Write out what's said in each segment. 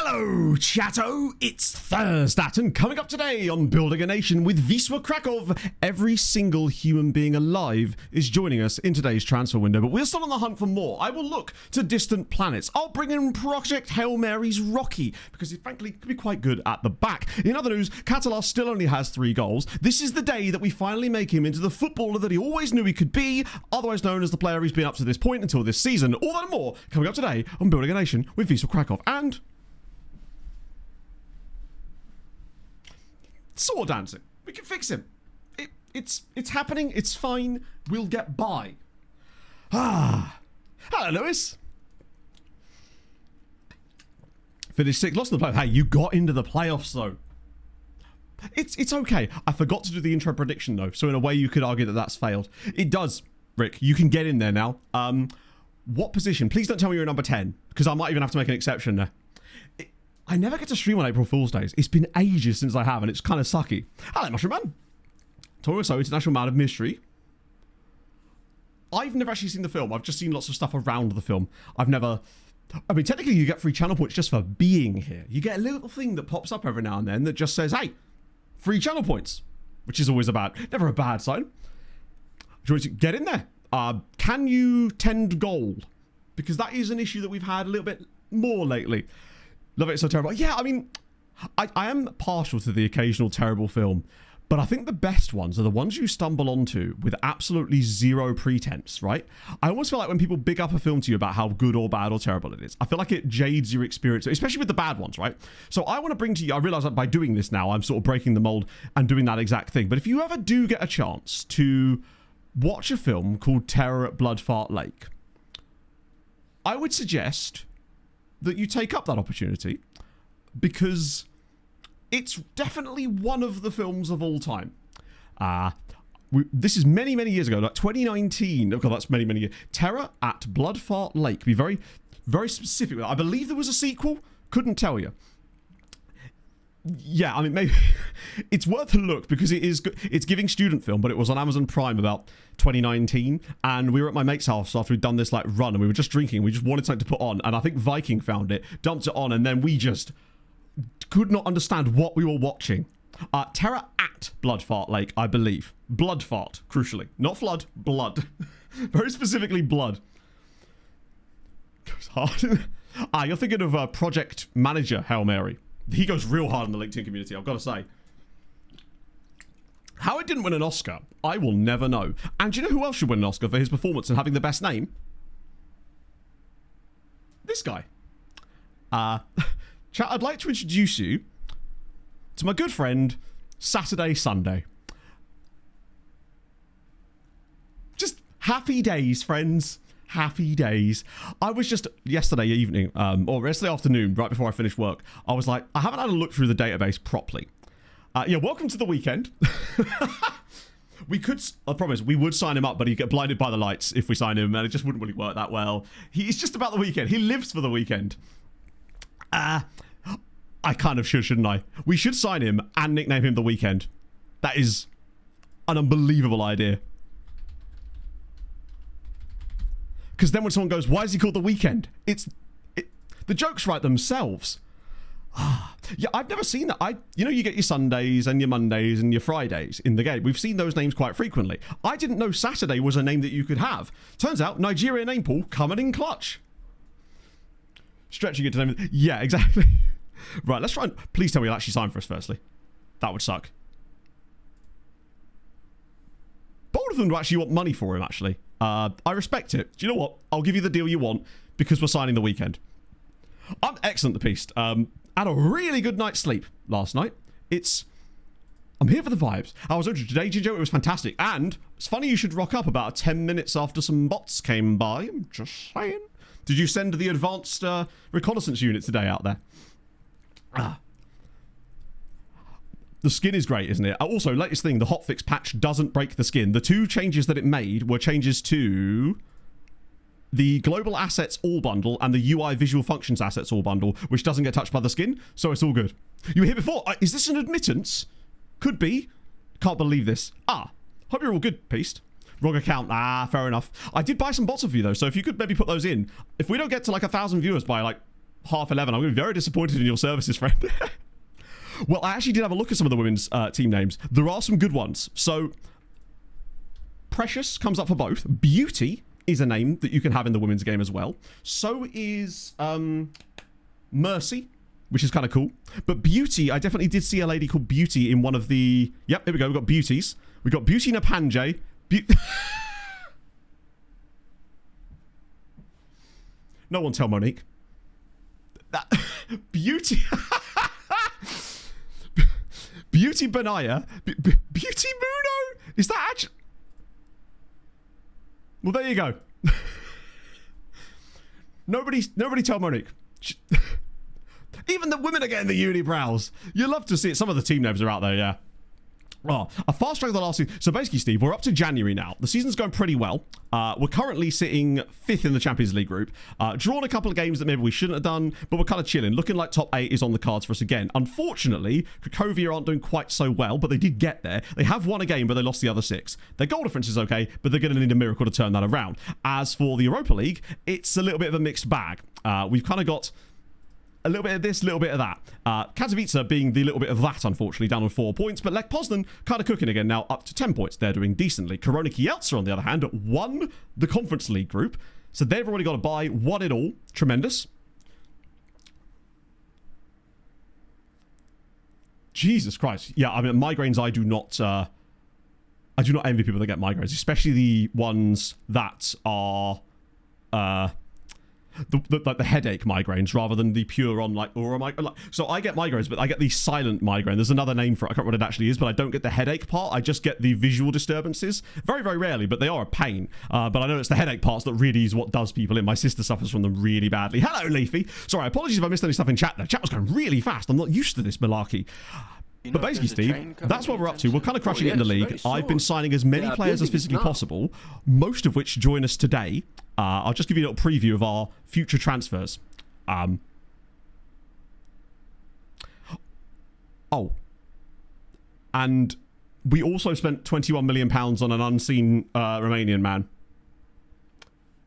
Hello, chatto! It's Thursday, and coming up today on Building a Nation with Wisła Kraków, every single human being alive is joining us in today's transfer window, but we're still on the hunt for more. I will look to distant planets. I'll bring in Project Hail Mary's Rocky, because he frankly could be quite good at the back. In other news, Catalan still only has 3 goals. This is the day that we finally make him into the footballer that he always knew he could be, otherwise known as the player he's been up to this point until this season. All that and more coming up today on Building a Nation with Wisła Kraków. And sword dancing. We can fix him. It's happening. It's fine. We'll get by. Hello, Lewis. Finished 6th. Lost in the playoffs. Hey, you got into the playoffs though. It's okay. I forgot to do the intro prediction though, so in a way you could argue that that's failed. It does, Rick. You can get in there now. What position? Please don't tell me you're number 10, because I might even have to make an exception there. I never get to stream on April Fool's Days. It's been ages since I have, and it's kind of sucky. Hello, Mushroom Man. Tori So, International Man of Mystery. I've never actually seen the film. I've just seen lots of stuff around the film. I mean, technically you get free channel points just for being here. You get a little thing that pops up every now and then that just says, hey, free channel points, which is always never a bad sign. Do you want to get in there? Can you tend gold? Because that is an issue that we've had a little bit more lately. Love it, it's so terrible. Yeah, I mean, I am partial to the occasional terrible film, but I think the best ones are the ones you stumble onto with absolutely zero pretense, right? I almost feel like when people big up a film to you about how good or bad or terrible it is, I feel like it jades your experience, especially with the bad ones, right? So I want to bring to you, I realize that by doing this now, I'm sort of breaking the mold and doing that exact thing. But if you ever do get a chance to watch a film called Terror at Bloodfart Lake, I would suggest that you take up that opportunity, because it's definitely one of the films of all time. This is many, many years ago, like 2019. Oh God, that's many, many years. Terror at Bloodfart Lake. Be very, very specific. I believe there was a sequel. Couldn't tell you. Yeah, I mean, maybe it's worth a look because it's giving student film, but it was on Amazon Prime about 2019, and we were at my mate's house after we'd done this like run, and we were just drinking. We just wanted something to put on, and I think Viking found it, dumped it on, and then we just could not understand what we were watching. Terror at Bloodfart Lake, I believe. Bloodfart, crucially, not flood, blood. Very specifically, blood. Goes hard. You're thinking of Project Manager Hail Mary. He goes real hard in the LinkedIn community, I've got to say. How it didn't win an Oscar, I will never know. And do you know who else should win an Oscar for his performance and having the best name? This guy. Chat, I'd like to introduce you to my good friend, Saturday Sunday. Just happy days, friends. Happy days. I was just yesterday evening, or yesterday afternoon, right before I finished work, I was like, I haven't had a look through the database properly. Yeah, welcome to the weekend. We could, I promise, we would sign him up, but he'd get blinded by the lights if we sign him, and it just wouldn't really work that well. He's just about the weekend. He lives for the weekend. I kind of should, shouldn't I? We should sign him and nickname him The Weekend. That is an unbelievable idea. Because then when someone goes, why is he called The Weekend? The jokes write themselves. Yeah, I've never seen that. You know, you get your Sundays and your Mondays and your Fridays in the game. We've seen those names quite frequently. I didn't know Saturday was a name that you could have. Turns out, Nigeria name pool coming in clutch. Stretching it to name it. Yeah, exactly. Right, let's try and... Please tell me you'll actually sign for us firstly. That would suck. Bold of them to actually want money for him, actually. I respect it. Do you know what? I'll give you the deal you want because we're signing The Weekend. I'm excellent, the Beast. Had a really good night's sleep last night. I'm here for the vibes. I was over today, Ginger. It was fantastic. And it's funny you should rock up about 10 minutes after some bots came by. I'm just saying. Did you send the advanced reconnaissance unit today out there? The skin is great, isn't it? Also, latest thing, the hotfix patch doesn't break the skin. The 2 changes that it made were changes to the global assets all bundle and the UI visual functions assets all bundle, which doesn't get touched by the skin, so it's all good. You were here before. Is this an admittance? Could be. Can't believe this. Hope you're all good, Beast. Wrong account. Fair enough. I did buy some bots of you though, so if you could maybe put those in. If we don't get to like 1,000 viewers by like 11:30. I'm going to be very disappointed in your services, friend. Well, I actually did have a look at some of the women's team names. There are some good ones. So, Precious comes up for both. Beauty is a name that you can have in the women's game as well. So is Mercy, which is kind of cool. But Beauty, I definitely did see a lady called Beauty in one of the... Yep, here we go. We've got Beauties. We've got Beauty Napanje. No one tell Monique. Beauty... Beauty Benaya. Beauty Muno? Is that actually... Well, there you go. Nobody tell Monique. Even the women are getting the unibrows. You love to see it. Some of the team names are out there, yeah. Oh, a fast track the last season. So basically, Steve, we're up to January now. The season's going pretty well. We're currently sitting 5th in the Champions League group. Drawn a couple of games that maybe we shouldn't have done, but we're kind of chilling. Looking like top 8 is on the cards for us again. Unfortunately, Cracovia aren't doing quite so well, but they did get there. They have won a game, but they lost the other 6. Their goal difference is okay, but they're going to need a miracle to turn that around. As for the Europa League, it's a little bit of a mixed bag. We've kind of got a little bit of this, a little bit of that. Katowice being the little bit of that, unfortunately, down on 4 points. But Lech Poznan kind of cooking again now, up to 10 points. They're doing decently. Korona Kielce, on the other hand, won the Conference League group. So they've already got a bye, won it all. Tremendous. Jesus Christ. Yeah, I mean, migraines, I do not envy people that get migraines, especially the ones that are... like the headache migraines rather than the pure on like so I get migraines, but I get the silent migraine. There's another name for it. I can't remember what it actually is, but I don't get the headache part. I just get the visual disturbances very, very rarely, but they are a pain. But I know it's the headache parts that really is what does people in. My sister suffers from them really badly. Hello, Leafy. Sorry, apologies if I missed any stuff in chat there. Chat was going really fast. I'm not used to this malarkey. But basically, Steve, that's what we're up to. We're kind of crushing it in the league. I've been signing as many players as physically possible, most of which join us today. I'll just give you a little preview of our future transfers. And we also spent £21 million on an unseen Romanian man.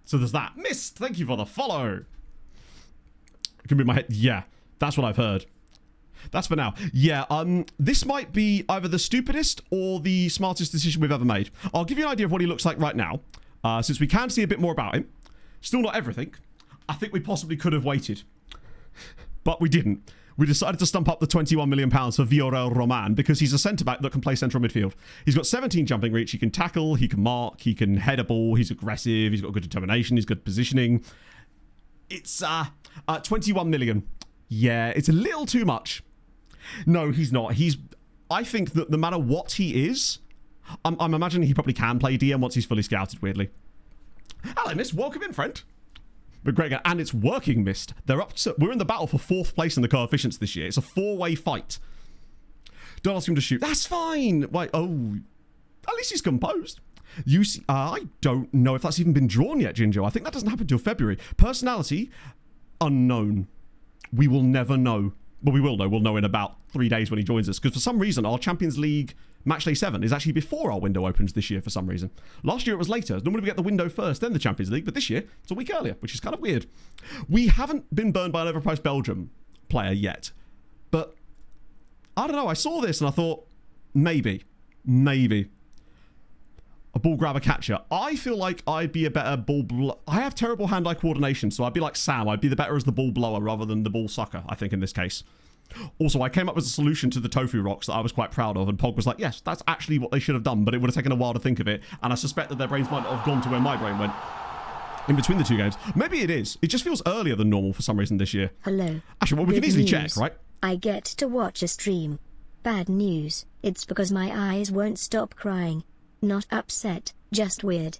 So there's that. Missed, thank you for the follow. It can be my head. Yeah, that's what I've heard. That's for now. Yeah, this might be either the stupidest or the smartest decision we've ever made. I'll give you an idea of what he looks like right now, since we can see a bit more about him. Still not everything. I think we possibly could have waited, but we didn't. We decided to stump up the £21 million for Viorel Roman because he's a centre-back that can play central midfield. He's got 17 jumping reach. He can tackle, he can mark, he can head a ball, he's aggressive, he's got good determination, he's good positioning. It's 21 million. Yeah, it's a little too much. No, he's not. I think that no matter what he is, I'm imagining he probably can play DM once he's fully scouted, weirdly. Hello, Miss. Welcome in, friend. But great, and it's working, Mist. We're in the battle for 4th place in the coefficients this year. It's a 4-way fight. Don't ask him to shoot. That's fine. Wait, oh, at least he's composed. You see, I don't know if that's even been drawn yet, Jinjo. I think that doesn't happen till February. Personality, unknown. We will never know. Well, we will know. We'll know in about 3 days when he joins us. Because for some reason, our Champions League Matchday 7 is actually before our window opens this year for some reason. Last year it was later. Normally we get the window first, then the Champions League. But this year, it's a week earlier, which is kind of weird. We haven't been burned by an overpriced Belgium player yet. But, I don't know. I saw this and I thought, maybe. A ball grabber catcher. I feel like I'd be a better ball... I have terrible hand-eye coordination, so I'd be like Sam. I'd be the better as the ball blower rather than the ball sucker, I think, in this case. Also, I came up with a solution to the tofu rocks that I was quite proud of, and Pog was like, yes, that's actually what they should have done, but it would have taken a while to think of it, and I suspect that their brains might not have gone to where my brain went in between the two games. Maybe it is. It just feels earlier than normal for some reason this year. Hello. Actually, well, we can easily check, right? I get to watch a stream. Bad news. It's because my eyes won't stop crying. Not upset, just weird.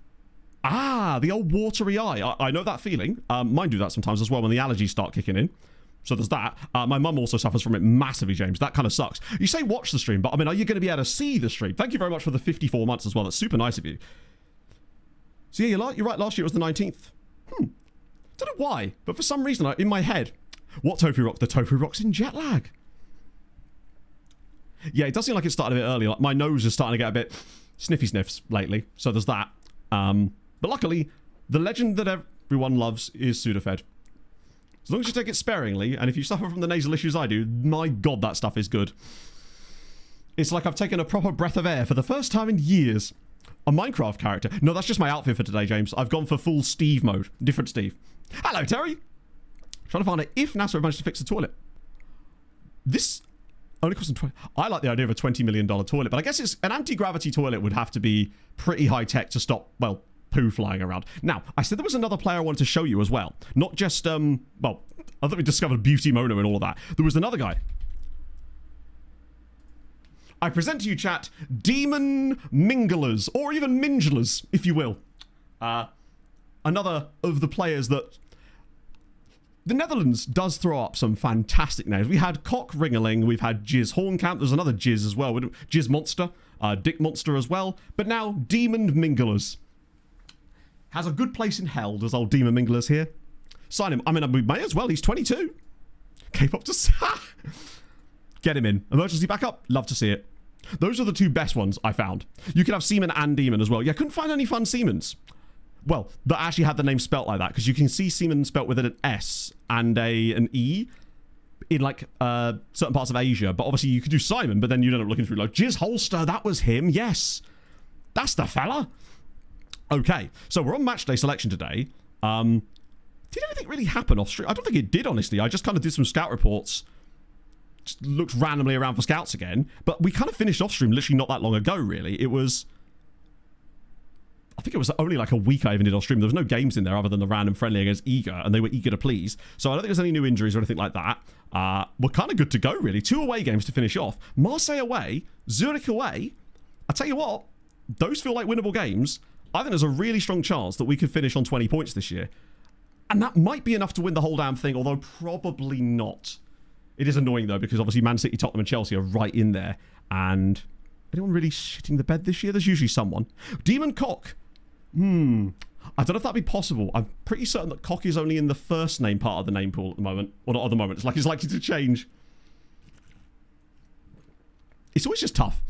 Ah, the old watery eye. I know that feeling. Mine do that sometimes as well when the allergies start kicking in. So there's that. My mum also suffers from it massively, James. That kind of sucks. You say watch the stream, but I mean, are you going to be able to see the stream? Thank you very much for the 54 months as well. That's super nice of you. So yeah, you're right. Last year it was the 19th. Don't know why, but for some reason, in my head, what tofu rock? The tofu rock's in jet lag. Yeah, it does seem like it started a bit early. Like my nose is starting to get a bit sniffy sniffs lately. So there's that. But luckily, the legend that everyone loves is Sudafed. As long as you take it sparingly, and if you suffer from the nasal issues I do, my god, that stuff is good. It's like I've taken a proper breath of air for the first time in years. A Minecraft character. No, that's just my outfit for today, James. I've gone for full Steve mode. Different Steve. Hello, Terry. Trying to find out if NASA have managed to fix the toilet. This only costs them 20. I like the idea of a $20 million toilet, but I guess it's an anti-gravity toilet would have to be pretty high tech to stop, well, poo flying around. Now, I said there was another player I wanted to show you as well. Not just, well, I thought we discovered Beauty Mono and all of that. There was another guy. I present to you, chat, Demon Minglers, or even Minglers, if you will. Another of the players that... The Netherlands does throw up some fantastic names. We had Cock Ringeling, we've had Jizz Horncamp, there's another Jizz as well, Jizz Monster, Dick Monster as well, but now Demon Minglers. Has a good place in hell, does old Demon Minglers here. Sign him. I mean, we may as well, he's 22. Cape up to... Get him in. Emergency backup, love to see it. Those are the two best ones I found. You could have Seaman and Demon as well. Yeah, couldn't find any fun Seamans. Well, that actually had the name spelt like that, because you can see Seaman spelt with an S and an E in, like, certain parts of Asia. But obviously you could do Simon, but then you'd end up looking through, like, Jizz Holster, that was him, yes. That's the fella. Okay, so we're on match day selection today. Did anything really happen off stream? I don't think it did, honestly. I just kind of did some scout reports. Just looked randomly around for scouts again. But we kind of finished off stream literally not that long ago, really. It was... I think it was only like a week I even did off stream. There was no games in there other than the random friendly against Eager, and they were eager to please. So I don't think there's any new injuries or anything like that. We're kind of good to go, really. 2 away games to finish off. Marseille away, Zurich away. I tell you what, those feel like winnable games. I think there's a really strong chance that we could finish on 20 points this year. And that might be enough to win the whole damn thing, although probably not. It is annoying, though, because obviously Man City, Tottenham and Chelsea are right in there. And anyone really shitting the bed this year? There's usually someone. Demon Cock. I don't know if that'd be possible. I'm pretty certain that Cock is only in the first name part of the name pool at the moment. Or not at the moment. It's like it's likely to change. It's always just tough.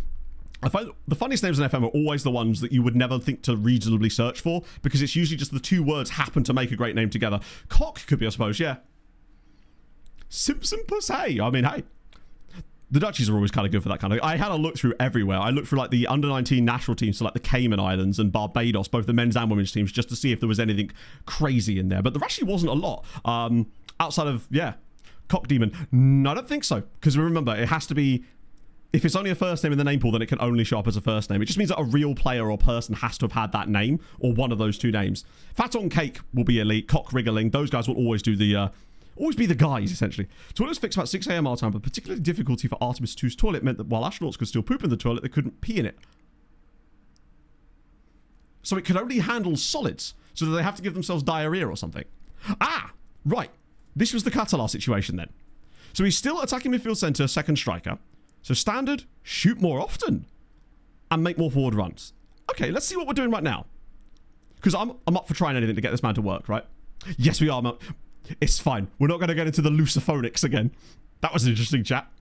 I find the funniest names in FM are always the ones that you would never think to reasonably search for, because it's usually just the 2 words happen to make a great name together. Cock could be, I suppose, yeah. Simpson Pussy. I mean, hey. The Dutchies are always kind of good for that kind of... I had a look through everywhere. I looked through, like, the under-19 national teams, so, like, the Cayman Islands and Barbados, both the men's and women's teams, just to see if there was anything crazy in there. But there actually wasn't a lot. Outside of, yeah, Cock Demon. No, I don't think so. Because remember, it has to be... If it's only a first name in the name pool, then it can only show up as a first name. It just means that a real player or person has to have had that name, or one of those 2 names. Fat on Cake will be elite. Cock Wriggling, those guys will always do the... always be the guys, essentially. Toilet was fixed about 6 a.m. our time, but particularly difficulty for Artemis 2's toilet meant that while astronauts could still poop in the toilet, they couldn't pee in it. So it could only handle solids, so that they have to give themselves diarrhea or something. Ah, right. This was the Catalar situation then. So he's still attacking midfield centre, second striker. So standard, shoot more often, and make more forward runs. Okay, let's see what we're doing right now. Because I'm up for trying anything to get this man to work, right? Yes, we are. It's fine. We're not going to get into the lusophonics again. That was an interesting chat.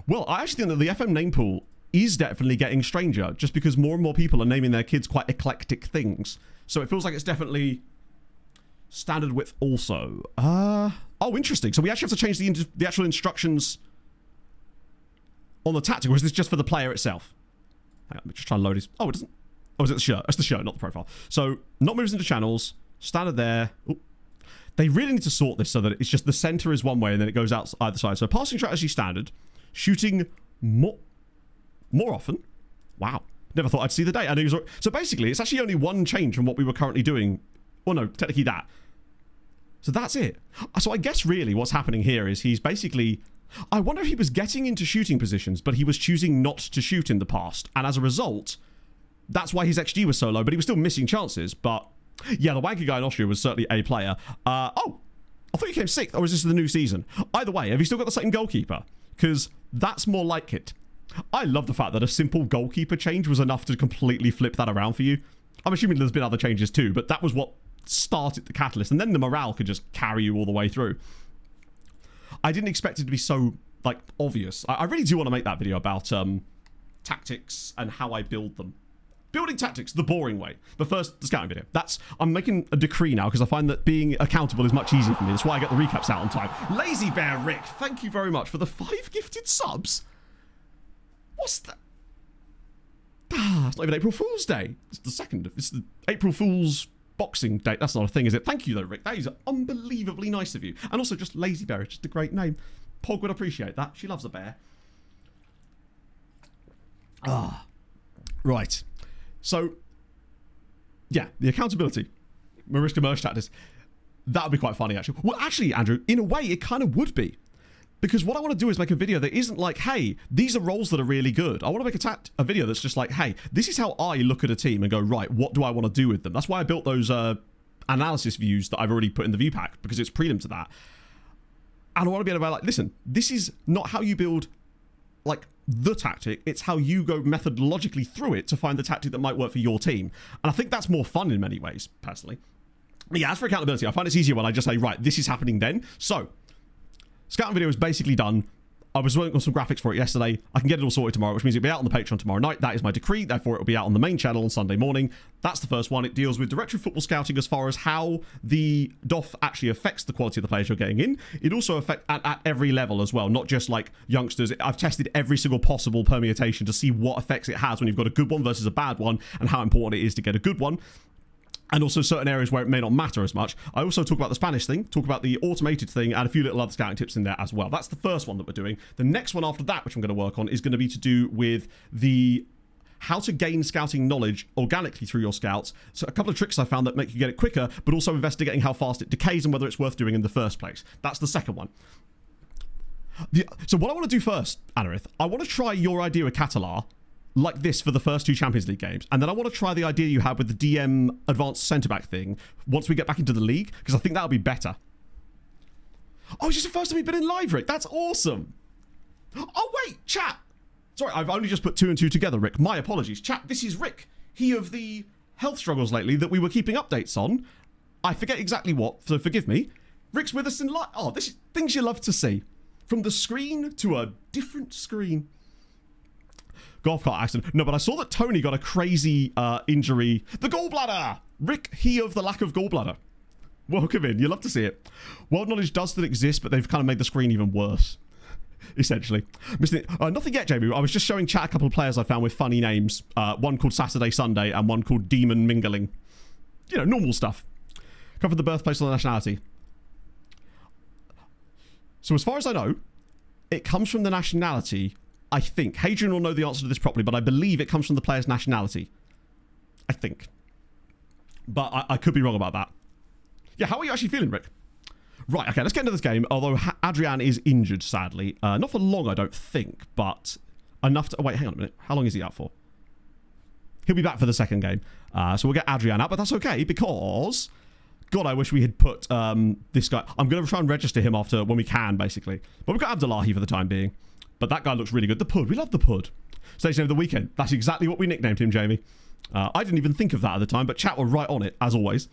Well, I actually think that the FM name pool is definitely getting stranger, just because more and more people are naming their kids quite eclectic things. So it feels like it's definitely standard width also. Oh, interesting. So we actually have to change the actual instructions on the tactic, or is this just for the player itself? Hang on, let me just try and load his... Oh, it doesn't... Oh, is it the shirt? It's the shirt, not the profile. So, not moves into channels. Standard there. Ooh. They really need to sort this so that it's just the center is one way and then it goes out either side. So, passing strategy standard. Shooting more often. Wow. Never thought I'd see the day. And it was... So, basically, it's actually only one change from what we were currently doing. Well, no, technically that. So, that's it. So, I guess really what's happening here is he's basically... I wonder if he was getting into shooting positions, but he was choosing not to shoot in the past. And as a result, that's why his XG was so low, but he was still missing chances. But yeah, the wanky guy in Austria was certainly a player. Oh, I thought he came 6th, or is this the new season? Either way, have you still got the same goalkeeper? Because that's more like it. I love the fact that a simple goalkeeper change was enough to completely flip that around for you. I'm assuming there's been other changes too, but that was what started the catalyst. And then the morale could just carry you all the way through. I didn't expect it to be so, like, obvious. I really do want to make that video about tactics and how I build them. Building tactics the boring way. But first, the scouting video. I'm making a decree now because I find that being accountable is much easier for me. That's why I get the recaps out on time. Lazy Bear Rick, thank you very much for the 5 gifted subs. What's that? It's not even April Fool's Day. It's the 2nd. It's the April Fool's Boxing Day. That's not a thing, is it? Thank you, though, Rick. That is unbelievably nice of you. And also, just Lazy Bear. It's just a great name. Pog would appreciate that. She loves a bear. Right. So, yeah, the accountability. Mariska merch tactics. That would be quite funny, actually. Well, actually, Andrew, in a way, it kind of would be. Because what I want to do is make a video that isn't like, hey, these are roles that are really good. I want to make a video that's just like, hey, this is how I look at a team and go, right, what do I want to do with them? That's why I built those analysis views that I've already put in the view pack, because it's prelim to that. And I want to be able to be like, listen, this is not how you build like the tactic, it's how you go methodologically through it to find the tactic that might work for your team. And I think that's more fun in many ways, personally. But yeah, as for accountability, I find it's easier when I just say, right, this is happening then. So, scouting video is basically done. I was working on some graphics for it yesterday. I can get it all sorted tomorrow, which means it'll be out on the Patreon tomorrow night. That is my decree. Therefore, it'll be out on the main channel on Sunday morning. That's the first one. It deals with directory football scouting as far as how the DOF actually affects the quality of the players you're getting in. It also affects at every level as well, not just like youngsters. I've tested every single possible permutation to see what effects it has when you've got a good one versus a bad one and how important it is to get a good one. And also certain areas where it may not matter as much. I also talk about the Spanish thing, talk about the automated thing, and a few little other scouting tips in there as well. That's the first one that we're doing. The next one after that, which I'm going to work on, is going to be to do with the how to gain scouting knowledge organically through your scouts. So a couple of tricks I found that make you get it quicker, but also investigating how fast it decays and whether it's worth doing in the first place. That's the second one. So what I want to do first, Anarith, I want to try your idea with Catalar like this for the first 2 Champions League games, and then I want to try the idea you had with the DM advanced centre-back thing once we get back into the league, because I think that'll be better. Oh, it's just the first time you've been in live, Rick. That's awesome. Oh, wait, chat. Sorry, I've only just put 2 and 2 together, Rick. My apologies. Chat, this is Rick. He of the health struggles lately that we were keeping updates on. I forget exactly what, so forgive me. Rick's with us in live. Oh, this is things you love to see. From the screen to a different screen. Golf cart accident. No, but I saw that Tony got a crazy injury. The gallbladder! Rick, he of the lack of gallbladder. Welcome in. You love to see it. World knowledge does still exist, but they've kind of made the screen even worse. Essentially. Nothing yet, Jamie. I was just showing chat a couple of players I found with funny names. One called Saturday Sunday and one called Demon Mingling. You know, normal stuff. Cover the birthplace or the nationality. So as far as I know, it comes from the nationality. I think. Hadrian will know the answer to this properly, but I believe it comes from the player's nationality. I think. But I could be wrong about that. Yeah, how are you actually feeling, Rick? Right, okay, let's get into this game. Although Adrian is injured, sadly. Not for long, I don't think, but enough to... Oh, wait, hang on a minute. How long is he out for? He'll be back for the second game. So we'll get Adrian out, but that's okay, because... God, I wish we had put this guy... I'm going to try and register him after when we can, basically. But we've got Abdullahi for the time being. But that guy looks really good. The Pud. We love the Pud. Stage name of the weekend. That's exactly what we nicknamed him, Jamie. I didn't even think of that at the time, but chat were right on it, as always.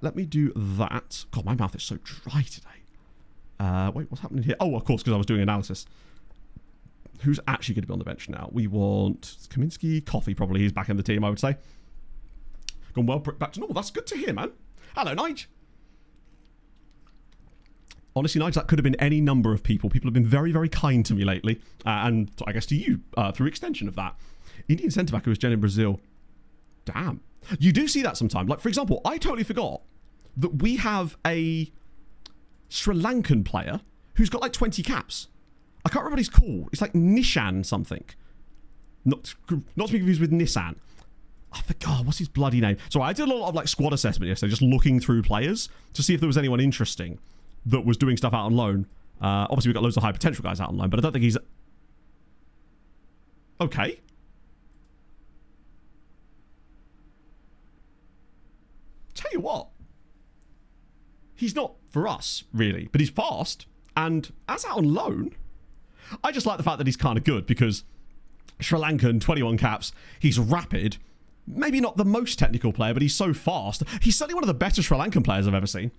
Let me do that. God, my mouth is so dry today. Wait, what's happening here? Oh, of course, because I was doing analysis. Who's actually going to be on the bench now? We want Kaminsky. Coffee, probably. He's back in the team, I would say. Gone well, back to normal. That's good to hear, man. Hello, Nige. Honestly, Nige, that could have been any number of people. People have been very, very kind to me lately. And I guess to you, through extension of that. Indian centre-back who was gen in Brazil. Damn. You do see that sometimes. Like, for example, I totally forgot that we have a Sri Lankan player who's got like 20 caps. I can't remember what he's called. It's like Nishan something. Not to be confused with Nissan. I forgot, what's his bloody name? So I did a lot of like squad assessment yesterday, just looking through players to see if there was anyone interesting that was doing stuff out on loan. Obviously, we've got loads of high potential guys out on loan, but I don't think he's... Okay. Tell you what. He's not for us, really, but he's fast. And as out on loan, I just like the fact that he's kind of good because Sri Lankan, 21 caps, he's rapid. Maybe not the most technical player, but he's so fast. He's certainly one of the better Sri Lankan players I've ever seen.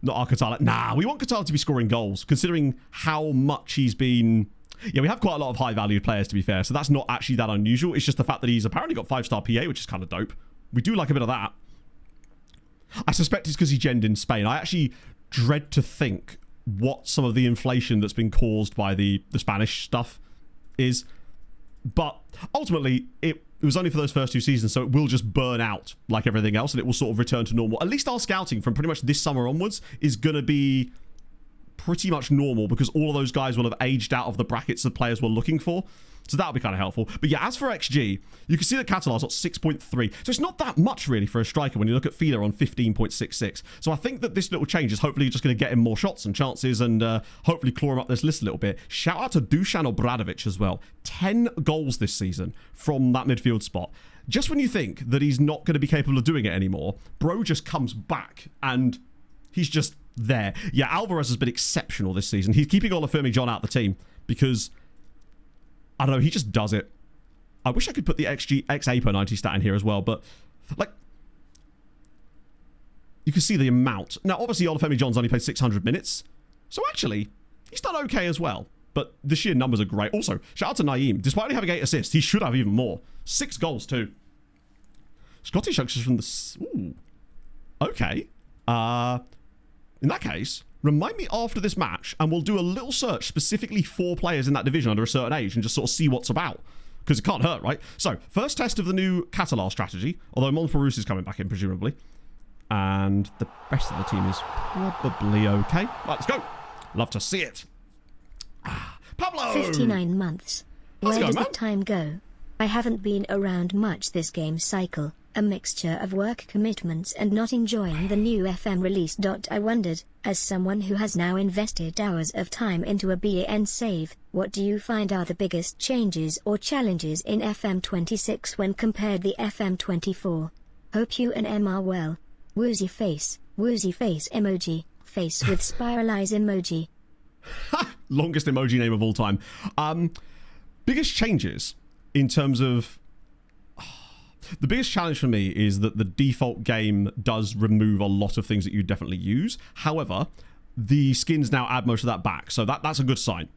Not our Katala. Nah, we want Katala to be scoring goals, considering how much he's been Yeah, we have quite a lot of high-valued players, to be fair, so that's not actually that unusual. It's just the fact that he's apparently got 5-star PA, which is kind of dope. We do like a bit of that. I suspect it's because he genned in Spain. I actually dread to think what some of the inflation that's been caused by the Spanish stuff is. But ultimately, it was only for those first 2 seasons, so it will just burn out like everything else, and it will sort of return to normal. At least our scouting from pretty much this summer onwards is going to be pretty much normal, because all of those guys will have aged out of the brackets the players were looking for. So that'll be kind of helpful. But yeah, as for XG, you can see that Catalan's got 6.3. So it's not that much really for a striker when you look at Fila on 15.66. So I think that this little change is hopefully just going to get him more shots and chances, and hopefully claw him up this list a little bit. Shout out to Dusan Obradovic as well. 10 goals this season from that midfield spot. Just when you think that he's not going to be capable of doing it anymore, bro just comes back and he's just there. Yeah, Alvarez has been exceptional this season. He's keeping Olafemi John out of the team because, I don't know, he just does it. I wish I could put the XA per 90 stat in here as well, but like, you can see the amount. Now, obviously, Olafemi John's only played 600 minutes, so actually, he's done okay as well. But the sheer numbers are great. Also, shout out to Naeem. Despite only having 8 assists, he should have even more. 6 goals too. Scottish youngsters from the... Ooh. Okay. In that case, remind me after this match, and we'll do a little search specifically for players in that division under a certain age and just sort of see what's about. Because it can't hurt, right? So, first test of the new Catalan strategy, although Montparnasse is coming back in, presumably. And the rest of the team is probably okay. Right, let's go. Love to see it. Pablo! 59 months. Where does the time go? I haven't been around much this game cycle. A mixture of work commitments and not enjoying the new FM release. I wondered, as someone who has now invested hours of time into a BAN save, what do you find are the biggest changes or challenges in FM 26 when compared the FM 24? Hope you and Em are well. Woozy face emoji, face with spiral eyes emoji. Longest emoji name of all time. Biggest changes in terms of... The biggest challenge for me is that the default game does remove a lot of things that you definitely use. However, the skins now add most of that back, so that's a good sign.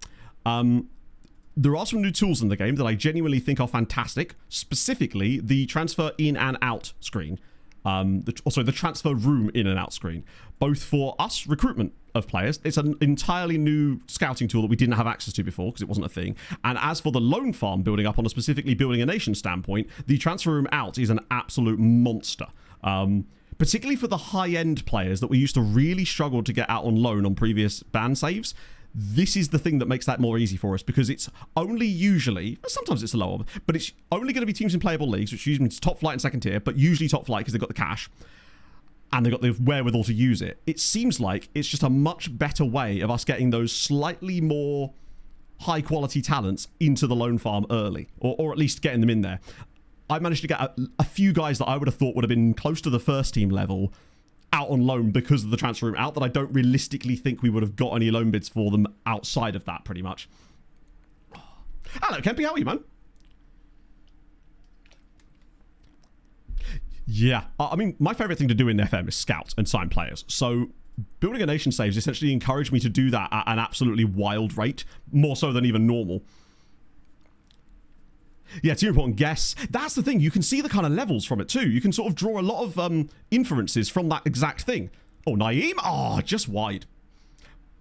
There are some new tools in the game that I genuinely think are fantastic, specifically the transfer in and out screen. The transfer room in and out screen, both for us recruitment of players. It's an entirely new scouting tool that we didn't have access to before because it wasn't a thing. And as for the loan farm building up on a specifically building a nation standpoint, the transfer room out is an absolute monster. Particularly for the high-end players that we used to really struggle to get out on loan on previous ban saves. This is the thing that makes that more easy for us, because it's only usually, sometimes it's lower, but it's only going to be teams in playable leagues, which usually means top flight and second tier, but usually top flight because they've got the cash and they've got the wherewithal to use it. It seems like it's just a much better way of us getting those slightly more high quality talents into the loan farm early, or at least getting them in there. I managed to get a few guys that I would have thought would have been close to the first team level out on loan because of the transfer room out, that I don't realistically think we would have got any loan bids for them outside of that, pretty much. Hello, Kempy, how are you, man? Yeah, I mean, my favourite thing to do in FM is scout and sign players. So building a nation saves essentially encouraged me to do that at an absolutely wild rate, more so than even normal. Yeah, team report and guess. That's the thing. You can see the kind of levels from it too. You can sort of draw a lot of inferences from that exact thing. Oh, Naeem? Oh, just wide.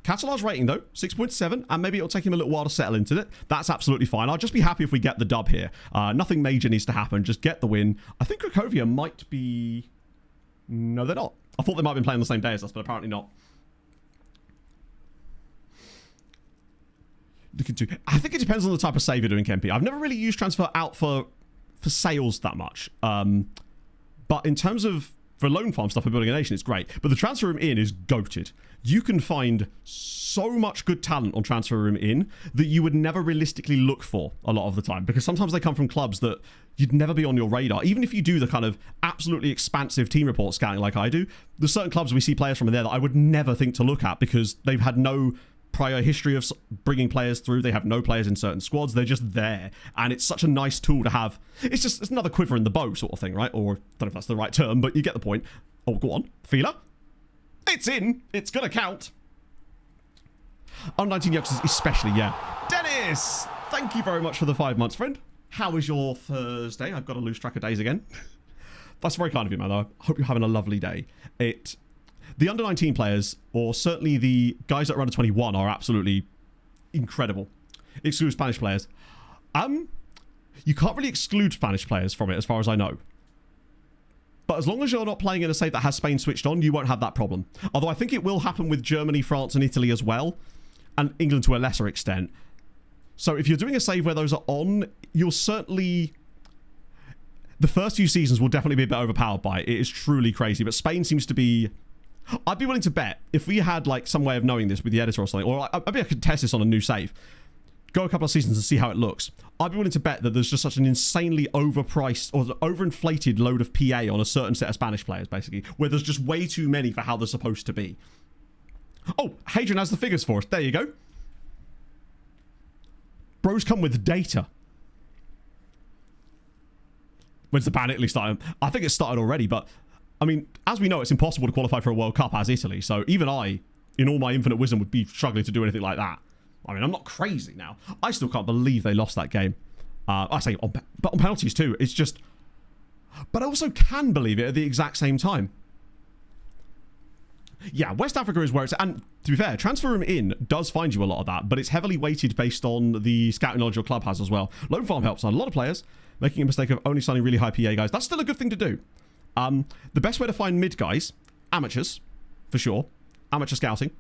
Catalan's rating, though, 6.7, and maybe it'll take him a little while to settle into it. That's absolutely fine. I'll just be happy if we get the dub here. Nothing major needs to happen. Just get the win. I think Cracovia might be... No, they're not. I thought they might have been playing the same day as us, but apparently not. I think it depends on the type of save you're doing, Kempy. I've never really used transfer out for sales that much. But in terms of for loan farm stuff for building a nation, it's great. But the transfer room in is goated. You can find so much good talent on transfer room in that you would never realistically look for a lot of the time, because sometimes they come from clubs that you'd never be on your radar. Even if you do the kind of absolutely expansive team report scouting like I do, there's certain clubs we see players from in there that I would never think to look at because they've had no prior history of bringing players through. They have no players in certain squads. They're just there, and it's such a nice tool to have. It's another quiver in the bow sort of thing, right? Or I don't know if that's the right term, but you get the point. Oh, go on, Fila. It's in. It's gonna count. On 19 youngsters especially, yeah. Dennis! Dennis, thank you very much for the 5 months, friend. How is your Thursday? I've got to lose track of days again. That's very kind of you, man. I hope you're having a lovely day. The under-19 players, or certainly the guys that are under 21, are absolutely incredible. Exclude Spanish players. You can't really exclude Spanish players from it, as far as I know. But as long as you're not playing in a save that has Spain switched on, you won't have that problem. Although I think it will happen with Germany, France, and Italy as well, and England to a lesser extent. So if you're doing a save where those are on, you'll certainly... The first few seasons will definitely be a bit overpowered by it. It is truly crazy. But Spain seems to be... I'd be willing to bet, if we had like some way of knowing this with the editor or something, or maybe I could test this on a new save, go a couple of seasons and see how it looks. I'd be willing to bet that there's just such an insanely overpriced or overinflated load of PA on a certain set of Spanish players, basically, where there's just way too many for how they're supposed to be. Oh, Hadrian has the figures for us. There you go. Bros come with data. When's the ban Italy starting? I think it started already, but I mean, as we know, it's impossible to qualify for a World Cup as Italy. So even I, in all my infinite wisdom, would be struggling to do anything like that. I mean, I'm not crazy now. I still can't believe they lost that game. I say, but on penalties too. It's just... But I also can believe it at the exact same time. Yeah, West Africa is where it's... And to be fair, Transfer Room In does find you a lot of that, but it's heavily weighted based on the scouting knowledge your club has as well. Loan Farm helps on a lot of players, making a mistake of only signing really high PA guys. That's still a good thing to do. The best way to find mid guys, amateurs, for sure. Amateur scouting.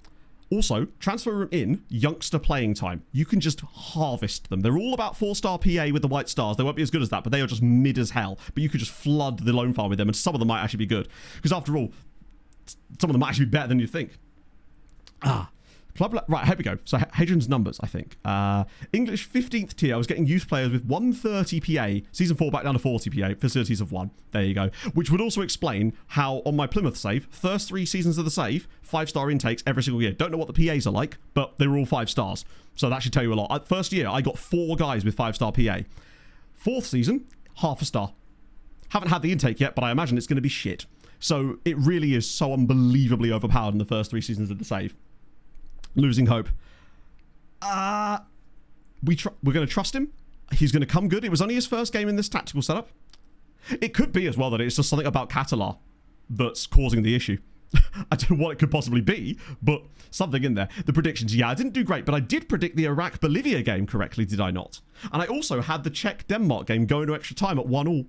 Also, Transfer Room In, youngster playing time. You can just harvest them. They're all about 4-star PA with the white stars. They won't be as good as that, but they are just mid as hell. But you could just flood the loan farm with them, and some of them might actually be good. Because after all, some of them might actually be better than you think. Right, here we go. So Hadrian's numbers, I think. English 15th tier. I was getting youth players with 130 PA. Season 4 back down to 40 PA. Facilities of 1. There you go. Which would also explain how on my Plymouth save, first 3 seasons of the save, 5-star intakes every single year. Don't know what the PAs are like, but they were all 5 stars. So that should tell you a lot. First year, I got 4 guys with 5-star PA. 4th season, half a star. Haven't had the intake yet, but I imagine it's going to be shit. So it really is so unbelievably overpowered in the first 3 seasons of the save. Losing hope. We're going to trust him. He's going to come good. It was only his first game in this tactical setup. It could be as well that it's just something about Catalar that's causing the issue. I don't know what it could possibly be, but something in there. The predictions, yeah, I didn't do great, but I did predict the Iraq-Bolivia game correctly, did I not? And I also had the Czech-Denmark game going to extra time at 1-1.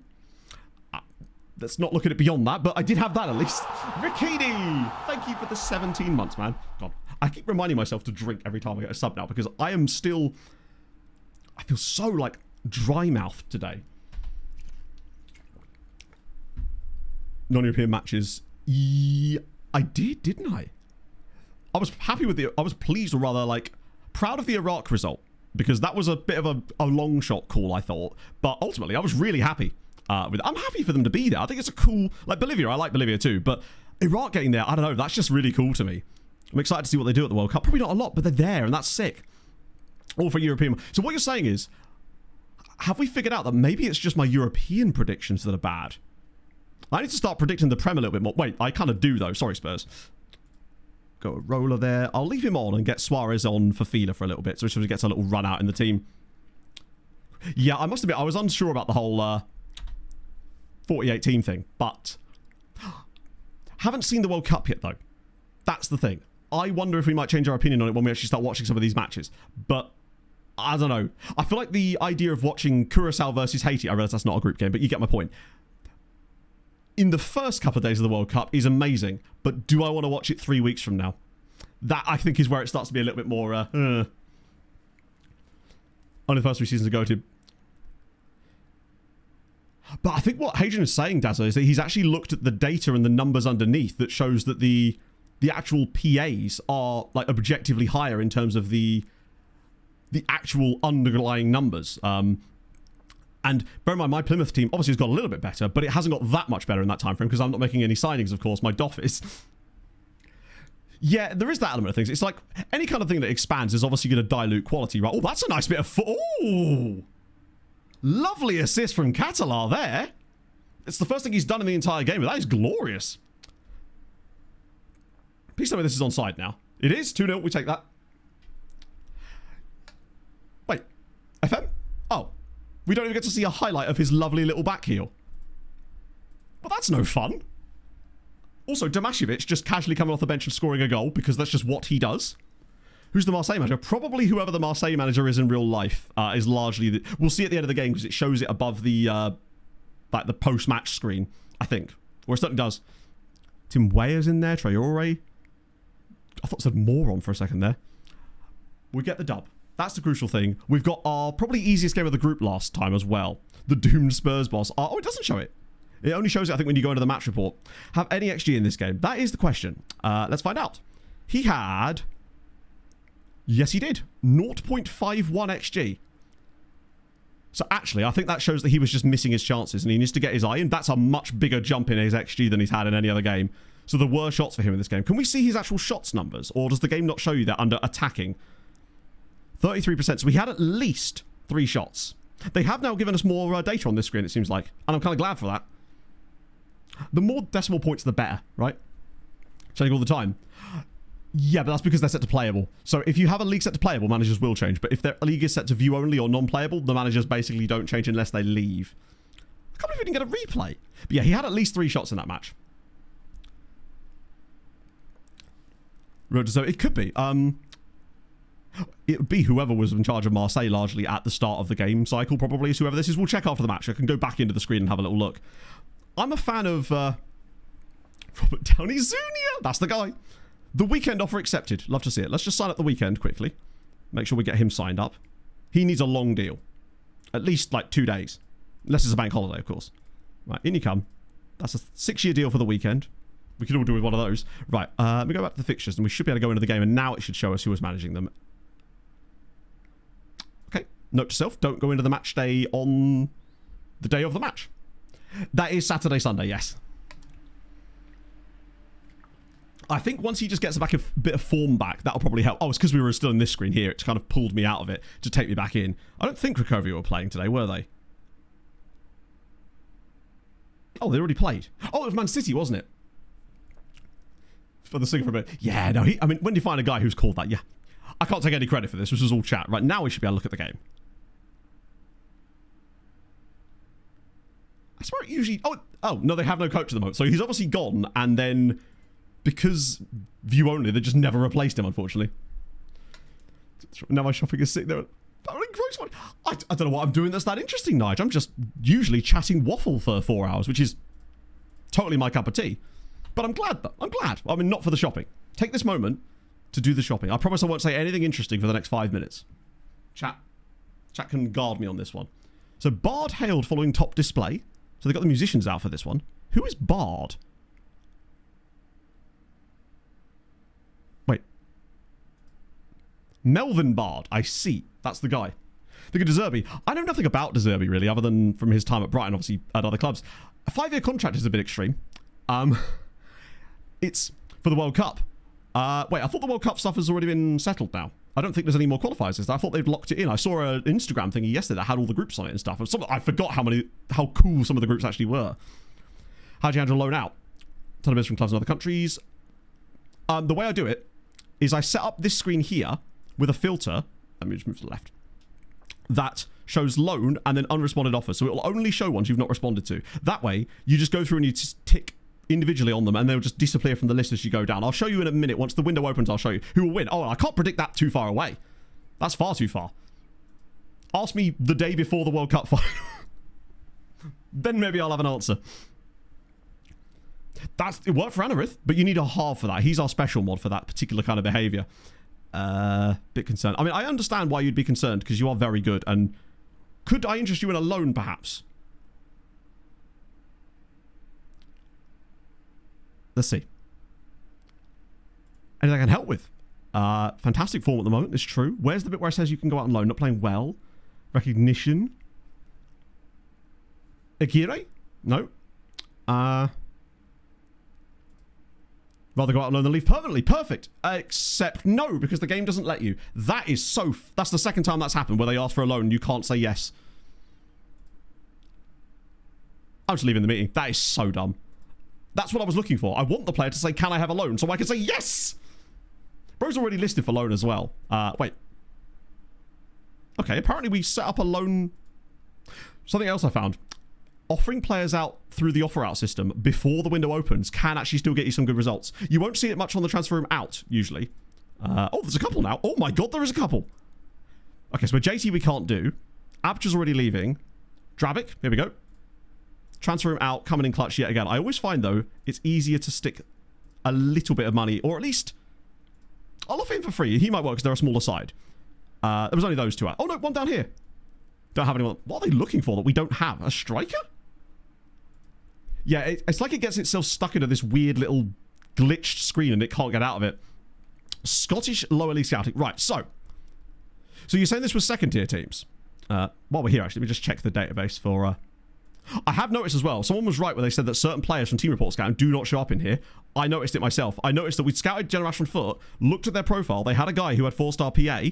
Let's not look at it beyond that, but I did have that at least. Rikini, thank you for the 17 months, man. God, I keep reminding myself to drink every time I get a sub now because I feel so like dry-mouthed today. Non-European matches. Yeah, I did, didn't I? I was happy with I was pleased, or rather like proud of the Iraq result because that was a bit of a long shot call, I thought. But ultimately, I was really happy. I'm happy for them to be there. I think it's a cool, like Bolivia, I like Bolivia too, but Iraq getting there, I don't know, that's just really cool to me. I'm excited to see what they do at the World Cup. Probably not a lot, but they're there, and that's sick. All for European. So what you're saying is, have we figured out that maybe it's just my European predictions that are bad? I need to start predicting the Prem a little bit more. Wait, I kind of do though. Sorry, Spurs. Go a roller there. I'll leave him on and get Suarez on for Fila for a little bit, so he gets a little run out in the team. Yeah, I must admit, I was unsure about the whole 48 team thing, but haven't seen the World Cup yet though. That's the thing. I wonder if we might change our opinion on it when we actually start watching some of these matches. But I don't know. I feel like the idea of watching Curacao versus Haiti, I realize that's not a group game, but you get my point. In the first couple of days of the World Cup is amazing, but do I want to watch it 3 weeks from now? That, I think, is where it starts to be a little bit more, only the first 3 seasons ago to... But I think what Hadrian is saying, Dazza, is that he's actually looked at the data and the numbers underneath that shows that the actual PAs are like objectively higher in terms of the actual underlying numbers. And bear in mind, my Plymouth team obviously has got a little bit better, but it hasn't got that much better in that time frame because I'm not making any signings, of course. My DOF is... Yeah, there is that element of things. It's like any kind of thing that expands is obviously going to dilute quality, right? Oh, that's a nice bit of... Oh! Lovely assist from Catalar there. It's the first thing he's done in the entire game, but that is glorious. Please tell me this is onside now. It is 2-0. We take that. Wait. FM? Oh. We don't even get to see a highlight of his lovely little back heel. Well, that's no fun. Also, Damašević just casually coming off the bench and scoring a goal because that's just what he does. Who's the Marseille manager? Probably whoever the Marseille manager is in real life is largely... We'll see at the end of the game because it shows it above the like the post-match screen, I think. Or it certainly does. Tim Weah's in there. Traore. I thought it said moron for a second there. We get the dub. That's the crucial thing. We've got our probably easiest game of the group last time as well. The doomed Spurs boss. Oh, it doesn't show it. It only shows it, I think, when you go into the match report. Have any XG in this game? That is the question. Let's find out. He had... Yes, he did. 0.51 XG. So actually, I think that shows that he was just missing his chances and he needs to get his eye in. That's a much bigger jump in his XG than he's had in any other game. So there were shots for him in this game. Can we see his actual shots numbers? Or does the game not show you that under attacking? 33%. So we had at least 3 shots. They have now given us more data on this screen, it seems like. And I'm kind of glad for that. The more decimal points, the better, right? Changing all the time. Yeah, but that's because they're set to playable. So if you have a league set to playable, managers will change. But if their league is set to view only or non-playable, the managers basically don't change unless they leave. I can't believe we didn't get a replay. But yeah, he had at least 3 shots in that match. So it could be. It would be whoever was in charge of Marseille largely at the start of the game cycle, probably. Is whoever this is. We'll check after the match. I can go back into the screen and have a little look. I'm a fan of Robert Downey Jr. That's the guy. The weekend offer accepted. Love to see it. Let's just sign up the weekend quickly. Make sure we get him signed up. He needs a long deal. At least like 2 days. Unless it's a bank holiday, of course. Right, in you come. That's a 6-year deal for the weekend. We could all do with one of those. Right, let me go back to the fixtures and we should be able to go into the game and now it should show us who was managing them. Okay, note to self, don't go into the match day on the day of the match. That is Saturday, Sunday, yes. I think once he just gets back a bit of form back, that'll probably help. Oh, it's because we were still in this screen here. It's kind of pulled me out of it to take me back in. I don't think Cracovia were playing today, were they? Oh, they already played. Oh, it was Man City, wasn't it? For the singer for a bit. Yeah, no, I mean, when do you find a guy who's called that? Yeah. I can't take any credit for this. This was all chat. Right, now we should be able to look at the game. I swear it usually... Oh, no, they have no coach at the moment. So he's obviously gone, and then... Because view only, they just never replaced him, unfortunately. Now my shopping is sitting there. I don't know what I'm doing that's that interesting, Nige. I'm just usually chatting waffle for 4 hours, which is totally my cup of tea. But I'm glad. I'm glad. I mean, not for the shopping. Take this moment to do the shopping. I promise I won't say anything interesting for the next 5 minutes. Chat can guard me on this one. So Bard hailed following top display. So they got the musicians out for this one. Who is Bard? Melvin Bard, I see. That's the guy. Think of De Zerbi. I know nothing about De Zerbi, really, other than from his time at Brighton, obviously, at other clubs. A 5-year contract is a bit extreme. It's for the World Cup. Wait, I thought the World Cup stuff has already been settled now. I don't think there's any more qualifiers. I thought they'd locked it in. I saw an Instagram thingy yesterday that had all the groups on it and stuff. I forgot how cool some of the groups actually were. Haji Andrew loan out. Ton of bids from clubs in other countries. The way I do it is I set up this screen here with a filter, let me just move to the left, that shows loan and then unresponded offers. So it will only show ones you've not responded to. That way, you just go through and you tick individually on them and they'll just disappear from the list as you go down. I'll show you in a minute. Once the window opens, I'll show you who will win. Oh, I can't predict that too far away. That's far too far. Ask me the day before the World Cup final. Then maybe I'll have an answer. It worked for Anarith, but you need a half for that. He's our special mod for that particular kind of behavior. Bit concerned. I mean, I understand why you'd be concerned because you are very good. And could I interest you in a loan, perhaps? Let's see. Anything I can help with? Fantastic form at the moment. It's true. Where's the bit where it says you can go out on loan? Not playing well. Recognition. Akire? No. Rather go out on loan than leave permanently. Perfect. Except no, because the game doesn't let you. That is so... That's the second time that's happened where they ask for a loan and you can't say yes. I'm just leaving the meeting. That is so dumb. That's what I was looking for. I want the player to say, can I have a loan? So I can say yes. Bro's already listed for loan as well. Wait. Okay, apparently we set up a loan. Something else I found. Offering players out through the offer out system before the window opens can actually still get you some good results. You won't see it much on the transfer room out, usually. Oh, there's a couple now. Oh my god, there is a couple. Okay, so JT we can't do. Aperture's already leaving. Drabic, here we go. Transfer room out, coming in clutch yet again. I always find, though, it's easier to stick a little bit of money, or at least I'll offer him for free. He might work because they're a smaller side. There was only those two out. Oh no, one down here. Don't have anyone. What are they looking for that we don't have? A striker? Yeah, it's like it gets itself stuck into this weird little glitched screen and it can't get out of it. Scottish lower league scouting. Right, so you're saying this was second tier teams? While we're here, actually, let me just check the database for... I have noticed as well, someone was right when they said that certain players from Team Report Scouting do not show up in here. I noticed it myself. I noticed that we'd scouted Generation Foot, looked at their profile, they had a guy who had 4-star PA,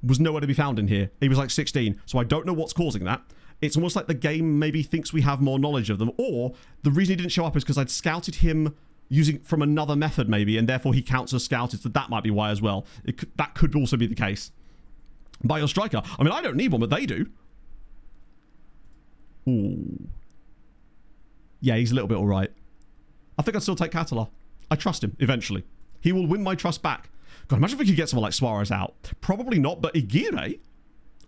was nowhere to be found in here. He was like 16, so I don't know what's causing that. It's almost like the game maybe thinks we have more knowledge of them, or the reason he didn't show up is because I'd scouted him using from another method maybe, and therefore he counts as scouted, so that might be why as well. That could also be the case. By your striker. I mean, I don't need one, but they do. Ooh. Yeah, he's a little bit all right. I think I'd still take Catalar. I trust him, eventually. He will win my trust back. God, imagine if we could get someone like Suarez out. Probably not, but Aguirre,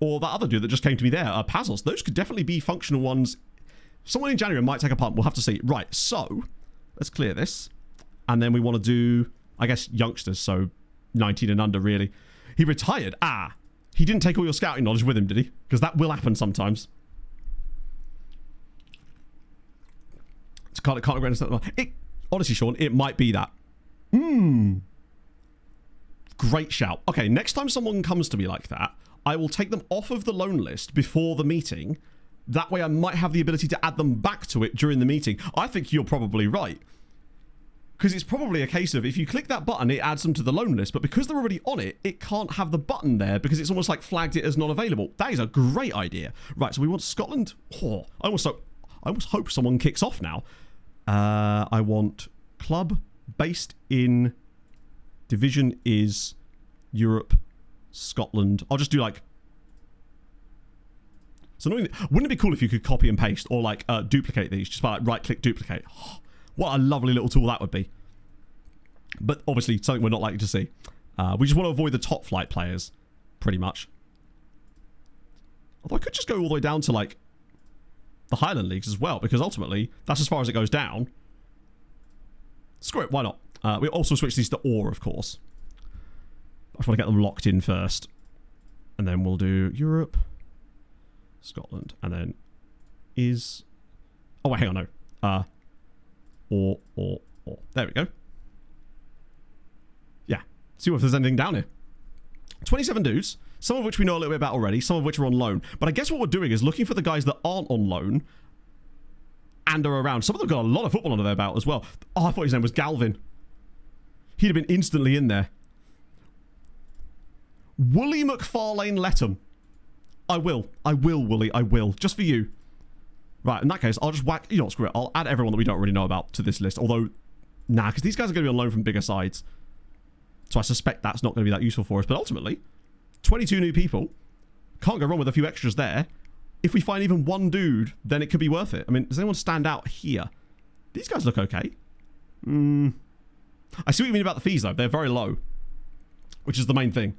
or that other dude that just came to me there, Pazos, those could definitely be functional ones. Someone in January might take a punt. We'll have to see. Right, so let's clear this. And then we want to do, I guess, youngsters, so 19 and under, really. He retired. He didn't take all your scouting knowledge with him, did he? Because that will happen sometimes. Can't agree on it. Honestly, Sean, it might be that. Great shout. Okay, next time someone comes to me like that, I will take them off of the loan list before the meeting. That way I might have the ability to add them back to it during the meeting. I think you're probably right. Because it's probably a case of if you click that button, it adds them to the loan list. But because they're already on it, it can't have the button there because it's almost like flagged it as not available. That is a great idea. Right, so we want Scotland. Oh, I almost hope someone kicks off now. I want club based in division is Europe, Scotland. I'll just do like... So wouldn't it be cool if you could copy and paste or like duplicate these just by like right-click duplicate? Oh, what a lovely little tool that would be. But obviously something we're not likely to see. We just want to avoid the top flight players, pretty much. Although I could just go all the way down to like the Highland Leagues as well, because ultimately that's as far as it goes down. Screw it, why not? We also switch these to OR, of course. I just want to get them locked in first. And then we'll do Europe, Scotland, and then is... Oh, wait, hang on, no. Or. There we go. Yeah. See if there's anything down here. 27 dudes. Some of which we know a little bit about already, some of which are on loan. But I guess what we're doing is looking for the guys that aren't on loan and are around. Some of them got a lot of football under their belt as well. Oh, I thought his name was Galvin. He'd have been instantly in there. Wooly McFarlane Letham. I will, Wooly, I will. Just for you. Right, in that case, I'll just whack... You know what, screw it. I'll add everyone that we don't really know about to this list. Although, nah, because these guys are going to be on loan from bigger sides. So I suspect that's not going to be that useful for us. But ultimately... 22 new people. Can't go wrong with a few extras there. If we find even one dude, then it could be worth it. I mean, does anyone stand out here? These guys look okay. I see what you mean about the fees, though. They're very low. Which is the main thing.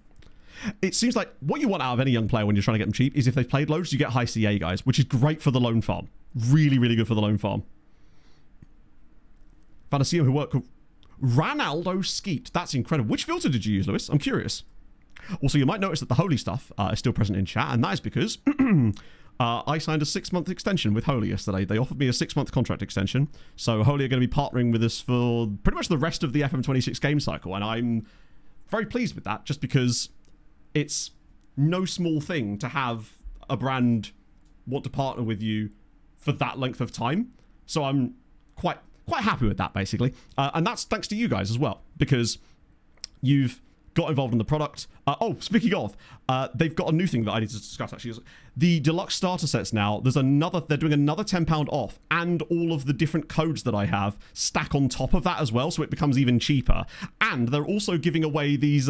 It seems like what you want out of any young player when you're trying to get them cheap is if they've played loads, you get high CA guys, which is great for the loan farm. Really, really good for the loan farm. Found a CM who worked with Ronaldo Skeet. That's incredible. Which filter did you use, Lewis? I'm curious. Also, you might notice that the Holy stuff is still present in chat, and that is because I signed a 6-month extension with Holy yesterday. They offered me a 6-month contract extension, so Holy are going to be partnering with us for pretty much the rest of the FM26 game cycle, and I'm very pleased with that, just because it's no small thing to have a brand want to partner with you for that length of time. So I'm quite happy with that, basically, and that's thanks to you guys as well, because you've got involved in the product. Speaking of, they've got a new thing that I need to discuss, actually. The deluxe starter sets now, they're doing another £10 off, and all of the different codes that I have stack on top of that as well, so it becomes even cheaper. And they're also giving away these,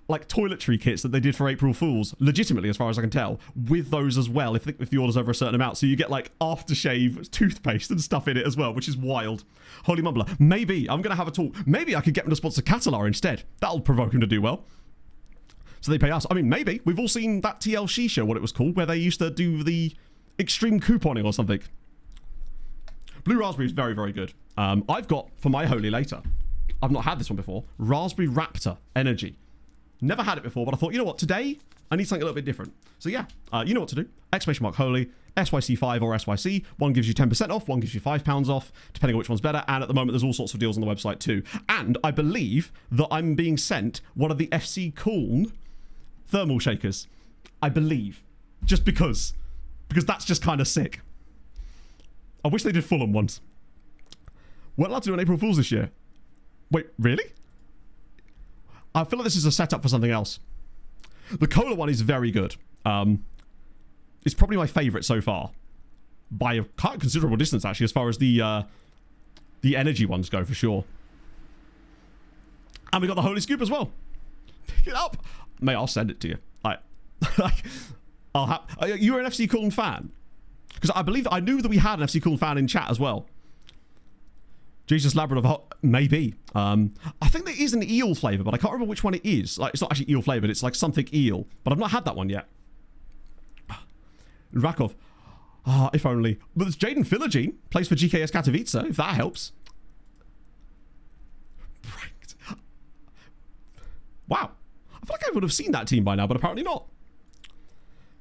like toiletry kits that they did for April Fools, legitimately as far as I can tell, with those as well if the order's over a certain amount. So you get like aftershave toothpaste and stuff in it as well, which is wild. Holy mumbler. Maybe I'm going to have a talk. Maybe I could get them to sponsor Catalar instead. That'll provoke him to do well. So they pay us. I mean, maybe. We've all seen that TLC show, what it was called, where they used to do the extreme couponing or something. Blue Raspberry is very, very good. I've got, for my holy later, I've not had this one before, Raspberry Raptor Energy. Never had it before, but I thought, you know what, today I need something a little bit different. So yeah, you know what to do. Exclamation mark holy, SYC5 or SYC. One gives you 10% off, one gives you £5 off, depending on which one's better. And at the moment, there's all sorts of deals on the website too. And I believe that I'm being sent one of the FC Kuln thermal shakers. I believe. Just because that's just kind of sick. I wish they did Fulham ones. We're allowed to do an April Fool's this year. Wait, really? I feel like this is a setup for something else. The cola one is very good. It's probably my favourite so far. By a quite considerable distance, actually, as far as the energy ones go, for sure. And we got the Holy Scoop as well. Pick it up. Mate, I'll send it to you. You're an FC Kuln fan? Because I knew that we had an FC Kuln fan in chat as well. Jesus Labrador, maybe. I think there is an eel flavour, but I can't remember which one it is. Like, it's not actually eel flavoured, it's like something eel. But I've not had that one yet. Rakov. If only. But there's Jaden Philogene, plays for GKS Katowice, if that helps. Pranked. Wow. I feel like I would have seen that team by now, but apparently not.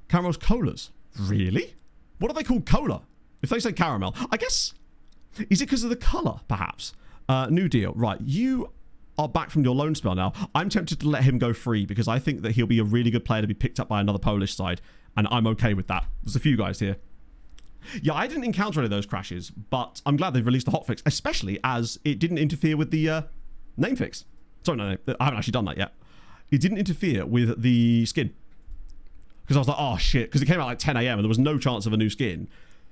Caramel's Colas. Really? What are they called cola? If they say caramel, I guess... Is it because of the colour, perhaps? New deal. Right, you are back from your loan spell now. I'm tempted to let him go free because I think that he'll be a really good player to be picked up by another Polish side, and I'm okay with that. There's a few guys here. Yeah, I didn't encounter any of those crashes, but I'm glad they've released the hotfix, especially as it didn't interfere with the name fix. Sorry, no, I haven't actually done that yet. It didn't interfere with the skin. Because I was like, oh shit, because it came out like 10 a.m. and there was no chance of a new skin.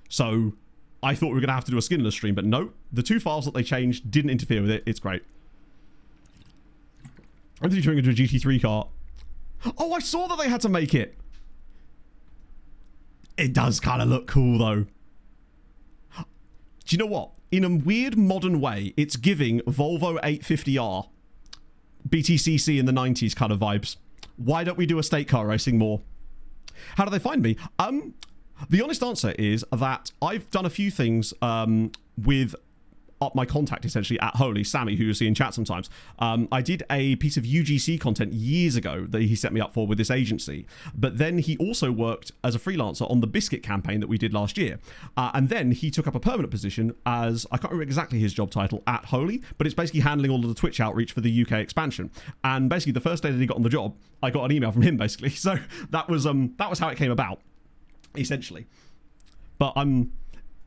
So I thought we were going to have to do a skinless stream, but no, the two files that they changed didn't interfere with it. It's great. I'm featuring into a GT3 car. Oh, I saw that they had to make it. It does kind of look cool though. Do you know what? In a weird modern way, it's giving Volvo 850R BTCC in the 90s kind of vibes. Why don't we do estate car racing more? How do they find me? The honest answer is that I've done a few things with my contact, essentially, at Holy, Sammy, who you see in chat sometimes. I did a piece of UGC content years ago that he set me up for with this agency. But then he also worked as a freelancer on the Biscuit campaign that we did last year. And then he took up a permanent position as, I can't remember exactly his job title, at Holy, but it's basically handling all of the Twitch outreach for the UK expansion. And basically, the first day that he got on the job, I got an email from him, basically. So that was how it came about, essentially. But I'm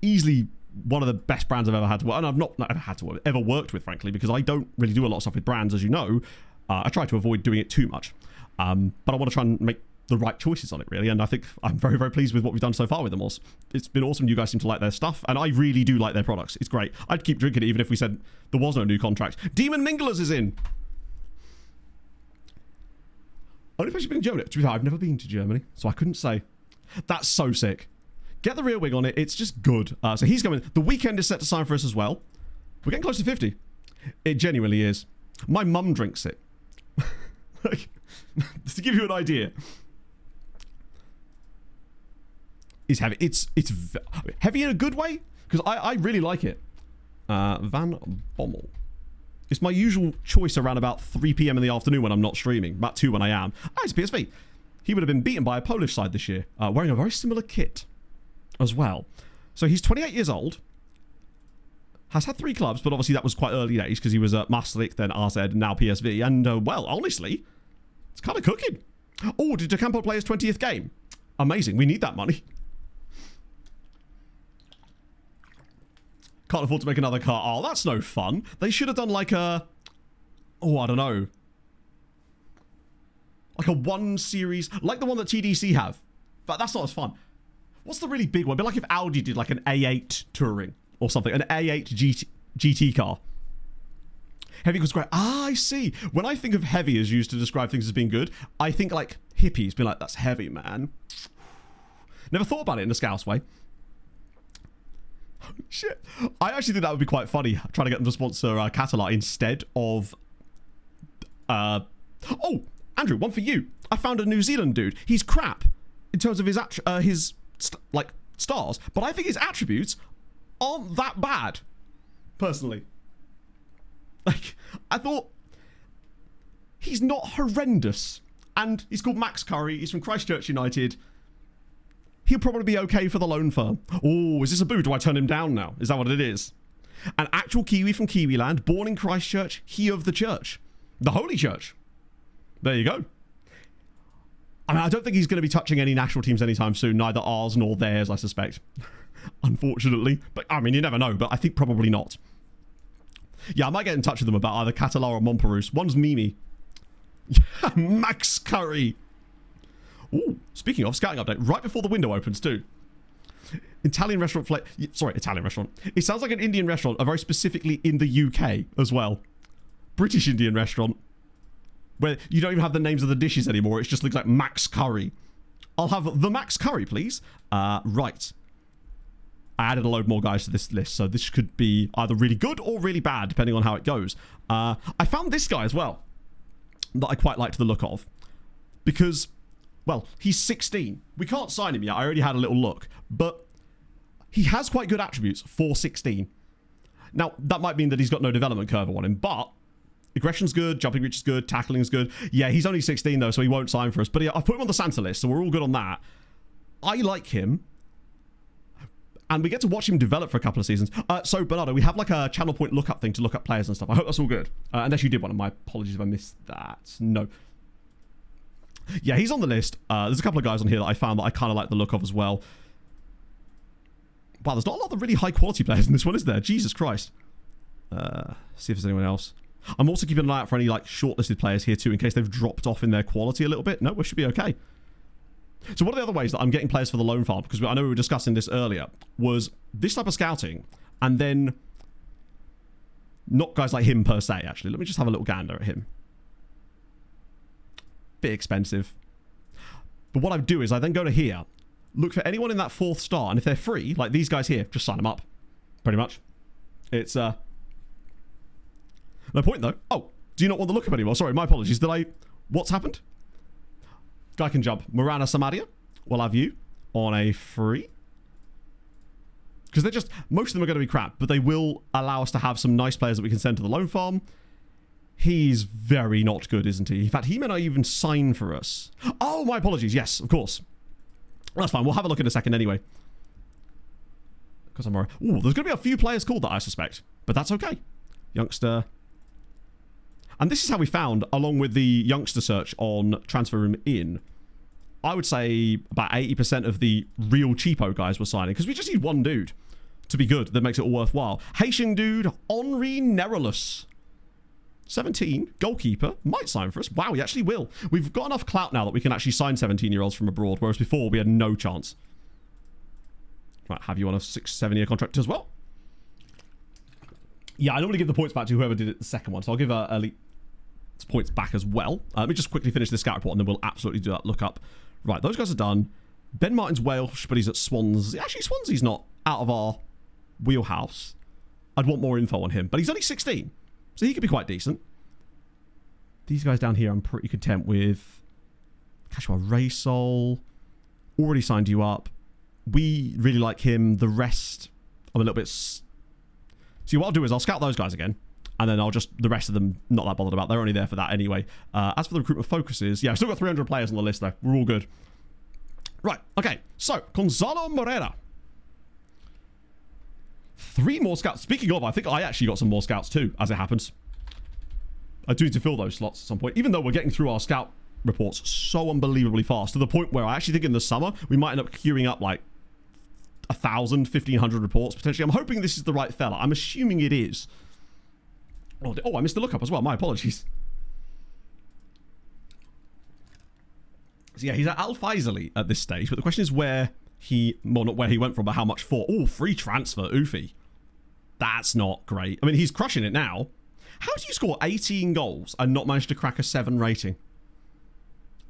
easily one of the best brands I've ever had to work, and I've not ever had to work, ever worked with, frankly, because I don't really do a lot of stuff with brands, as you know. I try to avoid doing it too much, but I want to try and make the right choices on it, really, and I think I'm very, very pleased with what we've done so far with them all. It's been awesome. You guys seem to like their stuff, and I really do like their products. It's great. I'd keep drinking it even if we said there was no new contract. Demon Minglers is in. Only place you've been in Germany. To be fair, I've never been to Germany, so I couldn't say. That's so sick. Get the rear wing on it. It's just good. So he's going. The weekend is set to sign for us as well. We're getting close to 50. It genuinely is. My mum drinks it. Like, to give you an idea. It's heavy. It's heavy in a good way. Because I really like it. Van Bommel. It's my usual choice around about 3 p.m. in the afternoon when I'm not streaming. About 2 when I am. It's PSV. He would have been beaten by a Polish side this year. Wearing a very similar kit as well. So he's 28 years old, has had 3 clubs, but obviously that was quite early days because he was at Maastricht, then RZ, and now PSV. And, well, honestly, it's kind of cooking. Oh, did DeCampo play his 20th game? Amazing. We need that money. Can't afford to make another car. Oh, that's no fun. They should have done like a... Oh, I don't know. Like a 1 series, like the one that TDC have. But that's not as fun. What's the really big one? But like if Audi did like an A8 Touring or something, an A8 GT car. Heavy equals great. Ah, I see. When I think of heavy as used to describe things as being good, I think like hippies, being like, that's heavy, man. Never thought about it in a Scouse way. Shit. I actually think that would be quite funny, trying to get them to sponsor Catalar instead of... Oh, Andrew, one for you. I found a New Zealand dude. He's crap in terms of his stars, but I think his attributes aren't that bad, personally. Like, I thought he's not horrendous. And he's called Max Curry. He's from Christchurch United. He'll probably be okay for the loan firm. Oh, is this a boo? Do I turn him down now? Is that what it is? An actual Kiwi from Kiwiland, born in Christchurch, he of the church. The Holy Church. There you go. I mean, I don't think he's going to be touching any national teams anytime soon, neither ours nor theirs, I suspect. Unfortunately. But, I mean, you never know, but I think probably not. Yeah, I might get in touch with them about either Catalar or Montperouse. One's Mimi. Max Curry. Ooh, speaking of, scouting update. Right before the window opens, too. Italian restaurant. Italian restaurant. It sounds like an Indian restaurant, very specifically in the UK as well. British Indian restaurant. Where you don't even have the names of the dishes anymore. It just looks like Max Curry. I'll have the Max Curry, please. Right. I added a load more guys to this list, so this could be either really good or really bad, depending on how it goes. I found this guy as well, that I quite liked the look of. Because, well, he's 16. We can't sign him yet. I already had a little look. But he has quite good attributes for 16. Now, that might mean that he's got no development curve on him, but aggression's good, jumping reach is good, tackling is good. Yeah, he's only 16 though, so he won't sign for us. But yeah, I've put him on the Santa list, so we're all good on that. I like him. And we get to watch him develop for a couple of seasons. So, Bernardo, we have like a channel point lookup thing to look up players and stuff. I hope that's all good. Unless you did one. My apologies if I missed that. No. Yeah, he's on the list. There's a couple of guys on here that I found that I kind of like the look of as well. Wow, there's not a lot of really high quality players in this one, is there? Jesus Christ. See if there's anyone else. I'm also keeping an eye out for any like shortlisted players here too, in case they've dropped off in their quality a little bit. No, we should be okay. So one of the other ways that I'm getting players for the loan farm, because I know we were discussing this earlier, was this type of scouting, and then not guys like him per se, actually. Let me just have a little gander at him. Bit expensive. But what I do is I then go to here, look for anyone in that 4th star, and if they're free, like these guys here, just sign them up. Pretty much. It's, no point though. Oh, do you not want the look of anymore? Sorry, my apologies. What's happened? Guy can jump. Marana Samaria, we'll have you on a free. Because they're just, most of them are going to be crap, but they will allow us to have some nice players that we can send to the loan farm. He's very not good, isn't he? In fact, he may not even sign for us. Oh, my apologies. Yes, of course. That's fine. We'll have a look in a second anyway. Because I'm alright. Ooh, there's going to be a few players called that, I suspect. But that's okay. Youngster. And this is how we found, along with the youngster search on Transfer Room In, I would say about 80% of the real cheapo guys were signing. Because we just need one dude to be good that makes it all worthwhile. Haitian dude, Henri Nerolus. 17, goalkeeper, might sign for us. Wow, he actually will. We've got enough clout now that we can actually sign 17-year-olds from abroad, whereas before we had no chance. Right, have you on a 6-7 year contract as well. Yeah, I normally give the points back to whoever did it the second one, so I'll give Elite points back as well. Let me just quickly finish this scout report and then we'll absolutely do that look up. Right, those guys are done. Ben Martin's Welsh, but he's at Swansea. Actually, Swansea's not out of our wheelhouse. I'd want more info on him, but he's only 16, so he could be quite decent. These guys down here I'm pretty content with. Cashua Raysol, already signed you up. We really like him. The rest, I'm a little bit... See, what I'll do is I'll scout those guys again, and then I'll just, the rest of them, not that bothered about. They're only there for that anyway. As for the recruitment focuses, yeah, I've still got 300 players on the list, though. We're all good. Right, okay. So, Gonzalo Moreira. 3 more scouts. Speaking of, I think I actually got some more scouts too, as it happens. I do need to fill those slots at some point, even though we're getting through our scout reports so unbelievably fast, to the point where I actually think in the summer, we might end up queuing up like 1,000, 1,500 reports potentially. I'm hoping this is the right fella. I'm assuming it is. Oh, I missed the lookup as well. My apologies. So yeah, he's at Al Faisali at this stage, but the question is where he, well, not where he went from, but how much for. Oh, free transfer, Oofy. That's not great. I mean, he's crushing it now. How do you score 18 goals and not manage to crack a 7 rating?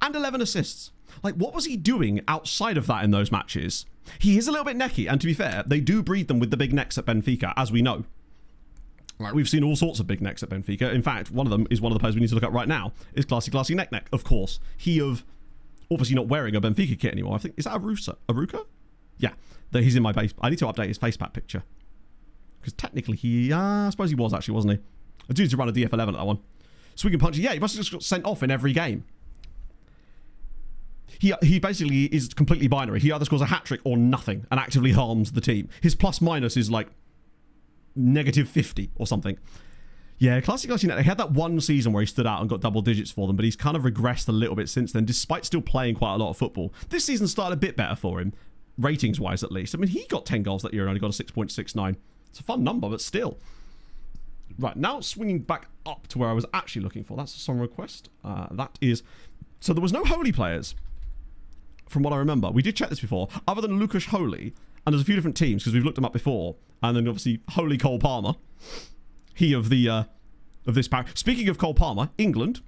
And 11 assists. Like, what was he doing outside of that in those matches? He is a little bit necky, and to be fair, they do breed them with the big necks at Benfica, as we know. Like, we've seen all sorts of big necks at Benfica. In fact, one of them is one of the players we need to look at right now, is Classy Neck, of course. He of obviously not wearing a Benfica kit anymore. I think, is that Aruka? Yeah, he's in my base. I need to update his face pack picture. Because technically I suppose he was actually, wasn't he? I do need to run a DF11 at that one. Swinging punch, yeah, he must have just got sent off in every game. He basically is completely binary. He either scores a hat-trick or nothing and actively harms the team. His plus-minus is like -50 or something. Yeah, Classy Net, they had that one season where he stood out and got double digits for them, but he's kind of regressed a little bit since then, despite still playing quite a lot of football. This season started a bit better for him, ratings-wise at least. I mean, he got 10 goals that year and only got a 6.69. It's a fun number, but still. Right, now swinging back up to where I was actually looking for. That's a song request. That is... So there was no Holy players, from what I remember. We did check this before. Other than Lucas Holy, and there's a few different teams, because we've looked them up before. And then obviously, Holy Cole Palmer. He of the... of this pack. Speaking of Cole Palmer, England.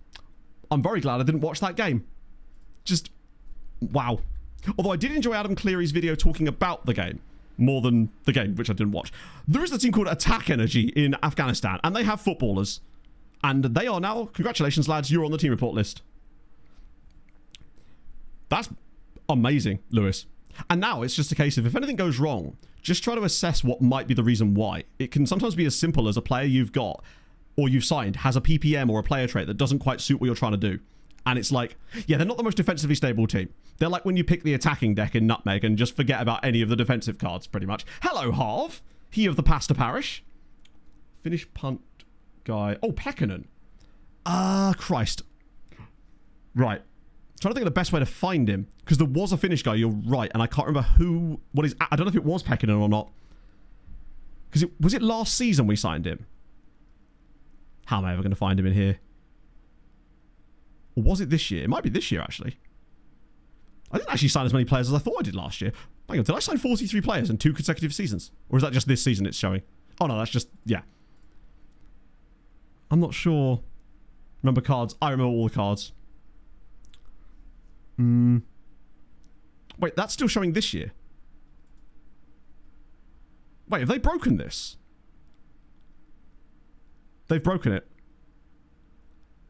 I'm very glad I didn't watch that game. Just... Wow. Although I did enjoy Adam Cleary's video talking about the game. More than the game, which I didn't watch. There is a team called Attack Energy in Afghanistan, and they have footballers. And they are now, congratulations lads, you're on the team report list. That's amazing, Lewis. And now it's just a case of, if anything goes wrong, just try to assess what might be the reason why. It can sometimes be as simple as a player you've got, or you've signed, has a PPM or a player trait that doesn't quite suit what you're trying to do. And it's like, yeah, they're not the most defensively stable team. They're like when you pick the attacking deck in Nutmeg and just forget about any of the defensive cards, pretty much. Hello, Harv. He of the Pasta Parish. Finnish punt guy. Oh, Pekkanen. Christ. Right. Trying to think of the best way to find him. Because there was a Finnish guy, you're right. And I can't remember I don't know if it was Pekkanen or not. Because was it last season we signed him? How am I ever going to find him in here? Or was it this year? It might be this year, actually. I didn't actually sign as many players as I thought I did last year. Hang on, did I sign 43 players in 2 consecutive seasons? Or is that just this season it's showing? Oh, no, that's just... Yeah. I'm not sure. Remember cards. I remember all the cards. Wait, that's still showing this year. Wait, have they broken this? They've broken it.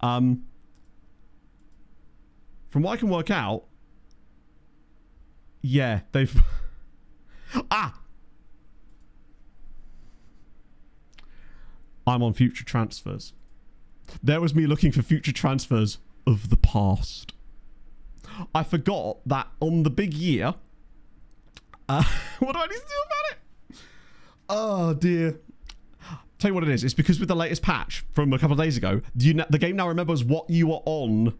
From what I can work out, yeah, they've... I'm on future transfers. There was me looking for future transfers of the past. I forgot that on the big year... what do I need to do about it? Oh, dear. Tell you what it is. It's because with the latest patch from a couple of days ago, the game now remembers what you were on.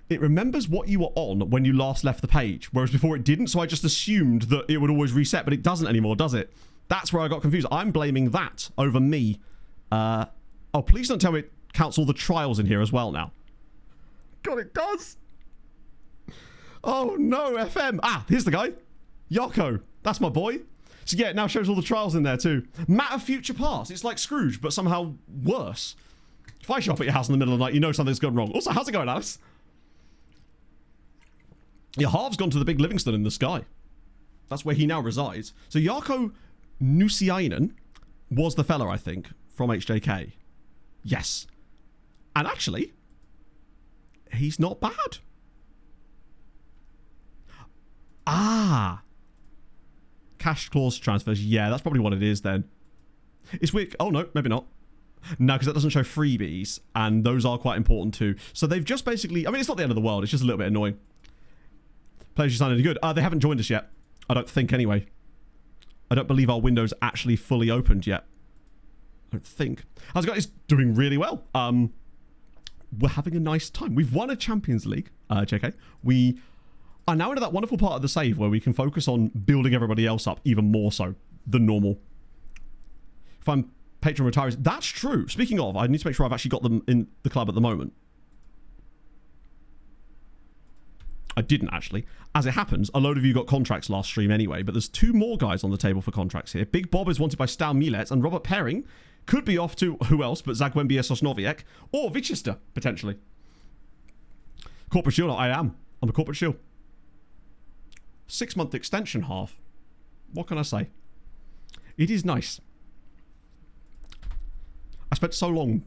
It remembers what you were on when you last left the page, whereas before it didn't, so I just assumed that it would always reset, but it doesn't anymore, does it? That's where I got confused. I'm blaming that over me. Oh, please don't tell me it counts all the trials in here as well now. God, it does. Oh, no, FM. Here's the guy. Yarko. That's my boy. So, yeah, it now shows all the trials in there, too. Matter of future past. It's like Scrooge, but somehow worse. If I show up at your house in the middle of the night, you know something's gone wrong. Also, how's it going, Alice? Yeah, Harv's gone to the big Livingston in the sky. That's where he now resides. So Jarkko Nusiainen was the fella, I think, from HJK. Yes. And actually, he's not bad. Cash clause transfers. Yeah, that's probably what it is then. It's weird. Oh, no, maybe not. No, because that doesn't show freebies, and those are quite important too. So they've just basically... I mean, it's not the end of the world. It's just a little bit annoying. Players you signed any good? They haven't joined us yet. I don't think, anyway. I don't believe our window's actually fully opened yet. I don't think. How's it going? It's doing really well. We're having a nice time. We've won a Champions League, JK. We are now into that wonderful part of the save where we can focus on building everybody else up even more so than normal. If I'm patron retirees, that's true. Speaking of, I need to make sure I've actually got them in the club at the moment. I didn't actually. As it happens, a load of you got contracts last stream anyway, but there's 2 more guys on the table for contracts here. Big Bob is wanted by Stal Milet, and Robert Perring Could be off to who else but Zagłębie Sosnowiec or Wichester, potentially. Corporate Shield, I'm a Corporate Shield. 6-month extension half. What can I say? It is nice. I spent so long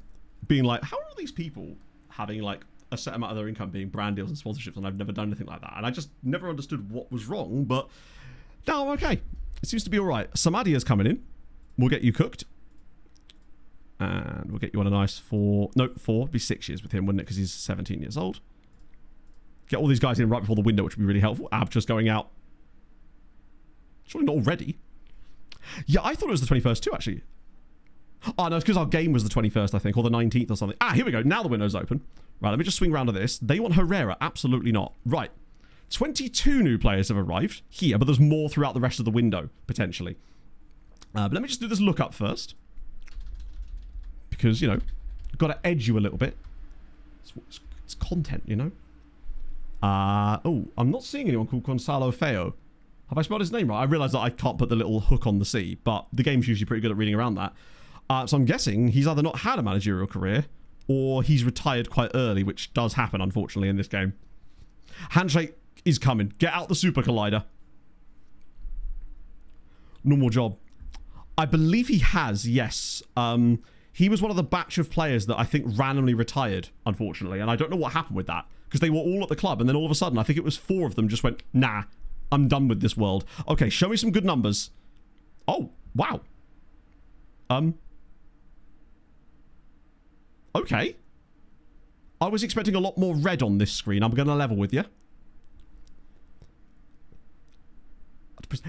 being like, how are all these people having like a set amount of their income being brand deals and sponsorships, and I've never done anything like that. And I just never understood what was wrong, but now I'm okay. It seems to be all right. Samadia's coming in. We'll get you cooked. And we'll get you on a nice 4. No, 4. It'd be 6 years with him, wouldn't it? Because he's 17 years old. Get all these guys in right before the window, which would be really helpful. Ab just going out. Surely not already. Yeah, I thought it was the 21st too, actually. Oh, no, it's because our game was the 21st, I think, or the 19th or something. Ah, here we go. Now the window's open. Right, let me just swing round to this. They want Herrera. Absolutely not. Right. 22 new players have arrived here, but there's more throughout the rest of the window, potentially. But let me just do this lookup first. Because, you know, got to edge you a little bit. It's content, you know. Oh, I'm not seeing anyone called Gonzalo Feo. Have I spelled his name right? I realise that I can't put the little hook on the C, but the game's usually pretty good at reading around that. So I'm guessing he's either not had a managerial career or he's retired quite early, which does happen, unfortunately, in this game. Handshake is coming. Get out the Super Collider. Normal job. I believe he has, yes. He was one of the batch of players that I think randomly retired, unfortunately, and I don't know what happened with that, because they were all at the club, and then all of a sudden, I think it was 4 of them just went, nah, I'm done with this world. Okay, show me some good numbers. Oh, wow. Okay. I was expecting a lot more red on this screen. I'm going to level with you.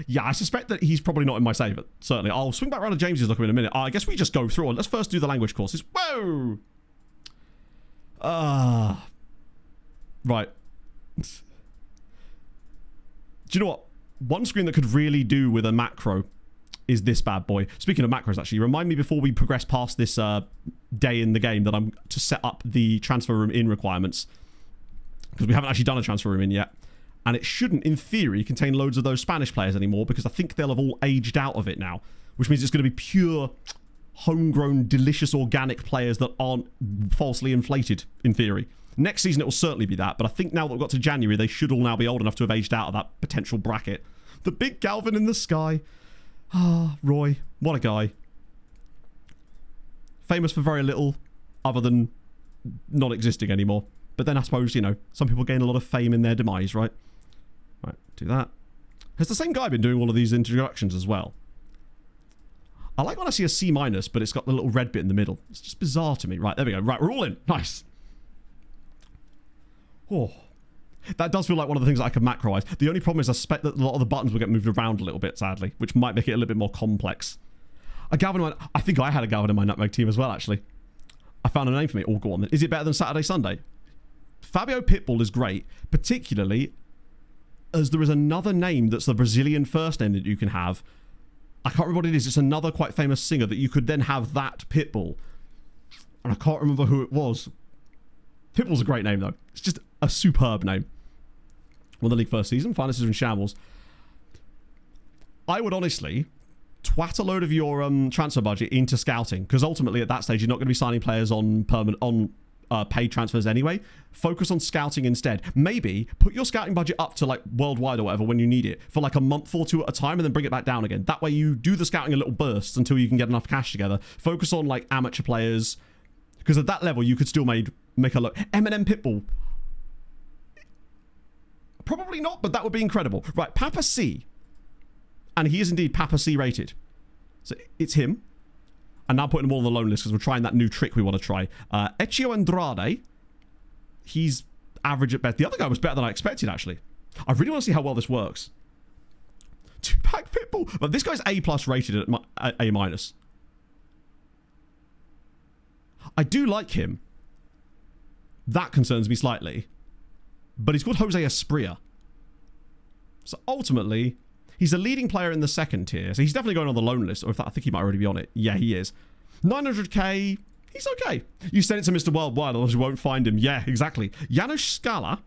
Yeah, I suspect that he's probably not in my save, but certainly. I'll swing back around to James's look in a minute. I guess we just go through it. Let's first do the language courses. Whoa! Right. Do you know what? One screen that could really do with a macro is this bad boy. Speaking of macros, actually, remind me before we progress past this day in the game that I'm to set up the transfer room in requirements. Because we haven't actually done a transfer room in yet. And it shouldn't, in theory, contain loads of those Spanish players anymore, because I think they'll have all aged out of it now. Which means it's going to be pure, homegrown, delicious, organic players that aren't falsely inflated, in theory. Next season it will certainly be that, but I think now that we've got to January, they should all now be old enough to have aged out of that potential bracket. The big Galvin in the sky. Ah, Roy. What a guy. Famous for very little, other than not existing anymore. But then I suppose, you know, some people gain a lot of fame in their demise, right? Right, do that. Has the same guy been doing all of these introductions as well? I like when I see a C-, but it's got the little red bit in the middle. It's just bizarre to me. Right, there we go. Right, we're all in. Nice. Oh. That does feel like one of the things that I could macroize. The only problem is I suspect that a lot of the buttons will get moved around a little bit, sadly, which might make it a little bit more complex. A Galvin, I think I had a Galvin in my Nutmeg team as well, actually. I found a name for me. Oh, go on then. Is it better than Saturday, Sunday? Fabio Pitbull is great, particularly as there is another name that's the Brazilian first name that you can have. I can't remember what it is. It's another quite famous singer that you could then have that Pitbull. And I can't remember who it was. Pitbull's a great name, though. It's just a superb name. Won the league first season. Finances are in shambles. I would honestly twat a load of your transfer budget into scouting, because ultimately at that stage you're not going to be signing players on paid transfers anyway. Focus on scouting instead. Maybe put your scouting budget up to like worldwide or whatever when you need it for like a month or 2 at a time, and then bring it back down again. That way you do the scouting in little bursts until you can get enough cash together. Focus on like amateur players, because at that level you could still make a look. Eminem Pitbull. Probably not, but that would be incredible. Right, Papa C. And he is indeed Papa C rated. So it's him. And now putting them all on the loan list because we're trying that new trick we want to try. Echio Andrade. He's average at best. The other guy was better than I expected, actually. I really want to see how well this works. 2-pack Pitbull. But this guy's A+ rated at A-. I do like him. That concerns me slightly. But he's called Jose Esprilla. So ultimately, he's a leading player in the second tier. So he's definitely going on the loan list. Or if that, I think he might already be on it. Yeah, he is. 900k. He's okay. You send it to Mr. Worldwide, otherwise you won't find him. Yeah, exactly. Janusz Scala.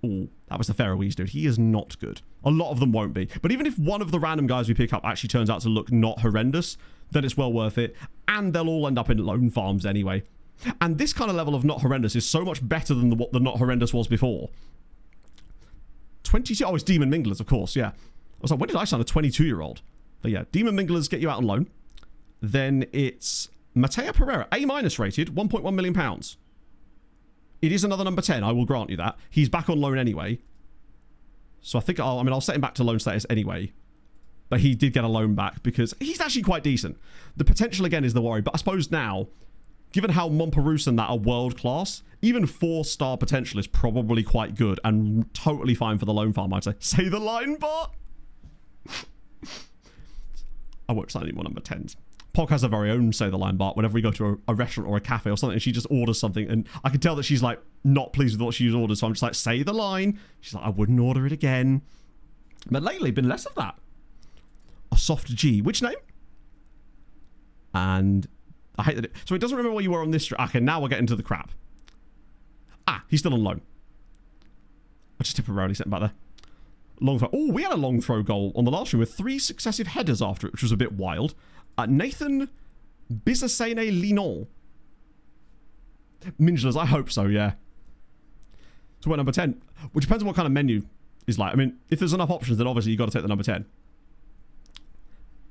Oh, that was the Faroese dude. He is not good. A lot of them won't be. But even if one of the random guys we pick up actually turns out to look not horrendous, then it's well worth it. and they'll all end up in loan farms anyway. And this kind of level of not horrendous is so much better than what the not horrendous was before. 22, oh, it's Demon Minglers, of course, yeah. I was like, when did I sign a 22-year-old? But yeah, Demon Minglers get you out on loan. Then it's Mateo Pereira, A- rated, £1.1 million. It is another number 10, I will grant you that. He's back on loan anyway. So I think, I'll set him back to loan status anyway. But he did get a loan back because he's actually quite decent. The potential, again, is the worry. But I suppose now, given how Monperus and that are world-class, even 4-star potential is probably quite good and totally fine for the loan farm, I'd say. Say the line, Bart! I won't sign any more number 10s. Pog has her very own Say the Line Bart whenever we go to a restaurant or a cafe or something, and she just orders something, and I can tell that she's like not pleased with what she's ordered, so I'm just like, say the line. She's like, I wouldn't order it again. But lately, been less of that. A soft G. Which name? And I hate that it... So it doesn't remember where you were on this... Okay, now we're getting to the crap. Ah, he's still on loan. I just temporarily set him back there. Long throw. Oh, we had a long throw goal on the last stream with 3 successive headers after it, which was a bit wild. Nathan Bizasene Linon. Minglers, I hope so, yeah. So we're number 10. Which depends on what kind of menu is like. I mean, if there's enough options, then obviously you've got to take the number 10.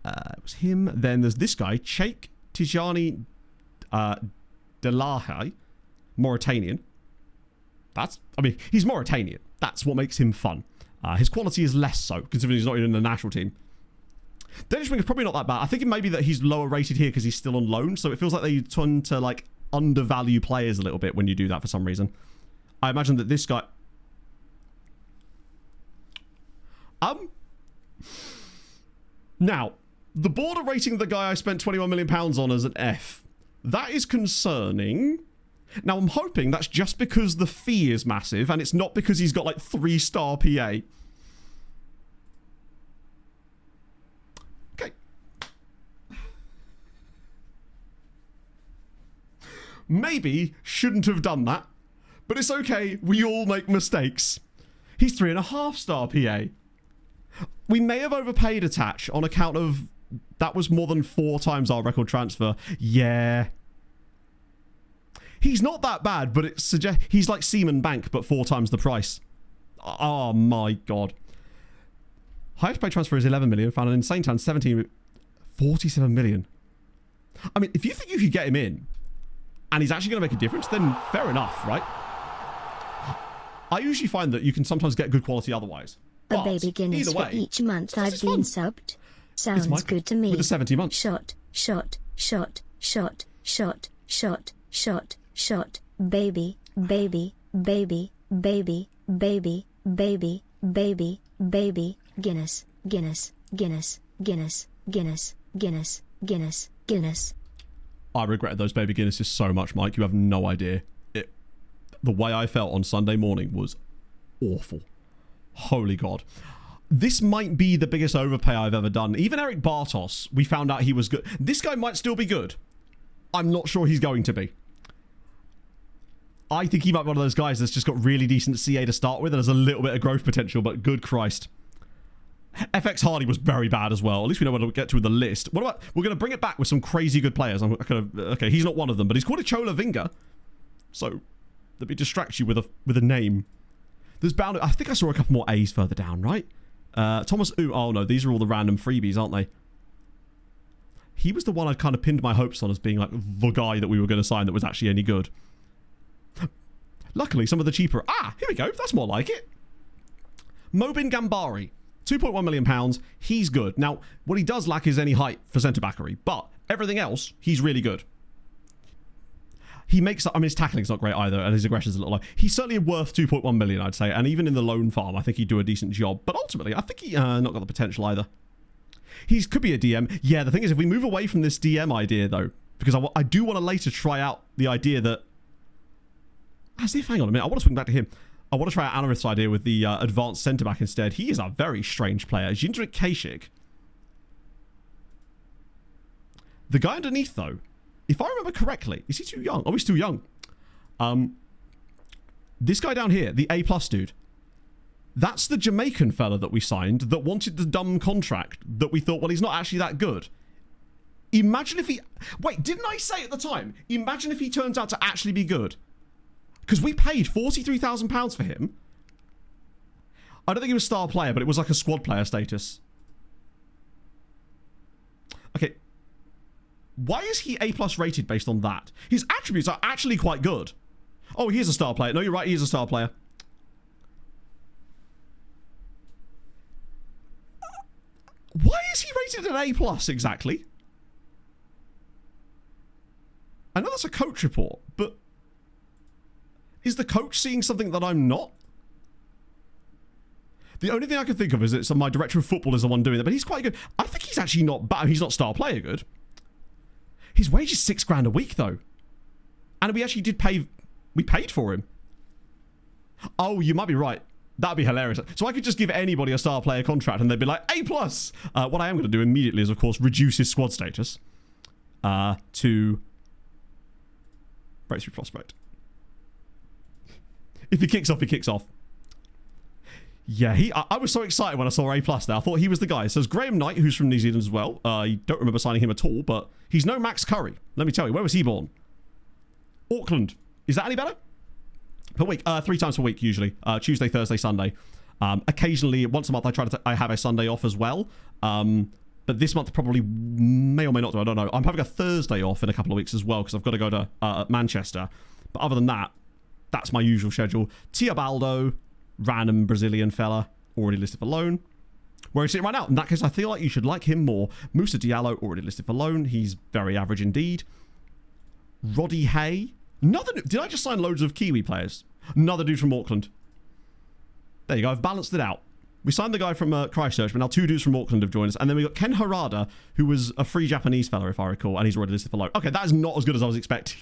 It was him. Then there's this guy, Sheikh Tijani Delahaye, Mauritanian. He's Mauritanian. That's what makes him fun. His quality is less so, considering he's not even in the national team. Danish Wing is probably not that bad. I think it may be that he's lower rated here because he's still on loan, so it feels like they tend to like undervalue players a little bit when you do that for some reason. I imagine that this guy... Now, the board are rating the guy I spent £21 million on as an F. That is concerning. Now, I'm hoping that's just because the fee is massive and it's not because he's got like 3-star PA. Okay. Maybe shouldn't have done that, but it's okay. We all make mistakes. He's 3.5-star PA. We may have overpaid Attach on account of that was more than 4 times our record transfer. Yeah. He's not that bad, but it suggests he's like Seaman Bank, but 4 times the price. Oh my god. Highest paid transfer is 11 million. Found an insane town 47 million. I mean, if you think you could get him in and he's actually going to make a difference, then fair enough, right? I usually find that you can sometimes get good quality otherwise. A baby Guinness for each month I've been subbed. Sounds good to me. With the 70 months. Shot, shot, shot, shot, shot, shot, shot, shot, baby, baby, baby, baby, baby, baby, baby, baby, Guinness, Guinness, Guinness, Guinness, Guinness, Guinness, Guinness, Guinness. I regretted those baby Guinnesses so much, Mike. You have no idea. The way I felt on Sunday morning was awful. Holy God. This might be the biggest overpay I've ever done. Even Eric Bartos, we found out he was good. This guy might still be good. I'm not sure he's going to be. I think he might be one of those guys that's just got really decent CA to start with and has a little bit of growth potential, but good Christ. FX Hardy was very bad as well. At least we know what to get to with the list. What about, we're going to bring it back with some crazy good players. Okay, he's not one of them, but he's called a Chola Vinga. So, let me distract you with a name. There's bound... I think I saw a couple more A's further down, right? Thomas Ooh. Oh, no. These are all the random freebies, aren't they? He was the one I'd kind of pinned my hopes on as being like the guy that we were going to sign that was actually any good. Luckily, some of the cheaper... Ah, here we go. That's more like it. Mobin Gambari. £2.1 million. He's good. Now, what he does lack is any height for centre-backery, but everything else, he's really good. He makes... I mean, his tackling's not great either, and his aggression's a little low. He's certainly worth 2.1 million, I'd say, and even in the loan farm, I think he'd do a decent job. But ultimately, I think he not got the potential either. He could be a DM. Yeah, the thing is, if we move away from this DM idea, though, because I do want to later try out the idea that... As if, hang on a minute, I want to swing back to him. I want to try out Anarith's idea with the advanced centre-back instead. He is a very strange player. Jindrik Kashik. The guy underneath, though, if I remember correctly, is he too young? Oh, he's too young. This guy down here, the A+ dude, that's the Jamaican fella that we signed that wanted the dumb contract that we thought, well, he's not actually that good. Imagine if he... Wait, didn't I say at the time, imagine if he turns out to actually be good? Because we paid £43,000 for him. I don't think he was star player, but it was like a squad player status. Okay. Why is he A+ rated based on that? His attributes are actually quite good. Oh, he is a star player. No, you're right, he is a star player. Why is he rated an A+ exactly? I know that's a coach report, but is the coach seeing something that I'm not? The only thing I can think of is that my director of football is the one doing that, but he's quite good. I think he's actually not bad. He's not star player good. His wage is £6,000 a week though, and we actually did pay. We paid for him. Oh, you might be right. That'd be hilarious. So I could just give anybody a star player contract and they'd be like, A+. What I am going to do immediately is, of course, reduce his squad status to breakthrough prospect. If he kicks off, he kicks off. Yeah, I was so excited when I saw A+ there. I thought he was the guy. So there's Graham Knight, who's from New Zealand as well. I don't remember signing him at all, but he's no Max Curry. Let me tell you, where was he born? Auckland. Is that any better? Per week, 3 times per week usually. Tuesday, Thursday, Sunday. Occasionally, once a month, I have a Sunday off as well. But this month probably may or may not do. I don't know. I'm having a Thursday off in a couple of weeks as well because I've got to go to Manchester. But other than that, that's my usual schedule. Teobaldo, random Brazilian fella, already listed for loan. Where is it right now? In that case, I feel like you should like him more. Musa Diallo, already listed for loan. He's very average indeed. Roddy Hay. Did I just sign loads of Kiwi players? Another dude from Auckland. There you go. I've balanced it out. We signed the guy from Christchurch, but now 2 dudes from Auckland have joined us. And then we got Ken Harada, who was a free Japanese fella, if I recall, and he's already listed for loan. Okay, that is not as good as I was expecting.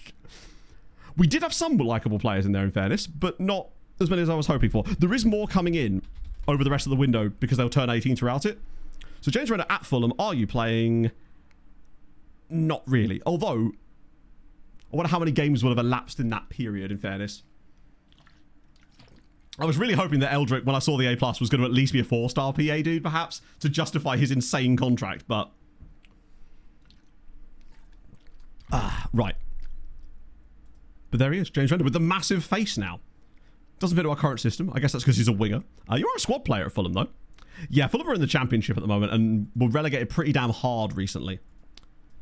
We did have some likable players in there, in fairness, but not as many as I was hoping for. There is more coming in over the rest of the window because they'll turn 18 throughout it. So James Renner at Fulham, are you playing? Not really. Although, I wonder how many games will have elapsed in that period, in fairness. I was really hoping that Eldrick, when I saw the A+, was going to at least be a 4-star PA dude, perhaps, to justify his insane contract, but... right. But there he is, James Renner, with the massive face now. Doesn't fit to our current system. I guess that's because he's a winger. You're a squad player at Fulham, though. Yeah, Fulham are in the Championship at the moment, and were relegated pretty damn hard recently.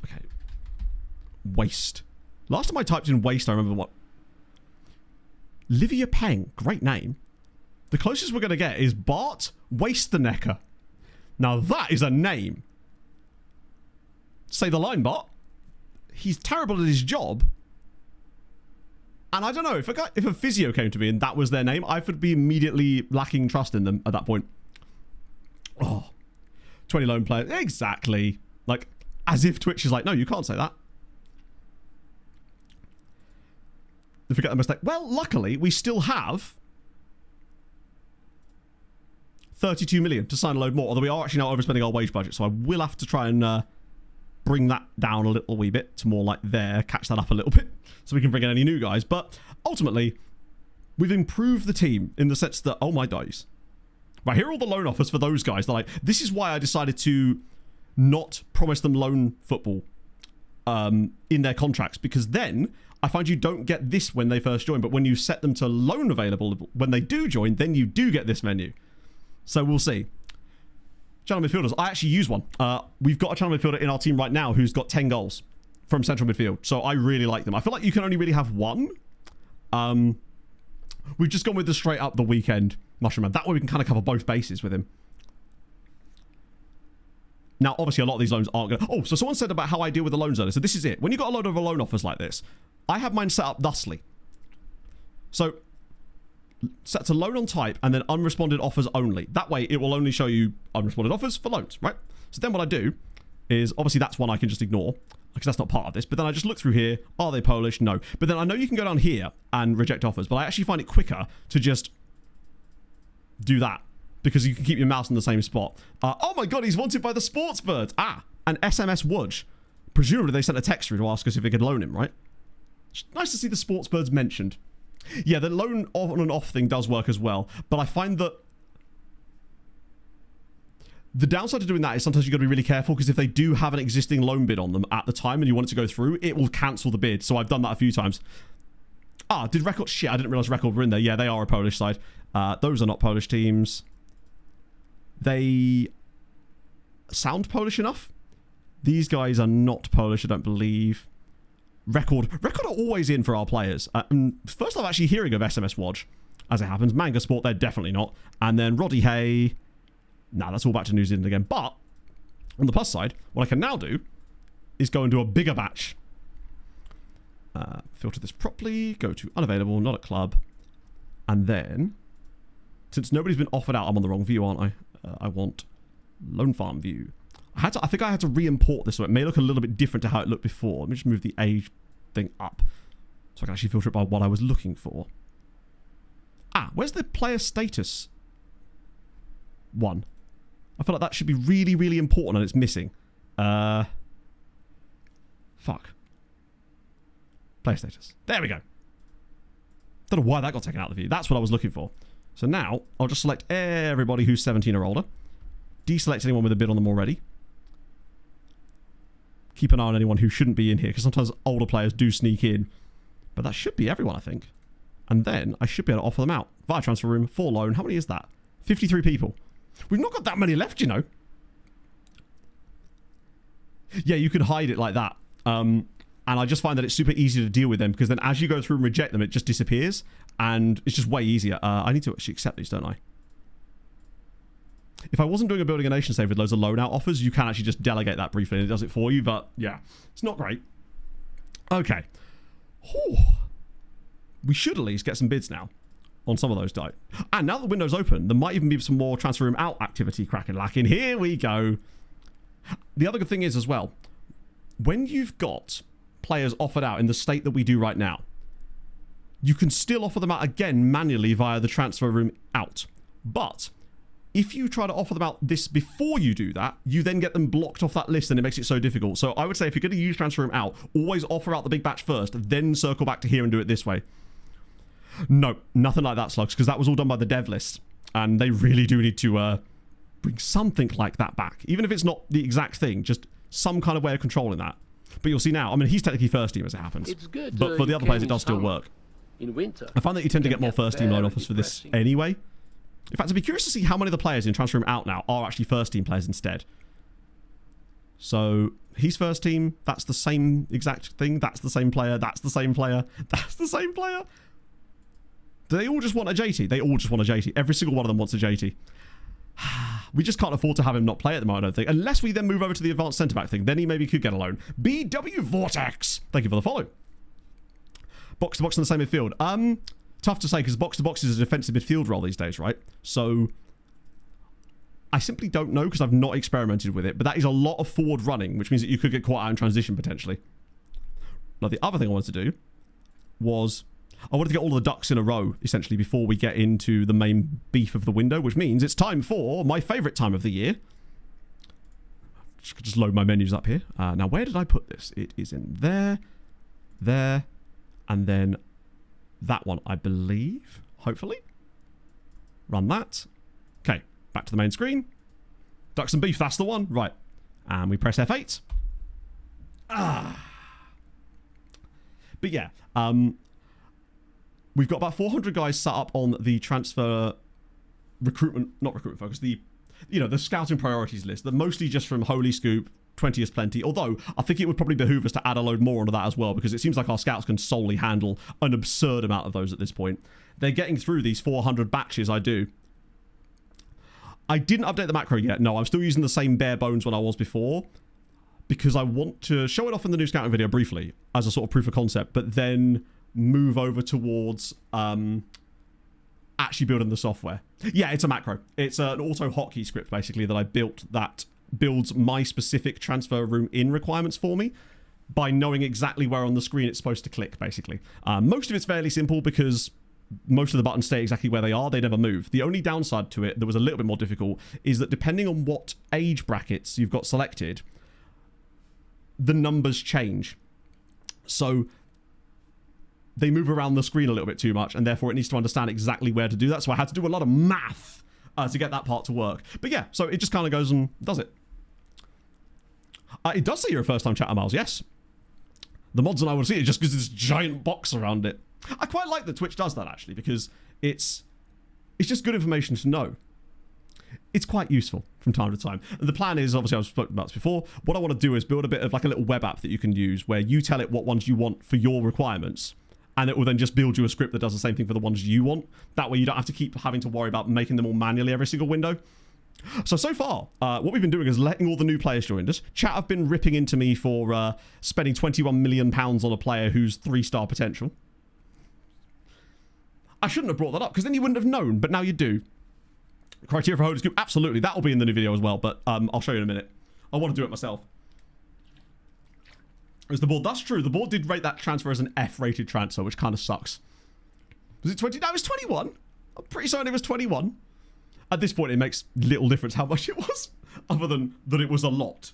Okay. Waste. Last time I typed in waste, I remember what... Livia Peng. Great name. The closest we're going to get is Bart Wastenecker. Now that is a name. Say the line, Bart. He's terrible at his job. And I don't know, if a physio came to me and that was their name, I would be immediately lacking trust in them at that point. Oh. 20 loan players. Exactly. Like, as if Twitch is like, no, you can't say that. They forget the mistake. Well, luckily, we still have 32 million to sign a load more, although we are actually now overspending our wage budget, so I will have to try and bring that down a little wee bit to more like there, catch that up a little bit, so we can bring in any new guys. But ultimately, we've improved the team in the sense that, oh my days. Right, here are all the loan offers for those guys. They're like, this is why I decided to not promise them loan football in their contracts, because then I find you don't get this when they first join, but when you set them to loan available when they do join, then you do get this menu. So we'll see. Channel midfielders. I actually use one. We've got a channel midfielder in our team right now who's got 10 goals from central midfield. So I really like them. I feel like you can only really have one. We've just gone with the straight up the weekend Mushroom Man. That way we can kind of cover both bases with him. Now, obviously, a lot of these loans aren't going to... Oh, so someone said about how I deal with the loans earlier. So this is it. When you've got a load of loan offers like this, I have mine set up thusly. So, set to loan on type and then unresponded offers only. That way, it will only show you unresponded offers for loans, right? So then what I do is, obviously, that's one I can just ignore because that's not part of this. But then I just look through here. Are they Polish? No. But then I know you can go down here and reject offers. But I actually find it quicker to just do that, because you can keep your mouse in the same spot. Oh my god, he's wanted by the Sports Birds. And SMS Wudge. Presumably they sent a text through to ask us if we could loan him, right? Nice to see the Sports Birds mentioned. Yeah, the loan on and off thing does work as well. But I find that The downside to doing that is sometimes you've got to be really careful, because if they do have an existing loan bid on them at the time and you want it to go through, it will cancel the bid. So I've done that a few times. Did Record... Shit, I didn't realise Record were in there. Yeah, they are a Polish side. Those are not Polish teams. They sound Polish enough. These guys are not Polish, I don't believe. Record are always in for our players. First I'm actually hearing of SMS Watch, as it happens. Manga Sport, they're definitely not. And then Roddy Hay... Nah, that's all back to New Zealand again. But, on the plus side, what I can now do is go and do a bigger batch. Filter this properly. Go to unavailable, not a club. And then, since nobody's been offered out, I'm on the wrong view, aren't I? I want Lone Farm view. I think I had to re-import this, so it may look a little bit different to how it looked before. Let me just move the age thing up, so I can actually filter it by what I was looking for. Where's the player status one? I feel like that should be really, really important, and it's missing. Fuck. Player status. There we go. Don't know why that got taken out of the view. That's what I was looking for. So now, I'll just select everybody who's 17 or older. Deselect anyone with a bid on them already. Keep an eye on anyone who shouldn't be in here, because sometimes older players do sneak in. But that should be everyone, I think. And then, I should be able to offer them out. Via transfer room, for loan. How many is that? 53 people. We've not got that many left, you know. Yeah, you could hide it like that. And I just find that it's super easy to deal with them, because then as you go through and reject them, it just disappears. And it's just way easier. I need to actually accept these, don't I? If I wasn't doing a building a nation save with loads of loan out offers, you can actually just delegate that briefly and it does it for you. But yeah, it's not great. Okay. Whew. We should at least get some bids now on some of those die. And now that the window's open, there might even be some more transfer room out activity cracking lacking. Here we go. The other good thing is as well, when you've got players offered out in the state that we do right now, you can still offer them out again manually via the transfer room out. But if you try to offer them out this before you do that, you then get them blocked off that list and it makes it so difficult. So I would say if you're going to use transfer room out, always offer out the big batch first, then circle back to here and do it this way. No, nothing like that, Slugs, because that was all done by the dev list. And they really do need to bring something like that back. Even if it's not the exact thing, just some kind of way of controlling that. But you'll see now, I mean, he's technically first team as it happens. It's good, but for the other players, it does still work. In winter, I find that you tend to get more first team loan offers for this anyway. In fact, I'd be curious to see how many of the players in transfer room out now are actually first team players instead. So he's first team. That's the same exact thing. That's the same player. That's the same player. That's the same player. Do they all just want a JT? They all just want a JT. Every single one of them wants a JT. We just can't afford to have him not play at the moment, I don't think. Unless we then move over to the advanced centre-back thing. Then he maybe could get a loan. BW Vortex. Thank you for the follow. Box to box in the same midfield. Tough to say, because box to box is a defensive midfield role these days, right? So I simply don't know, because I've not experimented with it. But that is a lot of forward running, which means that you could get caught out in transition potentially. Now, the other thing I wanted to do was I wanted to get all of the ducks in a row, essentially, before we get into the main beef of the window, which means it's time for my favourite time of the year. Just load my menus up here. Now, where did I put this? It is in there, there, and then that one, I believe, hopefully. Run that. Okay, back to the main screen. Ducks and beef, that's the one. Right. And we press F8. But yeah, we've got about 400 guys set up on the transfer recruitment, not recruitment focus, the scouting priorities list. They're mostly just from Holy Scoop, 20 is plenty. Although, I think it would probably behoove us to add a load more onto that as well, because it seems like our scouts can solely handle an absurd amount of those at this point. They're getting through these 400 batches, I do. I didn't update the macro yet. No, I'm still using the same bare bones one I was before, because I want to show it off in the new scouting video briefly as a sort of proof of concept, but then move over towards actually building the software. Yeah, it's a macro. It's an auto hotkey script, basically, that I built that builds my specific transfer room in requirements for me by knowing exactly where on the screen it's supposed to click, basically. Most of it's fairly simple because most of the buttons stay exactly where they are. They never move. The only downside to it that was a little bit more difficult is that depending on what age brackets you've got selected, the numbers change. So they move around the screen a little bit too much, and therefore it needs to understand exactly where to do that. So I had to do a lot of math to get that part to work. But yeah, so it just kind of goes and does it. It does say you're a first-time chatter, Miles, yes. The mods and I would see it just because there's this giant box around it. I quite like that Twitch does that, actually, because it's just good information to know. It's quite useful from time to time. And the plan is, obviously, I've spoken about this before. What I want to do is build a bit of like a little web app that you can use where you tell it what ones you want for your requirements. And it will then just build you a script that does the same thing for the ones you want. That way you don't have to keep having to worry about making them all manually every single window. So far, what we've been doing is letting all the new players join us. Chat have been ripping into me for spending £21 million on a player who's 3-star potential. I shouldn't have brought that up because then you wouldn't have known, but now you do. Criteria for Holy Scoop, absolutely. That will be in the new video as well, but I'll show you in a minute. I want to do it myself. Is the board? That's true. The board did rate that transfer as an F-rated transfer, which kind of sucks. Was it 20? No, it was 21. I'm pretty certain it was 21. At this point, it makes little difference how much it was, other than that it was a lot.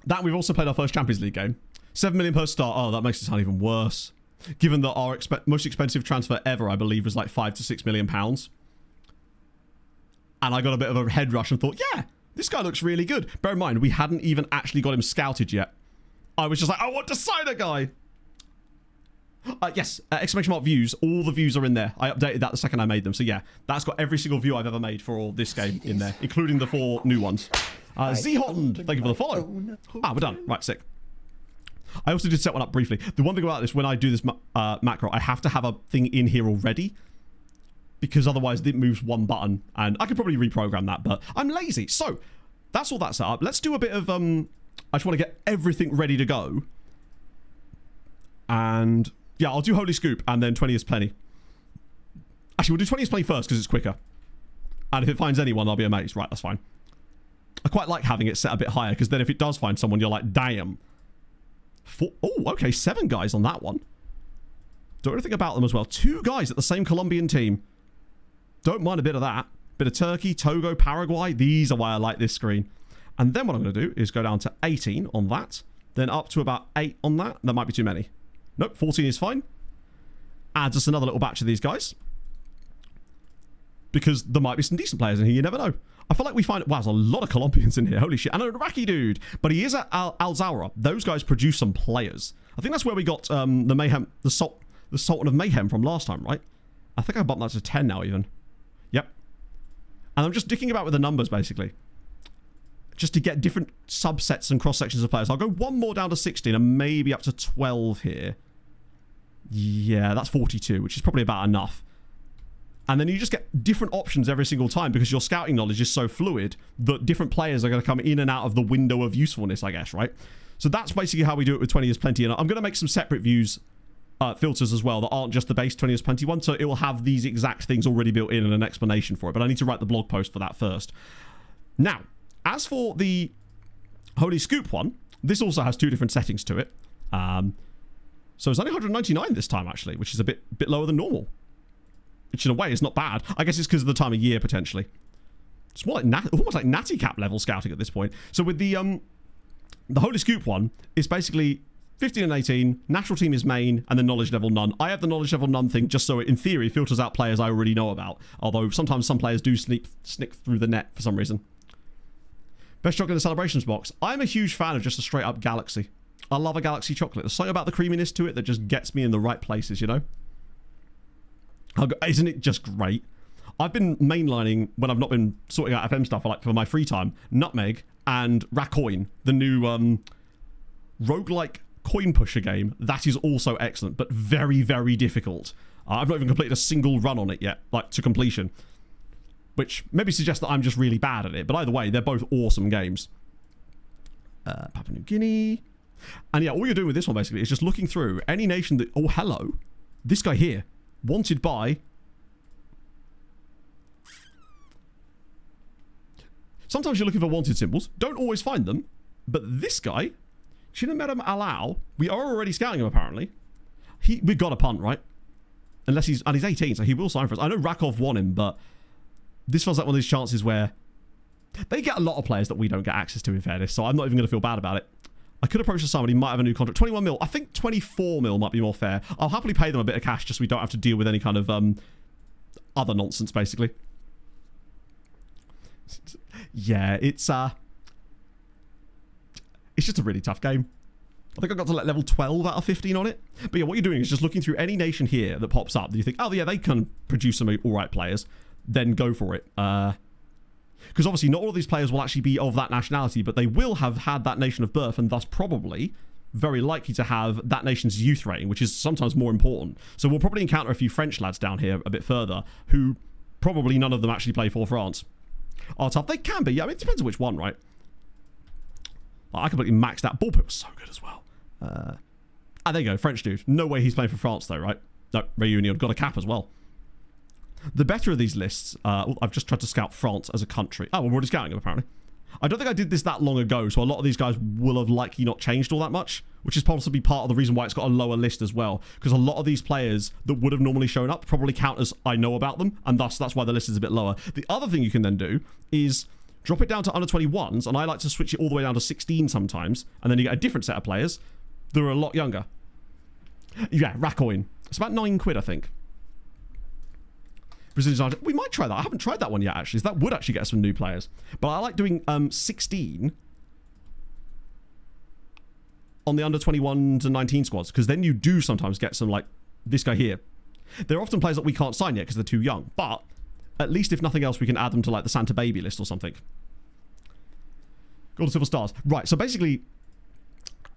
That we've also played our first Champions League game. 7 million per star. Oh, that makes it sound even worse. Given that our most expensive transfer ever, I believe, was like £5 to £6 million. And I got a bit of a head rush and thought, yeah, this guy looks really good. Bear in mind, we hadn't even actually got him scouted yet. I was just like, I want to sign a guy. Yes, exclamation mark views. All the views are in there. I updated that the second I made them. So yeah, that's got every single view I've ever made for this game in there, including the 4 new ones. Z-Hotland, thank you for the follow. We're done. Right, sick. I also did set one up briefly. The one thing about this, when I do this macro, I have to have a thing in here already, because otherwise it moves one button, and I could probably reprogram that, but I'm lazy. So that's all that set up. Let's do a bit of I just want to get everything ready to go, and yeah, I'll do Holy Scoop and then 20 is plenty. Actually, we'll do 20 is plenty first because it's quicker, and if it finds anyone, I'll be amazed. Right, that's fine. I quite like having it set a bit higher, because then if it does find someone, you're like, damn. Oh, okay, 7 guys on that one. Don't really think about them as well. 2 guys at the same Colombian team. Don't mind a bit of that. Bit of Turkey, Togo, Paraguay. These are why I like this screen. And then what I'm going to do is go down to 18 on that. Then up to about 8 on that. That might be too many. Nope, 14 is fine. Adds us another little batch of these guys. Because there might be some decent players in here. You never know. I feel like we find... Wow, there's a lot of Colombians in here. Holy shit. And an Iraqi dude. But he is at Al-Zawra. Those guys produce some players. I think that's where we got the Mayhem... The Sultan of Mayhem from last time, right? I think I bumped that to 10 now, even. Yep. And I'm just dicking about with the numbers, basically. Just to get different subsets and cross-sections of players. I'll go one more down to 16 and maybe up to 12 here. Yeah, that's 42, which is probably about enough. And then you just get different options every single time because your scouting knowledge is so fluid that different players are going to come in and out of the window of usefulness, I guess, right? So that's basically how we do it with 20 is plenty. And I'm going to make some separate views filters as well that aren't just the base 20 is plenty one. So it will have these exact things already built in and an explanation for it. But I need to write the blog post for that first. Now, as for the Holy Scoop one, this also has 2 different settings to it. So it's only 199 this time, actually, which is a bit lower than normal. Which in a way is not bad. I guess it's because of the time of year, potentially. It's more like almost like Natty Cap level scouting at this point. So with the Holy Scoop one, it's basically 15 and 18, national team is main, and then knowledge level none. I have the knowledge level none thing just so it, in theory, filters out players I already know about. Although sometimes some players do sneak through the net for some reason. Best chocolate in the celebrations box. I'm a huge fan of just a straight up Galaxy. I love a Galaxy chocolate. There's something about the creaminess to it that just gets me in the right places, you know? Isn't it just great? I've been mainlining, when I've not been sorting out FM stuff for my free time, Nutmeg and Racoin, the new roguelike coin pusher game. That is also excellent, but very, very difficult. I've not even completed a single run on it yet, like to completion. Which maybe suggests that I'm just really bad at it. But either way, they're both awesome games. Papua New Guinea. And yeah, all you're doing with this one basically is just looking through any nation that... Oh, hello. This guy here. Wanted by... Sometimes you're looking for wanted symbols. Don't always find them. But this guy, Chinameram Alao, we are already scouting him apparently. We've got a punt, right? Unless he's 18, so he will sign for us. I know Rakov won him, but this feels like one of these chances where they get a lot of players that we don't get access to, in fairness, so I'm not even going to feel bad about it. I could approach somebody, might have a new contract. 21 mil. I think 24 mil might be more fair. I'll happily pay them a bit of cash just so we don't have to deal with any kind of other nonsense, basically. Yeah, it's just a really tough game. I think I got to like level 12 out of 15 on it. But yeah, what you're doing is just looking through any nation here that pops up that you think, oh yeah, they can produce some alright players, then go for it. Because obviously not all of these players will actually be of that nationality, but they will have had that nation of birth and thus probably very likely to have that nation's youth rating, which is sometimes more important. So we'll probably encounter a few French lads down here a bit further who probably none of them actually play for France. Are tough. They can be. Yeah, I mean, it depends on which one, right? I completely maxed that. Ball pit was so good as well. And there you go, French dude. No way he's playing for France though, right? No, Reunion got a cap as well. The better of these lists, I've just tried to scout France as a country. Oh, we're already scouting them apparently. I don't think I did this that long ago, so a lot of these guys will have likely not changed all that much, which is possibly part of the reason why it's got a lower list as well, because a lot of these players that would have normally shown up probably count as I know about them, and thus that's why the list is a bit lower. The other thing you can then do is drop it down to under 21s, and I like to switch it all the way down to 16 sometimes, and then you get a different set of players that are a lot younger. Yeah, Racoin. It's about £9, I think. Brazilian Argentina. We might try that. I haven't tried that one yet, actually. So that would actually get us some new players. But I like doing 16 on the under 21 to 19 squads, because then you do sometimes get some, like, this guy here. They're often players that we can't sign yet because they're too young. But at least, if nothing else, we can add them to, like, the Santa Baby list or something. Gold and silver stars. Right, so basically,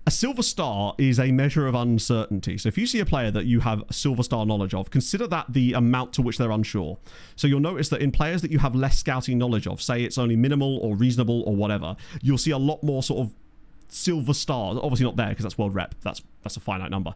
a silver star is a measure of uncertainty. So if you see a player that you have a silver star knowledge of, consider that the amount to which they're unsure. So you'll notice that in players that you have less scouting knowledge of, say it's only minimal or reasonable or whatever, you'll see a lot more sort of silver stars. Obviously not there because that's world rep. That's a finite number.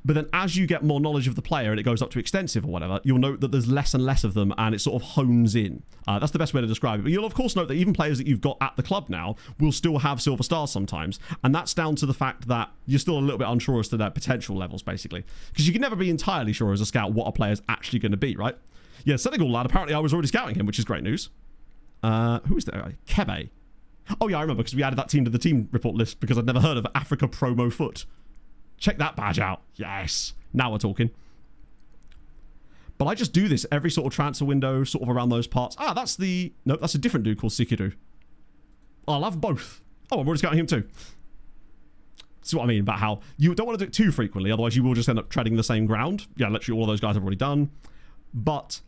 But then as you get more knowledge of the player and it goes up to extensive or whatever, you'll note that there's less and less of them and it sort of hones in. That's the best way to describe it. But you'll of course note that even players that you've got at the club now will still have silver stars sometimes. And that's down to the fact that you're still a little bit unsure as to their potential levels, basically. Because you can never be entirely sure as a scout what a player's actually going to be, right? Yeah, Senegal lad, apparently I was already scouting him, which is great news. Who is that guy? Kebe. Oh yeah, I remember because we added that team to the team report list because I'd never heard of Africa Promo Foot. Check that badge out. Yes. Now we're talking. But I just do this every sort of transfer window, sort of around those parts. Ah, that's the... No, that's a different dude called Sikiru. I love both. Oh, I'm already scouting him too. See what I mean about how you don't want to do it too frequently, otherwise you will just end up treading the same ground. Yeah, literally all of those guys I've already done. But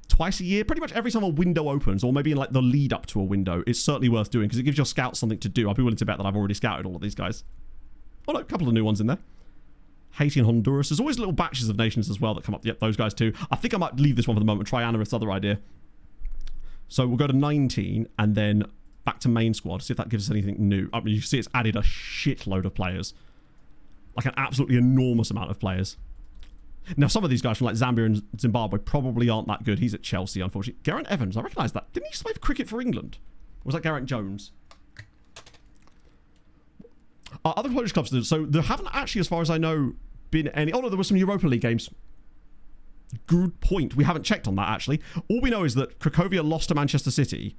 twice a year, pretty much every time a window opens, or maybe in like the lead up to a window, it's certainly worth doing because it gives your scouts something to do. I'd be willing to bet that I've already scouted all of these guys. Oh no, a couple of new ones in there. Haiti and Honduras. There's always little batches of nations as well that come up. Yep, those guys too. I think I might leave this one for the moment, try Anarith's other idea. So we'll go to 19 and then back to main squad, see if that gives us anything new. I mean, you see it's added a shitload of players. Like an absolutely enormous amount of players. Now, some of these guys from like Zambia and Zimbabwe probably aren't that good. He's at Chelsea, unfortunately. Garrett Evans, I recognise that. Didn't he used to play for cricket for England? Or was that Garrett Jones? Other Polish clubs, so there haven't actually, as far as I know, been any... Oh no, there were some Europa League games. Good point. We haven't checked on that, actually. All we know is that Cracovia lost to Manchester City,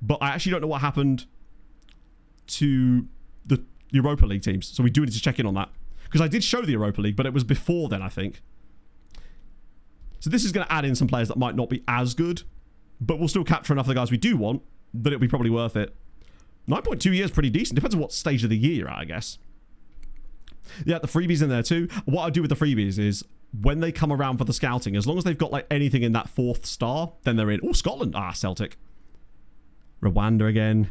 but I actually don't know what happened to the Europa League teams, so we do need to check in on that. Because I did show the Europa League, but it was before then, I think. So this is going to add in some players that might not be as good, but we'll still capture enough of the guys we do want that it'll be probably worth it. 9.2 years pretty decent. Depends on what stage of the year you're at, I guess. Yeah, the freebies in there too. What I do with the freebies is when they come around for the scouting, as long as they've got like anything in that 4th star, then they're in. Oh, Scotland. Ah, Celtic. Rwanda again.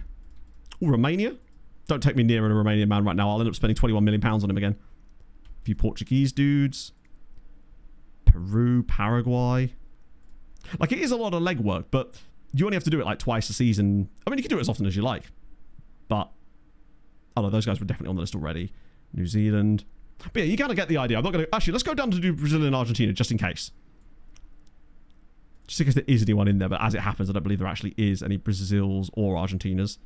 Oh, Romania. Don't take me near a Romanian man right now. I'll end up spending £21 million on him again. A few Portuguese dudes. Peru, Paraguay. Like, it is a lot of legwork, but you only have to do it like twice a season. I mean, you can do it as often as you like. But, oh no, those guys were definitely on the list already. New Zealand. But yeah, you kind of get the idea. I'm not going to... Actually, let's go down to do Brazil and Argentina, just in case. Just in case there is anyone in there, but as it happens, I don't believe there actually is any Brazils or Argentinas.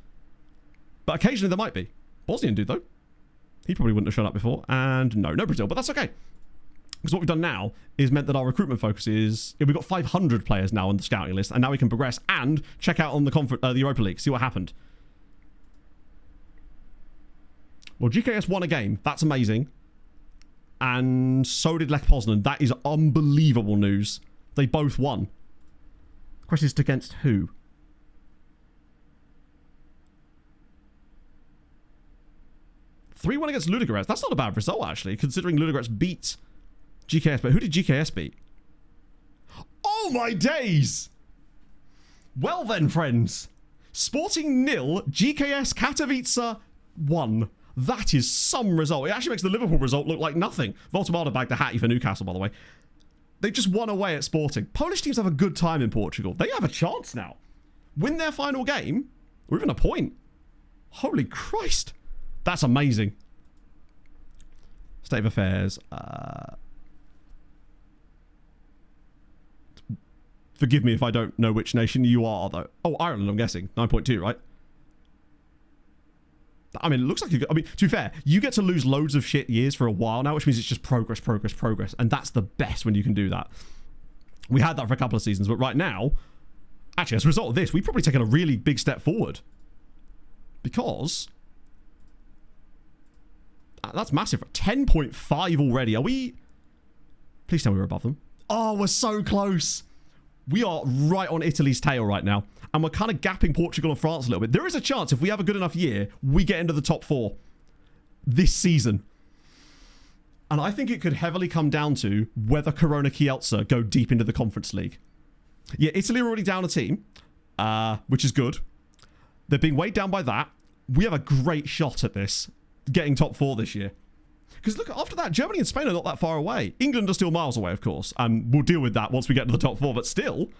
But occasionally there might be. Bosnian dude, though. He probably wouldn't have shown up before. And no Brazil, but that's okay. Because what we've done now is meant that our recruitment focus is... We've got 500 players now on the scouting list, and now we can progress and check out on the Europa League, see what happened. Well, GKS won a game. That's amazing. And so did Lech Poznan. That is unbelievable news. They both won. The question is against who? Three 3-1 against Ludogorets. That's not a bad result, actually, considering Ludogorets beat GKS. But who did GKS beat? Oh, my days! Well then, friends. Sporting 0, GKS Katowice 1. That is some result. It actually makes the Liverpool result look like nothing. Voltemada bagged a hattie for Newcastle, by the way. They just won away at Sporting. Polish teams have a good time in Portugal. They have a chance now. Win their final game, or even a point. Holy Christ. That's amazing. State of affairs. Forgive me if I don't know which nation you are, though. Oh, Ireland, I'm guessing. 9.2, right? I mean, it looks like you I mean, to be fair, you get to lose loads of shit years for a while now, which means it's just progress, progress, progress. And that's the best when you can do that. We had that for a couple of seasons, but right now, actually, as a result of this, we've probably taken a really big step forward. Because that's massive. 10.5 already. Are we... Please tell me we're above them. Oh, we're so close. We are right on Italy's tail right now. And we're kind of gapping Portugal and France a little bit. There is a chance if we have a good enough year, we get into the top 4 this season. And I think it could heavily come down to whether Corona Kielce go deep into the Conference League. Yeah, Italy are already down a team, which is good. They're being weighed down by that. We have a great shot at this, getting top 4 this year. Because look, after that, Germany and Spain are not that far away. England are still miles away, of course. And we'll deal with that once we get to the top 4. But still,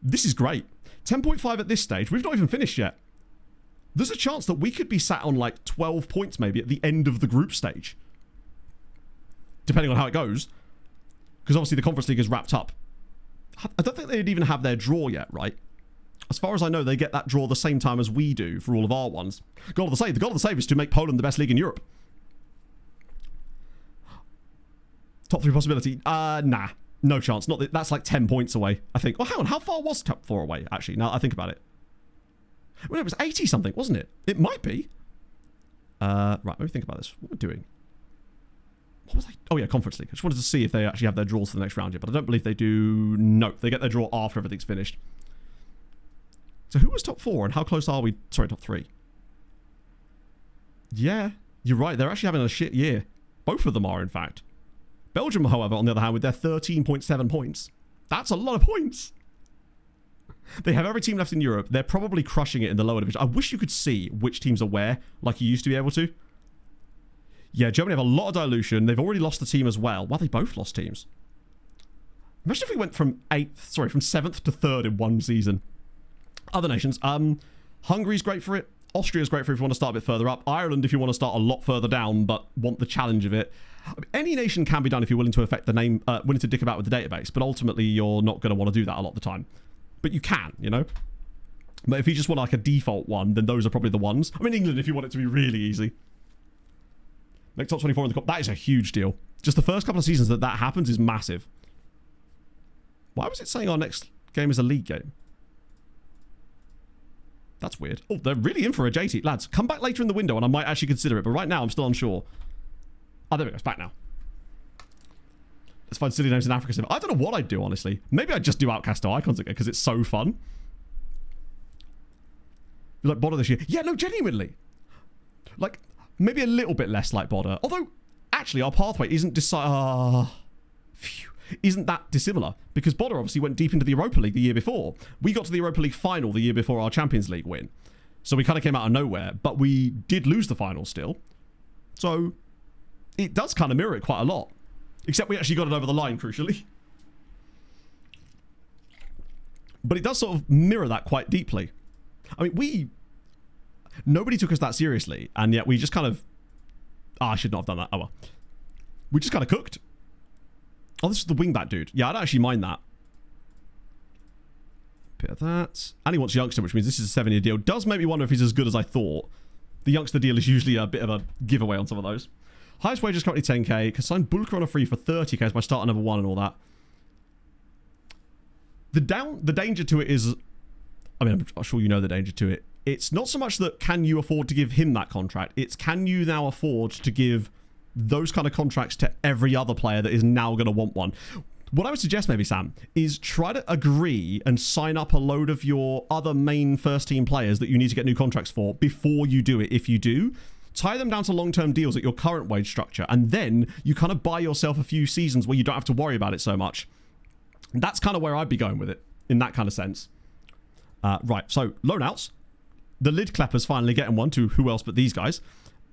this is great. 10.5 at this stage. We've not even finished yet. There's a chance that we could be sat on like 12 points maybe at the end of the group stage. Depending on how it goes. Because obviously the Conference League is wrapped up. I don't think they'd even have their draw yet, right? As far as I know, they get that draw the same time as we do for all of our ones. Goal of the save. The goal of the save is to make Poland the best league in Europe. Top 3 possibility? Nah. No chance. Not that's like 10 points away, I think. Oh, hang on. How far was top 4 away, actually? Now I think about it. Well, it was 80 something, wasn't it? It might be. Right, let me think about this. What we're doing. What was I? Oh, yeah, Conference League. I just wanted to see if they actually have their draws for the next round yet, but I don't believe they do. No, they get their draw after everything's finished. So who was top 4 and how close are we? Sorry, top 3. Yeah, you're right. They're actually having a shit year. Both of them are, in fact. Belgium, however, on the other hand, with their 13.7 points. That's a lot of points. They have every team left in Europe. They're probably crushing it in the lower division. I wish you could see which teams are where, like you used to be able to. Yeah, Germany have a lot of dilution. They've already lost the team as well. Well, they both lost teams. Imagine if we went from 7th to 3rd in one season. Other nations. Hungary's great for it. Austria's great for it if you want to start a bit further up. Ireland if you want to start a lot further down but want the challenge of it. I mean, any nation can be done if you're willing to affect the name, willing to dick about with the database, but ultimately you're not going to want to do that a lot of the time. But you can, you know? But if you just want like a default one, then those are probably the ones. I mean, England if you want it to be really easy. Make top 24 in the cup. That is a huge deal. Just the first couple of seasons that happens is massive. Why was it saying our next game is a league game? That's weird. Oh, they're really in for a JT. Lads, come back later in the window and I might actually consider it. But right now, I'm still unsure. Oh, there we go. It's back now. Let's find city names in Africa. I don't know what I'd do, honestly. Maybe I'd just do Outcasto Icons again because it's so fun. Like Bodder this year. Yeah, no, genuinely. Like, maybe a little bit less like Bodder. Although, actually, our pathway isn't isn't that dissimilar because Bodder obviously went deep into the Europa League the year before. We got to the Europa League final the year before our Champions League win. So we kind of came out of nowhere, but we did lose the final still. So it does kind of mirror it quite a lot. Except we actually got it over the line, crucially. But it does sort of mirror that quite deeply. I mean, nobody took us that seriously, and yet we just kind of... I should not have done that. Oh well. We just kind of cooked. Oh, this is the wingback dude. Yeah, I don't actually mind that. Bit of that. And he wants youngster, which means this is a 7-year deal. Does make me wonder if he's as good as I thought. The youngster deal is usually a bit of a giveaway on some of those. Highest wage is currently 10k. Can sign Bulker on a free for 30k as my starter number 1 and all that. The danger to it is... I mean, I'm sure you know the danger to it. It's not so much that can you afford to give him that contract. It's can you now afford to give those kind of contracts to every other player that is now going to want one. What I would suggest maybe, Sam, is try to agree and sign up a load of your other main first team players that you need to get new contracts for before you do it. If you do, tie them down to long-term deals at your current wage structure, and then you kind of buy yourself a few seasons where you don't have to worry about it so much. That's kind of where I'd be going with it, in that kind of sense. Right, so loan-outs. The lid clappers finally getting one to who else but these guys.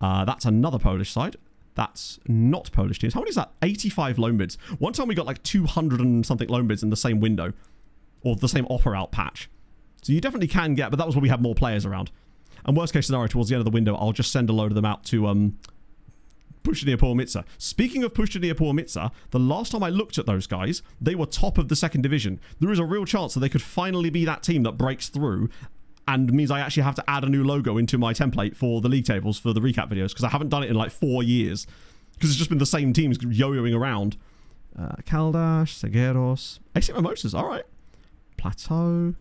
That's another Polish side. That's not Polish teams. How many is that? 85 loan bids. One time we got like 200 and something loan bids in the same window, or the same offer out patch. So you definitely can get, but that was when we had more players around. And worst case scenario, towards the end of the window, I'll just send a load of them out to Puszczenie Połomice. Speaking of Puszczenie Połomice, the last time I looked at those guys, they were top of the second division. There is a real chance that they could finally be that team that breaks through and means I actually have to add a new logo into my template for the league tables for the recap videos, because I haven't done it in like 4 years, because it's just been the same teams yo-yoing around. Caldas, Segueros, AC Mimosas, all right. Plateau.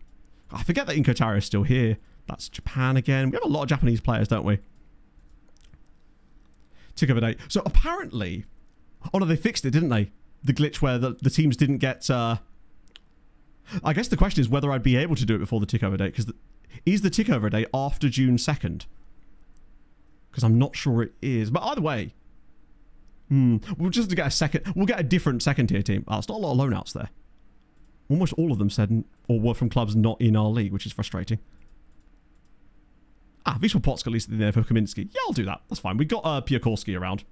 I forget that Inkotaro is still here. That's Japan again. We have a lot of Japanese players, don't we? Tick of a day. So apparently, oh no, they fixed it, didn't they? The glitch where the teams didn't get... I guess the question is whether I'd be able to do it before the tick over date, because is the tick over date after June 2nd? Because I'm not sure it is. But either way, we'll just get a second. We'll get a different second tier team. Oh, it's not a lot of loan outs there. Almost all of them said or were from clubs not in our league, which is frustrating. Wisła Potsk at least in there for Kamiński. Yeah, I'll do that. That's fine. We got Piakorski around.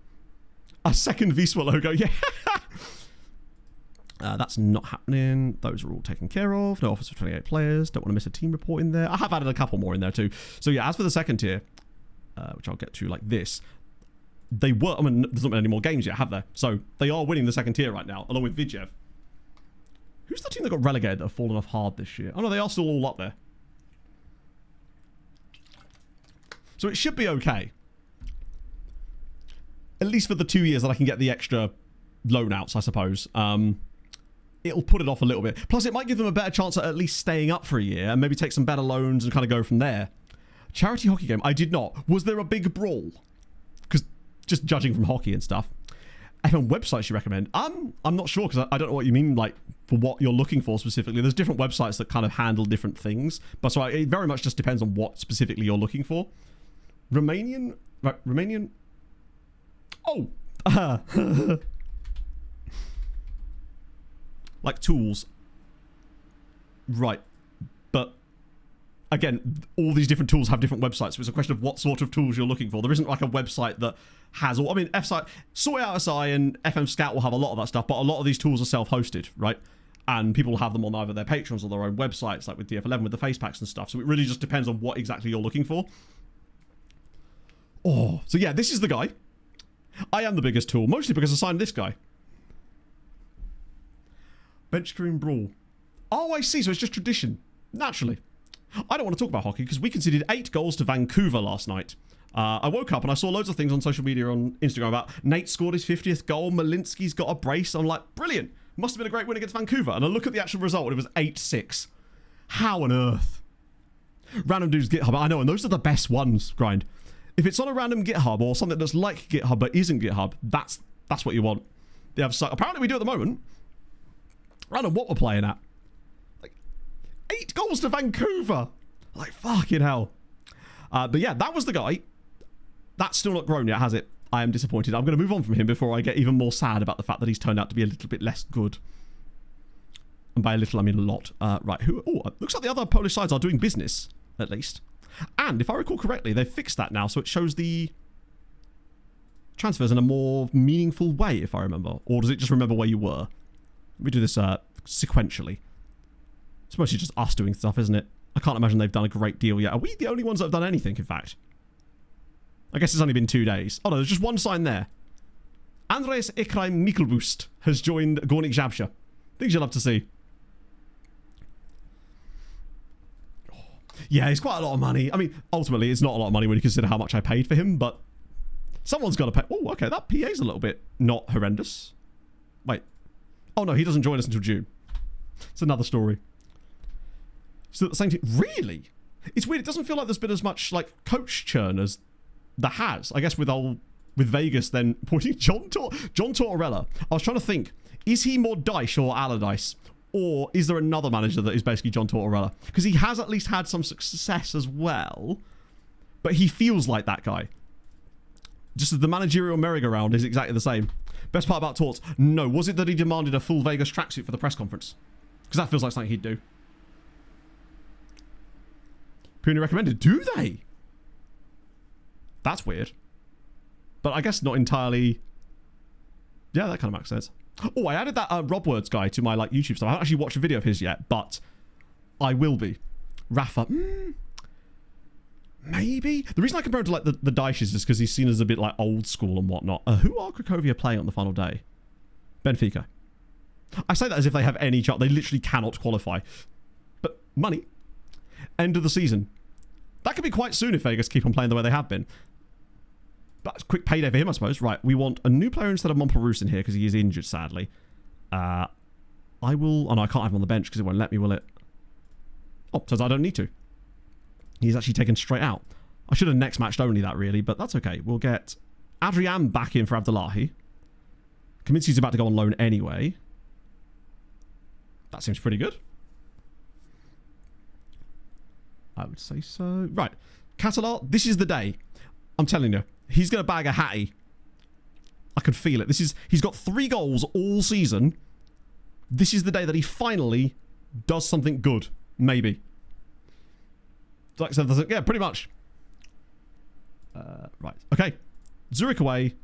A second Wisła logo. Yeah. That's not happening. Those are all taken care of. No offers for 28 players. Don't want to miss a team report in there. I have added a couple more in there too. So yeah, as for the second tier, which I'll get to like this, they were, I mean, there's not been any more games yet, have there? So they are winning the second tier right now, along with Vidjev. Who's the team that got relegated that have fallen off hard this year? Oh no, they are still all up there. So it should be okay. At least for the 2 years that I can get the extra loan outs, I suppose. It'll put it off a little bit. Plus, it might give them a better chance at least staying up for a year and maybe take some better loans and kind of go from there. Charity hockey game. I did not. Was there a big brawl? Because just judging from hockey and stuff. FM websites you recommend? I'm not sure, because I don't know what you mean, like, for what you're looking for specifically. There's different websites that kind of handle different things. But so it very much just depends on what specifically you're looking for. Romanian? Right, Romanian? Oh! Like tools. Right. But again, all these different tools have different websites, so it's a question of what sort of tools you're looking for. There isn't like a website that has all... I mean, Soy RSI and FM Scout will have a lot of that stuff, but a lot of these tools are self-hosted, right? And people will have them on either their patrons or their own websites, like with DF11 with the face packs and stuff. So it really just depends on what exactly you're looking for. Oh, so yeah, this is the guy. I am the biggest tool, mostly because I signed this guy. Bench screen brawl. Oh, I see. So it's just tradition. Naturally. I don't want to talk about hockey because we conceded 8 goals to Vancouver last night. I woke up and I saw loads of things on social media on Instagram about Nate scored his 50th goal. Malinsky's got a brace. I'm like, brilliant. Must have been a great win against Vancouver. And I look at the actual result and it was 8-6. How on earth? Random dudes GitHub. I know, and those are the best ones, Grind. If it's on a random GitHub or something that's like GitHub but isn't GitHub, that's what you want. They have apparently we do at the moment. I don't know what we're playing at. Like 8 goals to Vancouver. Like fucking hell. But yeah, that was the guy. That's still not grown yet, has it? I am disappointed. I'm going to move on from him before I get even more sad about the fact that he's turned out to be a little bit less good. And by a little, I mean a lot. Right, who? Oh, looks like the other Polish sides are doing business, at least. And if I recall correctly, they've fixed that now, so it shows the transfers in a more meaningful way, if I remember. Or does it just remember where you were? Let me do this sequentially. It's mostly just us doing stuff, isn't it? I can't imagine they've done a great deal yet. Are we the only ones that have done anything, in fact? I guess it's only been 2 days. Oh no, there's just one sign there. Andres Ekrem Mikkelbust has joined Górnik Zabrze. Things you'll love to see. Yeah, it's quite a lot of money. I mean, ultimately, it's not a lot of money when you consider how much I paid for him, but someone's got to pay. Oh, okay, that PA's a little bit not horrendous. Wait. Oh, no, he doesn't join us until June. It's another story. So the same thing. Really? It's weird. It doesn't feel like there's been as much, like, coach churn as there has. I guess with Vegas then pointing John Tortorella. I was trying to think. Is he more Dyche or Allardyce? Or is there another manager that is basically John Tortorella? Because he has at least had some success as well. But he feels like that guy. Just as the managerial merry-go-round is exactly the same. Best part about Torts? No. Was it that he demanded a full Vegas tracksuit for the press conference? Because that feels like something he'd do. Purely recommended. Do they? That's weird. But I guess not entirely... Yeah, that kind of makes sense. Oh, I added that Rob Words guy to my YouTube stuff. I haven't actually watched a video of his yet, but I will be. Rafa, maybe. The reason I compare him to the Dyches is because he's seen as a bit old school and whatnot. Who are Cracovia playing on the final day? Benfica. I say that as if they have any chance. They literally cannot qualify. But money. End of the season. That could be quite soon if Vegas keep on playing the way they have been. That's a quick payday for him, I suppose. Right, we want a new player instead of Montparnasse in here because he is injured, sadly. I will... Oh, no, I can't have him on the bench because it won't let me, will it? Oh, says I don't need to. He's actually taken straight out. I should have next matched only that, really, but that's okay. We'll get Adrian back in for Abdullahi. Kaminski's about to go on loan anyway. That seems pretty good. I would say so. Right. Catalar, this is the day. I'm telling you. He's going to bag a hattie. I can feel it. He's got 3 goals all season. This is the day that he finally does something good. Maybe. Like I said, yeah, pretty much. Right. Okay. Zurich away.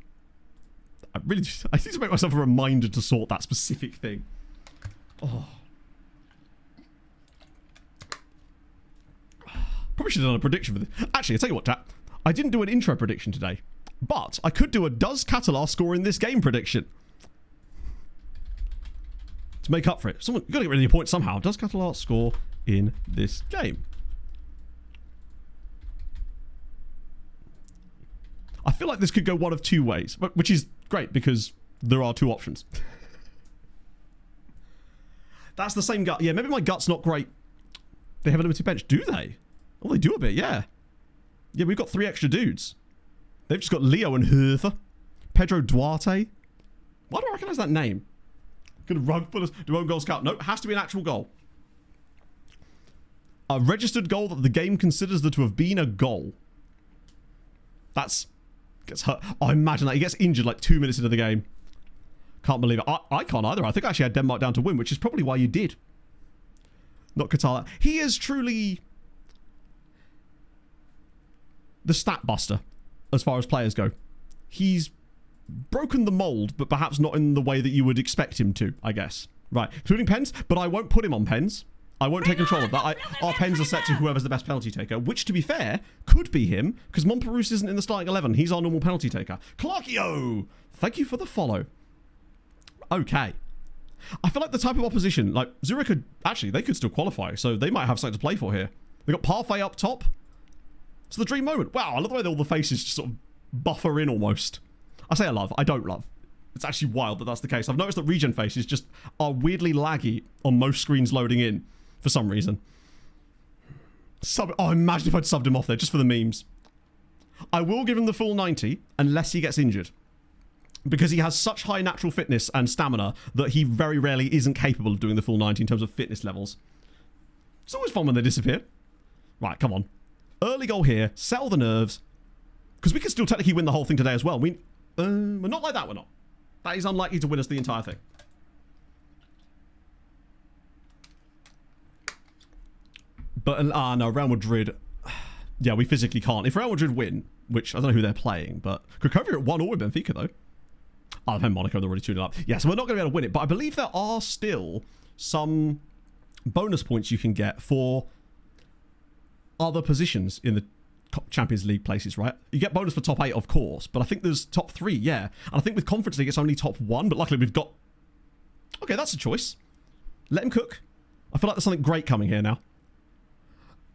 I need to make myself a reminder to sort that specific thing. Oh. Probably should have done a prediction for this. Actually, I'll tell you what, chat. I didn't do an intro prediction today, but I could do a does Catalar score in this game prediction. To make up for it. You've got to get rid of your points somehow. Does Catalar score in this game? I feel like this could go one of 2 ways, which is great because there are 2 options. That's the same gut. Yeah, maybe my gut's not great. They have a limited bench. Do they? Oh, they do a bit, yeah. Yeah, we've got 3 extra dudes. They've just got Leo and Hertha. Pedro Duarte. Why do I recognise that name? Could rug pull us do own goal scout. No, it has to be an actual goal. A registered goal that the game considers there to have been a goal. That's... Gets hurt. Oh, imagine that. He gets injured 2 minutes into the game. Can't believe it. I can't either. I think I actually had Denmark down to win, which is probably why you did. Not Qatar. He is truly... the stat buster, as far as players go. He's broken the mould, but perhaps not in the way that you would expect him to, I guess. Right, including pens, but I won't put him on pens. I won't take control of that. Our pens are set to whoever's the best penalty taker, which, to be fair, could be him, because Montparnasse isn't in the starting 11. He's our normal penalty taker. Clarkio! Thank you for the follow. Okay. I feel like the type of opposition, Zurich could... Actually, they could still qualify, so they might have something to play for here. They've got Parfait up top. It's the dream moment. Wow, I love the way all the faces just sort of buffer in almost. I say I love. I don't love. It's actually wild that that's the case. I've noticed that regen faces just are weirdly laggy on most screens loading in for some reason. Oh, imagine if I'd subbed him off there just for the memes. I will give him the full 90 unless he gets injured. Because he has such high natural fitness and stamina that he very rarely isn't capable of doing the full 90 in terms of fitness levels. It's always fun when they disappear. Right, come on. Early goal here. Settle the nerves. Because we could still technically win the whole thing today as well. We're not like that, we're not. That is unlikely to win us the entire thing. But, no, Real Madrid... Yeah, we physically can't. If Real Madrid win, which I don't know who they're playing, but Cracovia at 1-1 with Benfica, though. Oh, they're Monaco, they're already 2-0 up. Yeah, so we're not going to be able to win it, but I believe there are still some bonus points you can get for other positions in the Champions League places, right? You get bonus for top 8, of course, but I think there's top 3, yeah. And I think with Conference League, it's only top 1, but luckily we've got... Okay, that's a choice. Let him cook. I feel like there's something great coming here now.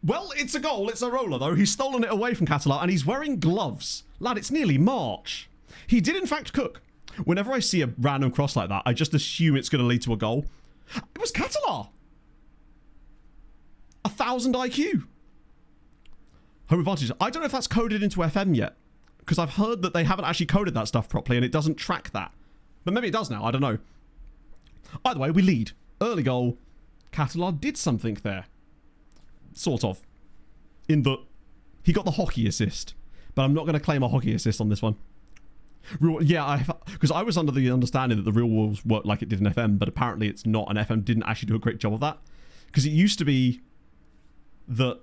Well, it's a goal. It's a roller, though. He's stolen it away from Catalar, and he's wearing gloves. Lad, it's nearly March. He did, in fact, cook. Whenever I see a random cross like that, I just assume it's going to lead to a goal. It was Catalar. 1,000 IQ. Home advantage. I don't know if that's coded into FM yet, because I've heard that they haven't actually coded that stuff properly, and it doesn't track that. But maybe it does now. I don't know. Either way, we lead. Early goal. Catalar did something there. Sort of. In that he got the hockey assist. But I'm not going to claim a hockey assist on this one. Yeah, because I was under the understanding that the real rules worked like it did in FM, but apparently it's not, and FM didn't actually do a great job of that. Because it used to be that...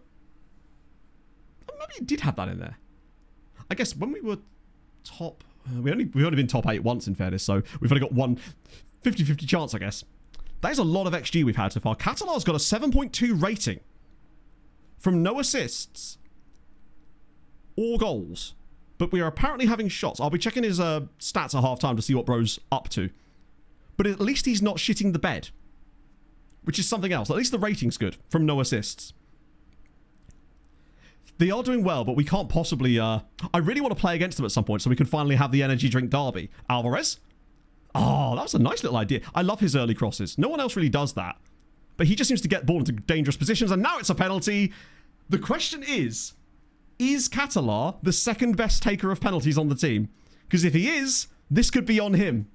Maybe it did have that in there. I guess when we were top... We've only been top 8 once, in fairness, so we've only got one 50-50 chance, I guess. That is a lot of XG we've had so far. Catalar's got a 7.2 rating from no assists or goals. But we are apparently having shots. I'll be checking his stats at half-time to see what bro's up to. But at least he's not shitting the bed. Which is something else. At least the rating's good from no assists. They are doing well, but we can't possibly... I really want to play against them at some point so we can finally have the energy drink derby. Alvarez? Oh, that was a nice little idea. I love his early crosses. No one else really does that. But he just seems to get ball into dangerous positions, and now it's a penalty. The question is Catalar the second best taker of penalties on the team? Because if he is, this could be on him.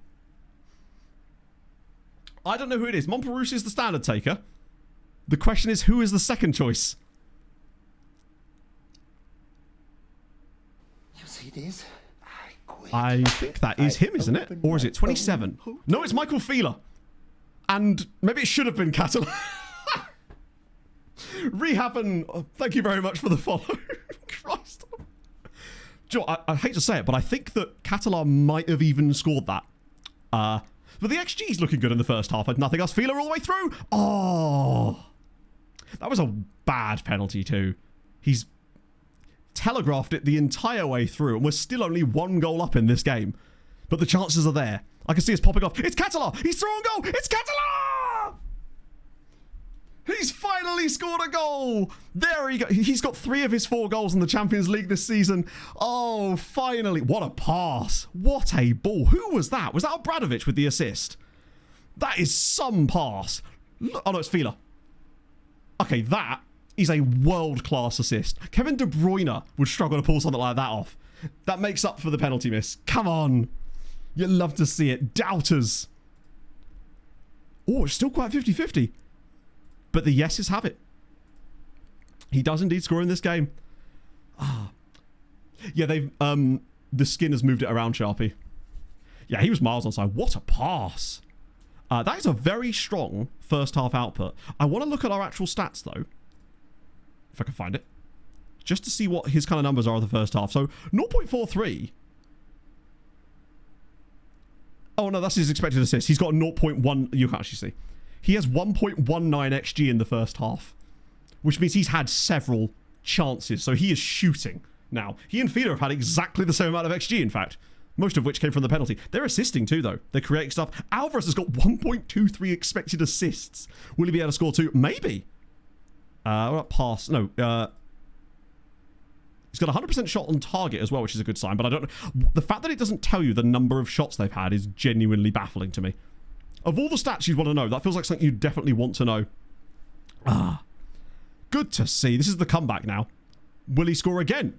I don't know who it is. Montperousse is the standard taker. The question is, who is the second choice? You see this? I think that is him, isn't it? Or is it 27? No, it's Michael Feeler. And maybe it should have been Catalar. Rehappen, thank you very much for the follow. Christ. Joe, I hate to say it, but I think that Catalar might have even scored that. But the XG's looking good in the first half. Had nothing else. Feeler all the way through. Oh. That was a bad penalty too. He's telegraphed it the entire way through, and we're still only 1 goal up in this game. But the chances are there. I can see us popping off. It's Catalar! He's throwing a goal! It's Catalar! He's finally scored a goal! There he goes. He's got 3 of his 4 goals in the Champions League this season. Oh, finally. What a pass. What a ball. Who was that? Was that Obradovic with the assist? That is some pass. Oh, no, it's Feeler. Okay, that is a world-class assist. Kevin De Bruyne would struggle to pull something like that off. That makes up for the penalty miss. Come on. You'd love to see it. Doubters. Oh, it's still quite 50-50. But the yeses have it. He does indeed score in this game. Ah. Yeah, they've... the skin has moved it around, Sharpie. Yeah, he was miles onside. What a pass. That is a very strong first half output. I want to look at our actual stats, though. If I can find it. Just to see what his kind of numbers are of the first half. So, 0.43. Oh, no, that's his expected assist. He's got 0.1... You can't actually see. He has 1.19 XG in the first half. Which means he's had several chances. So, he is shooting now. He and Feeder have had exactly the same amount of XG, in fact. Most of which came from the penalty. They're assisting too, though. They're creating stuff. Alvarez has got 1.23 expected assists. Will he be able to score 2? Maybe. What pass? No. He's got 100% shot on target as well, which is a good sign. But I don't know. The fact that it doesn't tell you the number of shots they've had is genuinely baffling to me. Of all the stats you'd want to know, that feels like something you definitely want to know. Ah. Good to see. This is the comeback now. Will he score again?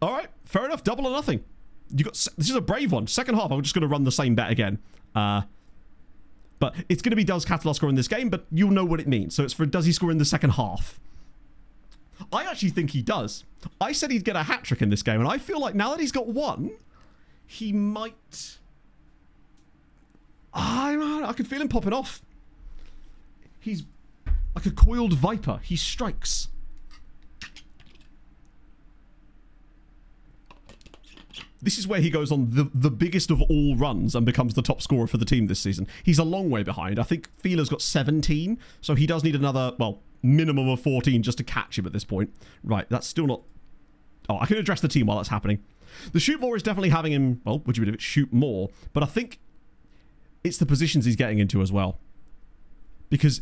All right. Fair enough. Double or nothing. This is a brave one. Second half, I'm just going to run the same bet again. But it's going to be does Catalar score in this game, but you'll know what it means. So it's for does he score in the second half? I actually think he does. I said he'd get a hat-trick in this game, and I feel like now that he's got one, he might... I can feel him popping off. He's like a coiled viper. He strikes. This is where he goes on the biggest of all runs and becomes the top scorer for the team this season. He's a long way behind. I think Feeler's got 17, so he does need another, well, minimum of 14 just to catch him at this point. Right, that's still not... Oh, I can address the team while that's happening. The shoot more is definitely having him, well, would you believe it, shoot more, but I think it's the positions he's getting into as well. Because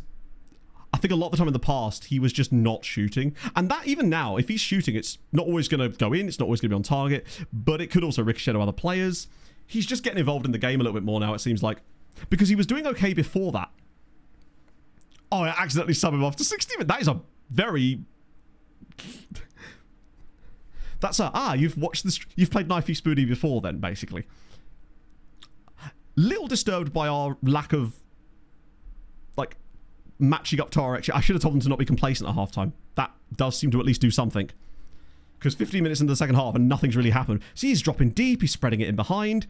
I think a lot of the time in the past, he was just not shooting. And that, even now, if he's shooting, it's not always going to go in. It's not always going to be on target. But it could also ricochet to other players. He's just getting involved in the game a little bit more now, it seems like. Because he was doing okay before that. Oh, I accidentally sub him off to 60. That is a very... That's a... you've watched this... You've played Knifey Spoody before then, basically. Little disturbed by our lack of matching up to our XG. I should have told them to not be complacent at halftime. That does seem to at least do something. Because 15 minutes into the second half and nothing's really happened. See, he's dropping deep. He's spreading it in behind.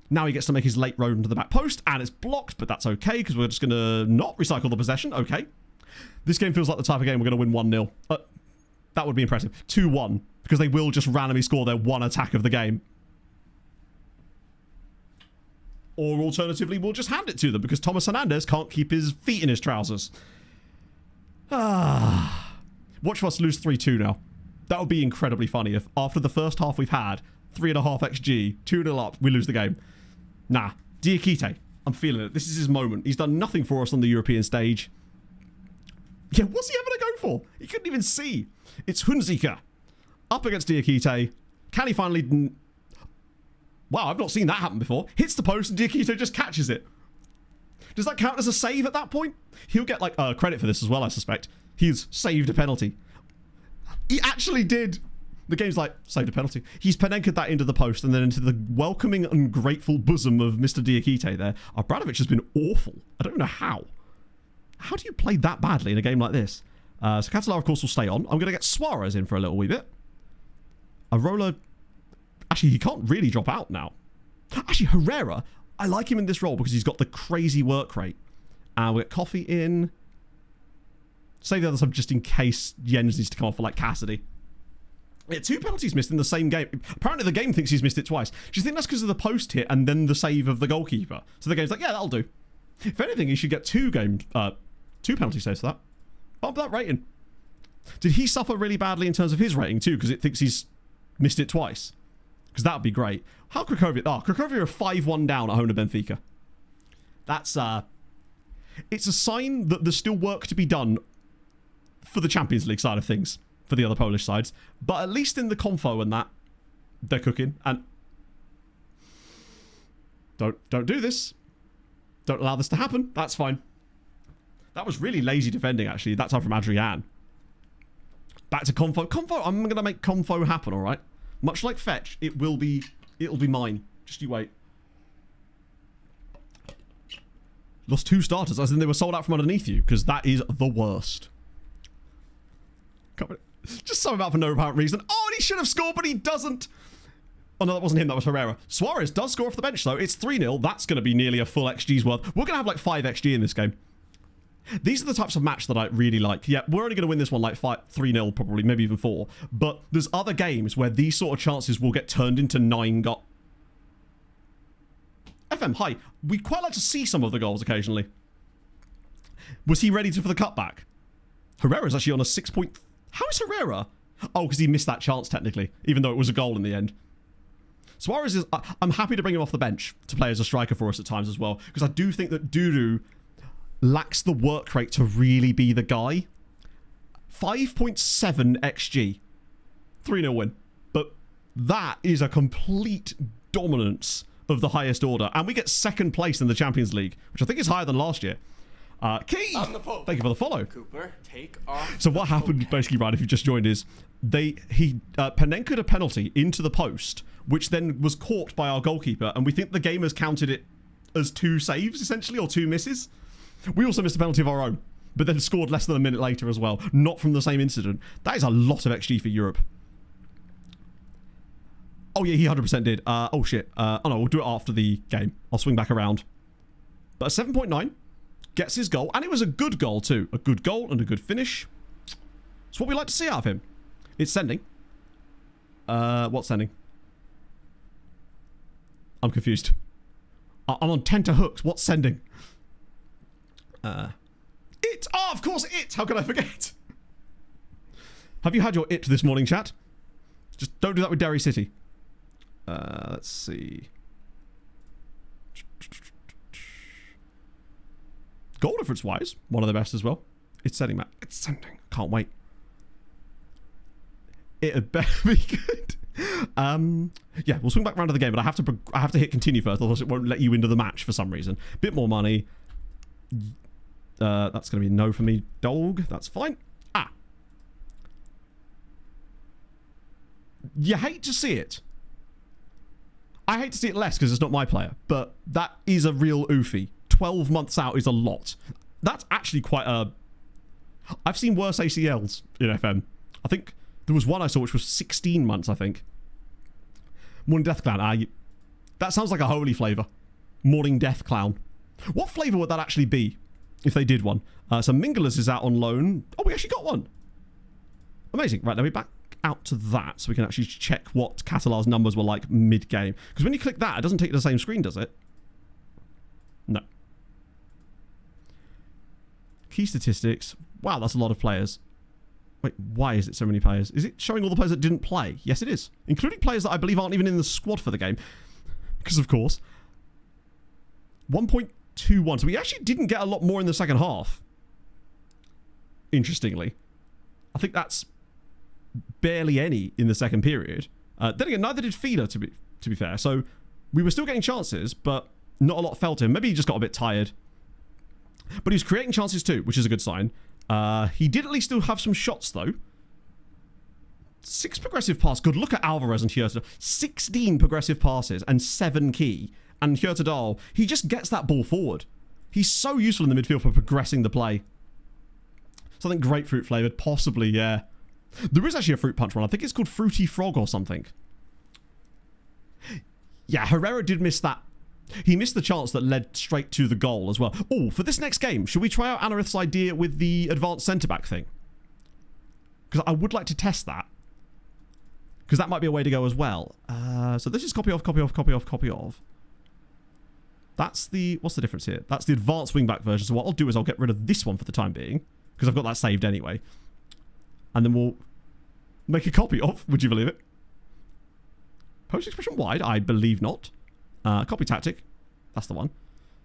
Now he gets to make his late road into the back post, and it's blocked, but that's okay because we're just going to not recycle the possession. Okay. This game feels like the type of game we're going to win 1-0. That would be impressive. 2-1, because they will just randomly score their one attack of the game. Or alternatively, we'll just hand it to them because Thomas Hernandez can't keep his feet in his trousers. Watch us lose 3-2 now. That would be incredibly funny if after the first half we've had 3.5 XG, 2-0 up, we lose the game. Nah, Diakite, I'm feeling it. This is his moment. He's done nothing for us on the European stage. Yeah, what's he ever going to go for? He couldn't even see. It's Hunziker up against Diakite. Can he finally... Wow, I've not seen that happen before. Hits the post and Diakite just catches it. Does that count as a save at that point? He'll get like credit for this as well, I suspect. He's saved a penalty. He actually did. The game's like, saved a penalty. He's Panenka'd that into the post and then into the welcoming and grateful bosom of Mr. Diakite there. Obradovic has been awful. I don't know how. How do you play that badly in a game like this? So Catalar, of course, will stay on. I'm going to get Suarez in for a little wee bit. Arola... Actually, he can't really drop out now. Actually, Herrera, I like him in this role because he's got the crazy work rate. We'll get Coffee in. Save the other sub just in case Jens needs to come off for like Cassidy. Yeah, 2 penalties missed in the same game. Apparently the game thinks he's missed it twice. Do you think that's because of the post hit and then the save of the goalkeeper? So the game's like, yeah, that'll do. If anything, he should get 2 penalty saves for that. Bump that rating. Did he suffer really badly in terms of his rating too? Because it thinks he's missed it twice. Because that would be great. How Cracovia? Cracovia are 5-1 down at home to Benfica. That's it's a sign that there's still work to be done for the Champions League side of things for the other Polish sides. But at least in the Confo and that, they're cooking. And don't do this. Don't allow this to happen. That's fine. That was really lazy defending, actually. That time from Adrian. Back to Confo. Confo, I'm going to make Confo happen, all right? Much like Fetch, it'll be mine. Just you wait. Lost 2 starters, as in they were sold out from underneath you, because that is the worst. Just something out for no apparent reason. Oh, and he should have scored, but he doesn't. Oh, no, that wasn't him. That was Herrera. Suarez does score off the bench, though. It's 3-0. That's going to be nearly a full XG's worth. We're going to have like 5 XG in this game. These are the types of match that I really like. Yeah, we're only going to win this one like 3-0 probably, maybe even 4. But there's other games where these sort of chances will get turned into 9 goals. FM, hi. We'd quite like to see some of the goals occasionally. Was he ready for the cutback? Herrera's actually on a 6 point... How is Herrera? Oh, because he missed that chance technically, even though it was a goal in the end. Suarez is... I'm happy to bring him off the bench to play as a striker for us at times as well, because I do think that Dudu lacks the work rate to really be the guy. 5.7 XG. 3-0 win. But that is a complete dominance of the highest order. And we get 2nd place in the Champions League, which I think is higher than last year. Keith, thank you for the follow. Cooper, take off. So what happened basically, Ryan, if you've just joined, is he Panenko'd a penalty into the post, which then was caught by our goalkeeper, and we think the game has counted it as 2 saves, essentially, or 2 misses. We also missed a penalty of our own, but then scored less than a minute later as well, not from the same incident. That is a lot of XG for Europe. Oh yeah, he 100% did. Oh shit. Oh no, we'll do it after the game. I'll swing back around. But a 7.9 gets his goal, and it was a good goal too. A good goal and a good finish. It's what we like to see out of him. It's sending. What's sending? I'm confused. I'm on tenterhooks. What's sending? It! Oh, of course, it! How could I forget? Have you had your it this morning, chat? Just don't do that with Derry City. Let's see. Goal difference-wise, one of the best as well. It's sending, Matt. It's sending. Can't wait. It had better be good. Yeah, we'll swing back around to the game, but I have to hit continue first, otherwise it won't let you into the match for some reason. Bit more money. That's going to be no for me, dog. That's fine. You hate to see it. I hate to see it less because it's not my player, but that is a real oofy. 12 months out is a lot. That's actually quite a... I've seen worse ACLs in FM. I think there was one I saw which was 16 months, I think. Morning Death Clown. That sounds like a holy flavour. Morning Death Clown. What flavour would that actually be if they did one? So Mingler's is out on loan. Oh, we actually got one. Amazing. Right, let me back out to that so we can actually check what Catalar's numbers were like mid-game. Because when you click that, it doesn't take you to the same screen, does it? No. Key statistics. Wow, that's a lot of players. Wait, why is it so many players? Is it showing all the players that didn't play? Yes, it is. Including players that I believe aren't even in the squad for the game. Because, of course. 1.21. So we actually didn't get a lot more in the second half. Interestingly. I think that's barely any in the second period. Then again, neither did Feeder, to be fair. So we were still getting chances, but not a lot fell to him. Maybe he just got a bit tired. But he was creating chances too, which is a good sign. He did at least still have some shots, though. 6 progressive passes. Good. Look at Alvarez and Hjortedal. 16 progressive passes and 7 key. And Hjortedal, he just gets that ball forward. He's so useful in the midfield for progressing the play. Something grapefruit flavoured. Possibly, yeah. There is actually a fruit punch one. I think it's called Fruity Frog or something. Yeah, Herrera did miss that. He missed the chance that led straight to the goal as well. Oh, for this next game, should we try out Anarith's idea with the advanced centre-back thing? Because I would like to test that. Because that might be a way to go as well. So this is copy of, copy of, copy of, copy of. That's the... What's the difference here? That's the advanced wing-back version. So what I'll do is I'll get rid of this one for the time being. Because I've got that saved anyway. And then we'll make a copy of... Would you believe it? Post expression wide? I believe not. Copy tactic. That's the one.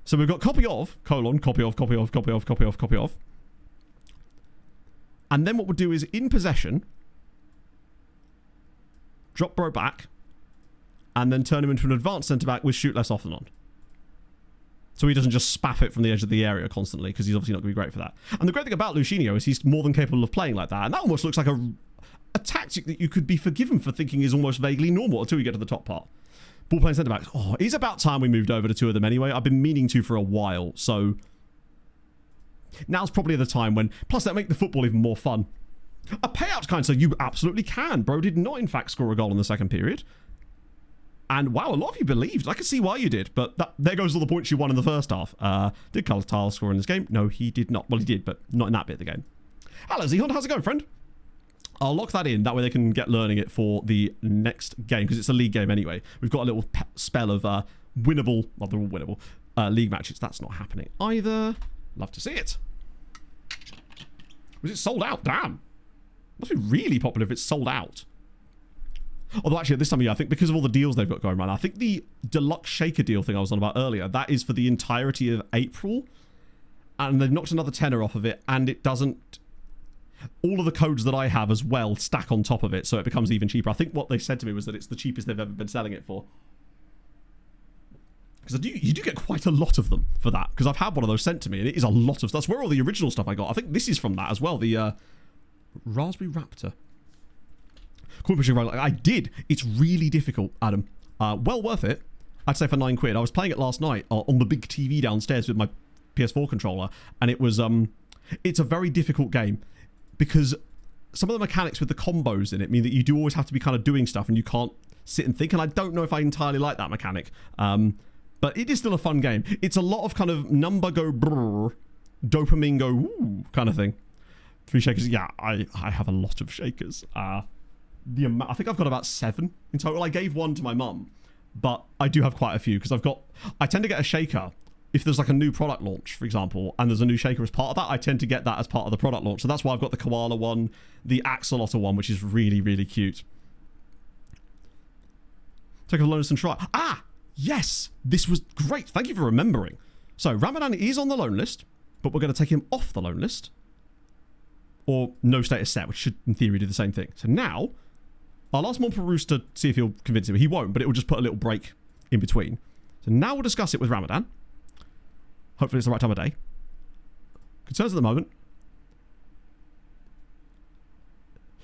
So we've got copy of, colon, copy of, copy of, copy of, copy of, copy of. And then what we'll do is in possession, drop Bro back, and then turn him into an advanced centre-back with shoot less off and on. So he doesn't just spaff it from the edge of the area constantly, because he's obviously not going to be great for that. And the great thing about Lucinho is he's more than capable of playing like that. And that almost looks like a tactic that you could be forgiven for thinking is almost vaguely normal until you get to the top part. Ball playing centre-backs. Oh, it's about time we moved over to 2 of them anyway. I've been meaning to for a while, so... Now's probably the time when... Plus, that make the football even more fun. A payout kind, so you absolutely can. Bro did not, in fact, score a goal in the second period. And, wow, a lot of you believed. I can see why you did, but there goes all the points you won in the first half. Did Carl score in this game? No, he did not. Well, he did, but not in that bit of the game. Hello, Zehon. How's it going, friend? I'll lock that in. That way they can get learning it for the next game, because it's a league game anyway. We've got a little spell of winnable, well, they're all winnable, league matches. That's not happening either. Love to see it. Was it sold out? Damn. Must be really popular if it's sold out. Although actually at this time of year, I think because of all the deals they've got going around, I think the deluxe shaker deal thing I was on about earlier, that is for the entirety of April. And they've knocked another tenner off of it, and it doesn't... All of the codes that I have as well stack on top of it, so it becomes even cheaper. I think what they said to me was that it's the cheapest they've ever been selling it for. Because you do get quite a lot of them for that. Because I've had one of those sent to me, and it is a lot of... That's where all the original stuff I got. I think this is from that as well, the Raspberry Raptor. Coin pushing around. I did. It's really difficult, Adam. Well worth it. I'd say for £9. I was playing it last night on the big TV downstairs with my PS4 controller, and it was... it's a very difficult game. Because some of the mechanics with the combos in it mean that you do always have to be kind of doing stuff and you can't sit and think. And I don't know if I entirely like that mechanic. But it is still a fun game. It's a lot of kind of number go brrr, dopamine go ooh kind of thing. 3 shakers. Yeah, I have a lot of shakers. I think I've got about 7 in total. I gave 1 to my mum, but I do have quite a few because I tend to get a shaker. If there's like a new product launch, for example, and there's a new shaker as part of that, I tend to get that as part of the product launch. So that's why I've got the koala one, the axolotl one, which is really, really cute. Take a loan and try. Ah, yes, this was great. Thank you for remembering. So Ramadan is on the loan list, but we're going to take him off the loan list. Or no status set, which should, in theory, do the same thing. So now, I'll ask Monperus to see if he'll convince him. He won't, but it will just put a little break in between. So now we'll discuss it with Ramadan. Hopefully it's the right time of day. Concerns at the moment.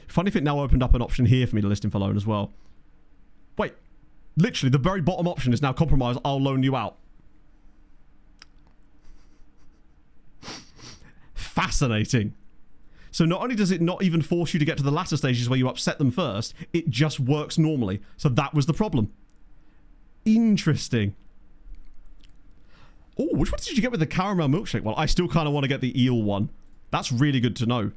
Funny if it now opened up an option here for me to list him for loan as well. Wait. Literally, the very bottom option is now compromise. I'll loan you out. Fascinating. So not only does it not even force you to get to the latter stages where you upset them first, it just works normally. So that was the problem. Interesting. Oh, which one did you get with the caramel milkshake? Well, I still kind of want to get the eel one. That's really good to know.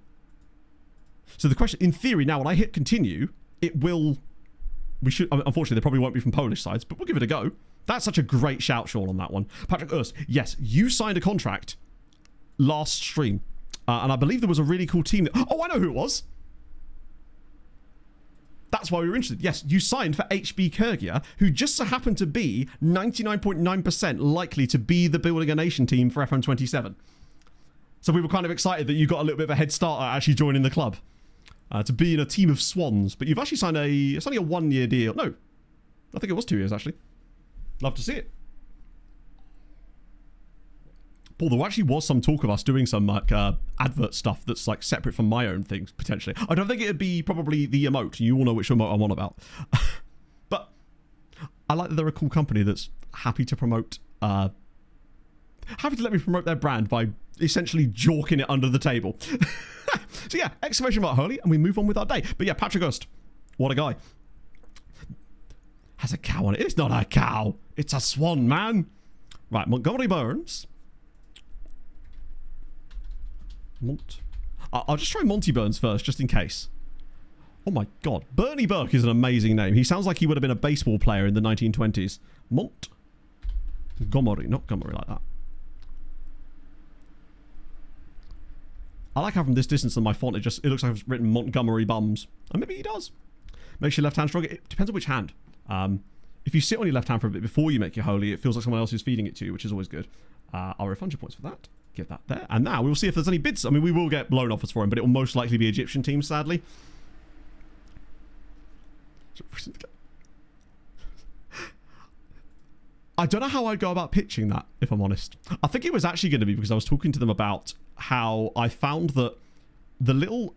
So the question, in theory, now when I hit continue, it will... unfortunately, they probably won't be from Polish sides, but we'll give it a go. That's such a great shout, Sean, on that one. Patrick Urs, yes, you signed a contract last stream. And I believe there was a really cool team that... Oh, I know who it was. That's why we were interested. Yes, you signed for HB Kyrgyz, who just so happened to be 99.9% likely to be the Building a Nation team for FM27. So we were kind of excited that you got a little bit of a head start at actually joining the club. To be in a team of swans. But you've actually signed it's only a 1-year deal. No, I think it was 2 years, actually. Love to see it. Paul, there actually was some talk of us doing some like advert stuff that's like separate from my own things, potentially. I don't think it'd be probably the emote. You all know which emote I'm on about. But I like that they're a cool company that's happy to promote... happy to let me promote their brand by essentially jorking it under the table. So yeah, exclamation mark Hurley, and we move on with our day. But yeah, Patrick Gust, what a guy. Has a cow on it. It's not a cow. It's a swan, man. Right, Montgomery Burns. I'll just try Monty Burns first, just in case. Oh my god. Bernie Burke is an amazing name. He sounds like he would have been a baseball player in the 1920s. Montgomery, not Gomery like that. I like how from this distance on my font, it looks like it's written Montgomery Bums. And maybe he does. Makes your left hand stronger. It depends on which hand. If you sit on your left hand for a bit before you make your holy, it feels like someone else is feeding it to you, which is always good. I'll refund your points for that. Give that there. And now we'll see if there's any bids. I mean, we will get loan offers for him, but it will most likely be Egyptian teams, sadly. I don't know how I'd go about pitching that, if I'm honest. I think it was actually going to be because I was talking to them about how I found that the little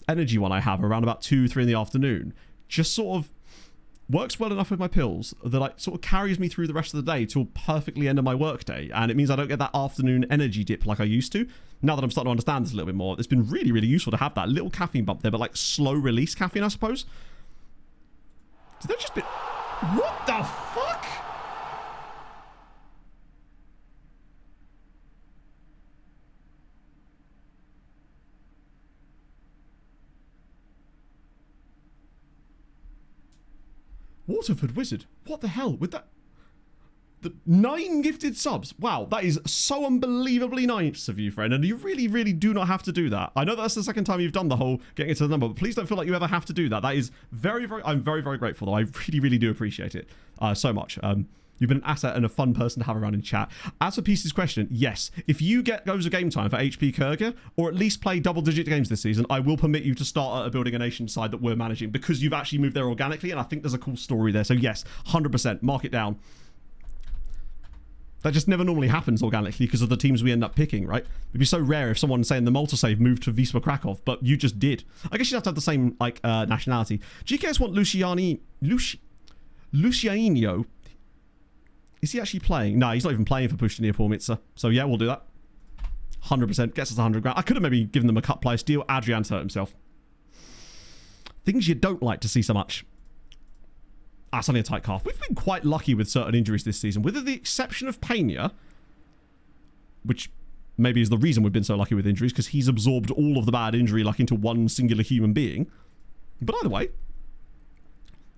energy one I have around about 2, 3 in the afternoon just sort of works well enough with my pills that it sort of carries me through the rest of the day till perfectly end of my work day. And it means I don't get that afternoon energy dip like I used to. Now that I'm starting to understand this a little bit more, it's been really, really useful to have that little caffeine bump there, but like slow release caffeine, I suppose. Did that just be... What the fuck? Waterford Wizard. What the hell? With that... The 9 gifted subs. Wow, that is so unbelievably nice of you, friend. And you really, really do not have to do that. I know that's the second time you've done the whole getting it to the number, but please don't feel like you ever have to do that. That is very, very... I'm very, very grateful, though. I really, really do appreciate it so much. You've been an asset and a fun person to have around in chat. As for Peace's question, yes, if you get goes of game time for HP Kyrgyz, or at least play double-digit games this season, I will permit you to start at a Building a Nation side that we're managing, because you've actually moved there organically, and I think there's a cool story there. So yes, 100%, mark it down. That just never normally happens organically because of the teams we end up picking, right? It'd be so rare if someone, say, in the multi-save moved to Wisła Kraków, but you just did. I guess you'd have to have the same, like, nationality. GKS want Luciano. Is he actually playing? No, he's not even playing for Pushta Neapomitsa. So yeah, we'll do that. 100%. Gets us 100 grand. I could have maybe given them a cut price deal. Adrian's hurt himself. Things you don't like to see so much. It's only a tight calf. We've been quite lucky with certain injuries this season, with the exception of Pena, which maybe is the reason we've been so lucky with injuries, because he's absorbed all of the bad injury luck into one singular human being. But either way,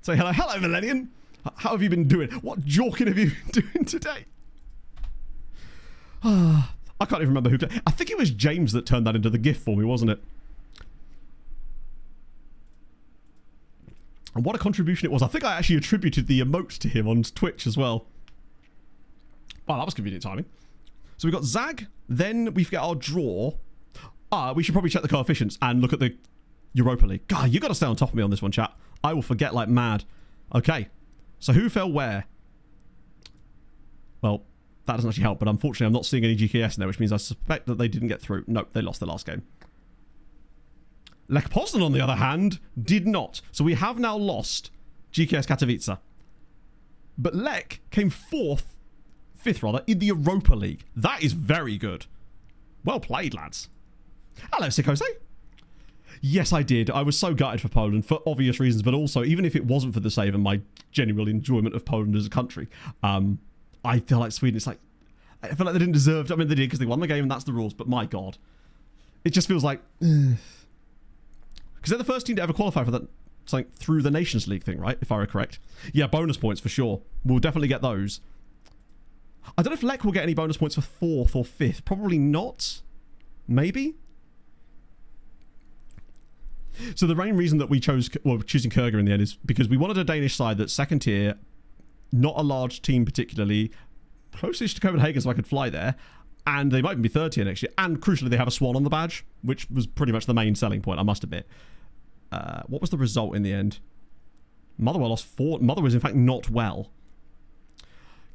say hello. Hello, Millennium. How have you been doing? What jorking have you been doing today? I can't even remember who played. I think it was James that turned that into the GIF for me, wasn't it? And what a contribution it was. I think I actually attributed the emote to him on Twitch as well. Wow, that was convenient timing. So we've got Zag, then we get our draw. We should probably check the coefficients and look at the Europa League. God, you got to stay on top of me on this one, chat. I will forget like mad. Okay. So who fell where? Well, that doesn't actually help, but unfortunately I'm not seeing any GKS in there, which means I suspect that they didn't get through. No, they lost their last game. Lech Poznan, on the other hand, did not. So we have now lost GKS Katowice. But Lech came fifth rather, in the Europa League. That is very good. Well played, lads. Hello, Sikose. Yes, I did. I was so gutted for Poland for obvious reasons, but also, even if it wasn't for the save and my genuine enjoyment of Poland as a country, I feel like Sweden, it's like, I feel like they didn't deserve to. I mean, they did because they won the game and that's the rules, but my God. It just feels like, because they're the first team to ever qualify for that, it's like through the Nations League thing, right? If I were correct. Yeah, bonus points for sure. We'll definitely get those. I don't know if Lech will get any bonus points for 4th or 5th. Probably not. Maybe. So the main reason that we chose, well, choosing Kurga in the end is because we wanted a Danish side that's second tier, not a large team particularly, closest to Copenhagen so I could fly there, and they might even be third tier next year, and crucially they have a swan on the badge, which was pretty much the main selling point, I must admit. What was the result in the end? Motherwell lost 4. Mother was in fact not well.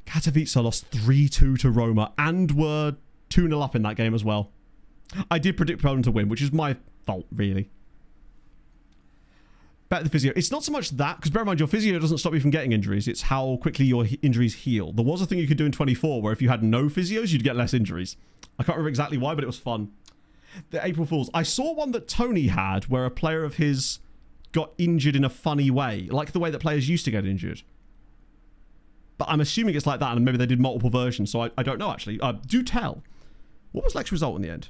Katowice lost 3-2 to Roma and were 2-0 up in that game as well. I did predict Poland to win, which is my fault, really. Better the physio. It's not so much that, because bear in mind, your physio doesn't stop you from getting injuries. It's how quickly your injuries heal. There was a thing you could do in 24 where if you had no physios, you'd get less injuries. I can't remember exactly why, but it was fun. The April Fools. I saw one that Tony had where a player of his got injured in a funny way, like the way that players used to get injured. But I'm assuming it's like that, and maybe they did multiple versions, so I don't know, actually. Do tell. What was Lech's result in the end?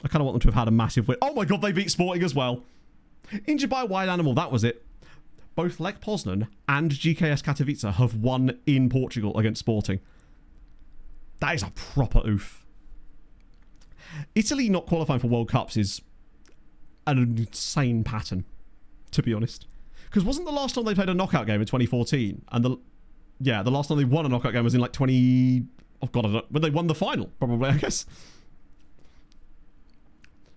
I kind of want them to have had a massive win. Oh my God, they beat Sporting as well. Injured by a wild animal, that was it. Both Lech Poznan and GKS Katowice have won in Portugal against Sporting. That is a proper oof. Italy not qualifying for World Cups is an insane pattern, to be honest. Because wasn't the last time they played a knockout game in 2014? And the last time they won a knockout game was in like 20... Oh God, I don't know. When they won the final, probably, I guess.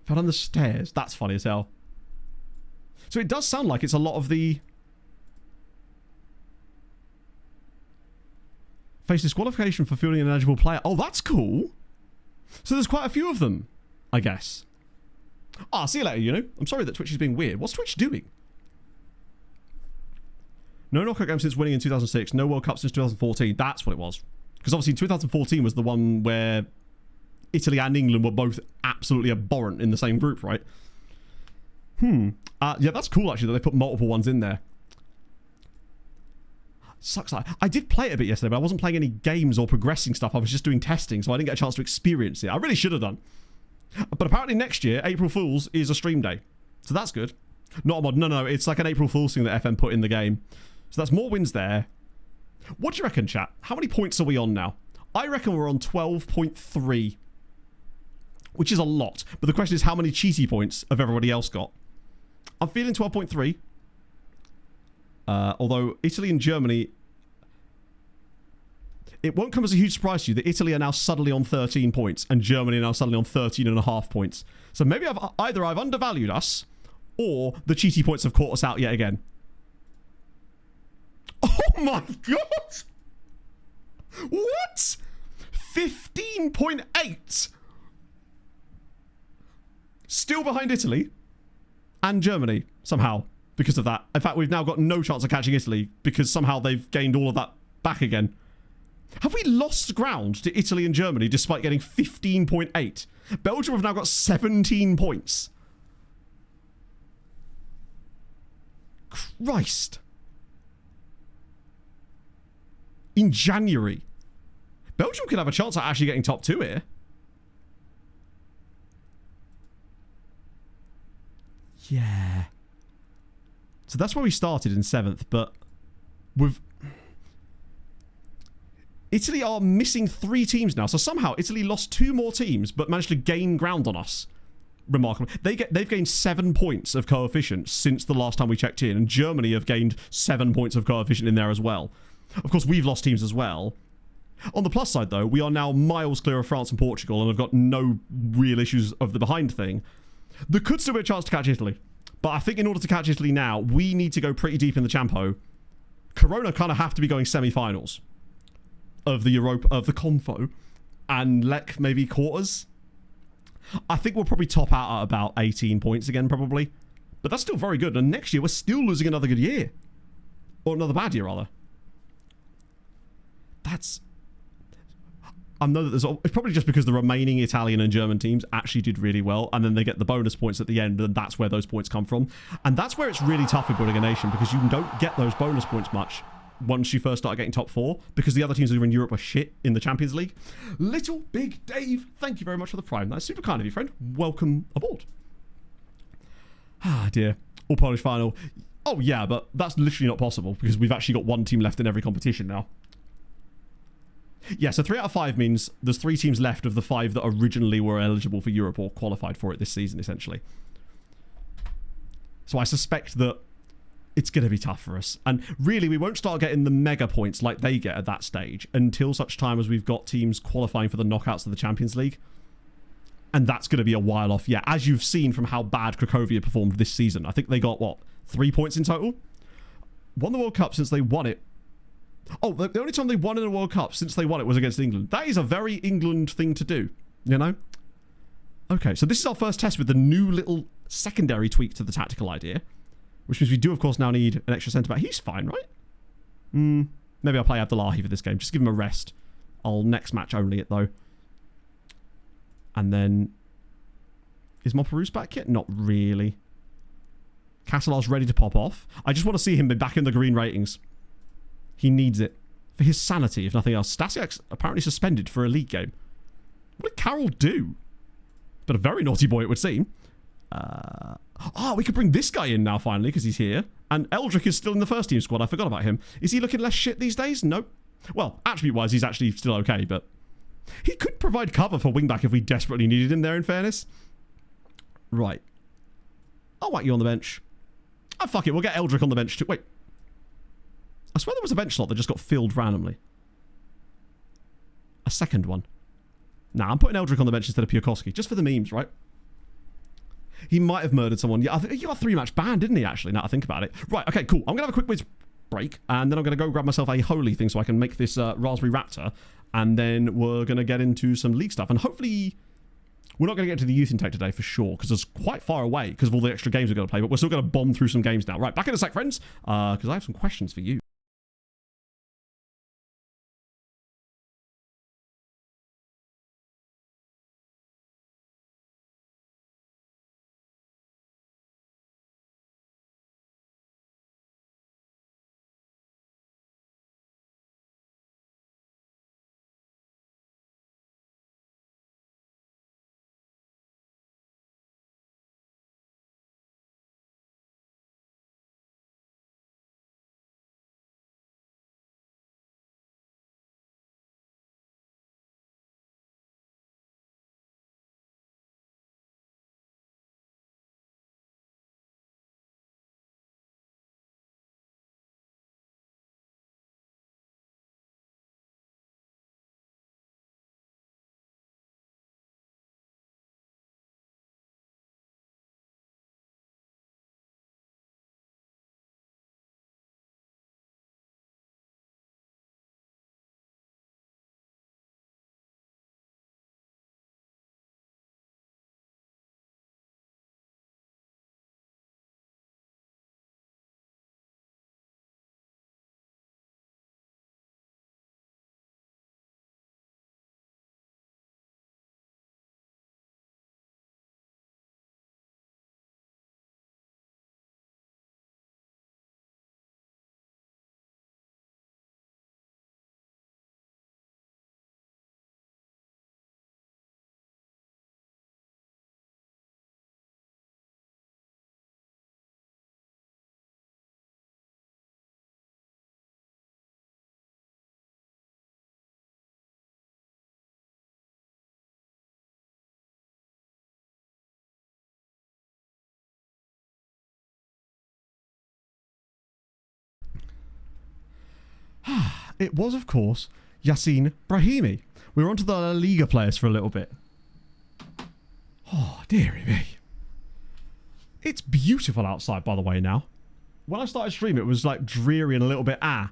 Fell on the stairs. That's funny as hell. So it does sound like it's a lot of the... Face disqualification for fielding an eligible player. Oh, that's cool. So there's quite a few of them, I guess. See you later, you know. I'm sorry that Twitch is being weird. What's Twitch doing? No knockout game since winning in 2006. No World Cup since 2014. That's what it was. Because obviously 2014 was the one where Italy and England were both absolutely abhorrent in the same group, right? Yeah, that's cool, actually, that they put multiple ones in there. Sucks. I did play it a bit yesterday, but I wasn't playing any games or progressing stuff. I was just doing testing, so I didn't get a chance to experience it. I really should have done. But apparently next year, April Fool's is a stream day. So that's good. Not a mod. No, it's like an April Fool's thing that FM put in the game. So that's more wins there. What do you reckon, chat? How many points are we on now? I reckon we're on 12.3. Which is a lot. But the question is, how many cheaty points have everybody else got? I'm feeling 12.3. Although Italy and Germany... It won't come as a huge surprise to you that Italy are now suddenly on 13 points and Germany are now suddenly on 13.5 points. So maybe I've undervalued us, or the cheaty points have caught us out yet again. Oh my God! What? 15.8! Still behind Italy and Germany, somehow, because of that. In fact, we've now got no chance of catching Italy because somehow they've gained all of that back again. Have we lost ground to Italy and Germany despite getting 15.8? Belgium have now got 17 points. Christ. In January. Belgium could have a chance at actually getting top 2 here. Yeah. So that's where we started in 7th, but we've... Italy are missing 3 teams now, so somehow Italy lost 2 more teams, but managed to gain ground on us. Remarkable. They've gained 7 points of coefficient since the last time we checked in, and Germany have gained 7 points of coefficient in there as well. Of course, we've lost teams as well. On the plus side, though, we are now miles clear of France and Portugal, and have got no real issues of the behind thing. There could still be a chance to catch Italy, but I think in order to catch Italy now, we need to go pretty deep in the Champo. Corona kind of have to be going semi-finals of the Confo, and Lech maybe quarters. I think we'll probably top out at about 18 points again, probably. But that's still very good, and next year we're still losing another good year. Or another bad year, rather. I know that it's probably just because the remaining Italian and German teams actually did really well, and then they get the bonus points at the end, and that's where those points come from. And that's where it's really tough with building a nation, because you don't get those bonus points much once you first start getting top 4, because the other teams who are in Europe are shit in the Champions League. Little Big Dave, thank you very much for the Prime. That's super kind of you, friend. Welcome aboard. Ah, dear. All Polish final. Oh, yeah, but that's literally not possible, because we've actually got one team left in every competition now. Yeah, so 3 out of 5 means there's 3 teams left of the 5 that originally were eligible for Europe or qualified for it this season, essentially. So I suspect that it's going to be tough for us. And really, we won't start getting the mega points like they get at that stage until such time as we've got teams qualifying for the knockouts of the Champions League. And that's going to be a while off. Yeah, as you've seen from how bad Cracovia performed this season. I think they got, what, 3 points in total? Won the World Cup since they won it. Oh, the only time they won in a World Cup since they won it was against England. That is a very England thing to do, you know? Okay, so this is our first test with the new little secondary tweak to the tactical idea, which means we do, of course, now need an extra centre-back. He's fine, right? Maybe I'll play Abdullahi for this game. Just give him a rest. I'll next match only it, though. And then... Is Moparus back yet? Not really. Castellar's ready to pop off. I just want to see him be back in the green ratings. He needs it. For his sanity, if nothing else. Stasiak's apparently suspended for a league game. What did Carroll do? But a very naughty boy, it would seem. We could bring this guy in now, finally, because he's here. And Eldrick is still in the first team squad. I forgot about him. Is he looking less shit these days? Nope. Well, attribute-wise, he's actually still okay, but... He could provide cover for wing-back if we desperately needed him there, in fairness. Right. I'll whack you on the bench. Oh, fuck it. We'll get Eldrick on the bench too. Wait. I swear there was a bench slot that just got filled randomly. A second one. Nah, I'm putting Eldrick on the bench instead of Piatkowski. Just for the memes, right? He might have murdered someone. Yeah, I think he got a 3-match ban, didn't he, actually? Now I think about it. Right, okay, cool. I'm going to have a quick whiz break, and then I'm going to go grab myself a holy thing so I can make this Raspberry Raptor, and then we're going to get into some league stuff, and hopefully... We're not going to get to the youth intake today for sure, because it's quite far away because of all the extra games we're going to play, but we're still going to bomb through some games now. Right, back in a sec, friends, because I have some questions for you. It was, of course, Yassine Brahimi. We were on to the La Liga players for a little bit. Oh, dearie me. It's beautiful outside, by the way, now. When I started streaming, it was like dreary and a little bit Out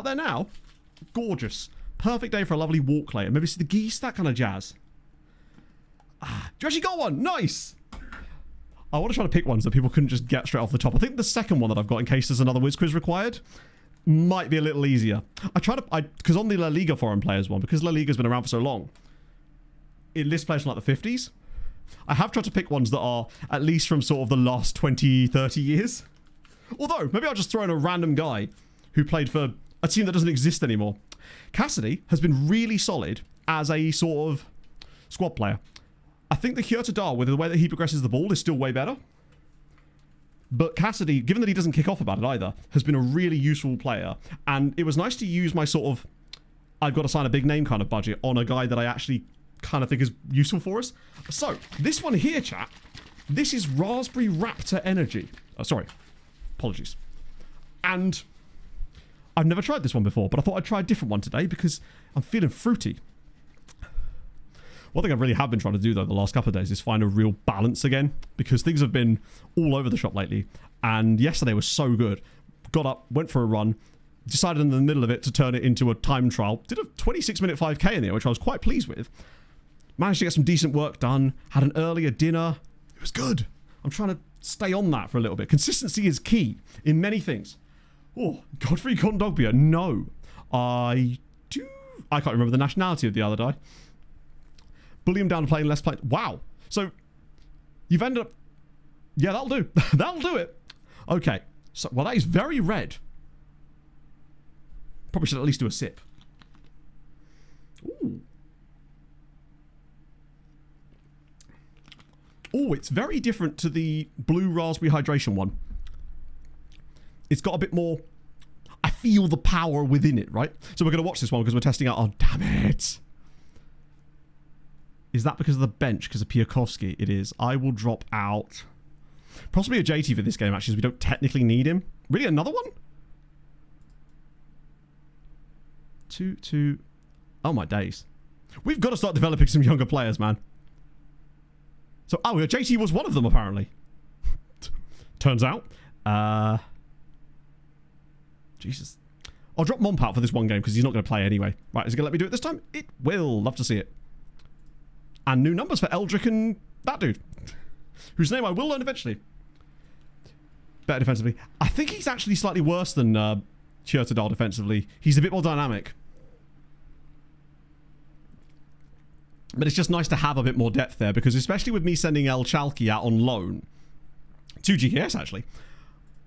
there now, gorgeous. Perfect day for a lovely walk later. Maybe see the geese, that kind of jazz. Do you actually got one? Nice! I want to try to pick ones that people couldn't just get straight off the top. I think the second one that I've got, in case there's another whiz quiz required, might be a little easier. Because on the La Liga foreign players one, because La Liga's been around for so long, it lists players from like the 50s. I have tried to pick ones that are at least from sort of the last 20, 30 years. Although, maybe I'll just throw in a random guy who played for a team that doesn't exist anymore. Cassidy has been really solid as a sort of squad player. I think the Hurtado, with the way that he progresses the ball, is still way better. But Cassidy, given that he doesn't kick off about it either, has been a really useful player. And it was nice to use my sort of, I've got to sign a big name kind of budget on a guy that I actually kind of think is useful for us. So, this one here, chat, this is Raspberry Raptor Energy. Sorry, apologies. And I've never tried this one before, but I thought I'd try a different one today because I'm feeling fruity. One thing I really have been trying to do, though, the last couple of days is find a real balance again, because things have been all over the shop lately. And yesterday was so good. Got up, went for a run, decided in the middle of it to turn it into a time trial. Did a 26-minute 5K in there, which I was quite pleased with. Managed to get some decent work done. Had an earlier dinner. It was good. I'm trying to stay on that for a little bit. Consistency is key in many things. Oh, Godfrey Kondogbia. No. I can't remember the nationality of the other guy. Bully him down to playing less play. Wow. So, you've ended up... Yeah, that'll do. That'll do it. Okay. So, well, that is very red. Probably should at least do a sip. Ooh. Oh, it's very different to the blue raspberry hydration one. It's got a bit more... I feel the power within it, right? So we're going to watch this one because we're testing out... Oh, damn it. Is that because of the bench? Because of Piakovsky? It is. I will drop out... Possibly a JT for this game, actually, as we don't technically need him. Really, another one? 2. Oh, my days. We've got to start developing some younger players, man. So, oh, JT was one of them, apparently. Turns out. Jesus. I'll drop Momp out for this one game because he's not going to play anyway. Right, is it going to let me do it this time? It will. Love to see it. And new numbers for Eldrick and that dude, whose name I will learn eventually. Better defensively. I think he's actually slightly worse than Hurtado defensively. He's a bit more dynamic. But it's just nice to have a bit more depth there, because especially with me sending El Chalky out on loan to GKS, actually,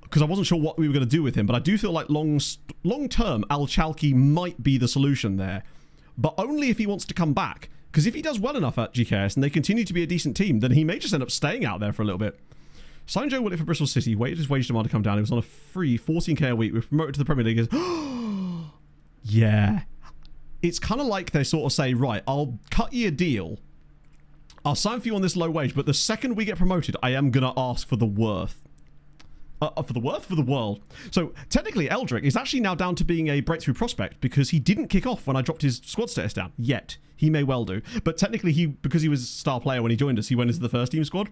because I wasn't sure what we were going to do with him, but I do feel like long-term El Chalky might be the solution there, but only if he wants to come back. Because if he does well enough at GKS and they continue to be a decent team, then he may just end up staying out there for a little bit. Signed Joe Willett for Bristol City, waited his wage demand to come down. He was on a free 14k a week. We're promoted to the Premier League. Yeah. It's kind of like they sort of say, right, I'll cut you a deal. I'll sign for you on this low wage, but the second we get promoted, I am going to ask for the worth. For the worth? For the world. So, technically, Eldrick is actually now down to being a breakthrough prospect because he didn't kick off when I dropped his squad status down. Yet. He may well do. But technically, because he was a star player when he joined us, he went into the first team squad.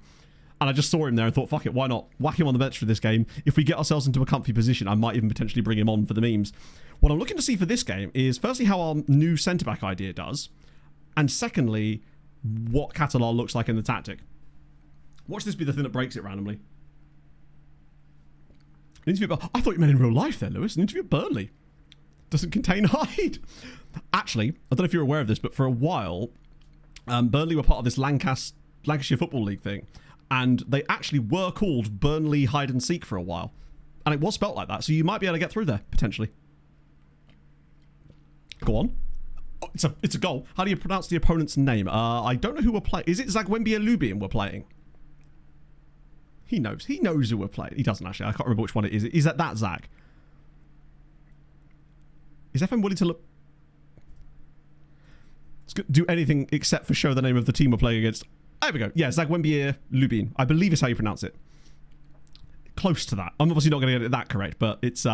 And I just saw him there and thought, fuck it, why not? Whack him on the bench for this game. If we get ourselves into a comfy position, I might even potentially bring him on for the memes. What I'm looking to see for this game is, firstly, how our new centre-back idea does. And secondly, what Catalan looks like in the tactic. Watch this be the thing that breaks it randomly. An interview I thought you meant in real life there, Lewis. An interview at Burnley. Doesn't contain Hyde. Actually, I don't know if you're aware of this, but for a while, Burnley were part of this Lancashire Football League thing. And they actually were called Burnley Hide and Seek for a while. And it was spelt like that, so you might be able to get through there, potentially. Go on. Oh, it's a goal. How do you pronounce the opponent's name? I don't know who we're playing. Is it Zagwembia Lubin we're playing? He knows. He knows who we're playing. He doesn't actually. I can't remember which one it is. Is that Zag? Is FM willing to look... do anything except for show the name of the team we're playing against? There we go. Yeah, Zagwembia Lubin. I believe is how you pronounce it. Close to that. I'm obviously not going to get it that correct, but it's,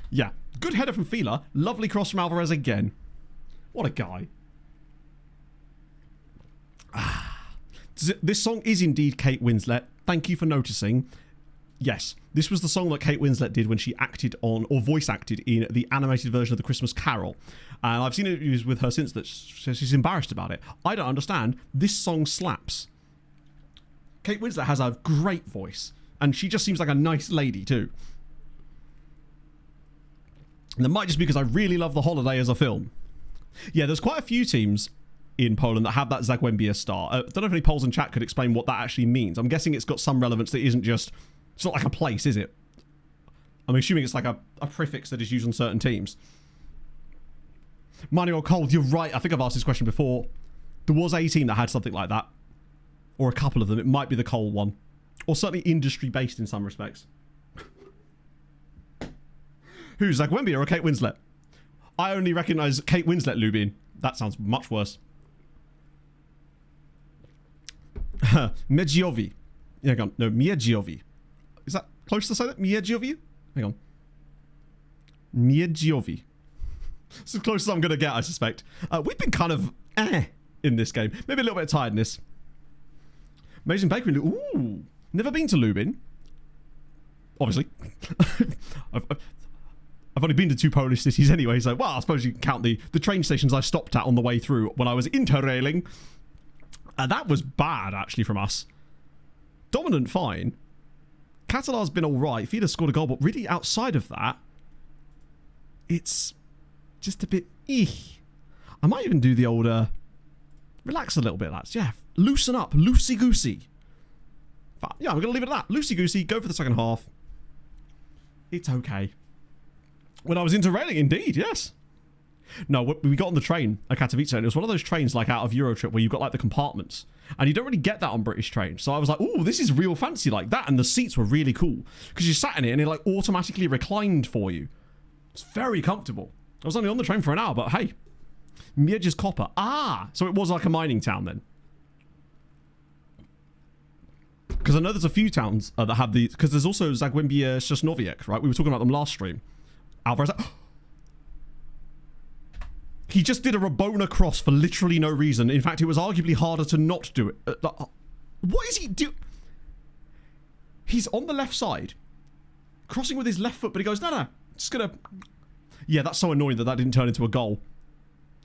yeah. Good header from Fila. Lovely cross from Alvarez again. What a guy. This song is indeed Kate Winslet. Thank you for noticing. Yes, this was the song that Kate Winslet did when she acted on, or voice acted in the animated version of The Christmas Carol. And I've seen interviews with her since that she's embarrassed about it. I don't understand. This song slaps. Kate Winslet has a great voice. And she just seems like a nice lady too. And that might just be because I really love The Holiday as a film. Yeah, there's quite a few teams in Poland that have that Zagłębie star. I don't know if any Poles in chat could explain what that actually means. I'm guessing it's got some relevance that isn't just... It's not like a place, is it? I'm assuming it's like a prefix that is used on certain teams. Mining or cold, you're right. I think I've asked this question before. There was a team that had something like that. Or a couple of them. It might be the coal one. Or certainly industry-based in some respects. Who's Zagłębie or Kate Winslet? I only recognise Kate Winslet, Lubin. That sounds much worse. Miedziowi. Hang on. No, Miedziowi. Is that close to say that? Miedziowi? Hang on. Miedziowi. It's as close as I'm going to get, I suspect. We've been kind of in this game. Maybe a little bit of tiredness. Amazing bakery. Ooh. Never been to Lubin. Obviously. I've only been to 2 Polish cities anyway, so, well, I suppose you can count the train stations I stopped at on the way through when I was interrailing. That was bad, actually, from us. Dominant, fine. Catalar's been all right. Fida scored a goal, but really outside of that, it's just a bit I might even do the old, relax a little bit, lads. Yeah, loosen up, loosey-goosey. Yeah, I'm going to leave it at that. Loosey-goosey, go for the second half. It's okay. When I was interrailing, indeed, yes. No, we got on the train at Katowice, and it was one of those trains like out of Eurotrip where you've got like the compartments, and you don't really get that on British trains. So I was like, "Ooh, this is real fancy like that," and the seats were really cool because you sat in it and it like automatically reclined for you. It's very comfortable. I was only on the train for an hour, but hey, Miedź Copper. Ah, so it was like a mining town then. Because I know there's a few towns that have the... Because there's also Zagłębie Sosnowiec, right? We were talking about them last stream. Alvarez... He just did a Rabona cross for literally no reason. In fact, it was arguably harder to not do it. What is he do? He's on the left side, crossing with his left foot, but he goes, no, just gonna... Yeah, that's so annoying that didn't turn into a goal.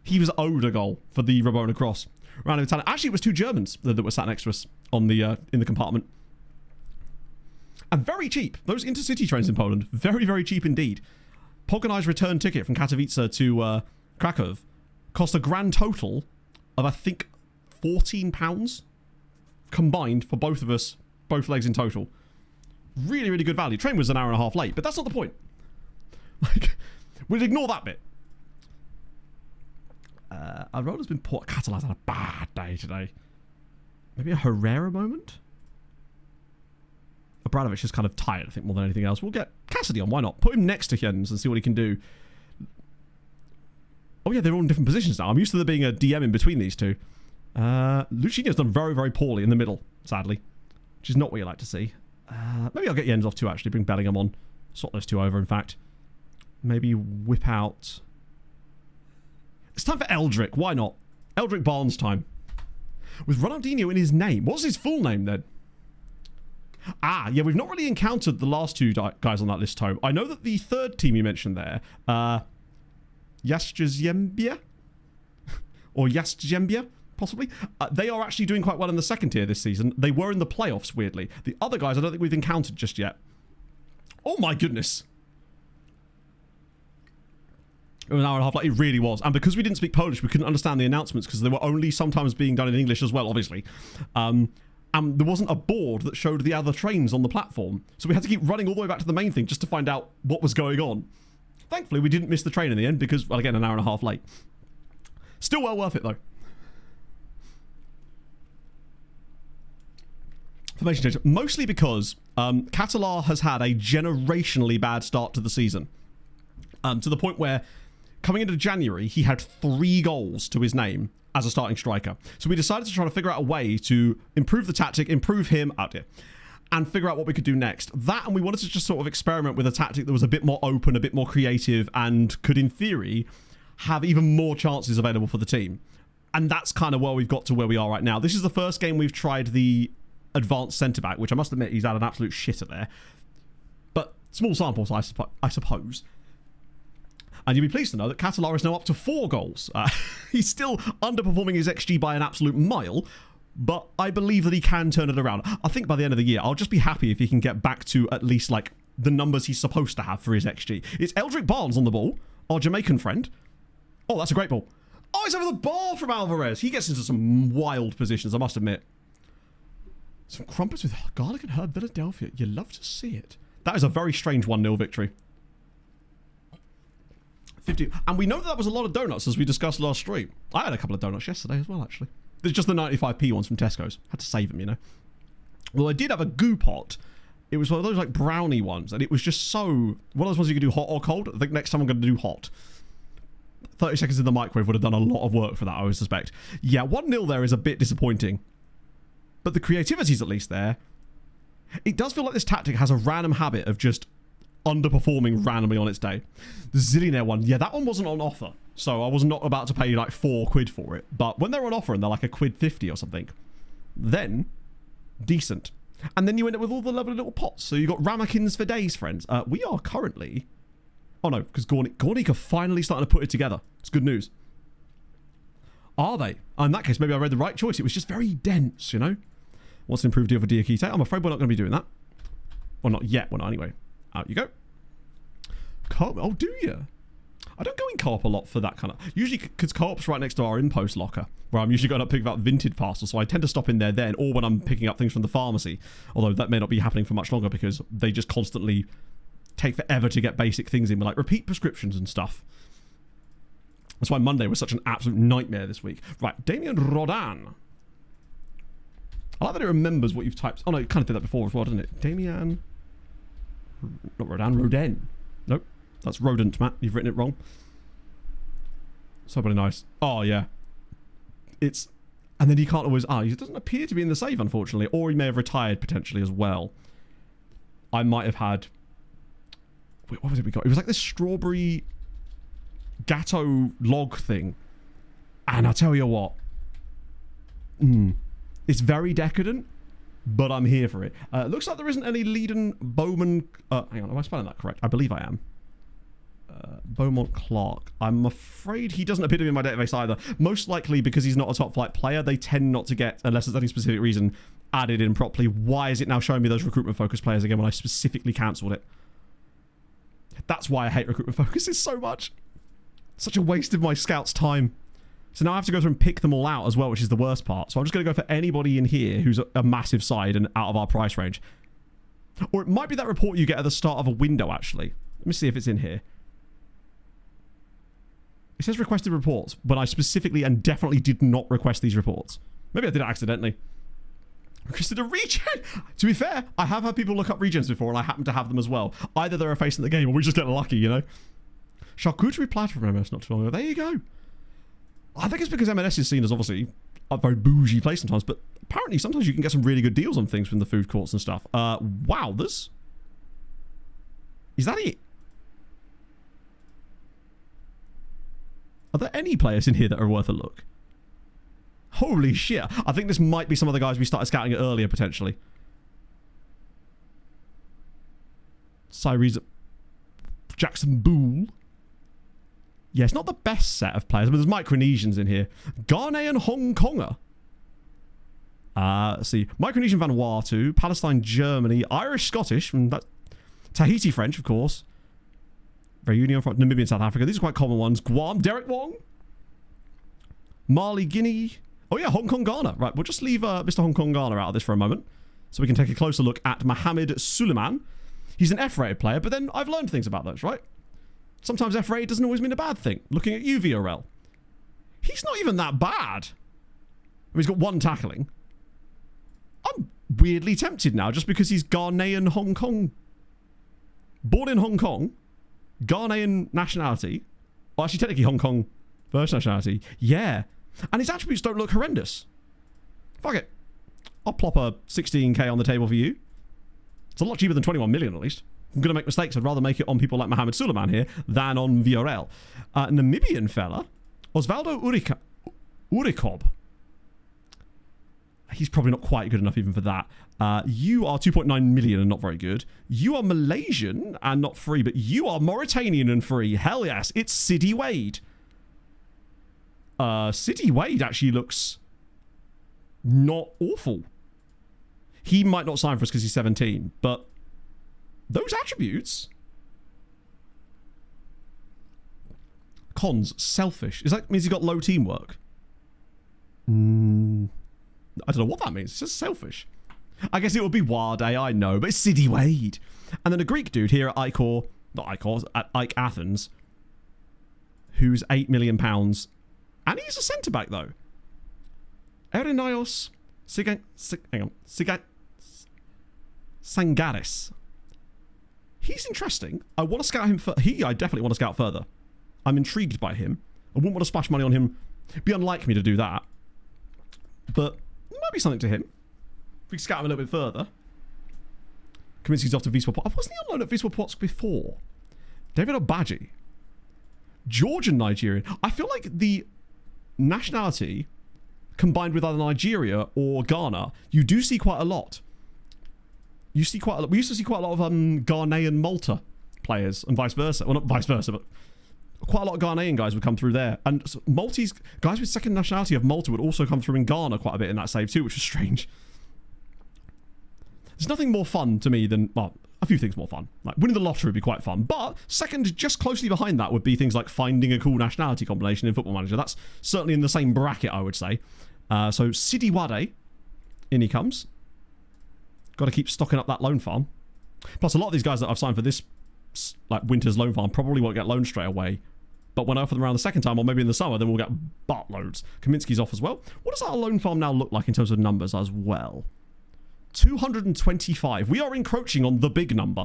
He was owed a goal for the Rabona cross. Random talent. Actually, it was 2 Germans that were sat next to us on the in the compartment. And very cheap. Those intercity trains in Poland, very, very cheap indeed. Pogonai's return ticket from Katowice to Kraków cost a grand total of, I think, £14 combined for both of us, both legs in total. Really, really good value. Train was an hour and a half late, but that's not the point. Like, we'll ignore that bit. Arona's been poor. Catalan's had a bad day today. Maybe a Herrera moment? Abramovich is kind of tired, I think, more than anything else. We'll get Cassidy on, why not? Put him next to Jens and see what he can do. Oh yeah, they're all in different positions now. I'm used to there being a DM in between these two. Lucinho's done very, very poorly in the middle, sadly. Which is not what you like to see. Maybe I'll get Jens off too, actually. Bring Bellingham on. Swap those two over, in fact. Maybe whip out... It's time for Eldrick. Why not? Eldrick Barnes time. With Ronaldinho in his name. What's his full name, then? Ah, yeah, we've not really encountered the last 2 guys on that list, Tome. I know that the third team you mentioned there, Jastrzębie? Or Jastrzębie, possibly? They are actually doing quite well in the second tier this season. They were in the playoffs, weirdly. The other guys I don't think we've encountered just yet. Oh my goodness. It was an hour and a half, like it really was. And because we didn't speak Polish, we couldn't understand the announcements because they were only sometimes being done in English as well, obviously. And there wasn't a board that showed the other trains on the platform. So we had to keep running all the way back to the main thing just to find out what was going on. Thankfully, we didn't miss the train in the end because, well, again, an hour and a half late. Still well worth it, though. Formation change. Mostly because Catalar has had a generationally bad start to the season. To the point where, coming into January, he had 3 goals to his name as a starting striker. So we decided to try to figure out a way to improve the tactic, improve him, and figure out what we could do next. That, and we wanted to just sort of experiment with a tactic that was a bit more open, a bit more creative, and could, in theory, have even more chances available for the team. And that's kind of where we've got to where we are right now. This is the first game we've tried the advanced centre-back, which I must admit he's had an absolute shitter there. But small sample size, I suppose. And you'll be pleased to know that Catalar is now up to 4 goals. He's still underperforming his XG by an absolute mile, but I believe that he can turn it around. I think by the end of the year, I'll just be happy if he can get back to at least like the numbers he's supposed to have for his XG. It's Eldrick Barnes on the ball, our Jamaican friend. Oh, that's a great ball. Oh, he's over the bar from Alvarez. He gets into some wild positions, I must admit. Some crumpets with garlic and herb Philadelphia. You love to see it. That is a very strange 1-0 victory. 50. And we know that was a lot of donuts, as we discussed last stream. I had a couple of donuts yesterday as well, actually. There's just the 95p ones from Tesco's. Had to save them, you know. Well, I did have a goo pot. It was one of those like brownie ones, and it was just so... One of those ones you can do hot or cold. I think next time I'm going to do hot. 30 seconds in the microwave would have done a lot of work for that, I would suspect. Yeah, 1-0 there is a bit disappointing. But the creativity's at least there. It does feel like this tactic has a random habit of just underperforming randomly on its day. The Zillionaire one, yeah, that one wasn't on offer. So I was not about to pay like £4 for it. But when they're on offer and they're like £1.50 or something, then decent. And then you end up with all the lovely little pots. So you got ramekins for days, friends. We are currently... Oh no, because Gornik are finally starting to put it together. It's good news. Are they? In that case, maybe I read the right choice. It was just very dense, you know? What's an improved deal for Diakite? I'm afraid we're not going to be doing that. Well, not yet. Well, not anyway. Out you go. Co-op. Oh, do you? I don't go in co-op a lot for that kind of... Usually, because co-op's right next to our in-post locker, where I'm usually going up picking up vintage parcels, so I tend to stop in there then, or when I'm picking up things from the pharmacy. Although that may not be happening for much longer, because they just constantly take forever to get basic things in, like repeat prescriptions and stuff. That's why Monday was such an absolute nightmare this week. Right, Damien Rodan. I like that it remembers what you've typed. Oh no, you kind of did that before as well, didn't it? Damien... Not Rodan, Roden. Nope. That's rodent, Matt. You've written it wrong. Somebody nice. Oh, yeah. It's... And then he can't always... he doesn't appear to be in the save, unfortunately. Or he may have retired, potentially, as well. I might have had... Wait, what was it we got? It was like this strawberry... Gatto log thing. And I'll tell you what. It's very decadent, but I'm here for it. Looks like there isn't any Leiden Bowman... hang on, am I spelling that correct? I believe I am. Beaumont Clark. I'm afraid he doesn't appear to be in my database either. Most likely because he's not a top flight player, they tend not to get, unless there's any specific reason, added in properly. Why is it now showing me those recruitment focus players again when I specifically cancelled it? That's why I hate recruitment focuses so much. Such a waste of my scouts' time. So now I have to go through and pick them all out as well, which is the worst part. So I'm just going to go for anybody in here who's a massive side and out of our price range. Or it might be that report you get at the start of a window, actually. Let me see if it's in here. It says requested reports, but I specifically and definitely did not request these reports. Maybe I did it accidentally. Requested a regen! To be fair, I have had people look up regens before and I happen to have them as well. Either they're a face in the game or we just get lucky, you know? Charcuterie platter from MS not too long ago. There you go. I think it's because M&S is seen as obviously a very bougie place sometimes, but apparently sometimes you can get some really good deals on things from the food courts and stuff. Wow, this... Is that it? Are there any players in here that are worth a look? Holy shit. I think this might be some of the guys we started scouting earlier, potentially. Cyrese Jackson Boole. Yeah, it's not the best set of players, but there's Micronesians in here. Ghanaian Hong Konger. Let's see. Micronesian Vanuatu, Palestine, Germany, Irish Scottish, from that Tahiti French, of course. Reunion from Namibia and South Africa. These are quite common ones. Guam, Derek Wong. Mali, Guinea. Oh yeah, Hong Kong, Ghana. Right, we'll just leave Mr. Hong Kong, Ghana out of this for a moment, so we can take a closer look at Mohamed Suleiman. He's an F-rated player, but then I've learned things about those, right? Sometimes F-rated doesn't always mean a bad thing. Looking at you, VRL. He's not even that bad. I mean, he's got one tackling. I'm weirdly tempted now just because he's Ghanaian Hong Kong. Born in Hong Kong. Ghanaian nationality. Well, actually, technically Hong Kong first nationality. Yeah. And his attributes don't look horrendous. Fuck it. I'll plop a 16k on the table for you. It's a lot cheaper than 21 million, at least. I'm going to make mistakes. I'd rather make it on people like Mohamed Suleiman here than on VRL. Namibian fella. Osvaldo Urikob. He's probably not quite good enough even for that. You are 2.9 million and not very good. You are Malaysian and not free, but you are Mauritanian and free. Hell yes. It's Siddy Wade. Siddy Wade actually looks not awful. He might not sign for us because he's 17, but those attributes. Cons, selfish. Is that means he's got low teamwork? I don't know what that means. It's just selfish. I guess it would be Wade, I know, but it's Siddy Wade. And then a Greek dude here at at Ike Athens, who's £8 million. And he's a centre-back, though. Erinaios Sangaris. He's interesting. I want to scout him. I definitely want to scout further. I'm intrigued by him. I wouldn't want to splash money on him. It'd be unlike me to do that. But there might be something to him. If we scout him a little bit further. Kaminsky's off to Wisła Płock. Wasn't he on loan at Wisła Płock before? David Obaji. Georgian Nigerian. I feel like the nationality combined with either Nigeria or Ghana, you do see quite a lot. You see quite a lot. We used to see quite a lot of Ghanaian Malta players and vice versa. Well, not vice versa, but quite a lot of Ghanaian guys would come through there. And Maltese guys with second nationality of Malta would also come through in Ghana quite a bit in that save too, which was strange. There's nothing more fun to me than, well, a few things more fun. Like winning the lottery would be quite fun. But second, just closely behind that would be things like finding a cool nationality combination in Football Manager. That's certainly in the same bracket, I would say. So Siddy Wade, in he comes. Got to keep stocking up that loan farm. Plus, a lot of these guys that I've signed for this like winter's loan farm probably won't get loaned straight away. But when I offer them around the second time, or maybe in the summer, then we'll get buttloads. Kaminsky's off as well. What does our loan farm now look like in terms of numbers as well? 225. We are encroaching on the big number.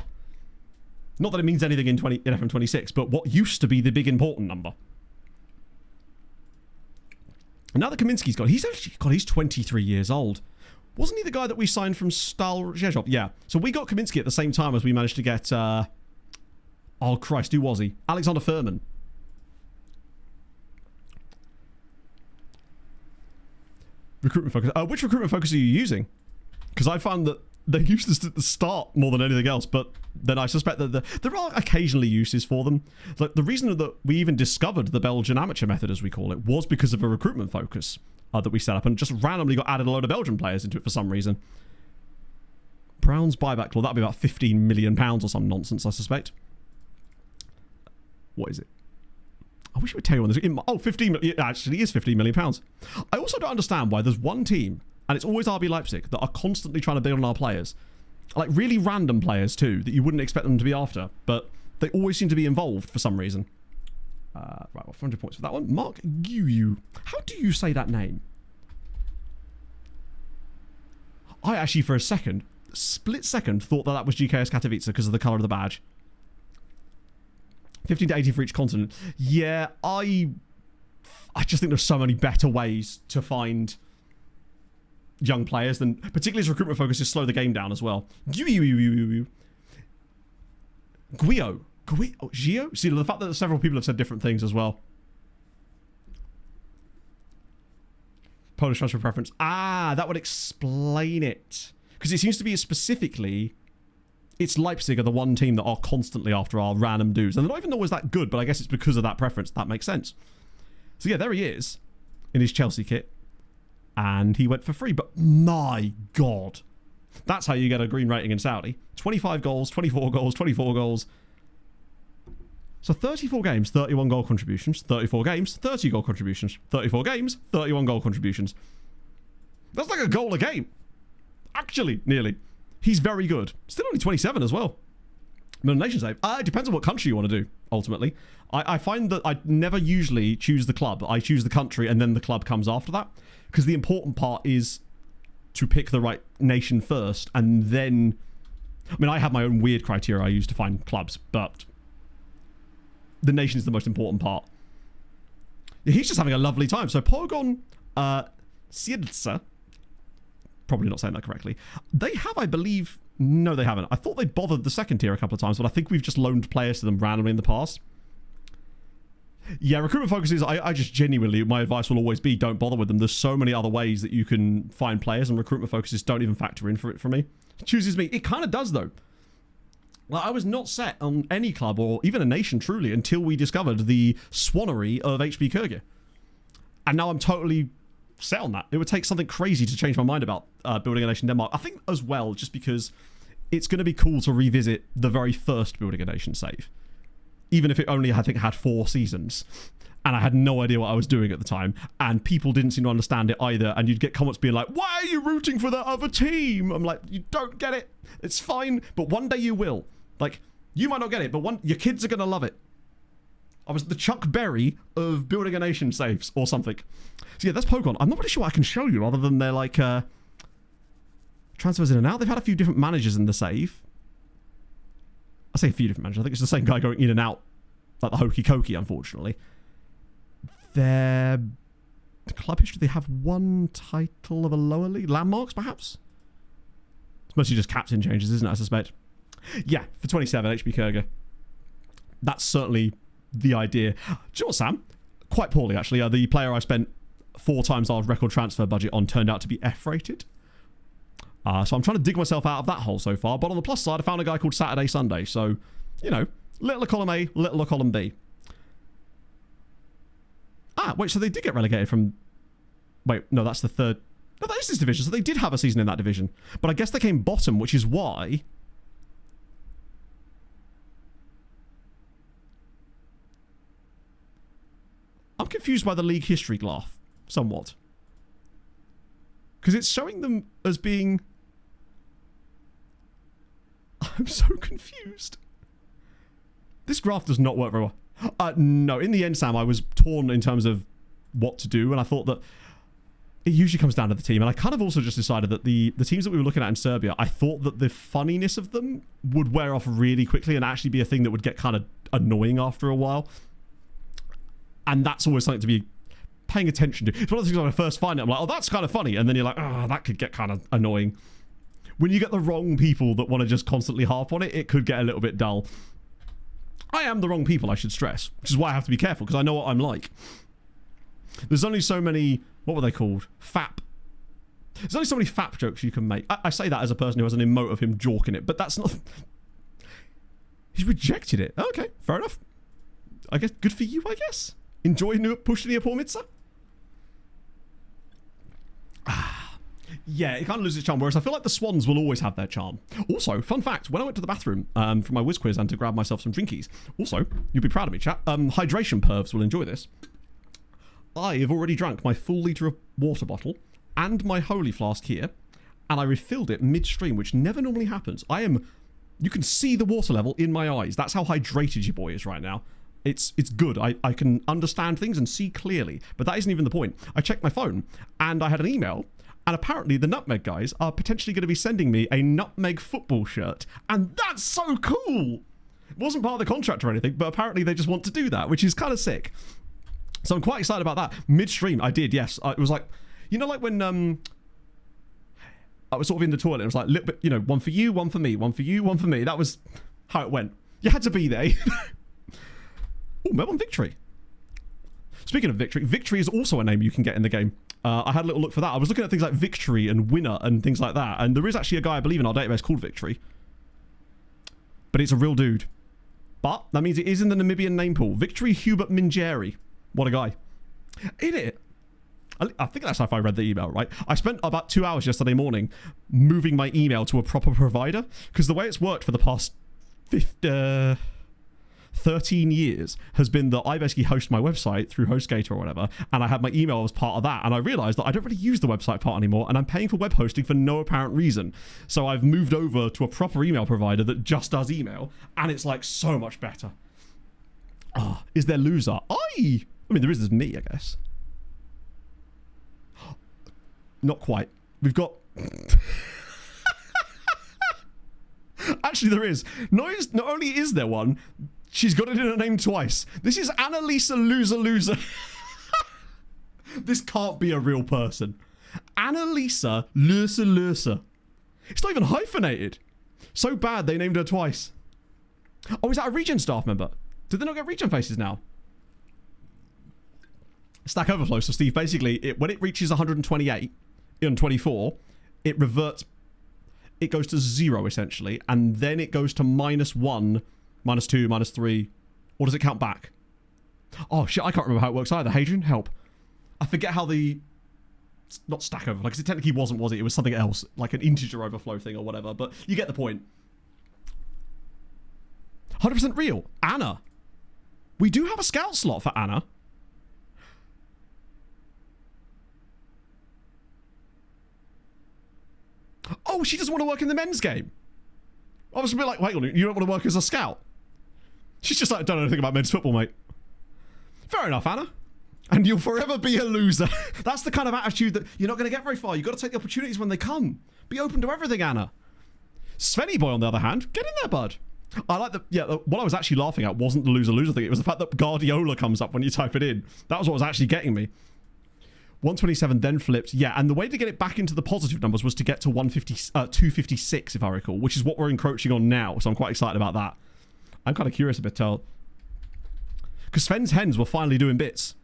Not that it means anything in FM26, but what used to be the big important number. And now that Kaminsky's got, he's 23 years old. Wasn't he the guy that we signed from Stal Rzeszów? Yeah. So we got Kaminsky at the same time as we managed to get, oh Christ, who was he? Alexander Furman. Recruitment focus. Which recruitment focus are you using? Because I found that they're useless at the start more than anything else, but then I suspect that there are occasionally uses for them. Like the reason that we even discovered the Belgian amateur method, as we call it, was because of a recruitment focus that we set up and just randomly got added a load of Belgian players into it for some reason. Brown's buyback clause, that'd be about £15 million or some nonsense, I suspect. What is it? I wish it would tell you on this. Oh, 15 million. It actually is £15 million. I also don't understand why there's one team, and it's always RB Leipzig, that are constantly trying to build on our players. Like really random players too, that you wouldn't expect them to be after, but they always seem to be involved for some reason. Right, well, 400 points for that one. Mark Guyu. How do you say that name? I actually, for a split second, thought that was GKS Katowice because of the colour of the badge. 15 to 18 for each continent. Yeah, I just think there's so many better ways to find young players than, particularly as recruitment focus, is slow the game down as well. Guio. Gio? See, the fact that several people have said different things as well. Polish transfer preference. Ah, that would explain it. Because it seems to be specifically, it's Leipzig are the one team that are constantly after our random dudes. And they're not even always that good, but I guess it's because of that preference. That makes sense. So yeah, there he is in his Chelsea kit. And he went for free. But my God. That's how you get a green rating in Saudi. 25 goals, 24 goals, 24 goals. So 34 games, 31 goal contributions. 34 games, 30 goal contributions. 34 games, 31 goal contributions. That's like a goal a game. Actually, nearly. He's very good. Still only 27 as well. Middle nation save. It depends on what country you want to do, ultimately. I find that I never usually choose the club. I choose the country and then the club comes after that. Because the important part is to pick the right nation first and then... I mean, I have my own weird criteria I use to find clubs, but the nation is the most important part. He's just having a lovely time. So Pogon Siedlce, probably not saying that correctly, they have, I believe... No, they haven't. I thought they bothered the second tier a couple of times, but I think we've just loaned players to them randomly in the past. Yeah, recruitment focuses, I just genuinely, my advice will always be don't bother with them. There's so many other ways that you can find players, and recruitment focuses don't even factor in for it for me. It chooses me. It kind of does, though. Like, I was not set on any club or even a nation, truly, until we discovered the swannery of HB Kyrgyz. And now I'm totally set on that. It would take something crazy to change my mind about building a nation in Denmark. I think as well, just because it's going to be cool to revisit the very first Building a Nation save. Even if it only, I think, had 4 seasons. And I had no idea what I was doing at the time. And people didn't seem to understand it either. And you'd get comments being like, why are you rooting for that other team? I'm like, you don't get it. It's fine. But one day you will. Like, you might not get it, but your kids are going to love it. I was the Chuck Berry of Building a Nation saves or something. So yeah, that's Pokemon. I'm not really sure what I can show you other than they're like transfers in and out. They've had a few different managers in the save. I say a few different managers. I think it's the same guy going in and out, like the Hokey Cokey, unfortunately. Their club history, they have 1 title of a lower league. Landmarks, perhaps? It's mostly just captain changes, isn't it, I suspect? Yeah, for 27, HB Kurger. That's certainly the idea. Do you know what, Sam? Quite poorly, actually. The player I spent 4 times our record transfer budget on turned out to be F-rated. So I'm trying to dig myself out of that hole so far. But on the plus side, I found a guy called Saturday Sunday. So, you know, little column A, little column B. Ah, wait, so they did get relegated from... Wait, no, that's the third... No, that is this division. So they did have a season in that division. But I guess they came bottom, which is why... I'm confused by the league history graph, somewhat. Because it's showing them as being... I'm so confused. This graph does not work very well. No, in the end, Sam, I was torn in terms of what to do, and I thought that it usually comes down to the team. And I kind of also just decided that the teams that we were looking at in Serbia, I thought that the funniness of them would wear off really quickly and actually be a thing that would get kind of annoying after a while. And that's always something to be paying attention to. It's one of the things when I first find it, I'm like, oh, that's kind of funny. And then you're like, oh, that could get kind of annoying. When you get the wrong people that want to just constantly harp on it, it could get a little bit dull. I am the wrong people, I should stress, which is why I have to be careful, because I know what I'm like. There's only so many, what were they called? FAP. There's only so many FAP jokes you can make. I say that as a person who has an emote of him jorking it, but that's not... He's rejected it. Okay, fair enough. I guess, good for you, I guess. Enjoy pushing the Pormitsa. Yeah, it kind of loses its charm, whereas I feel like the Swans will always have their charm. Also, fun fact, when I went to the bathroom for my whiz quiz and to grab myself some drinkies, also, you'll be proud of me, chat, hydration pervs will enjoy this. I have already drank my full litre of water bottle and my holy flask here, and I refilled it midstream, which never normally happens. You can see the water level in my eyes. That's how hydrated your boy is right now. It's good. I can understand things and see clearly, but that isn't even the point. I checked my phone, and I had an email, and apparently the Nutmeg guys are potentially going to be sending me a Nutmeg football shirt, and that's so cool! It wasn't part of the contract or anything, but apparently they just want to do that, which is kind of sick. So I'm quite excited about that. Midstream, I did, yes. It was like, you know, like when I was sort of in the toilet, it was like a little bit, you know, one for you, one for me, one for you, one for me. That was how it went. You had to be there. Oh, Melbourne Victory. Speaking of Victory, Victory is also a name you can get in the game. I had a little look for that. I was looking at things like Victory and Winner and things like that, and there is actually a guy, I believe, in our database called Victory. But it's a real dude. But that means it is in the Namibian name pool. Victory Hubert Minjeri. What a guy. In it. I think that's how I read the email, right? I spent about 2 hours yesterday morning moving my email to a proper provider, because the way it's worked for the past 13 years has been that I basically host my website through HostGator or whatever, and I had my email as part of that, and I realized that I don't really use the website part anymore, and I'm paying for web hosting for no apparent reason. So I've moved over to a proper email provider that just does email, and it's like so much better. Ah, is there loser? I mean, there's me, I guess. Not quite. We've got... Actually, there is. Not only is there one, she's got it in her name twice. This is Annalisa Loser. This can't be a real person. Annalisa Loser. It's not even hyphenated. So bad they named her twice. Oh, is that a Regen staff member? Did they not get Regen faces now? Stack Overflow. So Steve, basically, when it reaches 128 in 24, it reverts. It goes to 0 essentially, and then it goes to -1, -2, -3. Or does it count back? Oh shit, I can't remember how it works either. Hadrian, help. I forget how the... not Stack Overflow, because it technically wasn't, was it? It was something else, like an integer overflow thing or whatever, but you get the point. 100% real. Anna. We do have a scout slot for Anna. Oh, she doesn't want to work in the men's game. I was a bit like, wait on it, you don't want to work as a scout? She's just like, don't know anything about men's football, mate. Fair enough, Anna. And you'll forever be a loser. That's the kind of attitude that you're not going to get very far. You've got to take the opportunities when they come. Be open to everything, Anna. Svenny boy, on the other hand, get in there, bud. I like what I was actually laughing at wasn't the loser thing. It was the fact that Guardiola comes up when you type it in. That was what was actually getting me. 127 then flipped. Yeah, and the way to get it back into the positive numbers was to get to 256, if I recall, which is what we're encroaching on now. So I'm quite excited about that. I'm kind of curious a bit, because Sven's hens were finally doing bits.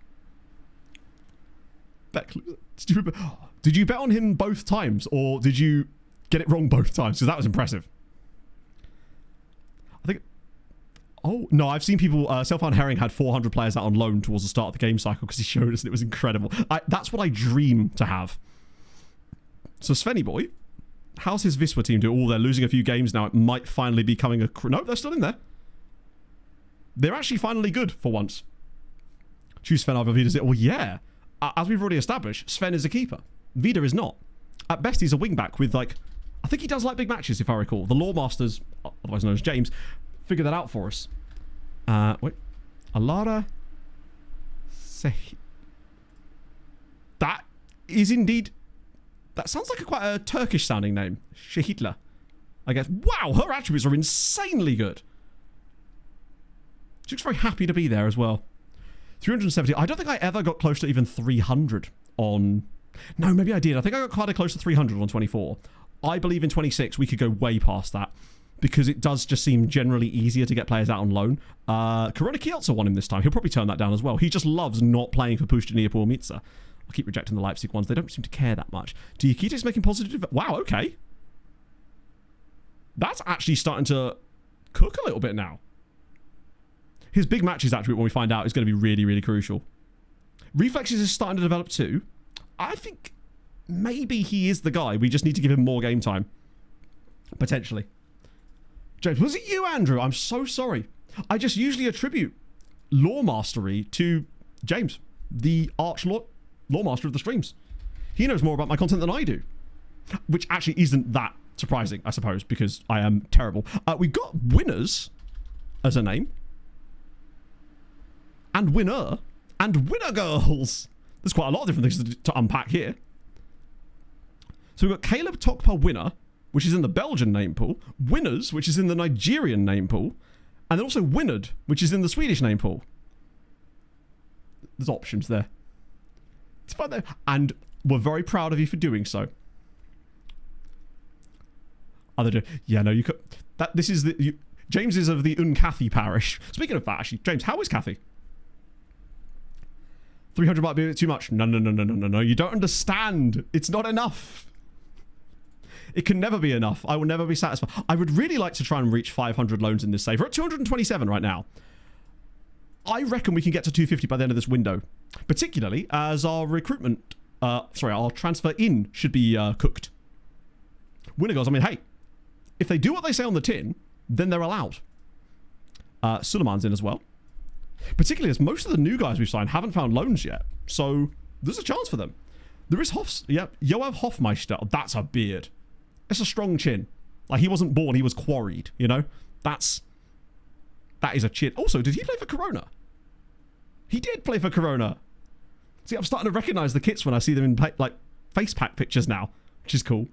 Did you bet on him both times, or did you get it wrong both times? Because that was impressive. I think... Oh, no, I've seen people... Self-Found Herring had 400 players out on loan towards the start of the game cycle because he showed us and it was incredible. That's what I dream to have. So, Svenny boy, how's his Wisła team do? Oh, they're losing a few games now. It might finally be coming a... No, they're still in there. They're actually finally good for once. Choose Sven over Vida's it. Well, yeah. As we've already established, Sven is a keeper. Vida is not. At best, he's a wing-back with, like... I think he does like big matches, if I recall. The Law Masters, otherwise known as James, figured that out for us. Wait. Alara... That is indeed... That sounds like quite a Turkish-sounding name. Şehitler. I guess. Wow, her attributes are insanely good. She looks very happy to be there as well. 370. I don't think I ever got close to even 300 on... No, maybe I did. I think I got quite close to 300 on 24. I believe in 26 we could go way past that because it does just seem generally easier to get players out on loan. Corona Kielce won him this time. He'll probably turn that down as well. He just loves not playing for Puszczyn Police. I keep rejecting the Leipzig ones. They don't seem to care that much. Diakite's making positive... Wow, okay. That's actually starting to cook a little bit now. His big matches attribute, when we find out, is going to be really, really crucial. Reflexes is starting to develop too. I think maybe he is the guy. We just need to give him more game time. Potentially. James, was it you, Andrew? I'm so sorry. I just usually attribute Law Mastery to James, the arch law master of the streams. He knows more about my content than I do. Which actually isn't that surprising, I suppose, because I am terrible. We got winners as a name. And winner. And winner girls. There's quite a lot of different things to unpack here. So we've got Caleb Tokpa winner, which is in the Belgian name pool. Winners, which is in the Nigerian name pool. And then also Winnard, which is in the Swedish name pool. There's options there. It's fun there. And we're very proud of you for doing so. Yeah, no, you could... This is the... James is of the Uncathy parish. Speaking of that, actually, James, how is Cathy? 300 might be a bit too much. No. You don't understand. It's not enough. It can never be enough. I will never be satisfied. I would really like to try and reach 500 loans in this save. We're at 227 right now. I reckon we can get to 250 by the end of this window. Particularly as our recruitment... our transfer in should be cooked. Winner goes, I mean, hey, if they do what they say on the tin, then they're allowed. Suleiman's in as well. Particularly as most of the new guys we've signed haven't found loans yet. So there's a chance for them. There is Joab Hofmeister. Oh, that's a beard. It's a strong chin. Like, he wasn't born, he was quarried, you know? That is a chin. Also, did he play for Corona? He did play for Corona. See, I'm starting to recognize the kits when I see them in, like, face pack pictures now, which is cool.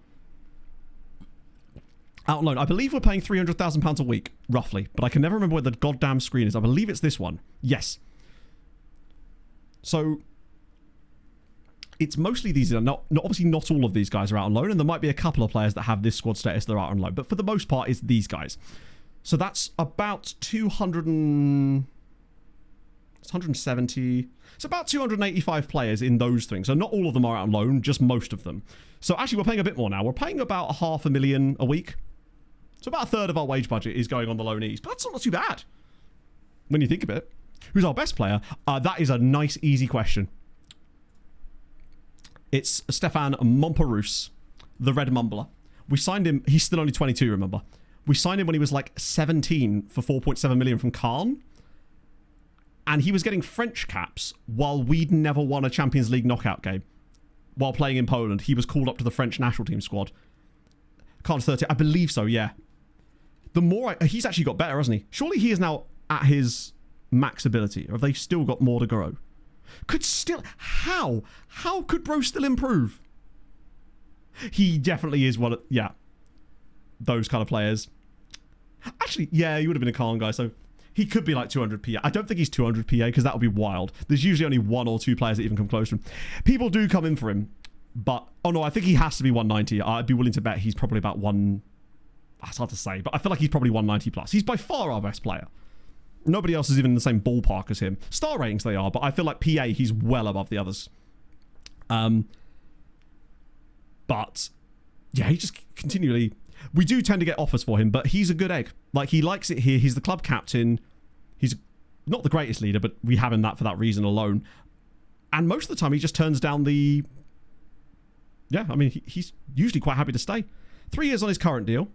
Out loan. I believe we're paying £300,000 a week, roughly. But I can never remember where the goddamn screen is. I believe it's this one. Yes. So, it's mostly these. Obviously, not all of these guys are out on loan. And there might be a couple of players that have this squad status that are out on loan. But for the most part, it's these guys. So that's about 170. It's about 285 players in those things. So not all of them are out on loan, just most of them. So actually, we're paying a bit more now. We're paying about $500,000 a week. So about a third of our wage budget is going on the loanees. But that's not too bad when you think of it. Who's our best player? That is a nice, easy question. It's Stefan Momperus, the Red Mumbler. We signed him. He's still only 22, remember. We signed him when he was like 17 for 4.7 million from Caen. And he was getting French caps while we'd never won a Champions League knockout game. While playing in Poland, he was called up to the French national team squad. Caen's 30, I believe so, yeah. He's actually got better, hasn't he? Surely he is now at his max ability, or have they still got more to grow? How could bro still improve? He definitely is one of, yeah, those kind of players. Actually, yeah, he would have been a Caen guy, so he could be like 200 PA. I don't think he's 200 PA because that would be wild. There's usually only 1 or 2 players that even come close to him. People do come in for him, but, oh no, I think he has to be 190. I'd be willing to bet he's probably about it's hard to say, but I feel like he's probably 190 plus. He's by far our best player. Nobody else is even in the same ballpark as him. Star ratings they are, but I feel like PA, he's well above the others. But, yeah, he just continually... We do tend to get offers for him, but he's a good egg. Like, he likes it here. He's the club captain. He's not the greatest leader, but we have him for that reason alone. And most of the time, he just turns down the... Yeah, I mean, he's usually quite happy to stay. 3 years on his current deal.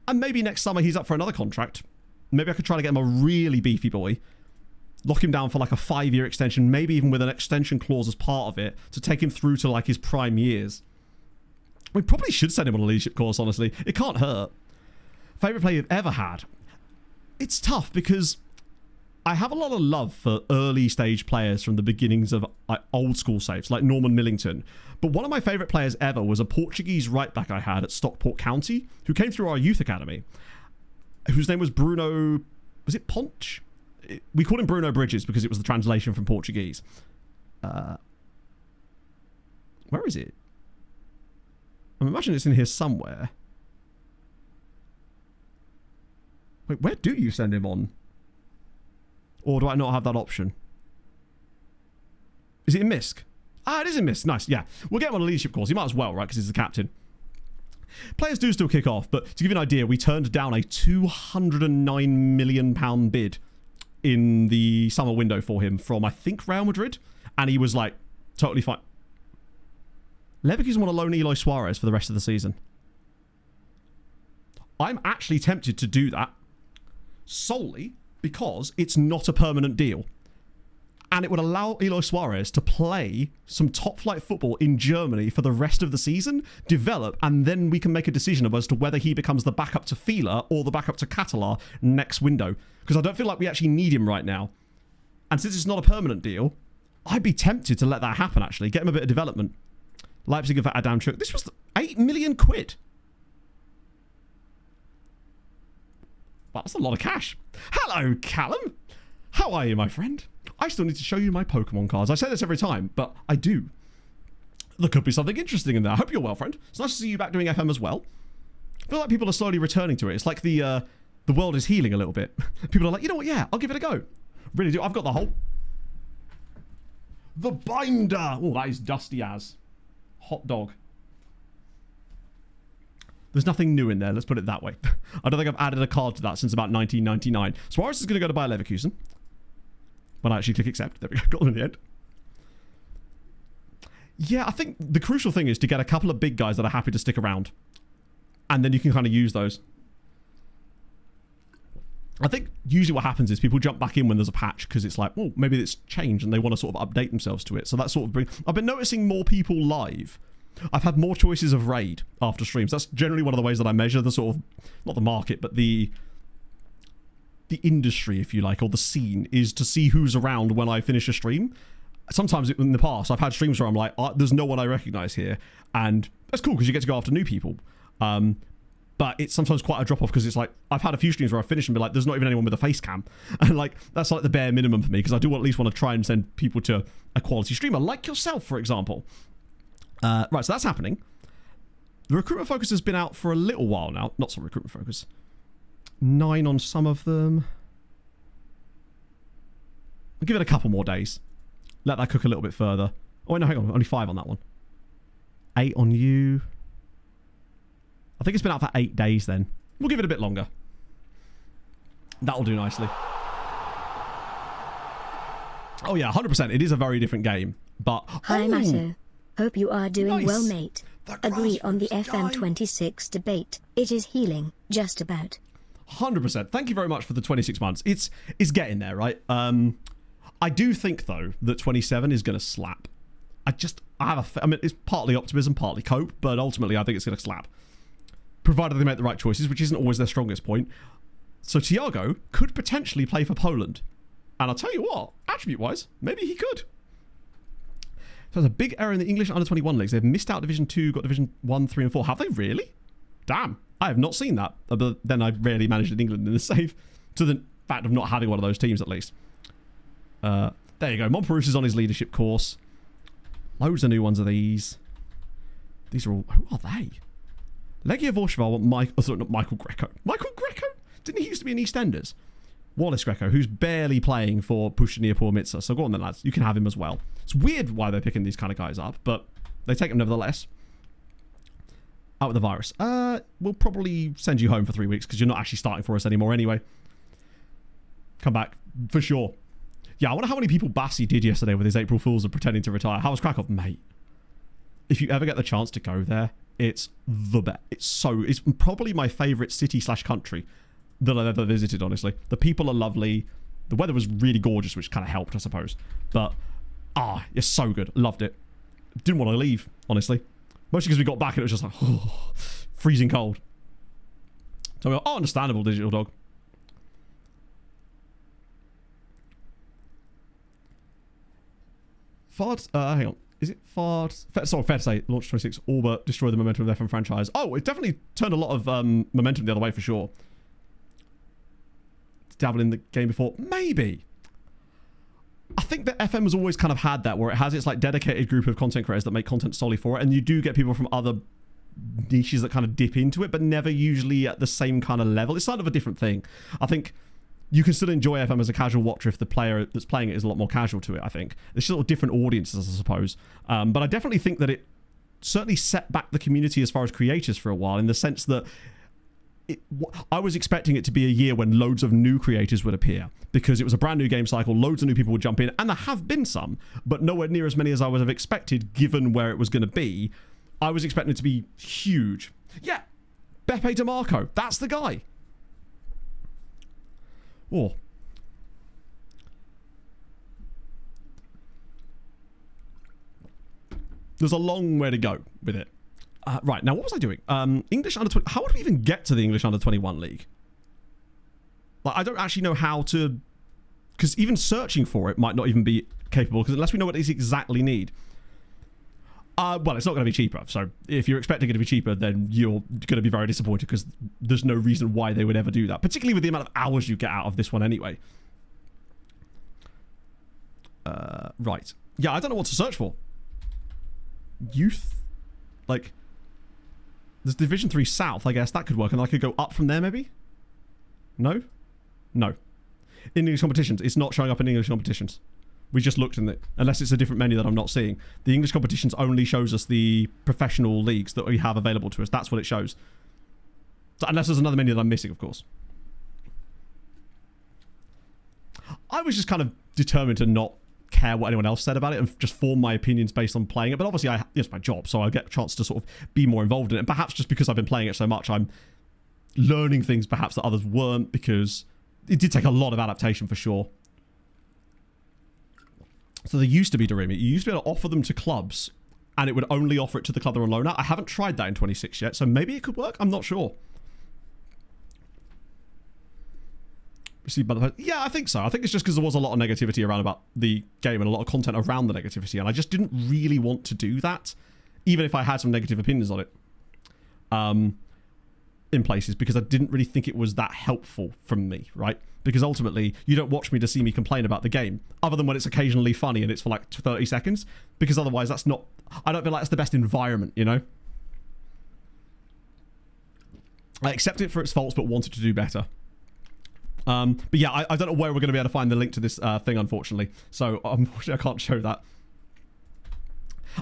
And maybe next summer he's up for another contract. Maybe I could try to get him a really beefy boy. Lock him down for like a 5-year extension, maybe even with an extension clause as part of it, to take him through to like his prime years. We probably should send him on a leadership course, honestly. It can't hurt. Favourite player you've ever had? It's tough because I have a lot of love for early stage players from the beginnings of like, old school saves, like Norman Millington. But one of my favourite players ever was a Portuguese right back I had at Stockport County, who came through our youth academy, whose name was Bruno... Was it Ponch? We called him Bruno Bridges because it was the translation from Portuguese. Where is it? I'm imagining it's in here somewhere. Wait, where do you send him on? Or do I not have that option? Is it in MISC? Ah, it is in MISC. Nice, yeah. We'll get him on a leadership course. He might as well, right? Because he's the captain. Players do still kick off, but to give you an idea, we turned down a £209 million bid in the summer window for him from, I think, Real Madrid. And he was like, totally fine. Leverkusen want to loan Eloy Suarez for the rest of the season. I'm actually tempted to do that solely because it's not a permanent deal. And it would allow Eloy Suarez to play some top-flight football in Germany for the rest of the season, develop, and then we can make a decision as to whether he becomes the backup to Fila or the backup to Català next window. Because I don't feel like we actually need him right now. And since it's not a permanent deal, I'd be tempted to let that happen, actually. Get him a bit of development. Leipzig for Adamchuk. This was 8 million quid. Well, that's a lot of cash. Hello, Callum. How are you, my friend? I still need to show you my Pokemon cards. I say this every time, but I do. There could be something interesting in there. I hope you're well, friend. It's nice to see you back doing FM as well. I feel like people are slowly returning to it. It's like the world is healing a little bit. People are like, you know what? Yeah, I'll give it a go. Really do. I've got the whole... The binder. Oh, that is dusty as. Hot dog. There's nothing new in there, let's put it that way. I don't think I've added a card to that since about 1999. Suarez is going to go to Bayer Leverkusen. When I actually click accept. There we go, got them in the end. Yeah, I think the crucial thing is to get a couple of big guys that are happy to stick around. And then you can kind of use those. I think usually what happens is people jump back in when there's a patch because it's like, well, maybe it's changed and they want to sort of update themselves to it. So that sort of I've been noticing more people live. I've had more choices of raid after streams. That's generally one of the ways that I measure the sort of, not the market, but the industry, if you like, or the scene, is to see who's around when I finish a stream. Sometimes in the past, I've had streams where I'm like, there's no one I recognize here. And that's cool because you get to go after new people. But it's sometimes quite a drop-off because it's like, I've had a few streams where I finish and be like, there's not even anyone with a face cam. And like, that's like the bare minimum for me because I do at least want to try and send people to a quality streamer, like yourself, for example. Right, so that's happening. The recruitment focus has been out for a little while now. Not so recruitment focus. 9 on some of them. I'll give it a couple more days. Let that cook a little bit further. Oh, wait, no, hang on. Only 5 on that one. 8 on you. I think it's been out for 8 days then. We'll give it a bit longer. That'll do nicely. Oh yeah, 100%. It is a very different game. But Hi, Matto. Hope you are doing well, mate. That Agree on the grassroots FM26 debate. It is healing, just about. 100%. Thank you very much for the 26 months. It's getting there, right? I do think though that 27 is going to slap. I mean, it's partly optimism, partly cope, but ultimately I think it's going to slap. Provided they make the right choices, which isn't always their strongest point. So Thiago could potentially play for Poland. And I'll tell you what, attribute-wise, maybe he could. So there's a big error in the English under-21 leagues. They've missed out Division 2, got Division 1, 3 and 4. Have they really? Damn. I have not seen that. But then I've rarely managed in England in the save. To the fact of not having one of those teams, at least. There you go. Montparnasse is on his leadership course. Loads of new ones of these. These are all... Who are they? Legia Warszawa want Michael Greco. Michael Greco? Didn't he used to be in EastEnders? Wallace Greco, who's barely playing for Pushchiniapur Mitsa. So go on then, lads. You can have him as well. It's weird why they're picking these kind of guys up, but they take them nevertheless. Out with the virus. We'll probably send you home for 3 weeks because you're not actually starting for us anymore anyway. Come back, for sure. Yeah, I wonder how many people Bassi did yesterday with his April Fools of pretending to retire. How was Krakow? Mate, if you ever get the chance to go there, it's the best. It's probably my favourite city/country that I've ever visited, honestly. The people are lovely. The weather was really gorgeous, which kind of helped, I suppose. But, it's so good. Loved it. Didn't want to leave, honestly. Mostly because we got back and it was just like, freezing cold. So we were, understandable, Digital Dog. Hang on. Is it fair to say, Launch 26, all but destroy the momentum of the FM franchise. Oh, it definitely turned a lot of momentum the other way for sure. Dabble in the game before? Maybe. I think that FM has always kind of had that, where it has its like dedicated group of content creators that make content solely for it, and you do get people from other niches that kind of dip into it, but never usually at the same kind of level. It's sort of a different thing. I think you can still enjoy FM as a casual watcher if the player that's playing it is a lot more casual to it, I think. There's sort of different audiences, I suppose. But I definitely think that it certainly set back the community as far as creators for a while, in the sense that I was expecting it to be a year when loads of new creators would appear, because it was a brand new game cycle, loads of new people would jump in, and there have been some, but nowhere near as many as I would have expected given where it was going to be. I was expecting it to be huge. Yeah, Beppe DeMarco, that's the guy. Oh. There's a long way to go with it. Right, now what was I doing? English under 20. How would we even get to the English under 21 league? Like, I don't actually know how to, because even searching for it might not even be capable, because unless we know what it is exactly need. Well, it's not going to be cheaper. So if you're expecting it to be cheaper, then you're going to be very disappointed, because there's no reason why they would ever do that, particularly with the amount of hours you get out of this one anyway. Right. Yeah, I don't know what to search for. Youth, like, there's Division 3 South, I guess that could work, and I could go up from there maybe? No? No. In English competitions, it's not showing up in English competitions. We just looked in it, unless it's a different menu that I'm not seeing. The English competitions only shows us the professional leagues that we have available to us. That's what it shows. So, unless there's another menu that I'm missing, of course. I was just kind of determined to not care what anyone else said about it and just form my opinions based on playing it. But obviously, it's my job, so I get a chance to sort of be more involved in it. And perhaps just because I've been playing it so much, I'm learning things perhaps that others weren't, because it did take a lot of adaptation for sure. So there used to be, Doremi, you used to be able to offer them to clubs, and it would only offer it to the club they're on loan at. I haven't tried that in 26 yet, so maybe it could work. I'm not sure. Yeah, I think so. I think it's just because there was a lot of negativity around about the game and a lot of content around the negativity, and I just didn't really want to do that, even if I had some negative opinions on it in places, because I didn't really think it was that helpful from me, right? Because ultimately, you don't watch me to see me complain about the game, other than when it's occasionally funny and it's for like 30 seconds, because otherwise that's not... I don't feel like that's the best environment, you know? I accept it for its faults, but want it to do better. But yeah, I don't know where we're going to be able to find the link to this thing, unfortunately. So, unfortunately, I can't show that.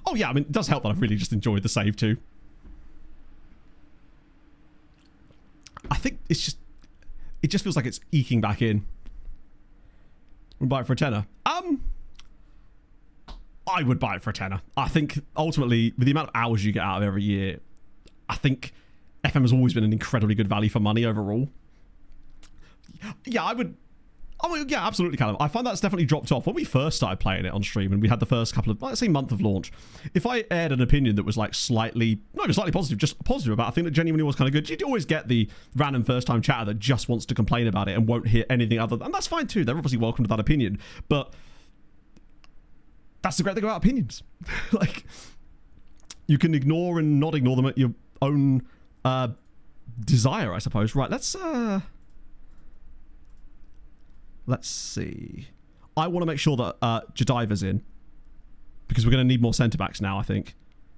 Oh, yeah, I mean, it does help that I've really just enjoyed the save, too. I think it's just... It just feels like it's eking back in. We'll buy it for a tenner. I would buy it for a tenner. I think ultimately, with the amount of hours you get out of every year, I think FM has always been an incredibly good value for money overall. Yeah, I would. Oh, yeah, absolutely, Callum. I find that's definitely dropped off. When we first started playing it on stream and we had the first couple of, let's say, month of launch, if I aired an opinion that was like slightly, not even slightly positive, just positive about, I think that genuinely was kind of good. You'd always get the random first-time chatter that just wants to complain about it and won't hear anything other than, and that's fine too. They're obviously welcome to that opinion, but that's the great thing about opinions. Like, you can ignore and not ignore them at your own desire, I suppose. Right, let's see. I want to make sure that Jediva's in, because we're going to need more centre-backs now, I think.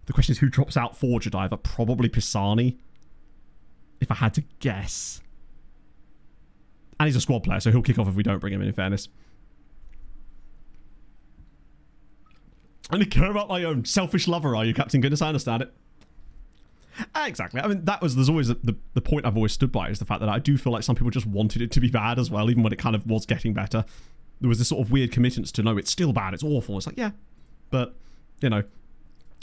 The question is who drops out for Jediva? Probably Pisani, if I had to guess. And he's a squad player, so he'll kick off if we don't bring him in fairness. I only care about my own selfish lover, are you, Captain Goodness? I understand it. Exactly. I mean, there's always the point I've always stood by is the fact that I do feel like some people just wanted it to be bad as well, even when it kind of was getting better. There was this sort of weird committance to, no, it's still bad, it's awful. It's like, yeah, but, you know.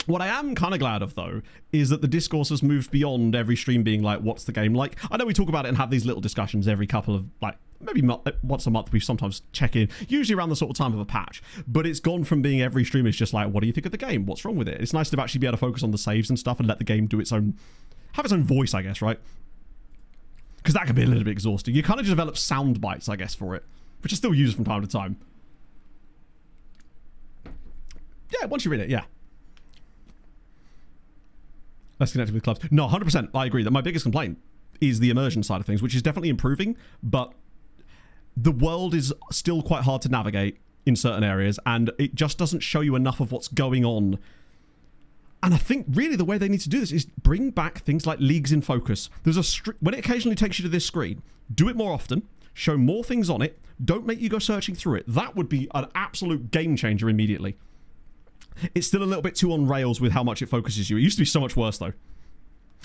What I am kind of glad of, though, is that the discourse has moved beyond every stream being like, what's the game like? I know we talk about it and have these little discussions every couple of, like, maybe once a month we sometimes check in, usually around the sort of time of a patch. But it's gone from being every stream is just like, what do you think of the game? What's wrong with it? It's nice to actually be able to focus on the saves and stuff and let the game do its own, have its own voice, I guess, right? Because that can be a little bit exhausting. You kind of develop sound bites, I guess, for it, which I still use from time to time. Yeah, once you're in it, yeah. Less connected with clubs. No, 100%. I agree that my biggest complaint is the immersion side of things, which is definitely improving, but the world is still quite hard to navigate in certain areas, and it just doesn't show you enough of what's going on. And I think really the way they need to do this is bring back things like leagues in focus. There's when it occasionally takes you to this screen, do it more often, show more things on it, don't make you go searching through it. That would be an absolute game changer immediately. It's still a little bit too on rails with how much it focuses you. It used to be so much worse, though.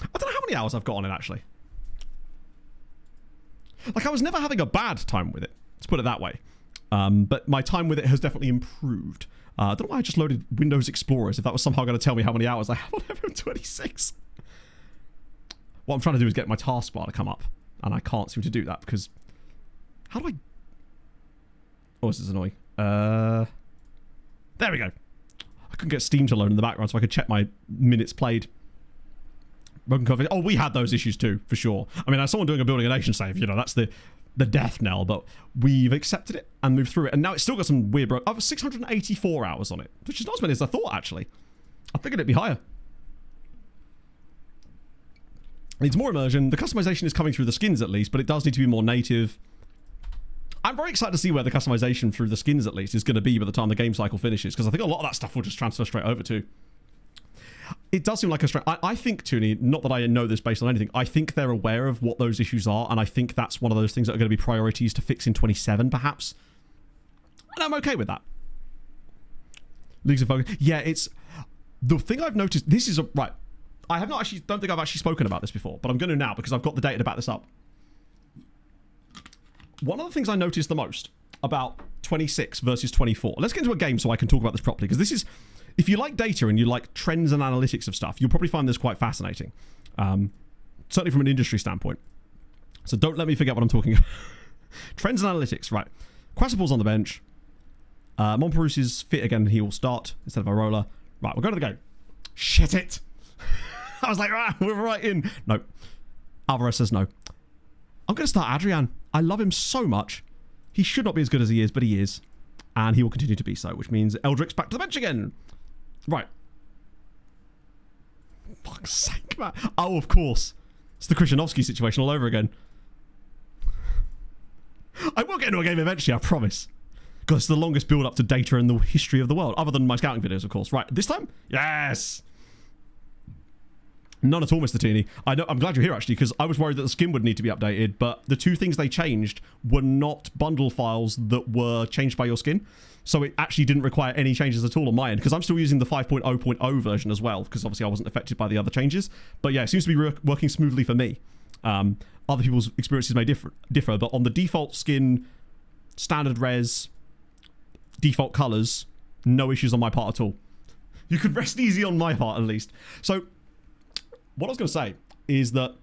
I don't know how many hours I've got on it, actually. Like, I was never having a bad time with it. Let's put it that way. But my time with it has definitely improved. I don't know why I just loaded Windows Explorers, if that was somehow going to tell me how many hours I have on FM26. What I'm trying to do is get my taskbar to come up. And I can't seem to do that, because... How do I... Oh, this is annoying. There we go. I couldn't get Steam to load in the background so I could check my minutes played. Broken cover. Oh, we had those issues too, for sure. I mean, as someone doing a building a nation save, you know, that's the death knell, but we've accepted it and moved through it. And now it's still got some weird... I have 684 hours on it, which is not as many as I thought, actually. I figured it'd be higher. It needs more immersion. The customization is coming through the skins, at least, but it does need to be more native. I'm very excited to see where the customization through the skins, at least, is going to be by the time the game cycle finishes, because I think a lot of that stuff will just transfer straight over too. It does seem like a... I think, Tooney, not that I know this based on anything, I think they're aware of what those issues are, and I think that's one of those things that are going to be priorities to fix in 27, perhaps. And I'm okay with that. Leagues of Focus. Yeah, it's... The thing I've noticed... This is a... Right. I have not actually... Don't think I've actually spoken about this before, but I'm going to now, because I've got the data to back this up. One of the things I noticed the most about 26 versus 24... Let's get into a game so I can talk about this properly, because this is... If you like data and you like trends and analytics of stuff, you'll probably find this quite fascinating. Certainly from an industry standpoint. So don't let me forget what I'm talking about. Trends and analytics, right. Quasipol's on the bench. Monperus is fit again and he will start instead of a roller. Right, we'll go to the game. Shit it! I was like, we're right in. No. Alvarez says no. I'm going to start Adrian. I love him so much. He should not be as good as he is, but he is. And he will continue to be so, which means Eldrick's back to the bench again. Right. Fuck's sake, man. Oh, of course. It's the Krishanovsky situation all over again. I will get into a game eventually, I promise. Because it's the longest build-up to data in the history of the world. Other than my scouting videos, of course. Right, this time? Yes! None at all, Mr. Teeny. I'm glad you're here, actually, because I was worried that the skin would need to be updated, but the two things they changed were not bundle files that were changed by your skin. So it actually didn't require any changes at all on my end, because I'm still using the 5.0.0 version as well, because obviously I wasn't affected by the other changes. But yeah, it seems to be working smoothly for me. Other people's experiences may differ, but on the default skin, standard res, default colors, No issues on my part at all. You could rest easy on my part, at least. So, what I was going to say is that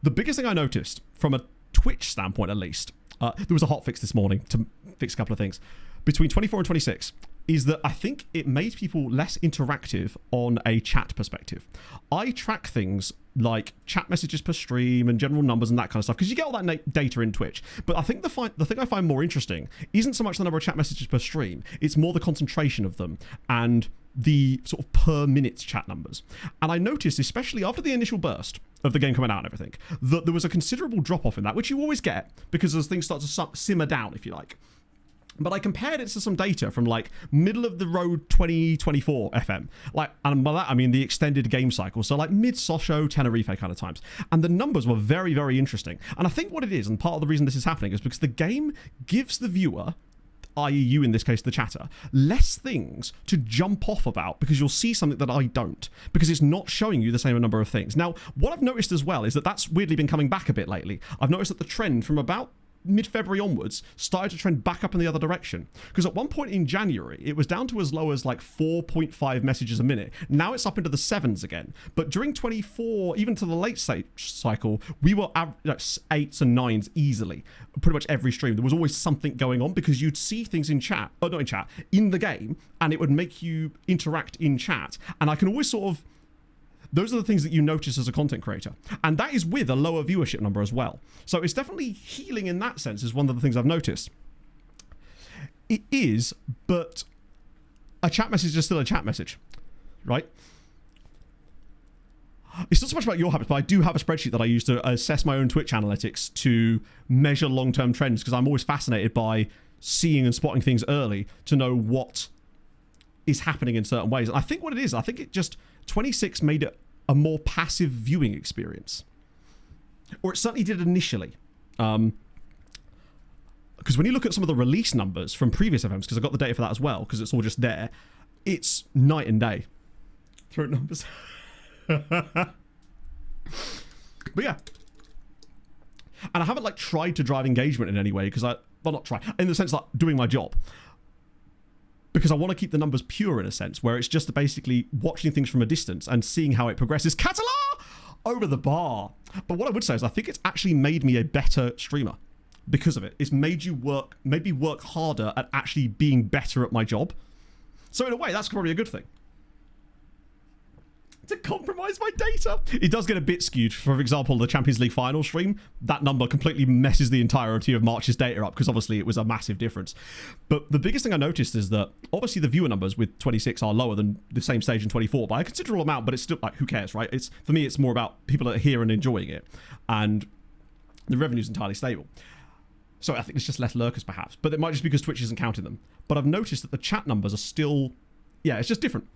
the biggest thing I noticed, from a Twitch standpoint at least, there was a hotfix this morning to fix a couple of things, between 24 and 26, is that I think it made people less interactive on a chat perspective. I track things like chat messages per stream and general numbers and that kind of stuff, because you get all that data in Twitch. But I think the thing I find more interesting isn't so much the number of chat messages per stream, it's more the concentration of them and the sort of per minute chat numbers. And I noticed, especially after the initial burst of the game coming out and everything, that there was a considerable drop off in that, which you always get because as things start to simmer down, if you like. But I compared it to some data from like middle of the road 2024 FM. Like, and by that I mean the extended game cycle. So like mid-Socho, Tenerife kind of times. And the numbers were very, very interesting. And I think what it is, and part of the reason this is happening, is because the game gives the viewer, i.e. you in this case, the chatter, less things to jump off about, because you'll see something that I don't, because it's not showing you the same number of things. Now, what I've noticed as well is that that's weirdly been coming back a bit lately. I've noticed that the trend from about mid-February onwards started to trend back up in the other direction, because at one point in January it was down to as low as like 4.5 messages a minute. Now it's up into the 7s again, but during 24, even to the late stage cycle, we were like 8s and 9s easily. Pretty much every stream there was always something going on, because you'd see things in chat, or not in chat, in the game, and it would make you interact in chat. And I can always sort of, those are the things that you notice as a content creator. And that is with a lower viewership number as well. So it's definitely healing in that sense, is one of the things I've noticed. It is, but a chat message is still a chat message, right? It's not so much about your habits, but I do have a spreadsheet that I use to assess my own Twitch analytics to measure long-term trends, because I'm always fascinated by seeing and spotting things early to know what is happening in certain ways. And I think what it is, I think it just, 26 made it a more passive viewing experience. Or it certainly did initially. Because when you look at some of the release numbers from previous FMs, because I got the data for that as well, because it's all just there, it's night and day. Throat numbers. But yeah. And I haven't like tried to drive engagement in any way, because well, not try, in the sense like doing my job. Because I want to keep the numbers pure in a sense, where it's just basically watching things from a distance and seeing how it progresses. Catalar over the bar. But what I would say is I think it's actually made me a better streamer because of it. It's made me work harder at actually being better at my job. So in a way, that's probably a good thing. To compromise my data. It does get a bit skewed. For example, the Champions League final stream, that number completely messes the entirety of March's data up, because obviously it was a massive difference. But the biggest thing I noticed is that obviously the viewer numbers with 26 are lower than the same stage in 24 by a considerable amount, but it's still like, who cares, right? It's, for me, it's more about people that are here and enjoying it, and the revenue's entirely stable. So I think it's just less lurkers perhaps, but it might just be because Twitch isn't counting them. But I've noticed that the chat numbers are still, yeah, it's just different.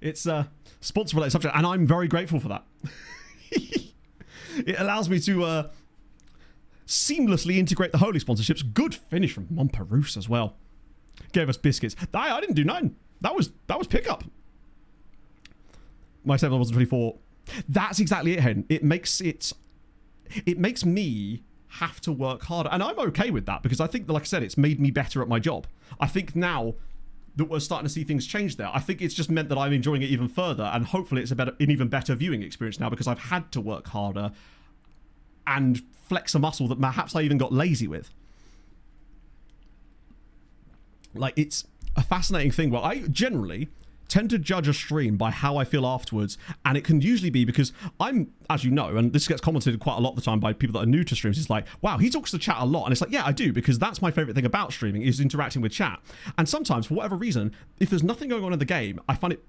It's a sponsor-related subject, and I'm very grateful for that. It allows me to seamlessly integrate the holy sponsorships. Good finish from Monperouse as well. Gave us biscuits. I didn't do 9. That was pickup. My 7 wasn't 24. That's exactly it, Hayden. It makes me have to work harder, and I'm okay with that, because I think, like I said, it's made me better at my job. I think now that we're starting to see things change there, I think it's just meant that I'm enjoying it even further, and hopefully it's an even better viewing experience now, because I've had to work harder and flex a muscle that perhaps I even got lazy with. Like, it's a fascinating thing. Well, I generally tend to judge a stream by how I feel afterwards, and it can usually be because I'm, as you know, and this gets commented quite a lot of the time by people that are new to streams, it's like, wow, he talks to chat a lot, and it's like, yeah, I do, because that's my favorite thing about streaming, is interacting with chat. And sometimes, for whatever reason, if there's nothing going on in the game, I find it,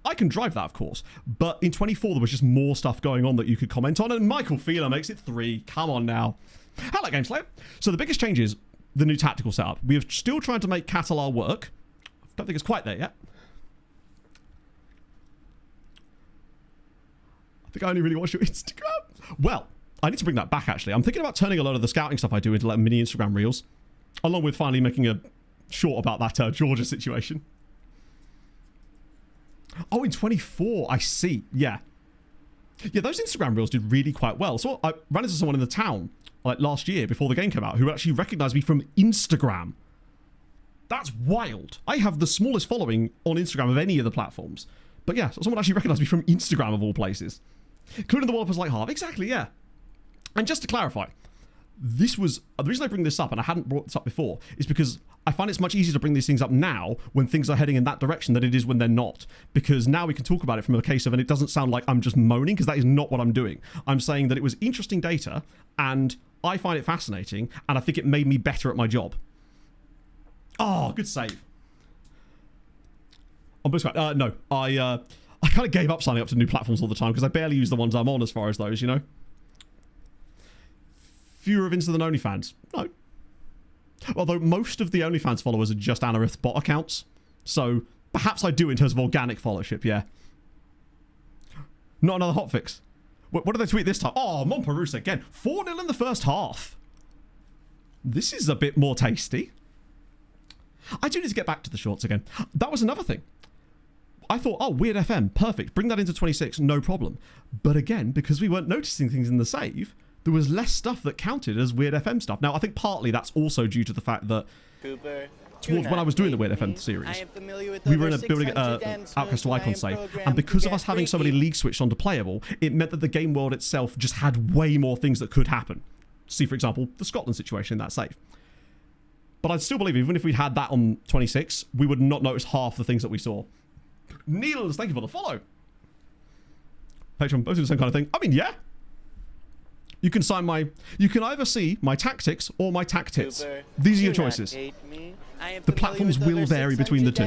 I can drive that, of course, but in 24 there was just more stuff going on that you could comment on, and Michael Feeler makes it 3. Come on now. Hello, Game Slayer. So the biggest change is the new tactical setup. We are still trying to make Catalar work. I don't think it's quite there yet. I think I only really watch your Instagram. Well, I need to bring that back, actually. I'm thinking about turning a lot of the scouting stuff I do into like mini Instagram reels, along with finally making a short about that Georgia situation. Oh, in 24, I see. Yeah. Yeah, those Instagram reels did really quite well. So I ran into someone in the town like last year before the game came out who actually recognized me from Instagram. That's wild. I have the smallest following on Instagram of any of the platforms. But yeah, someone actually recognised me from Instagram of all places. Including the Wallopers Like Harv. Exactly, yeah. And just to clarify, this was... The reason I bring this up, and I hadn't brought this up before, is because I find it's much easier to bring these things up now when things are heading in that direction than it is when they're not. Because now we can talk about it from a case of, and it doesn't sound like I'm just moaning, because that is not what I'm doing. I'm saying that it was interesting data, and I find it fascinating, and I think it made me better at my job. Oh, good save. On Bushcraft, no, I kind of gave up signing up to new platforms all the time because I barely use the ones I'm on as far as those, you know? Fewer of Insta than OnlyFans. No. Although most of the OnlyFans followers are just Anarith bot accounts. So perhaps I do in terms of organic followership, yeah. Not another hotfix. What did they tweet this time? Oh, Montperus again. 4-0 in the first half. This is a bit more tasty. I do need to get back to the shorts again. That was another thing. I thought, oh, Weird FM, perfect. Bring that into 26, no problem. But again, because we weren't noticing things in the save, there was less stuff that counted as Weird FM stuff. Now, I think partly that's also due to the fact that towards when I was doing the Weird FM series, we were in a building Outcast to Icon save, and because of us having so many league switched onto playable, it meant that the game world itself just had way more things that could happen. See, for example, the Scotland situation in that save. But I still believe even if we'd had that on 26, we would not notice half the things that we saw. Niels, thank you for the follow. Patreon, both do the same kind of thing. I mean, yeah. You can sign my... You can either see my tactics or my tactics. These are your choices. The platforms will vary between the two.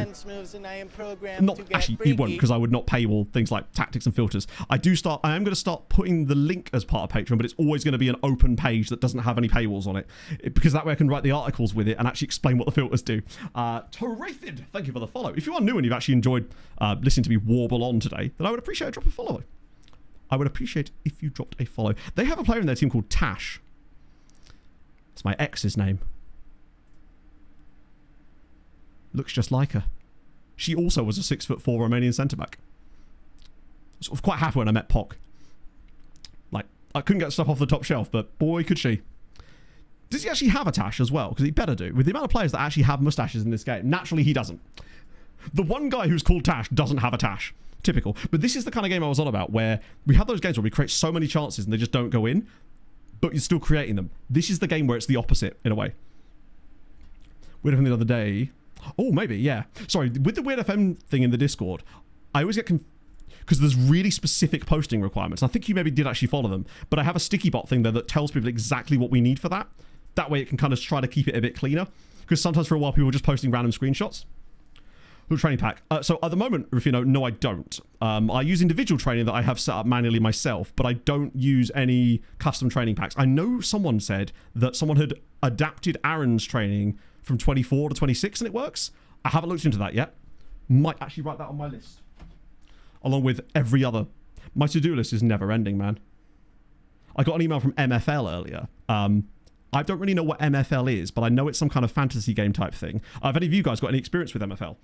Not actually, you won't, because I would not paywall things like tactics and filters. I am going to start putting the link as part of Patreon, but it's always going to be an open page that doesn't have any paywalls on it, because that way I can write the articles with it and actually explain what the filters do. Terrathid, thank you for the follow. If you are new and you've actually enjoyed listening to me warble on today, then I would appreciate a drop of follow. I would appreciate if you dropped a follow. They have a player in their team called Tash. It's my ex's name. Looks just like her. She also was a 6'4" Romanian centre-back. Sort of quite happy when I met Pock. Like, I couldn't get stuff off the top shelf, but boy, could she. Does he actually have a Tash as well? Because he better do. With the amount of players that actually have moustaches in this game, naturally he doesn't. The one guy who's called Tash doesn't have a Tash. Typical. But this is the kind of game I was on about, where we have those games where we create so many chances and they just don't go in, but you're still creating them. This is the game where it's the opposite, in a way. Weird FM the other day... Oh, maybe, yeah. Sorry, with the Weird FM thing in the Discord, I always get because there's really specific posting requirements. I think you maybe did actually follow them, but I have a sticky bot thing there that tells people exactly what we need for that. That way it can kind of try to keep it a bit cleaner, because sometimes for a while people were just posting random screenshots. Little training pack. So at the moment, Rufino, no, I don't. I use individual training that I have set up manually myself, but I don't use any custom training packs. I know someone said that someone had adapted Aaron's training from 24 to 26 and it works. I haven't looked into that yet. Might actually write that on my list. Along with every other. My to-do list is never ending, man. I got an email from MFL earlier. I don't really know what MFL is, but I know it's some kind of fantasy game type thing. Have any of you guys got any experience with MFL?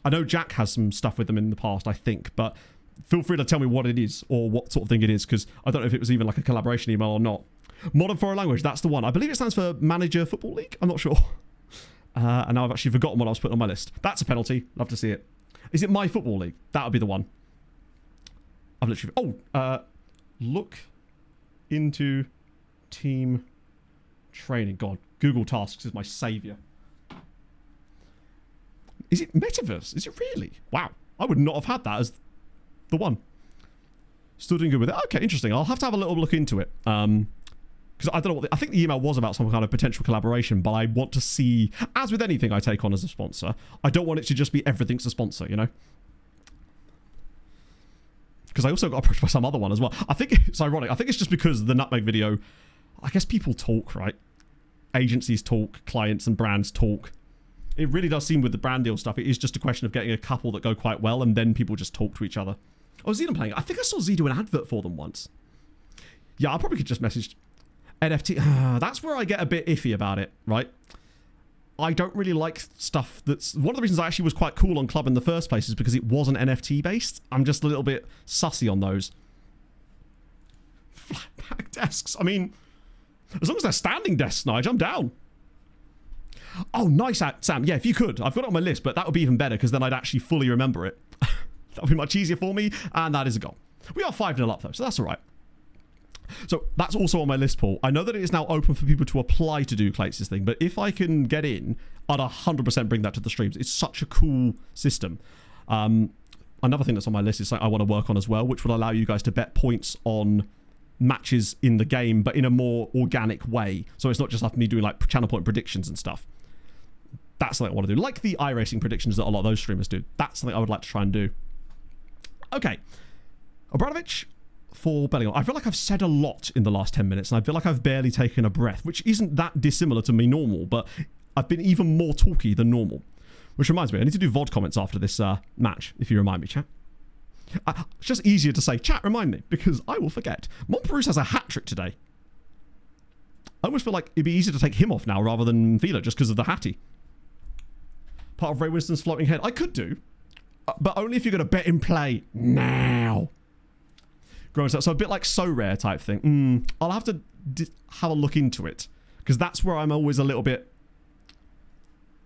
I know Jack has some stuff with them in the past, I think, but feel free to tell me what it is or what sort of thing it is, because I don't know if it was even like a collaboration email or not. Modern Foreign Language, that's the one. I believe it stands for Manager Football League. I'm not sure. And now I've actually forgotten what I was putting on my list. That's a penalty. Love to see it. Is it My Football League? That would be the one. I've literally... look into team training. God, Google Tasks is my saviour. Is it Metaverse? Is it really? Wow. I would not have had that as the one. Still doing good with it. Okay, interesting. I'll have to have a little look into it. Because I don't know I think the email was about some kind of potential collaboration, but I want to see, as with anything I take on as a sponsor, I don't want it to just be everything's a sponsor, you know? Because I also got approached by some other one as well. I think it's ironic. I think it's just because the Nutmeg video, I guess people talk, right? Agencies talk, clients and brands talk. It really does seem with the brand deal stuff, it is just a question of getting a couple that go quite well, and then people just talk to each other. Oh, Zedon playing it. I think I saw Z do an advert for them once. Yeah, I probably could just message NFT. That's where I get a bit iffy about it, right? I don't really like stuff that's... One of the reasons I actually was quite cool on Club in the first place is because it wasn't NFT based. I'm just a little bit sussy on those. Flat back desks. I mean, as long as they're standing desks, Nigel, I'm down. Oh, nice, Sam. Yeah, if you could. I've got it on my list, but that would be even better because then I'd actually fully remember it. That would be much easier for me, and that is a goal. We are 5-0 up, though, so that's all right. So that's also on my list, Paul. I know that it is now open for people to apply to do Clates' thing, but if I can get in, I'd 100% bring that to the streams. It's such a cool system. Another thing that's on my list is something I want to work on as well, which will allow you guys to bet points on matches in the game, but in a more organic way. So it's not just like me doing like channel point predictions and stuff. That's something I want to do. Like the iRacing predictions that a lot of those streamers do. That's something I would like to try and do. Okay. Obradovic for Bellingham. I feel like I've said a lot in the last 10 minutes, and I feel like I've barely taken a breath, which isn't that dissimilar to me normal, but I've been even more talky than normal. Which reminds me, I need to do VOD comments after this match, if you remind me, chat. It's just easier to say, chat, remind me, because I will forget. Montparnasse has a hat-trick today. I almost feel like it'd be easier to take him off now rather than Vila, just because of the hattie. Part of Ray Winston's floating head. I could do, but only if you're going to bet in play now. So a bit like So Rare type thing. I'll have to have a look into it, because that's where I'm always a little bit,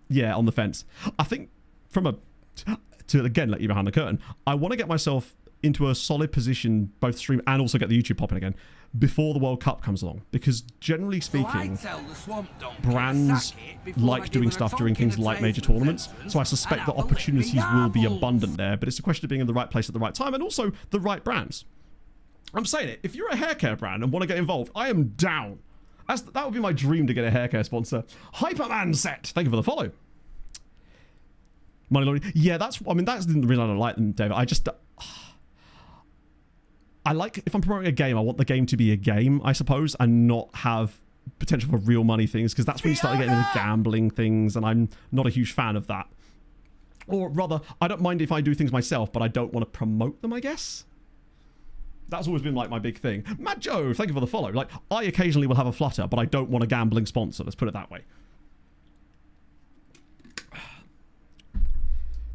yeah, on the fence. I think to again let you behind the curtain, I want to get myself into a solid position, both stream and also get the YouTube popping again before the World Cup comes along, because generally speaking, brands like doing stuff during things like major tournaments, so I suspect that opportunities will be abundant there, but it's a question of being in the right place at the right time and also the right brands. I'm saying it, if you're a hair care brand and want to get involved, I am down. That would be my dream, to get a hair care sponsor. Hyperman Set, thank you for the follow. Money laundering. Yeah, that's the reason I don't like them, David. I like, if I'm promoting a game, I want the game to be a game, I suppose, and not have potential for real money things, because that's when you start getting into gambling things, and I'm not a huge fan of that. Or rather, I don't mind if I do things myself, but I don't want to promote them, I guess. That's always been like my big thing. Matt Joe, thank you for the follow. Like, I occasionally will have a flutter, but I don't want a gambling sponsor. Let's put it that way.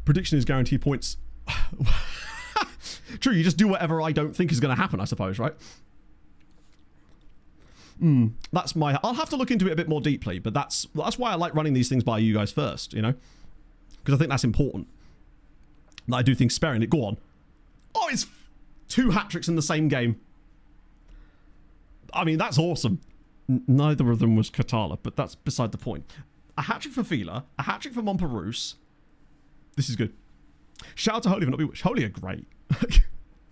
Prediction is guaranteed points. True, you just do whatever I don't think is going to happen, I suppose, right? That's my... I'll have to look into it a bit more deeply, but that's why I like running these things by you guys first, you know? Because I think that's important. That I do things sparingly. Go on. Oh, it's 2 hat-tricks in the same game. I mean, that's awesome. Neither of them was Katala, but that's beside the point. A hat-trick for Fila, a hat-trick for Montparnasse. This is good. Shout out to Holy for not Bewitched. Holy are great.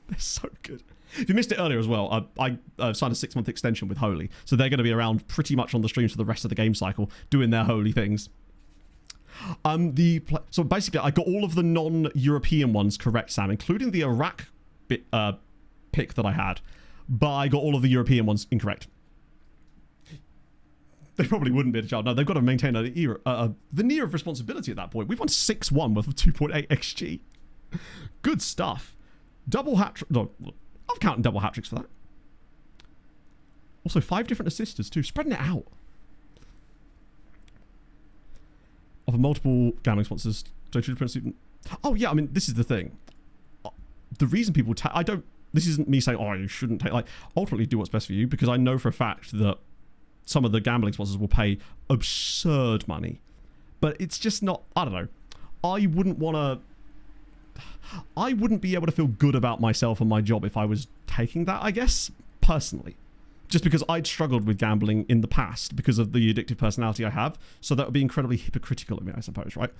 They're so good. If you missed it earlier as well, I signed a 6-month extension with Holy, so they're going to be around pretty much on the streams for the rest of the game cycle, doing their Holy things. So basically, I got all of the non-European ones correct, Sam, including the Iraq pick that I had, but I got all of the European ones incorrect. They probably wouldn't be a child. No, they've got to maintain a veneer of responsibility at that point. We've won 6-1 with 2.8 XG. Good stuff. Double hat-trick. No, I'm counting double hat-tricks for that. Also, 5 different assisters too. Spreading it out. Of multiple gambling sponsors. Oh yeah, I mean, this is the thing. The reason people this isn't me saying, oh, you shouldn't take, like, ultimately do what's best for you, because I know for a fact that some of the gambling sponsors will pay absurd money. But it's just not, I don't know. I wouldn't be able to feel good about myself and my job if I was taking that, I guess, personally. Just because I'd struggled with gambling in the past because of the addictive personality I have. So that would be incredibly hypocritical of me, I suppose, right?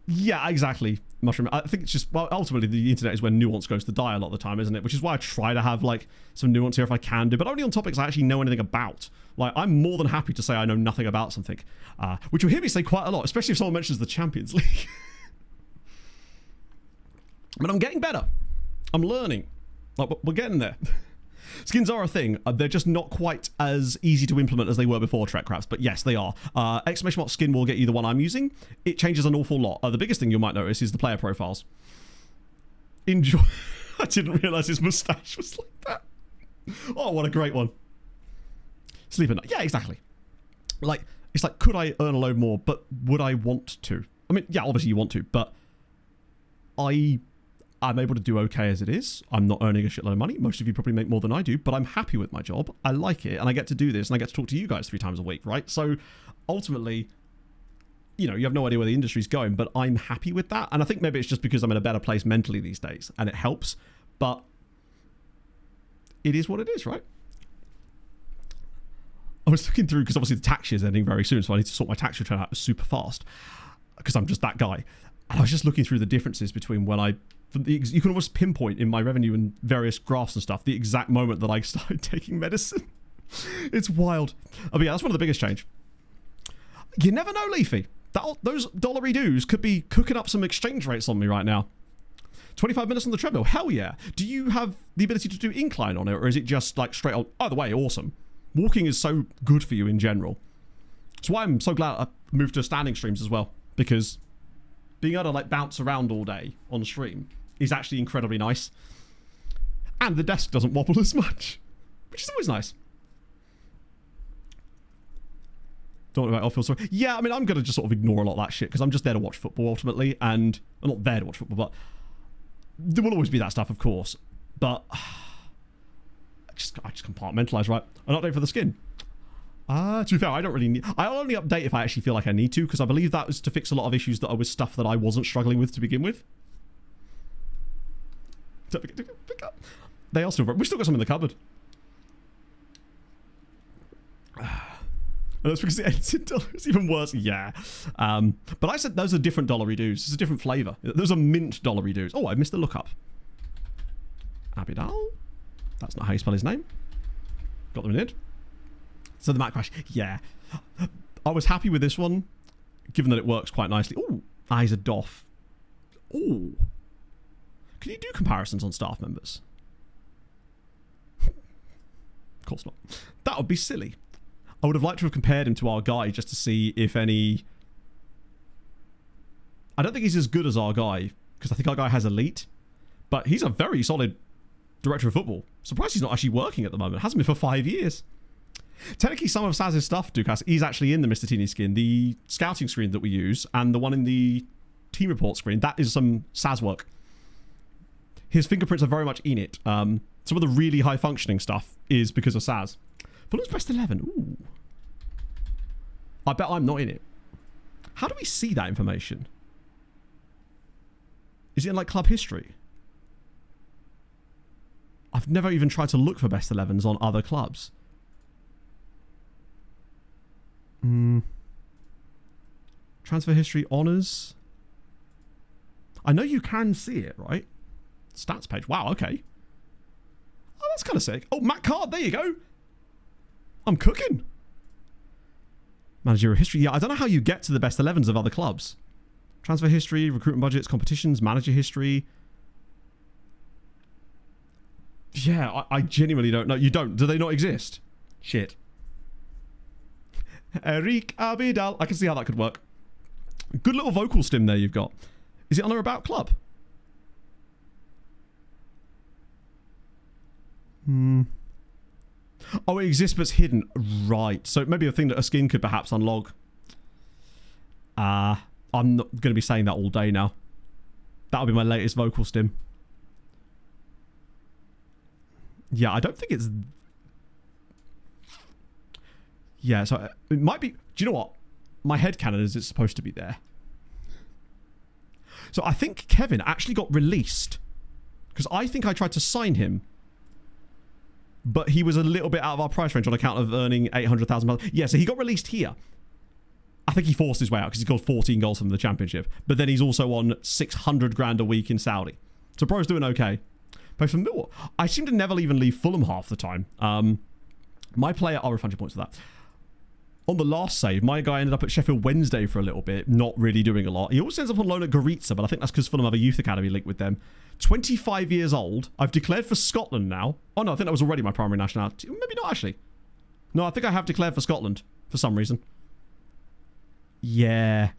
Yeah, exactly. Mushroom. I think it's just, well, ultimately the internet is where nuance goes to die a lot of the time, isn't it? Which is why I try to have like some nuance here if I can do, but only on topics I actually know anything about. Like, I'm more than happy to say I know nothing about something, which you'll hear me say quite a lot, especially if someone mentions the Champions League. But I'm getting better. I'm learning. Like, we're getting there. Skins are a thing. They're just not quite as easy to implement as they were before, Trek Craps, but yes, they are. Exclamation mark skin will get you the one I'm using. It changes an awful lot. The biggest thing you might notice is the player profiles. Enjoy. I didn't realise his moustache was like that. Oh, what a great one. Sleep at night. Yeah, exactly. Like, it's like, could I earn a load more, but would I want to? I mean, yeah, obviously you want to, but I'm able to do okay as it is. I'm not earning a shitload of money. Most of you probably make more than I do, but I'm happy with my job. I like it, and I get to do this, and I get to talk to you guys 3 times a week, right? So ultimately, you know, you have no idea where the industry's going, but I'm happy with that. And I think maybe it's just because I'm in a better place mentally these days, and it helps. But it is what it is, right? I was looking through, because obviously the tax year's ending very soon, so I need to sort my tax return out super fast, because I'm just that guy. And I was just looking through the differences between when you can almost pinpoint in my revenue and various graphs and stuff the exact moment that I started taking medicine. It's wild. I mean, yeah, that's one of the biggest change. You never know, Leafy. Those dollary dues could be cooking up some exchange rates on me right now. 25 minutes on the treadmill. Hell yeah. Do you have the ability to do incline on it, or is it just like straight on? Either way, awesome. Walking is so good for you in general. That's why I'm so glad I moved to standing streams as well, because being able to like bounce around all day on stream is actually incredibly nice. And the desk doesn't wobble as much, which is always nice. Don't know about off-field story. Yeah, I mean, I'm going to just sort of ignore a lot of that shit, because I'm just there to watch football ultimately, and I'm not there to watch football, but there will always be that stuff, of course. But I just compartmentalize, right? An update for the skin. To be fair, I don't really need... I'll only update if I actually feel like I need to, because I believe that was to fix a lot of issues that are with stuff that I wasn't struggling with to begin with. Don't forget to pick up. They are still... We've still got some in the cupboard. And that's because it's in dollars. It's even worse. Yeah. But I said those are different dollary dues. It's a different flavour. Those are mint dollary dues. Oh, I missed the lookup. Abidal? That's not how you spell his name. Got them in it. So the Mac crash. Yeah. I was happy with this one, given that it works quite nicely. Oh, eyes are doff. Oh. Can you do comparisons on staff members? Of course not. That would be silly. I would have liked to have compared him to our guy just to see if any... I don't think he's as good as our guy, because I think our guy has elite, but he's a very solid director of football. Surprised he's not actually working at the moment. Hasn't been for 5 years. Technically, some of Saz's stuff, Dukas, is actually in the Mr. Teeny skin. The scouting screen that we use and the one in the team report screen, that is some Saz work. His fingerprints are very much in it. Some of the really high functioning stuff is because of Saz. Fulham's best 11. Ooh. I bet I'm not in it. How do we see that information? Is it in like club history? I've never even tried to look for best 11s on other clubs. Transfer history, honours. I know you can see it, right? Stats page. Wow, okay. Oh, that's kind of sick. Oh, Matt Card, there you go. I'm cooking. Managerial history. Yeah, I don't know how you get to the best 11s of other clubs. Transfer history, recruitment budgets, competitions, manager history. Yeah, I genuinely don't know. You don't? Do they not exist? Shit. Eric Abidal. I can see how that could work. Good little vocal stim there you've got. Is it on our About Club? Oh, it exists but it's hidden. Right. So maybe a thing that a skin could perhaps unlock. I'm not going to be saying that all day now. That'll be my latest vocal stim. Yeah, I don't think it's... Yeah, so it might be... Do you know what? My headcanon is it's supposed to be there. So I think Kevin actually got released. Because I think I tried to sign him. But he was a little bit out of our price range on account of earning £800,000. Yeah, so he got released here. I think he forced his way out because he scored 14 goals from the championship. But then he's also on 600 grand a week in Saudi. So bro's doing okay. Plays for Millwall. I seem to never even leave Fulham half the time. My player... I'll refund your points for that. On the last save, my guy ended up at Sheffield Wednesday for a little bit, not really doing a lot. He always ends up on loan at Goritza, but I think that's because Fulham have a youth academy link with them. 25 years old. I've declared for Scotland now. Oh, no, I think that was already my primary nationality. Maybe not, actually. No, I think I have declared for Scotland for some reason. Yeah.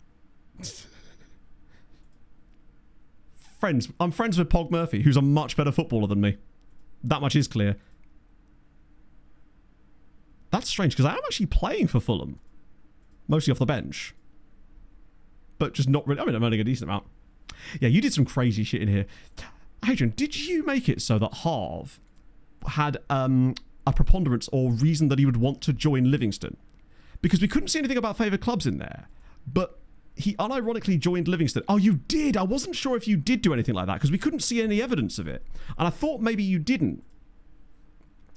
I'm friends with Pog Murphy, who's a much better footballer than me. That much is clear. That's strange, because I am actually playing for Fulham. Mostly off the bench. But just not really... I mean, I'm earning a decent amount. Yeah, you did some crazy shit in here. Adrian, did you make it so that Harv had a preponderance or reason that he would want to join Livingston? Because we couldn't see anything about favoured clubs in there, but he unironically joined Livingston. Oh, you did? I wasn't sure if you did do anything like that because we couldn't see any evidence of it. And I thought maybe you didn't.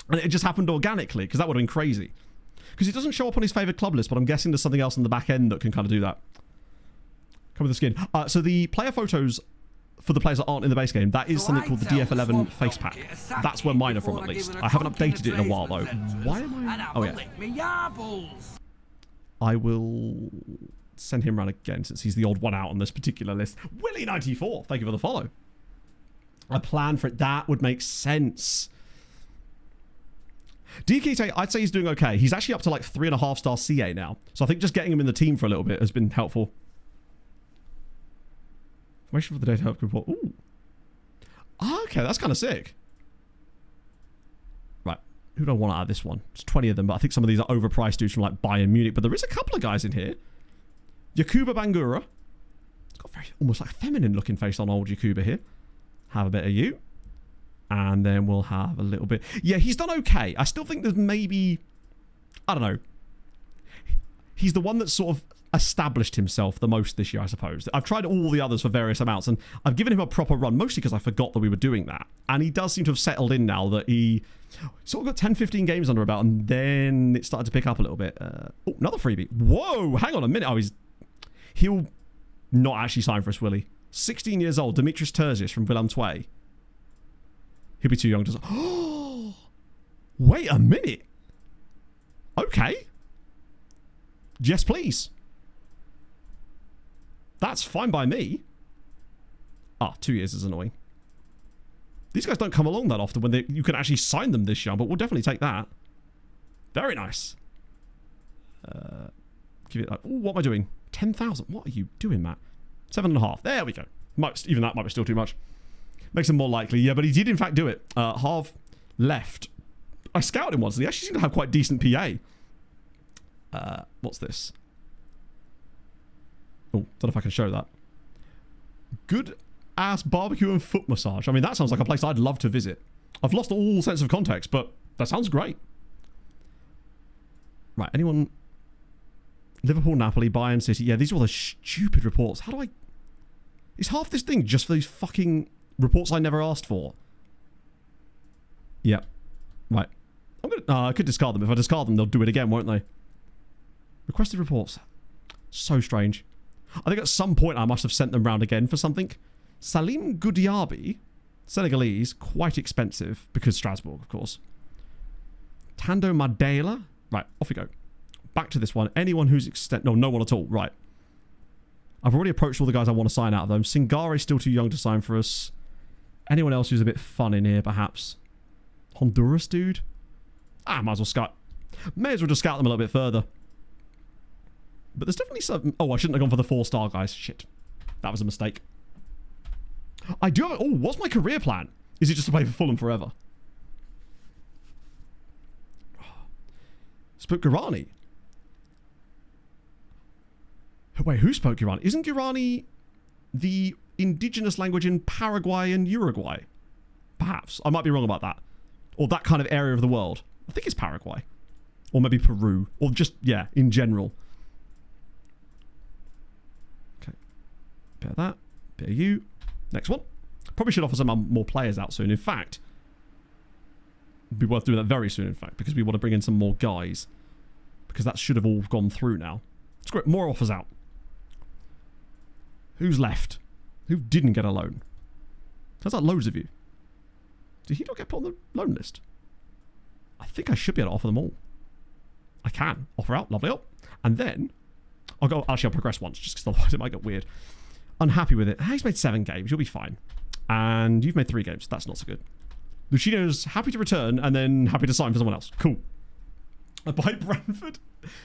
And it just happened organically because that would have been crazy. Because it doesn't show up on his favoured club list, but I'm guessing there's something else on the back end that can kind of do that. Come with the skin. So the player photos for the players that aren't in the base game, that is something called the DF11 face pack. That's where mine are from, at least. I haven't updated it in a while, though. Why am I... Oh, yeah. I will send him around again, since he's the odd one out on this particular list. Willie94, thank you for the follow. I planned for it. That would make sense. Diakite, I'd say he's doing okay. He's actually up to like 3.5-star CA now. So I think just getting him in the team for a little bit has been helpful. Information for the data help report. Ooh. Okay, that's kind of sick. Right. Who do I want out of this one? It's 20 of them, but I think some of these are overpriced dudes from like Bayern Munich. But there is a couple of guys in here. Yakuba Bangura. It's got very almost like a feminine looking face on old Yakuba here. Have a bit of you. And then we'll have a little bit. Yeah, he's done okay. I still think there's maybe... I don't know. He's the one that's sort of established himself the most this year, I suppose. I've tried all the others for various amounts, and I've given him a proper run, mostly because I forgot that we were doing that. And he does seem to have settled in now that he sort of got 10-15 games under about, and then it started to pick up a little bit. Oh, another freebie. Whoa, hang on a minute. Oh, he'll not actually sign for us, will he? 16 years old, Dimitris Terzius from Willem II. He'll be too young to... Oh, wait a minute. Okay. Yes, please. That's fine by me. 2 years is annoying. These guys don't come along that often when you can actually sign them this young, but we'll definitely take that. Very nice. Give it... what am I doing? 10,000. What are you doing, Matt? 7.5. There we go. Even that might be still too much. Makes him more likely. Yeah, but he did in fact do it. Harv left. I scouted him once, and he actually seemed to have quite decent PA. What's this? Oh, don't know if I can show that. Good ass barbecue and foot massage. I mean, that sounds like a place I'd love to visit. I've lost all sense of context, but that sounds great. Right, anyone? Liverpool, Napoli, Bayern City. Yeah, these are all the stupid reports. How do I... Is half this thing just for these fucking reports I never asked for? Yep. Right. I'm gonna... I could discard them. If I discard them, they'll do it again, won't they? Requested reports. So strange. I think at some point I must have sent them round again for something. Salim Goudiaby, Senegalese, quite expensive, because Strasbourg, of course. Tando Madela. Right, off we go. Back to this one. Anyone who's No, no one at all. Right. I've already approached all the guys I want to sign out of them. Singare's still too young to sign for us. Anyone else who's a bit fun in here, perhaps? Honduras, dude? Might as well scout. May as well just scout them a little bit further. But there's definitely some... Oh, I shouldn't have gone for the 4-star guys. Shit. That was a mistake. I do have... Oh, what's my career plan? Is it just to play for Fulham forever? Spoke Guarani. Wait, who spoke Guarani? Isn't Guarani the indigenous language in Paraguay and Uruguay? Perhaps. I might be wrong about that. Or that kind of area of the world. I think it's Paraguay. Or maybe Peru. Or just, yeah, in general. Okay. Bit of that. Bit of you. Next one. Probably should offer some more players out soon. In fact, it'd be worth doing that very soon, in fact, because we want to bring in some more guys. Because that should have all gone through now. It's great. More offers out. Who's left? Who didn't get a loan? Sounds like loads of you. Did he not get put on the loan list? I think I should be able to offer them all. I can. Offer out. Lovely. Up. And then I'll go... Actually, I'll progress once, just because otherwise it might get weird. Unhappy with it. He's made 7 games. You'll be fine. And you've made 3 games. That's not so good. Lucino's happy to return and then happy to sign for someone else. Cool. By Brentford?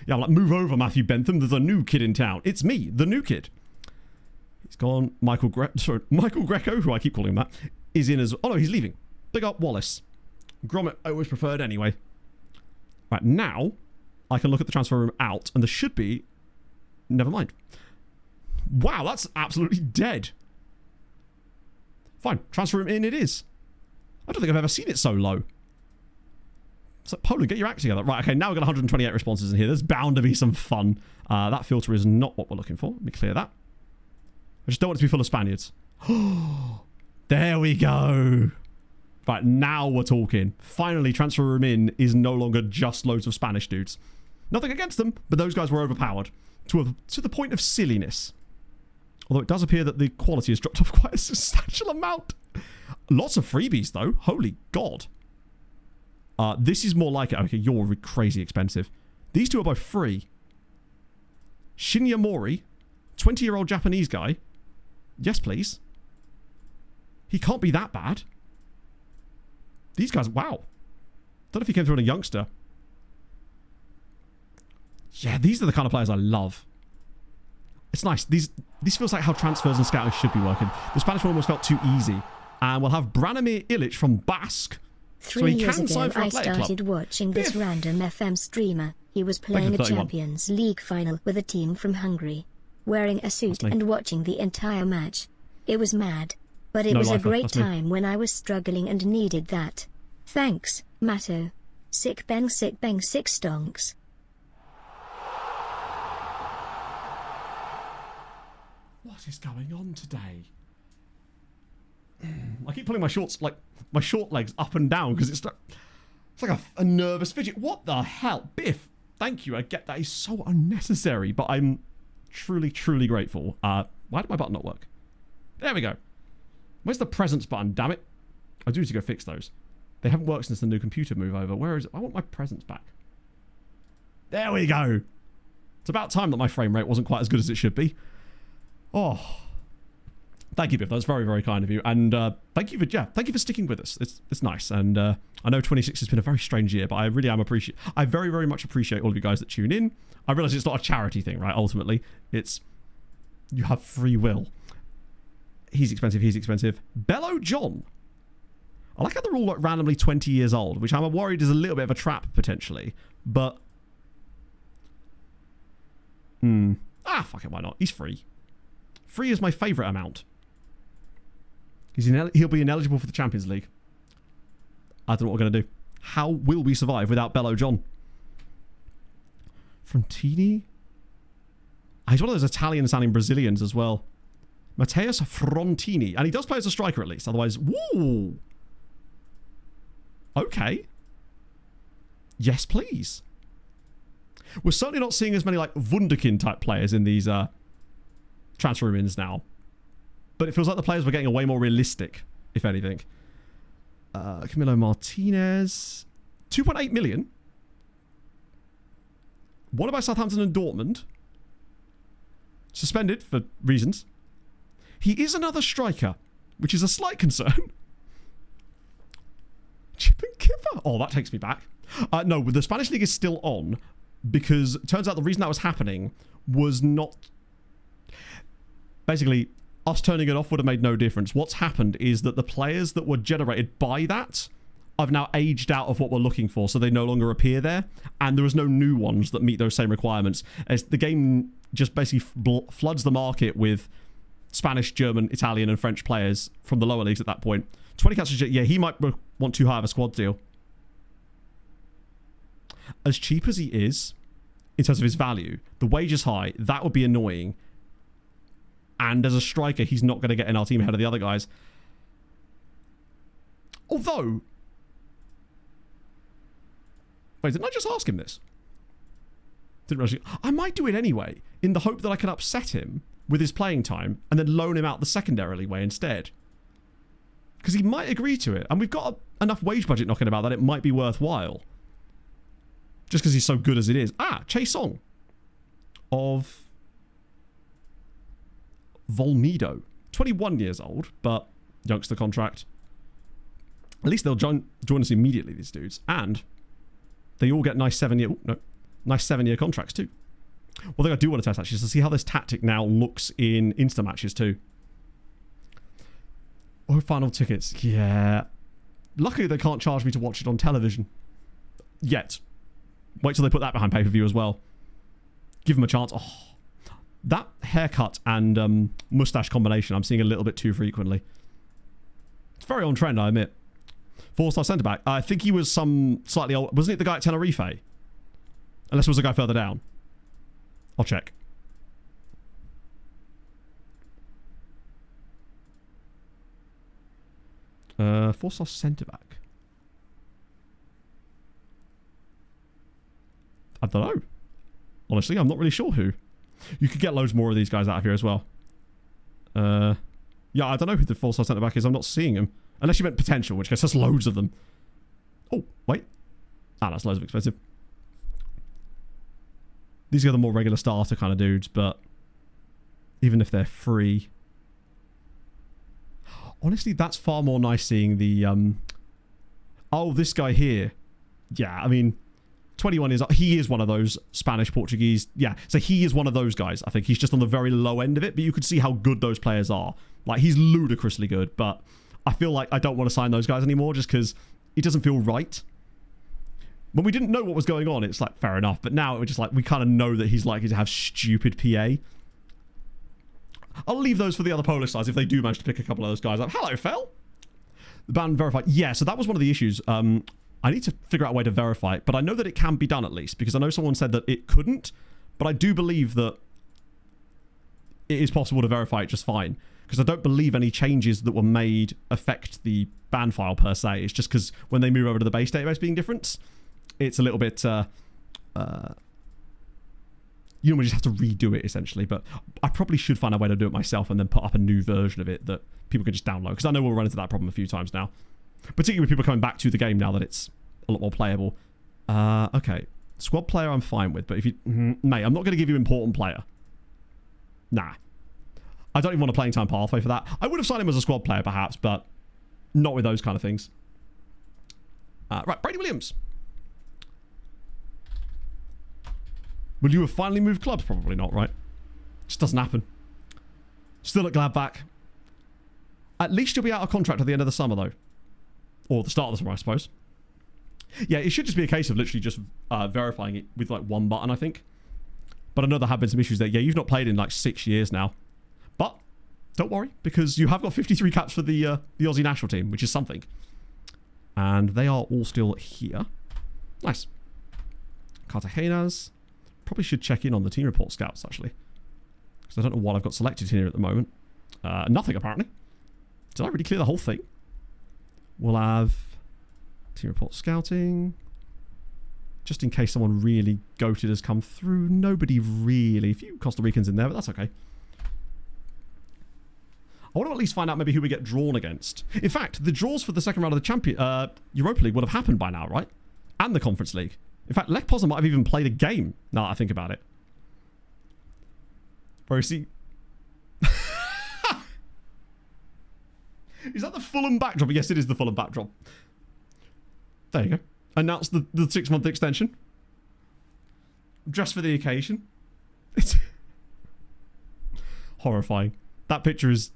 Yeah, I'm like, move over, Matthew Bentham. There's a new kid in town. It's me, the new kid. He's gone. Michael Greco, who I keep calling him that, is in as... Oh, no, he's leaving. Big up Wallace. Gromit, I always preferred anyway. Right, now I can look at the transfer room out, and there should be... Never mind. Wow, that's absolutely dead. Fine. Transfer him in it is. I don't think I've ever seen it so low. So, Poland, get your act together. Right, okay, now we've got 128 responses in here. There's bound to be some fun. That filter is not what we're looking for. Let me clear that. I just don't want it to be full of Spaniards. There we go. Right, now we're talking. Finally, transfer room in is no longer just loads of Spanish dudes. Nothing against them, but those guys were overpowered to the point of silliness. Although it does appear that the quality has dropped off quite a substantial amount. Lots of freebies, though. Holy God. This is more like it. Okay, you're crazy expensive. These two are both free. Shinya Mori, 20-year-old Japanese guy. Yes, please. He can't be that bad. These guys, wow. Don't know if he came through on a youngster. Yeah, these are the kind of players I love. It's nice. This feels like how transfers and scouting should be working. The Spanish one almost felt too easy. And we'll have Branimir Ilic from Basque. 3 years ago, I started watching this random FM streamer. He was playing a Champions League final with a team from Hungary, wearing a suit and watching the entire match. It was mad, but it was a great time when I was struggling and needed that. Thanks, Matto. Sick bang, sick stonks. What is going on today? I keep pulling my short legs up and down because it's like a nervous fidget. What the hell? Biff, thank you. I get that is so unnecessary, but I'm truly, truly grateful. Why did my button not work? There we go. Where's the presents button? Damn it. I do need to go fix those. They haven't worked since the new computer move over. Where is it? I want my presents back. There we go. It's about time that my frame rate wasn't quite as good as it should be. Oh. Thank you, Biff. That's very, very kind of you. And thank you for sticking with us. It's nice. And I know 26 has been a very strange year, but I really am I very, very much appreciate all of you guys that tune in. I realize it's not a charity thing, right? Ultimately, it's you have free will. He's expensive. Bello John. I like how they're all like randomly 20 years old, which I'm worried is a little bit of a trap potentially. But fuck it, why not? He's free. Free is my favourite amount. He'll be ineligible for the Champions League. I don't know what we're going to do. How will we survive without Bello John? Frontini? He's one of those Italian-sounding Brazilians as well. Mateus Frontini. And he does play as a striker at least. Otherwise, woo! Okay. Yes, please. We're certainly not seeing as many like Wunderkind-type players in these transfer rooms now. But it feels like the players were getting way more realistic, if anything. Camilo Martinez. 2.8 million. Wanted by Southampton and Dortmund. Suspended for reasons. He is another striker, which is a slight concern. Chip and Kipper. Oh, that takes me back. No, the Spanish League is still on because it turns out the reason that was happening was not... Basically, us turning it off would have made no difference. What's happened is that the players that were generated by that have now aged out of what we're looking for, so they no longer appear there, and there is no new ones that meet those same requirements. As the game just basically floods the market with Spanish, German, Italian, and French players from the lower leagues at that point. 20 catches, yeah, he might want too high of a squad deal. As cheap as he is, in terms of his value, the wage is high. That would be annoying. And as a striker, he's not going to get in our team ahead of the other guys. Although... Wait, didn't I just ask him this? Didn't really... I might do it anyway, in the hope that I can upset him with his playing time and then loan him out the secondarily way instead. Because he might agree to it. And we've got enough wage budget knocking about that it might be worthwhile. Just because he's so good as it is. Che Song of Volmido. 21 years old, but youngster contract. At least they'll join us immediately, these dudes. And they all get nice 7-year contracts too. One thing I do want to test actually is to see how this tactic now looks in Insta matches too. Oh, final tickets. Yeah. Luckily they can't charge me to watch it on television. Yet. Wait till they put that behind pay-per-view as well. Give them a chance. Oh, that haircut and mustache combination I'm seeing a little bit too frequently. It's very on trend, I admit. 4-star centre-back. I think he was some slightly old... Wasn't it the guy at Tenerife? Unless it was a guy further down. I'll check. Four-star centre-back. I don't know. Honestly, I'm not really sure who. You could get loads more of these guys out of here as well. Yeah, I don't know who the four-star centre-back is. I'm not seeing him. Unless you meant potential, which case there's loads of them. Oh, wait. Ah, that's loads of expensive. These are the more regular starter kind of dudes, but even if they're free... Honestly, that's far more nice seeing the... Oh, this guy here. Yeah, I mean... 21 is... He is one of those Spanish, Portuguese... Yeah, so he is one of those guys. I think he's just on the very low end of it, but you could see how good those players are. Like, he's ludicrously good, but I feel like I don't want to sign those guys anymore just because it doesn't feel right. When we didn't know what was going on, it's like, fair enough. But now, we're just like, we kind of know that he's likely to have stupid PA. I'll leave those for the other Polish sides if they do manage to pick a couple of those guys up. Hello, Fel. The ban verified. Yeah, so that was one of the issues. I need to figure out a way to verify it, but I know that it can be done at least, because I know someone said that it couldn't, but I do believe that it is possible to verify it just fine, because I don't believe any changes that were made affect the ban file per se. It's just because when they move over to the base database being different, it's a little bit... you normally just have to redo it, essentially, but I probably should find a way to do it myself and then put up a new version of it that people can just download, because I know we'll run into that problem a few times now. Particularly with people coming back to the game now that it's a lot more playable. Okay. Squad player I'm fine with, but if you... Mate, I'm not going to give you important player. Nah. I don't even want a playing time pathway for that. I would have signed him as a squad player, perhaps, but not with those kind of things. Right, Brady Williams. Will you have finally moved clubs? Probably not, right? Just doesn't happen. Still at Gladbach. At least you'll be out of contract at the end of the summer, though. Or the start of the summer, I suppose. Yeah, it should just be a case of literally just verifying it with like one button, I think. But I know there have been some issues there. Yeah, you've not played in like 6 years now. But don't worry, because you have got 53 caps for the Aussie national team, which is something. And they are all still here. Nice. Cartagena's. Probably should check in on the team report scouts, actually. Because I don't know what I've got selected here at the moment. Nothing, apparently. Did I really clear the whole thing? We'll have team report scouting. Just in case someone really goated has come through. Nobody really. A few Costa Ricans in there, but that's okay. I want to at least find out maybe who we get drawn against. In fact, the draws for the second round of the Europa League would have happened by now, right? And the Conference League. In fact, Lech Poznan might have even played a game, now that I think about it. Where is he? Is that the Fulham backdrop? Yes, it is the Fulham backdrop. There you go. Announced the 6-month extension. Just for the occasion. It's horrifying. That picture is...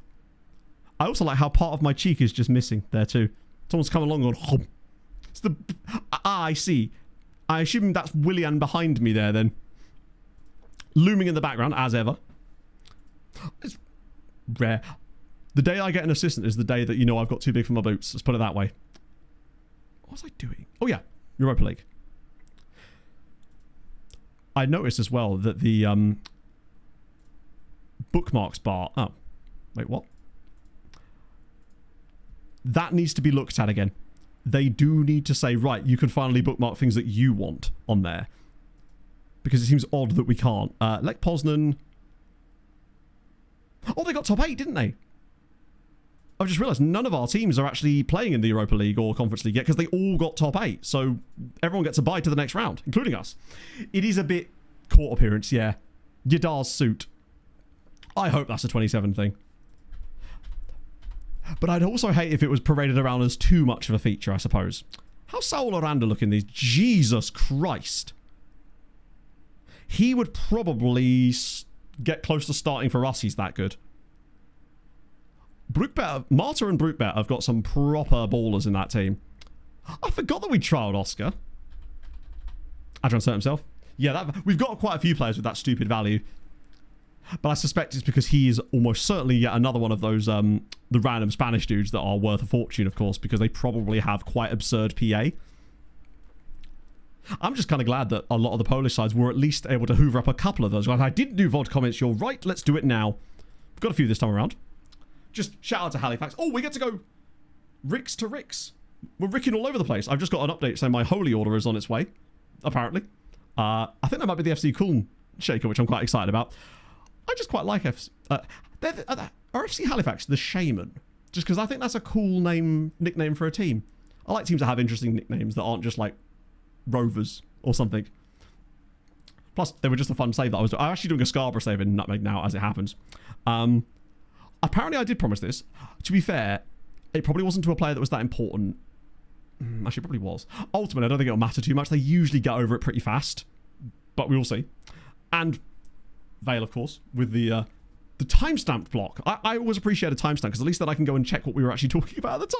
I also like how part of my cheek is just missing there too. Someone's come along and gone... It's the... I see. I assume that's Willian behind me there then. Looming in the background, as ever. It's rare. The day I get an assistant is the day that you know I've got too big for my boots. Let's put it that way. What was I doing? Oh yeah, Europa League. I noticed as well that the bookmarks bar... Oh, wait, what? That needs to be looked at again. They do need to say, right, you can finally bookmark things that you want on there. Because it seems odd that we can't. Lech Poznan... Oh, they got top 8, didn't they? I've just realised none of our teams are actually playing in the Europa League or Conference League yet because they all got top 8. So everyone gets a bye to the next round, including us. It is a bit court appearance, yeah. Yadar's suit. I hope that's a 27 thing. But I'd also hate if it was paraded around as too much of a feature, I suppose. How's Saul Aranda looking these? Jesus Christ. He would probably get close to starting for us. He's that good. Marta and Brookbet have got some proper ballers in that team. I forgot that we trialed Oscar. Adrian hurt himself. Yeah, we've got quite a few players with that stupid value. But I suspect it's because he is almost certainly yet another one of those, the random Spanish dudes that are worth a fortune, of course, because they probably have quite absurd PA. I'm just kind of glad that a lot of the Polish sides were at least able to hoover up a couple of those guys. I didn't do VOD comments. You're right. Let's do it now. We've got a few this time around. Just shout out to Halifax. Oh, we get to go Ricks to Ricks. We're ricking all over the place. I've just got an update saying my holy order is on its way, apparently. I think that might be the FC Kulm shaker, which I'm quite excited about. I just quite like FC. Are FC Halifax the Shaman? Just because I think that's a cool nickname for a team. I like teams that have interesting nicknames that aren't just like Rovers or something. Plus, they were just a fun save that I was doing. I'm actually doing a Scarborough save in Nutmeg now, as it happens. Apparently, I did promise this. To be fair, it probably wasn't to a player that was that important. Actually, it probably was. Ultimately, I don't think it'll matter too much. They usually get over it pretty fast, but we will see. And Vale, of course, with the timestamped block. I always appreciate a timestamp because at least then I can go and check what we were actually talking about at the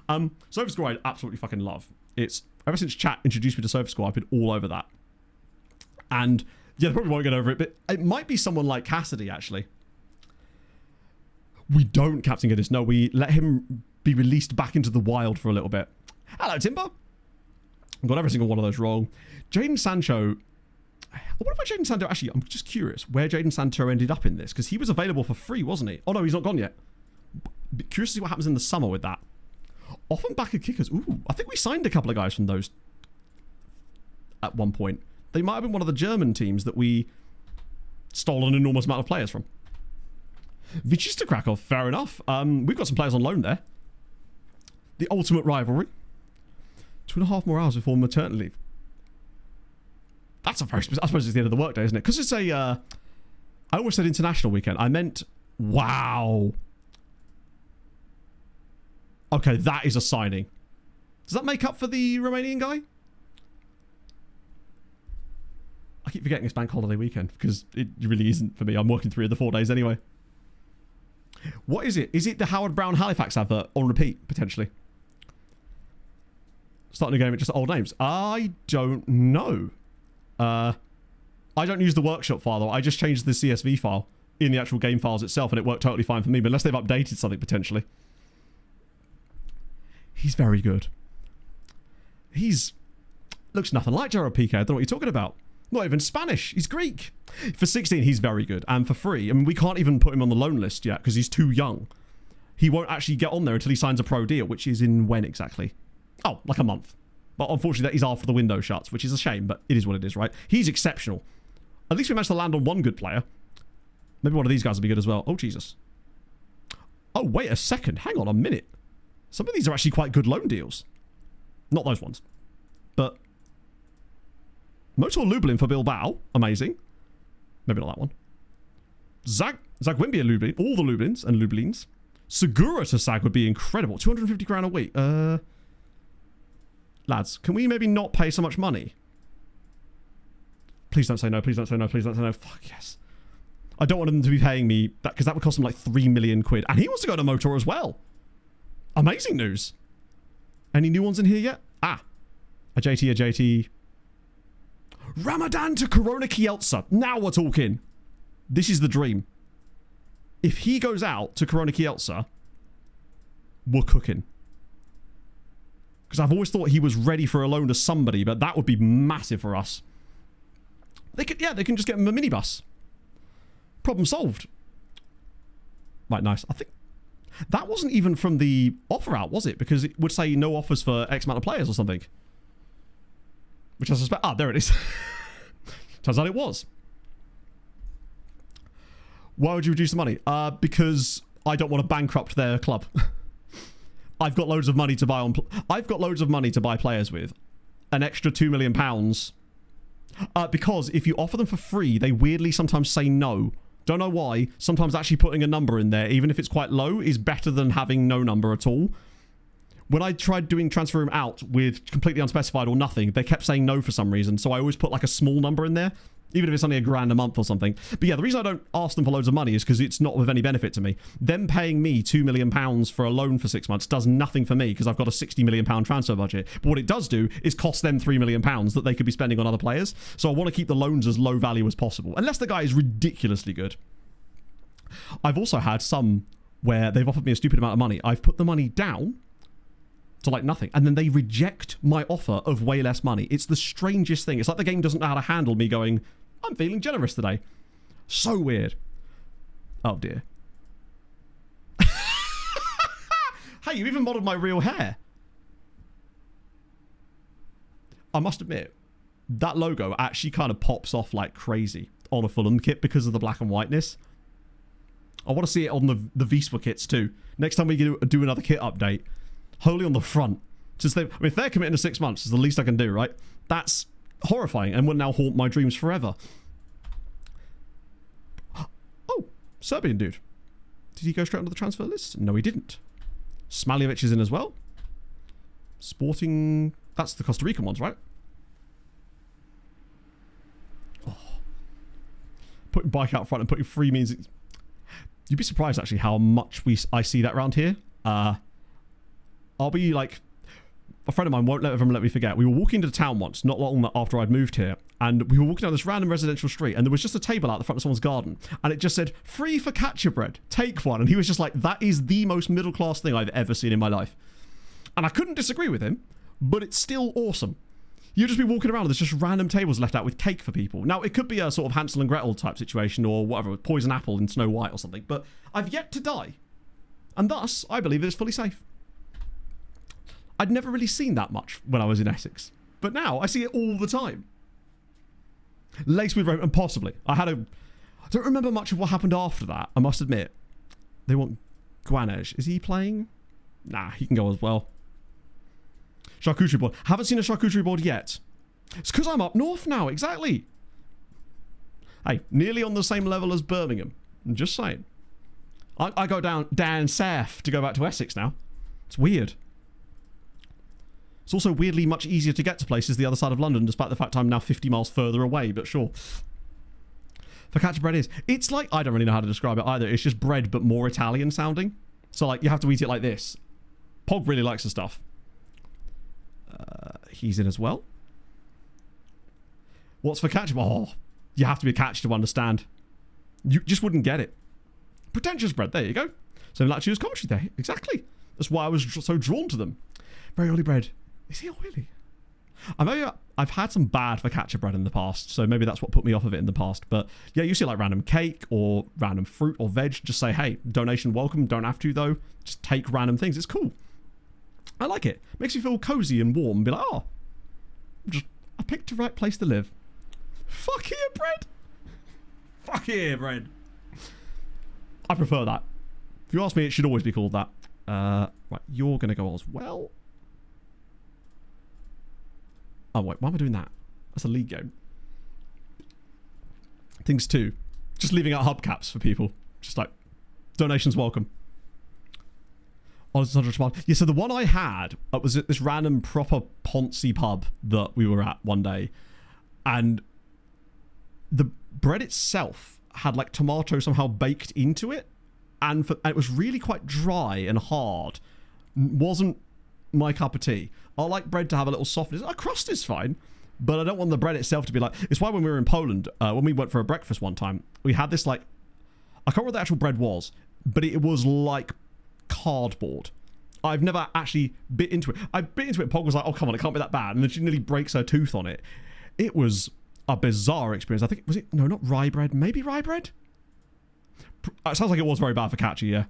time. SofaScore I absolutely fucking love. It's ever since chat introduced me to SofaScore, I've been all over that. And yeah, they probably won't get over it, but it might be someone like Cassidy actually. We don't Captain Giddis. No, we let him be released back into the wild for a little bit. Hello, Timber. I've got every single one of those wrong. Jadon Sancho. I wonder where Jadon Sancho... Actually, I'm just curious where Jadon Sancho ended up in this, because he was available for free, wasn't he? Oh, no, he's not gone yet. Curious to see what happens in the summer with that. Off and back of kickers. Ooh, I think we signed a couple of guys from those at one point. They might have been one of the German teams that we stole an enormous amount of players from. Wisła Kraków, fair enough. We've got some players on loan there. The ultimate rivalry. 2.5 more hours before maternity leave. That's a very specific... I suppose it's the end of the workday, isn't it? Because it's a... I almost said international weekend. I meant... Wow. Okay, that is a signing. Does that make up for the Romanian guy? I keep forgetting it's bank holiday weekend because it really isn't for me. I'm working 3 of the 4 days anyway. What is it? Is it the Howard Brown Halifax advert on repeat, potentially? Starting a game with just old names. I don't know. I don't use the workshop file, though. I just changed the CSV file in the actual game files itself, and it worked totally fine for me, but unless they've updated something, potentially. He's very good. He's... looks nothing like Gerard Piqué. I don't know what you're talking about. Not even Spanish. He's Greek. For 16, he's very good. And for free, I mean, we can't even put him on the loan list yet because he's too young. He won't actually get on there until he signs a pro deal, which is in when exactly? Oh, like a month. But unfortunately, that is after the window shuts, which is a shame, but it is what it is, right? He's exceptional. At least we managed to land on one good player. Maybe one of these guys will be good as well. Oh, Jesus. Oh, wait a second. Hang on a minute. Some of these are actually quite good loan deals. Not those ones. But... Motor Lublin for Bilbao. Amazing. Maybe not that one. Zagwimbia Lublin. All the Lublins and Lublins. Segura to Sag would be incredible. 250 grand a week. Lads, can we maybe not pay so much money? Please don't say no. Please don't say no. Please don't say no. Fuck yes. I don't want them to be paying me that because that would cost them like 3 million quid. And he wants to go to Motor as well. Amazing news. Any new ones in here yet? Ah. A JT. Ramadan to Corona Kielce. Now we're talking. This is the dream. If he goes out to Corona Kielce, we're cooking. Because I've always thought he was ready for a loan to somebody, but that would be massive for us. They can just get him a minibus. Problem solved. Right, nice. I think that wasn't even from the offer out, was it? Because it would say no offers for X amount of players or something. Which I suspect... Ah, there it is. Turns out it was. Why would you reduce the money? Because I don't want to bankrupt their club. I've got loads of money to buy on... I've got loads of money to buy players with. An extra £2 million. Because if you offer them for free, they weirdly sometimes say no. Don't know why. Sometimes actually putting a number in there, even if it's quite low, is better than having no number at all. When I tried doing transfer room out with completely unspecified or nothing, they kept saying no for some reason. So I always put like a small number in there, even if it's only £1,000 a month or something. But yeah, the reason I don't ask them for loads of money is because it's not of any benefit to me. Them paying me £2 million for a loan for 6 months does nothing for me because I've got a £60 million transfer budget. But what it does do is cost them £3 million that they could be spending on other players. So I want to keep the loans as low value as possible. Unless the guy is ridiculously good. I've also had some where they've offered me a stupid amount of money. I've put the money down to like nothing, and then they reject my offer of way less money. It's the strangest thing. It's like the game doesn't know how to handle me going, I'm feeling generous today. So weird. Oh dear. Hey, you even modeled my real hair. I must admit, that logo actually kind of pops off like crazy on a Fulham kit because of the black and whiteness. I want to see it on the Wisła kits too. Next time we do another kit update, wholly on the front. Just I mean, if they're committing to 6 months, it's the least I can do, right? That's horrifying and will now haunt my dreams forever. Oh, Serbian dude. Did he go straight onto the transfer list? No, he didn't. Smaljevic is in as well. Sporting... That's the Costa Rican ones, right? Oh. Putting bike out front and putting free means... You'd be surprised, actually, how much I see that around here. I'll be like... A friend of mine won't let me forget. We were walking into the town once, not long after I'd moved here, and we were walking down this random residential street, and there was just a table out the front of someone's garden, and it just said, free focaccia bread, take one. And he was just like, that is the most middle-class thing I've ever seen in my life. And I couldn't disagree with him, but it's still awesome. You'd just be walking around, and there's just random tables left out with cake for people. Now, it could be a sort of Hansel and Gretel type situation, or whatever, poison apple in Snow White or something, but I've yet to die. And thus, I believe it's fully safe. I'd never really seen that much when I was in Essex, but now I see it all the time. Laced with rope, and possibly. I don't remember much of what happened after that, I must admit. They want Guanej. Is he playing? Nah, he can go as well. Charcuterie board. Haven't seen a charcuterie board yet. It's because I'm up north now, exactly. Hey, nearly on the same level as Birmingham. I'm just saying. I go down south to go back to Essex now. It's weird. It's also weirdly much easier to get to places the other side of London, despite the fact I'm now 50 miles further away, but sure. Focaccia bread is. It's like, I don't really know how to describe it either. It's just bread, but more Italian sounding. So, like, you have to eat it like this. Pog really likes the stuff. He's in as well. What's focaccia? Oh, you have to be a catch to understand. You just wouldn't get it. Pretentious bread, there you go. So, like, choose commentary there. Exactly. That's why I was so drawn to them. Very oily bread. Is he oily? I've had some bad focaccia bread in the past, so maybe that's what put me off of it in the past. But yeah, you see like random cake or random fruit or veg. Just say, hey, donation welcome. Don't have to though. Just take random things. It's cool. I like it. Makes you feel cozy and warm. And be like, oh, I picked the right place to live. Fuck yeah, bread. Fuck yeah, bread. I prefer that. If you ask me, it should always be called that. Right, you're gonna go as well. Oh wait, why am I doing that? That's a league game. Things too. Just leaving out hubcaps for people. Just like, donations welcome. Yeah, so the one I had was at this random proper poncy pub that we were at one day. And the bread itself had like tomato somehow baked into it. And it was really quite dry and hard. Wasn't my cup of tea. I like bread to have a little softness. A crust is fine, but I don't want the bread itself to be like... It's why when we were in Poland, when we went for a breakfast one time, we had this like... I can't remember what the actual bread was, but it was like cardboard. I've never actually bit into it. I bit into it and Pog was like, oh, come on, it can't be that bad. And then she nearly breaks her tooth on it. It was a bizarre experience. I think... Was it... No, not rye bread. Maybe rye bread? It sounds like it was very bad for focaccia, yeah.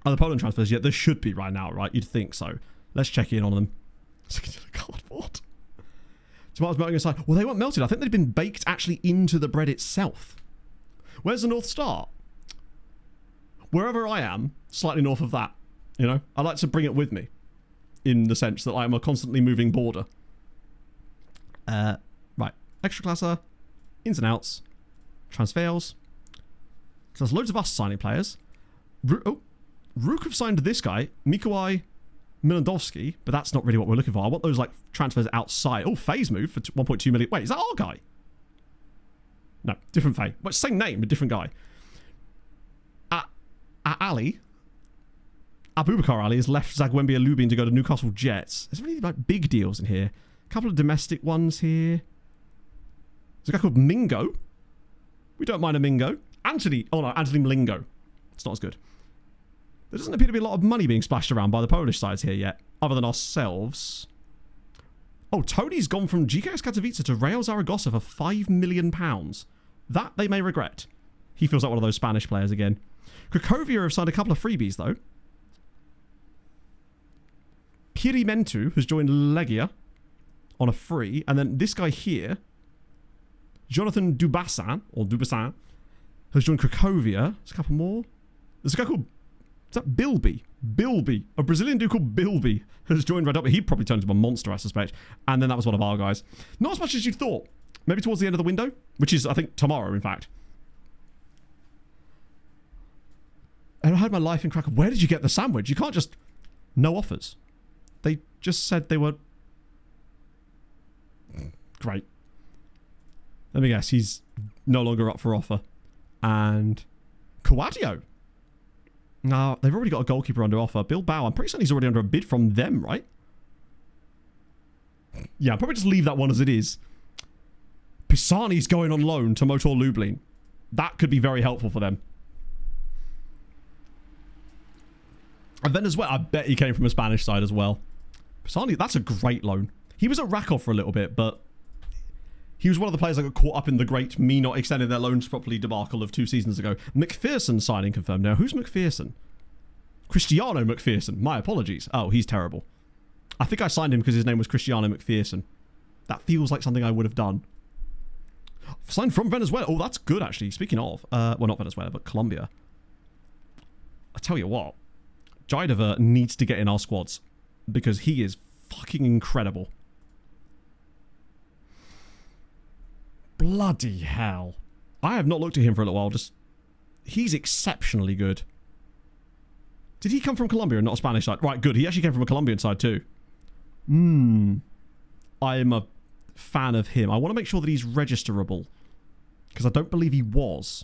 Oh, the Poland transfers, yeah, there should be right now, right? You'd think so. Let's check in on them. Cardboard. Tomatoes melting inside. Well, they weren't melted. I think they'd been baked actually into the bread itself. Where's the North Star? Wherever I am, slightly north of that. You know? I like to bring it with me. In the sense that I am a constantly moving border. Right. Extra classer. Ins and outs. Transfers. So there's loads of us signing players. Rook have signed this guy, Mikołaj Milandowski, but that's not really what we're looking for. I want those like transfers outside. Oh, Faye's move for 1.2 million. Wait, is that our guy? No, different Faye. But same name, but different guy. Ali, Abubakar Ali has left Zagłębie Lubin to go to Newcastle Jets. There's really like big deals in here. A couple of domestic ones here. There's a guy called Mingo. We don't mind a Mingo. Anthony. Oh no, Anthony Mlingo. It's not as good. There doesn't appear to be a lot of money being splashed around by the Polish sides here yet, other than ourselves. Oh, Tony's gone from GKS Katowice to Real Zaragoza for £5 million. That they may regret. He feels like one of those Spanish players again. Cracovia have signed a couple of freebies, though. Pirimentu has joined Legia on a free. And then this guy here, Jonathan Dubassin, has joined Cracovia. There's a couple more. There's a guy called... Is that Bilby? Bilby. A Brazilian dude called Bilby has joined Red Up. He probably turned into a monster, I suspect. And then that was one of our guys. Not as much as you thought. Maybe towards the end of the window, which is, I think, tomorrow, in fact. And I had my life in Krakow. Where did you get the sandwich? You can't just... No offers. They just said they were... Great. Let me guess. He's no longer up for offer. And... Coadio. No, they've already got a goalkeeper under offer. Bilbao, I'm pretty certain he's already under a bid from them, right? Yeah, I'll probably just leave that one as it is. Pisani's going on loan to Motor Lublin. That could be very helpful for them. And Venezuela, I bet he came from a Spanish side as well. Pisani, that's a great loan. He was at Rakov for a little bit, but he was one of the players that got caught up in the great me not extending their loans properly debacle of 2 seasons ago. McPherson signing confirmed. Now, who's McPherson? Cristiano McPherson. My apologies. Oh, he's terrible. I think I signed him because his name was Cristiano McPherson. That feels like something I would have done. Signed from Venezuela. Oh, that's good, actually. Speaking of, well, not Venezuela, but Colombia. I tell you what, Jaidever needs to get in our squads because he is fucking incredible. Bloody hell. I have not looked at him for a little while. He's exceptionally good. Did he come from Colombia and not a Spanish side? Right, good. He actually came from a Colombian side too. I am a fan of him. I want to make sure that he's registerable because I don't believe he was.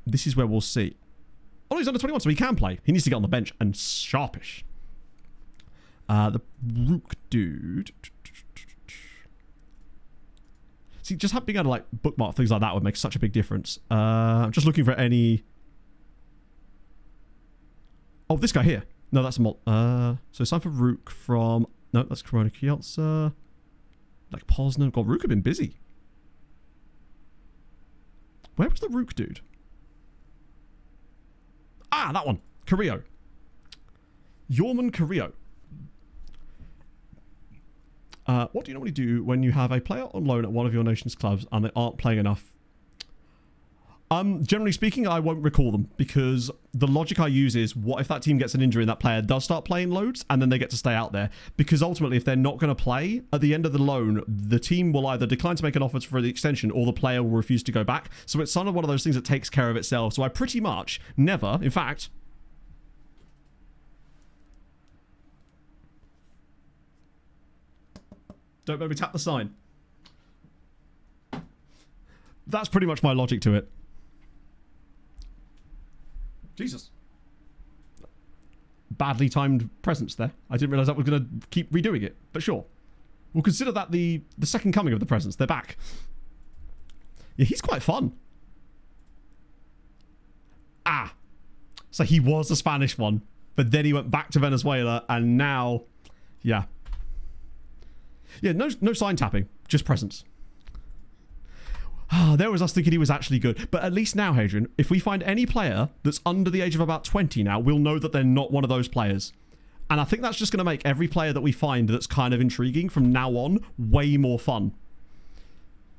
This is where we'll see. Oh, he's under 21, so he can play. He needs to get on the bench and sharpish. The Rook dude. See, just being able to like bookmark things like that would make such a big difference. I'm just looking for any. Oh, this guy here. No, that's so it's time for Rook from. No, that's Corona Kielce. Like Poznan. God, Rook have been busy. Where was the Rook dude? Ah, that one. Carrillo. Yorman Carrillo. What do you normally do when you have a player on loan at one of your nation's clubs and they aren't playing enough? Generally speaking, I won't recall them because the logic I use is, what if that team gets an injury and that player does start playing loads and then they get to stay out there? Because ultimately, if they're not going to play, at the end of the loan, the team will either decline to make an offer for the extension or the player will refuse to go back. So it's sort of one of those things that takes care of itself. So I pretty much never, in fact... Don't make me tap the sign. That's pretty much my logic to it. Jesus. Badly timed presence there. I didn't realise that was going to keep redoing it, but sure. We'll consider that the second coming of the presents. They're back. Yeah, he's quite fun. Ah. So he was the Spanish one, but then he went back to Venezuela, and now... Yeah. Yeah, no sign tapping, just presents. Ah, there was us thinking he was actually good. But at least now, Hadrian, if we find any player that's under the age of about 20 now, we'll know that they're not one of those players. And I think that's just going to make every player that we find that's kind of intriguing from now on way more fun.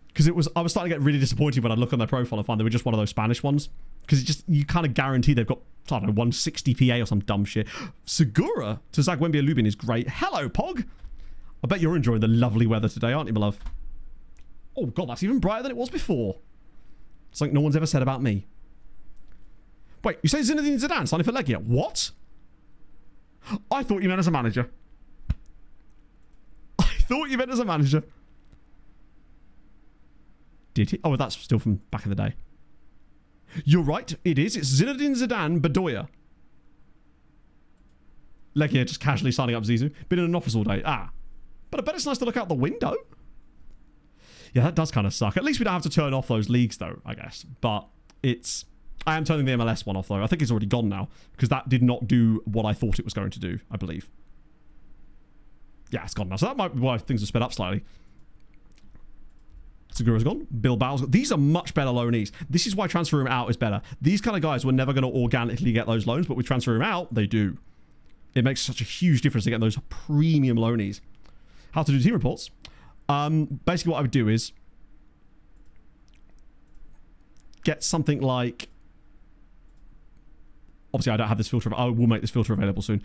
Because I was starting to get really disappointed when I look on their profile and find they were just one of those Spanish ones. Because you kind of guarantee they've got, I don't know, 160 PA or some dumb shit. Segura to Zagłębie Lubin is great. Hello, Pog. I bet you're enjoying the lovely weather today, aren't you, my love? Oh, God, that's even brighter than it was before. Something no one's ever said about me. Wait, you say Zinedine Zidane signing for Legia? What? I thought you meant as a manager. I thought you meant as a manager. Did he? Oh, that's still from back in the day. You're right, it is. It's Zinedine Zidane Bedoya. Legia just casually signing up Zizou. Been in an office all day. Ah. But I bet it's nice to look out the window. Yeah, that does kind of suck. At least we don't have to turn off those leagues, though, I guess. But I am turning the MLS one off, though. I think it's already gone now, because that did not do what I thought it was going to do, I believe. Yeah, it's gone now. So that might be why things have sped up slightly. Segura's gone. Bilbao's gone. These are much better loanees. This is why transfer room out is better. These kind of guys were never going to organically get those loans, but with transfer room out, they do. It makes such a huge difference to get those premium loanees. How to do team reports. Basically what I would do is get something like, obviously I don't have this filter, I will make this filter available soon.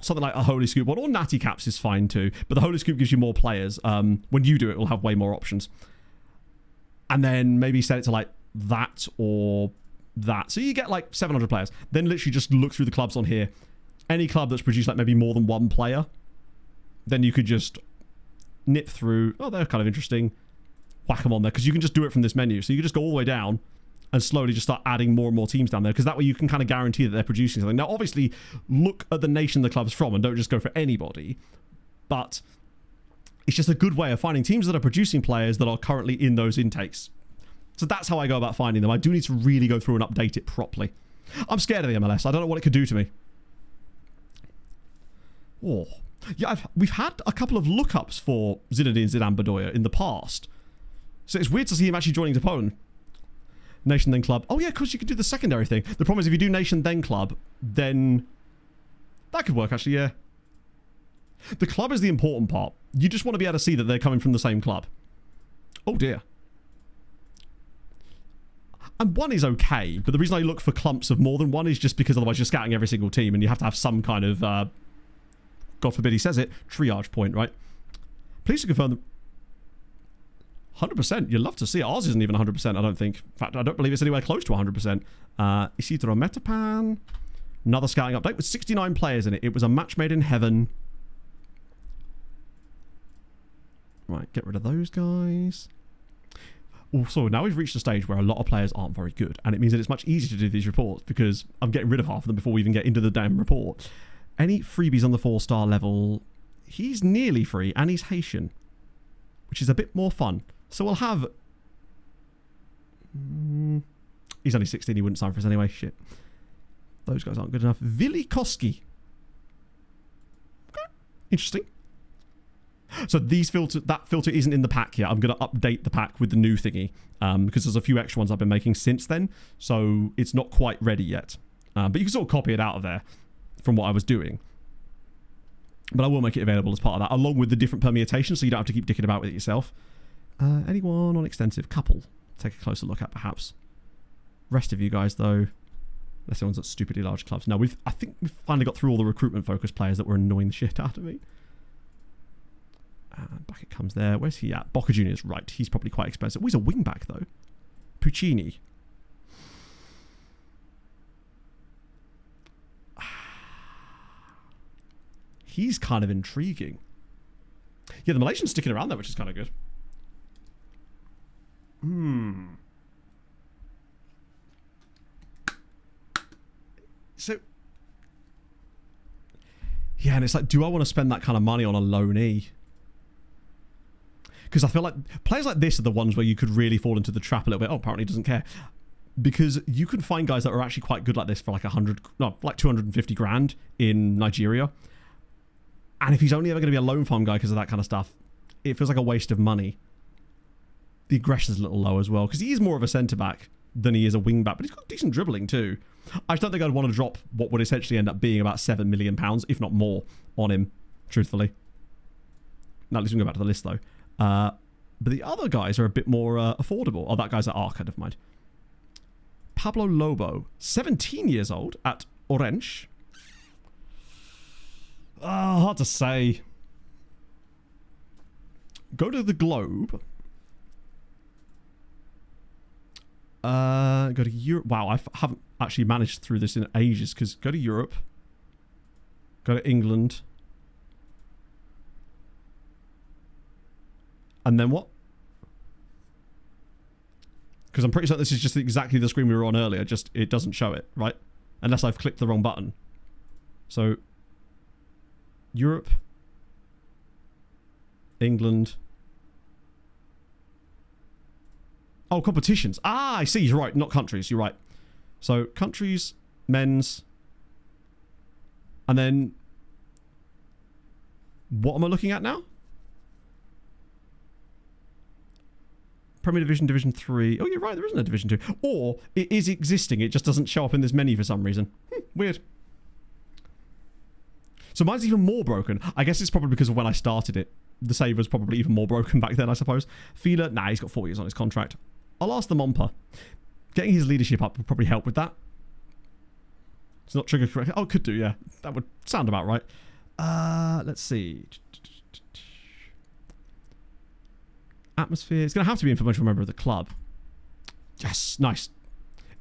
Something like a Holy Scoop one, or Natty Caps is fine too, but the Holy Scoop gives you more players. When you do it, we'll have way more options. And then maybe set it to like that or that. So you get like 700 players. Then literally just look through the clubs on here. Any club that's produced like maybe more than one player, then you could just nip through. Oh, they're kind of interesting. Whack them on there, because you can just do it from this menu. So you can just go all the way down and slowly just start adding more and more teams down there, because that way you can kind of guarantee that they're producing something. Now, obviously, look at the nation the club's from and don't just go for anybody, but it's just a good way of finding teams that are producing players that are currently in those intakes. So that's how I go about finding them. I do need to really go through and update it properly. I'm scared of the MLS. I don't know what it could do to me. Oh. Yeah, we've had a couple of lookups for Zinedine Zidane Bedoya in the past. So it's weird to see him actually joining to Poland. Nation then club. Oh yeah, because you could do the secondary thing. The problem is if you do nation then club, then that could work actually, yeah. The club is the important part. You just want to be able to see that they're coming from the same club. Oh dear. And one is okay, but the reason I look for clumps of more than one is just because otherwise you're scouting every single team and you have to have some kind of, God forbid he says it, triage point, right? Please to confirm the 100%. You'd love to see it. Ours isn't even 100%, I don't think. In fact, I don't believe it's anywhere close to 100%. Isidro Metapan. Another scouting update with 69 players in it. It was a match made in heaven. Right, get rid of those guys. Also, now we've reached a stage where a lot of players aren't very good, and it means that it's much easier to do these reports because I'm getting rid of half of them before we even get into the damn report. Any freebies on the 4-star level? He's nearly free, and he's Haitian, which is a bit more fun. So we'll have... he's only 16, he wouldn't sign for us anyway. Shit. Those guys aren't good enough. Vilikoski. Okay. Interesting. So these that filter isn't in the pack yet. I'm going to update the pack with the new thingy because there's a few extra ones I've been making since then. So it's not quite ready yet. But you can sort of copy it out of there from what I was doing. But I will make it available as part of that, along with the different permutations, so you don't have to keep dicking about with it yourself. Anyone on extensive? Couple. Take a closer look at, perhaps. Rest of you guys, though, unless anyone's at stupidly large clubs. No, I think we've finally got through all the recruitment-focused players that were annoying the shit out of me. Back it comes there. Where's he at? Boca Juniors, right. He's probably quite expensive. Oh, he's a wing-back, though. Puccini. He's kind of intriguing. Yeah, the Malaysian's sticking around there, which is kind of good. So, yeah, and it's like, do I want to spend that kind of money on a loanee? Because I feel like players like this are the ones where you could really fall into the trap a little bit. Oh, apparently he doesn't care. Because you can find guys that are actually quite good like this for like 250 grand in Nigeria. And if he's only ever going to be a loan farm guy because of that kind of stuff, it feels like a waste of money. The aggression's a little low as well, because he is more of a centre-back than he is a wing-back, but he's got decent dribbling too. I just don't think I'd want to drop what would essentially end up being about £7 million, if not more, on him, truthfully. Now, at least we can go back to the list, though. But the other guys are a bit more affordable. Oh, that guy's at Arca, never mind. Pablo Lobo, 17 years old, at Orange. Hard to say. Go to the Globe. Go to Europe. Wow, I haven't actually managed through this in ages, because go to Europe. Go to England. And then what? Because I'm pretty sure this is just exactly the screen we were on earlier, just it doesn't show it, right? Unless I've clicked the wrong button. So, Europe, England, Oh, competitions. Ah, I see. You're right. Not countries. You're right. So, countries, men's. And then... What am I looking at now? Premier Division, Division 3. Oh, you're right. There isn't a Division 2. Or it is existing. It just doesn't show up in this menu for some reason. Weird. So mine's even more broken. I guess it's probably because of when I started it. The save was probably even more broken back then, I suppose. Feeler, nah, he's got 4 years on his contract. I'll ask the Momper. Getting his leadership up would probably help with that. It's not trigger correct. Oh, it could do, yeah. That would sound about right. Let's see. Atmosphere. It's going to have to be influential member of the club. Yes, nice.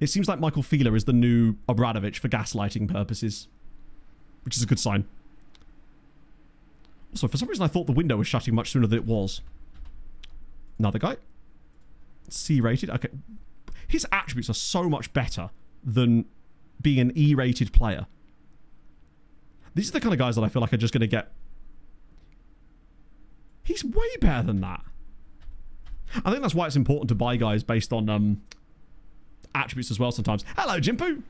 It seems like Michael Feeler is the new Obradovic for gaslighting purposes, which is a good sign. Also, for some reason, I thought the window was shutting much sooner than it was. Another guy. C-rated. Okay. His attributes are so much better than being an E-rated player. These are the kind of guys that I feel like are just going to get... He's way better than that. I think that's why it's important to buy guys based on attributes as well sometimes. Hello, Jimpu!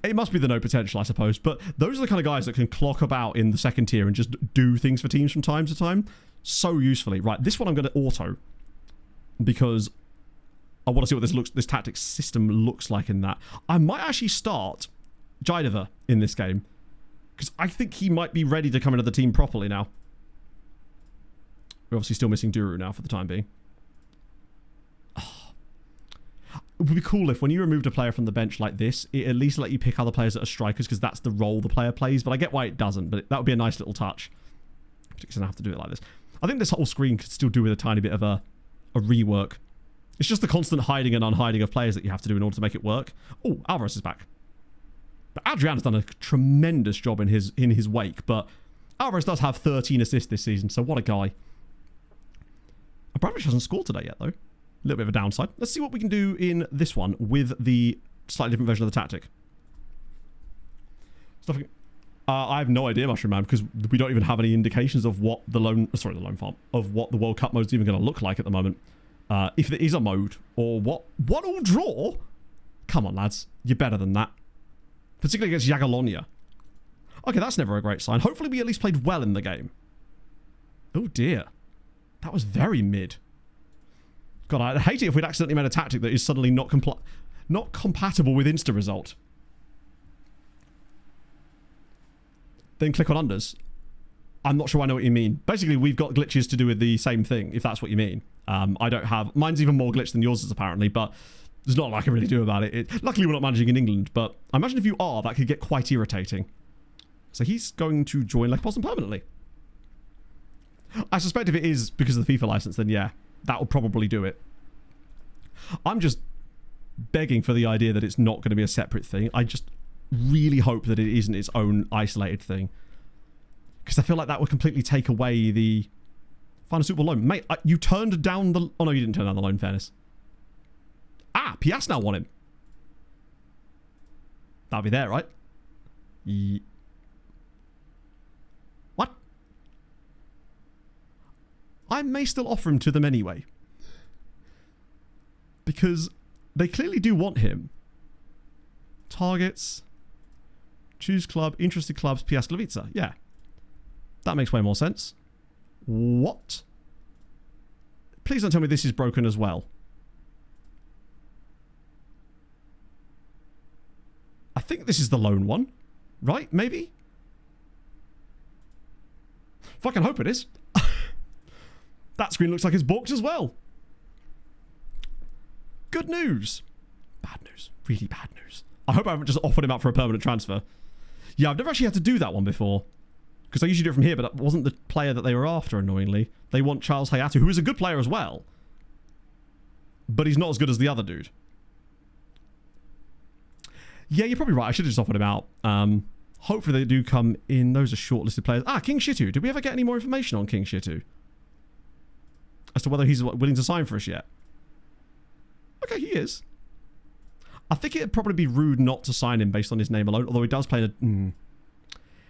It must be the no potential, I suppose, but those are the kind of guys that can clock about in the second tier and just do things for teams from time to time so usefully. Right, this one I'm going to auto because I want to see what this tactics system looks like in that. I might actually start Jidova in this game because I think he might be ready to come into the team properly now. We're obviously still missing Duru now for the time being. It would be cool if when you removed a player from the bench like this, it at least let you pick other players that are strikers because that's the role the player plays. But I get why it doesn't. But that would be a nice little touch. Particularly don't have to do it like this. I think this whole screen could still do with a tiny bit of a rework. It's just the constant hiding and unhiding of players that you have to do in order to make it work. Oh, Alvarez is back. But Adrian has done a tremendous job in his wake. But Alvarez does have 13 assists this season. So what a guy. Abramovich hasn't scored today yet, though. A little bit of a downside. Let's see what we can do in this one with the slightly different version of the tactic. I have no idea, Mushroom Man, because we don't even have any indications of what the lone farm, of what the World Cup mode is even going to look like at the moment. If there is a mode, or what all draw? Come on, lads. You're better than that. Particularly against Jagiellonia. Okay, that's never a great sign. Hopefully we at least played well in the game. Oh, dear. That was very mid. God, I'd hate it if we'd accidentally made a tactic that is suddenly not compatible with insta-result. Then click on unders. I'm not sure I know what you mean. Basically, we've got glitches to do with the same thing, if that's what you mean. I don't have... Mine's even more glitched than yours is, apparently, but there's not a lot I can really do about it. Luckily, we're not managing in England, but I imagine if you are, that could get quite irritating. So he's going to join Lech Poznan permanently. I suspect if it is because of the FIFA license, then yeah, that would probably do it. I'm just begging for the idea that it's not going to be a separate thing. I just really hope that it isn't its own isolated thing. Because I feel like that would completely take away the... Find a suitable loan. Mate, you turned down the... Oh, no, you didn't turn down the loan, in fairness. Ah, Pias now want him. That'll be there, right? What? I may still offer him to them anyway. Because they clearly do want him. Targets. Choose club. Interested clubs. Piast Gliwice. Yeah. That makes way more sense. What? Please don't tell me this is broken as well. I think this is the lone one. Right? Maybe? Fucking hope it is. That screen looks like it's balked as well. Good news. Bad news. Really bad news. I hope I haven't just offered him up for a permanent transfer. Yeah, I've never actually had to do that one before. Because I usually do it from here, but that wasn't the player that they were after, annoyingly. They want Charles Hayatu, who is a good player as well. But he's not as good as the other dude. Yeah, you're probably right. I should have just offered him out. Hopefully they do come in. Those are shortlisted players. Ah, King Shitu. Did we ever get any more information on King Shitu? As to whether he's willing to sign for us yet? Okay, he is. I think it'd probably be rude not to sign him based on his name alone, although he does play in a...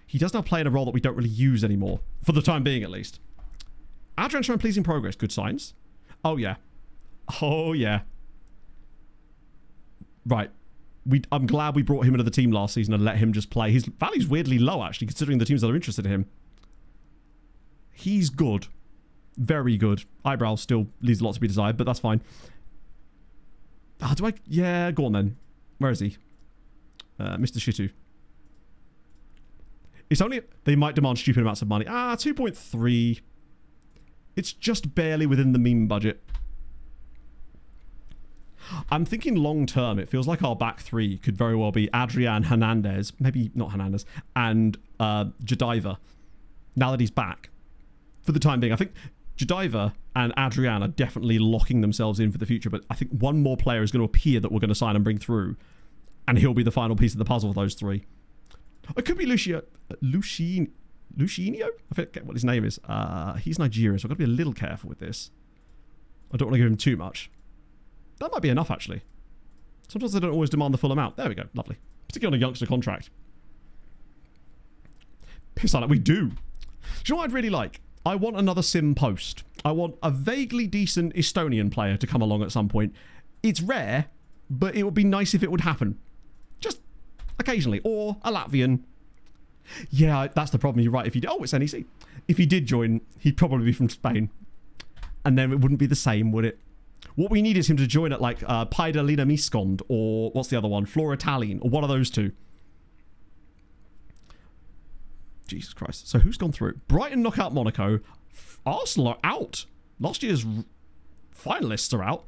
He does now play in a role that we don't really use anymore. For the time being, at least. Adrian showing pleasing progress. Good signs. Oh, yeah. Oh, yeah. Right. I'm glad we brought him into the team last season and let him just play. His value's weirdly low, actually, considering the teams that are interested in him. He's good. Very good. Eyebrow still leaves a lot to be desired, but that's fine. Yeah, go on then. Where is he? Mr. Shitu. It's only... They might demand stupid amounts of money. 2.3. It's just barely within the meme budget. I'm thinking long term, it feels like our back three could very well be Adrian Hernandez, maybe not Hernandez, and Jediva, now that he's back. For the time being, I think Jediva and Adrian are definitely locking themselves in for the future, but I think one more player is going to appear that we're going to sign and bring through, and he'll be the final piece of the puzzle of those three. It could be Lucinio? I forget what his name is. He's Nigerian, so I've got to be a little careful with this. I don't want to give him too much. That might be enough, actually. Sometimes they don't always demand the full amount. There we go. Lovely. Particularly on a youngster contract. Piss on it. We do. Do you know what I'd really like? I want another sim post. I want a vaguely decent Estonian player to come along at some point. It's rare, but it would be nice if it would happen. Just occasionally. Or a Latvian. Yeah, that's the problem. You're right. If you it's NEC. If he did join, he'd probably be from Spain. And then it wouldn't be the same, would it? What we need is him to join at like Paida Lina Miskond, or what's the other one? Flora Tallinn, or one of those two. Jesus Christ. So who's gone through? Brighton knock out Monaco. Arsenal are out. Last year's finalists are out.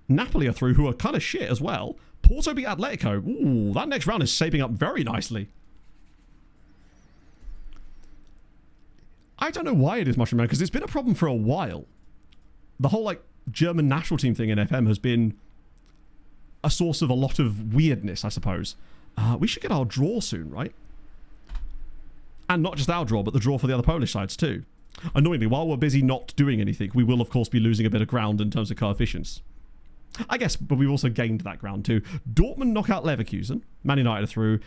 Napoli are through, who are kind of shit as well. Porto beat Atletico. Ooh, that next round is shaping up very nicely. I don't know why it is Mushroom Man, because it's been a problem for a while. The whole like German national team thing in FM has been a source of a lot of weirdness, I suppose. We should get our draw soon, right? And not just our draw, but the draw for the other Polish sides too. Annoyingly, while we're busy not doing anything, we will of course be losing a bit of ground in terms of coefficients. I guess, but we've also gained that ground too. Dortmund knock out Leverkusen. Man United are through.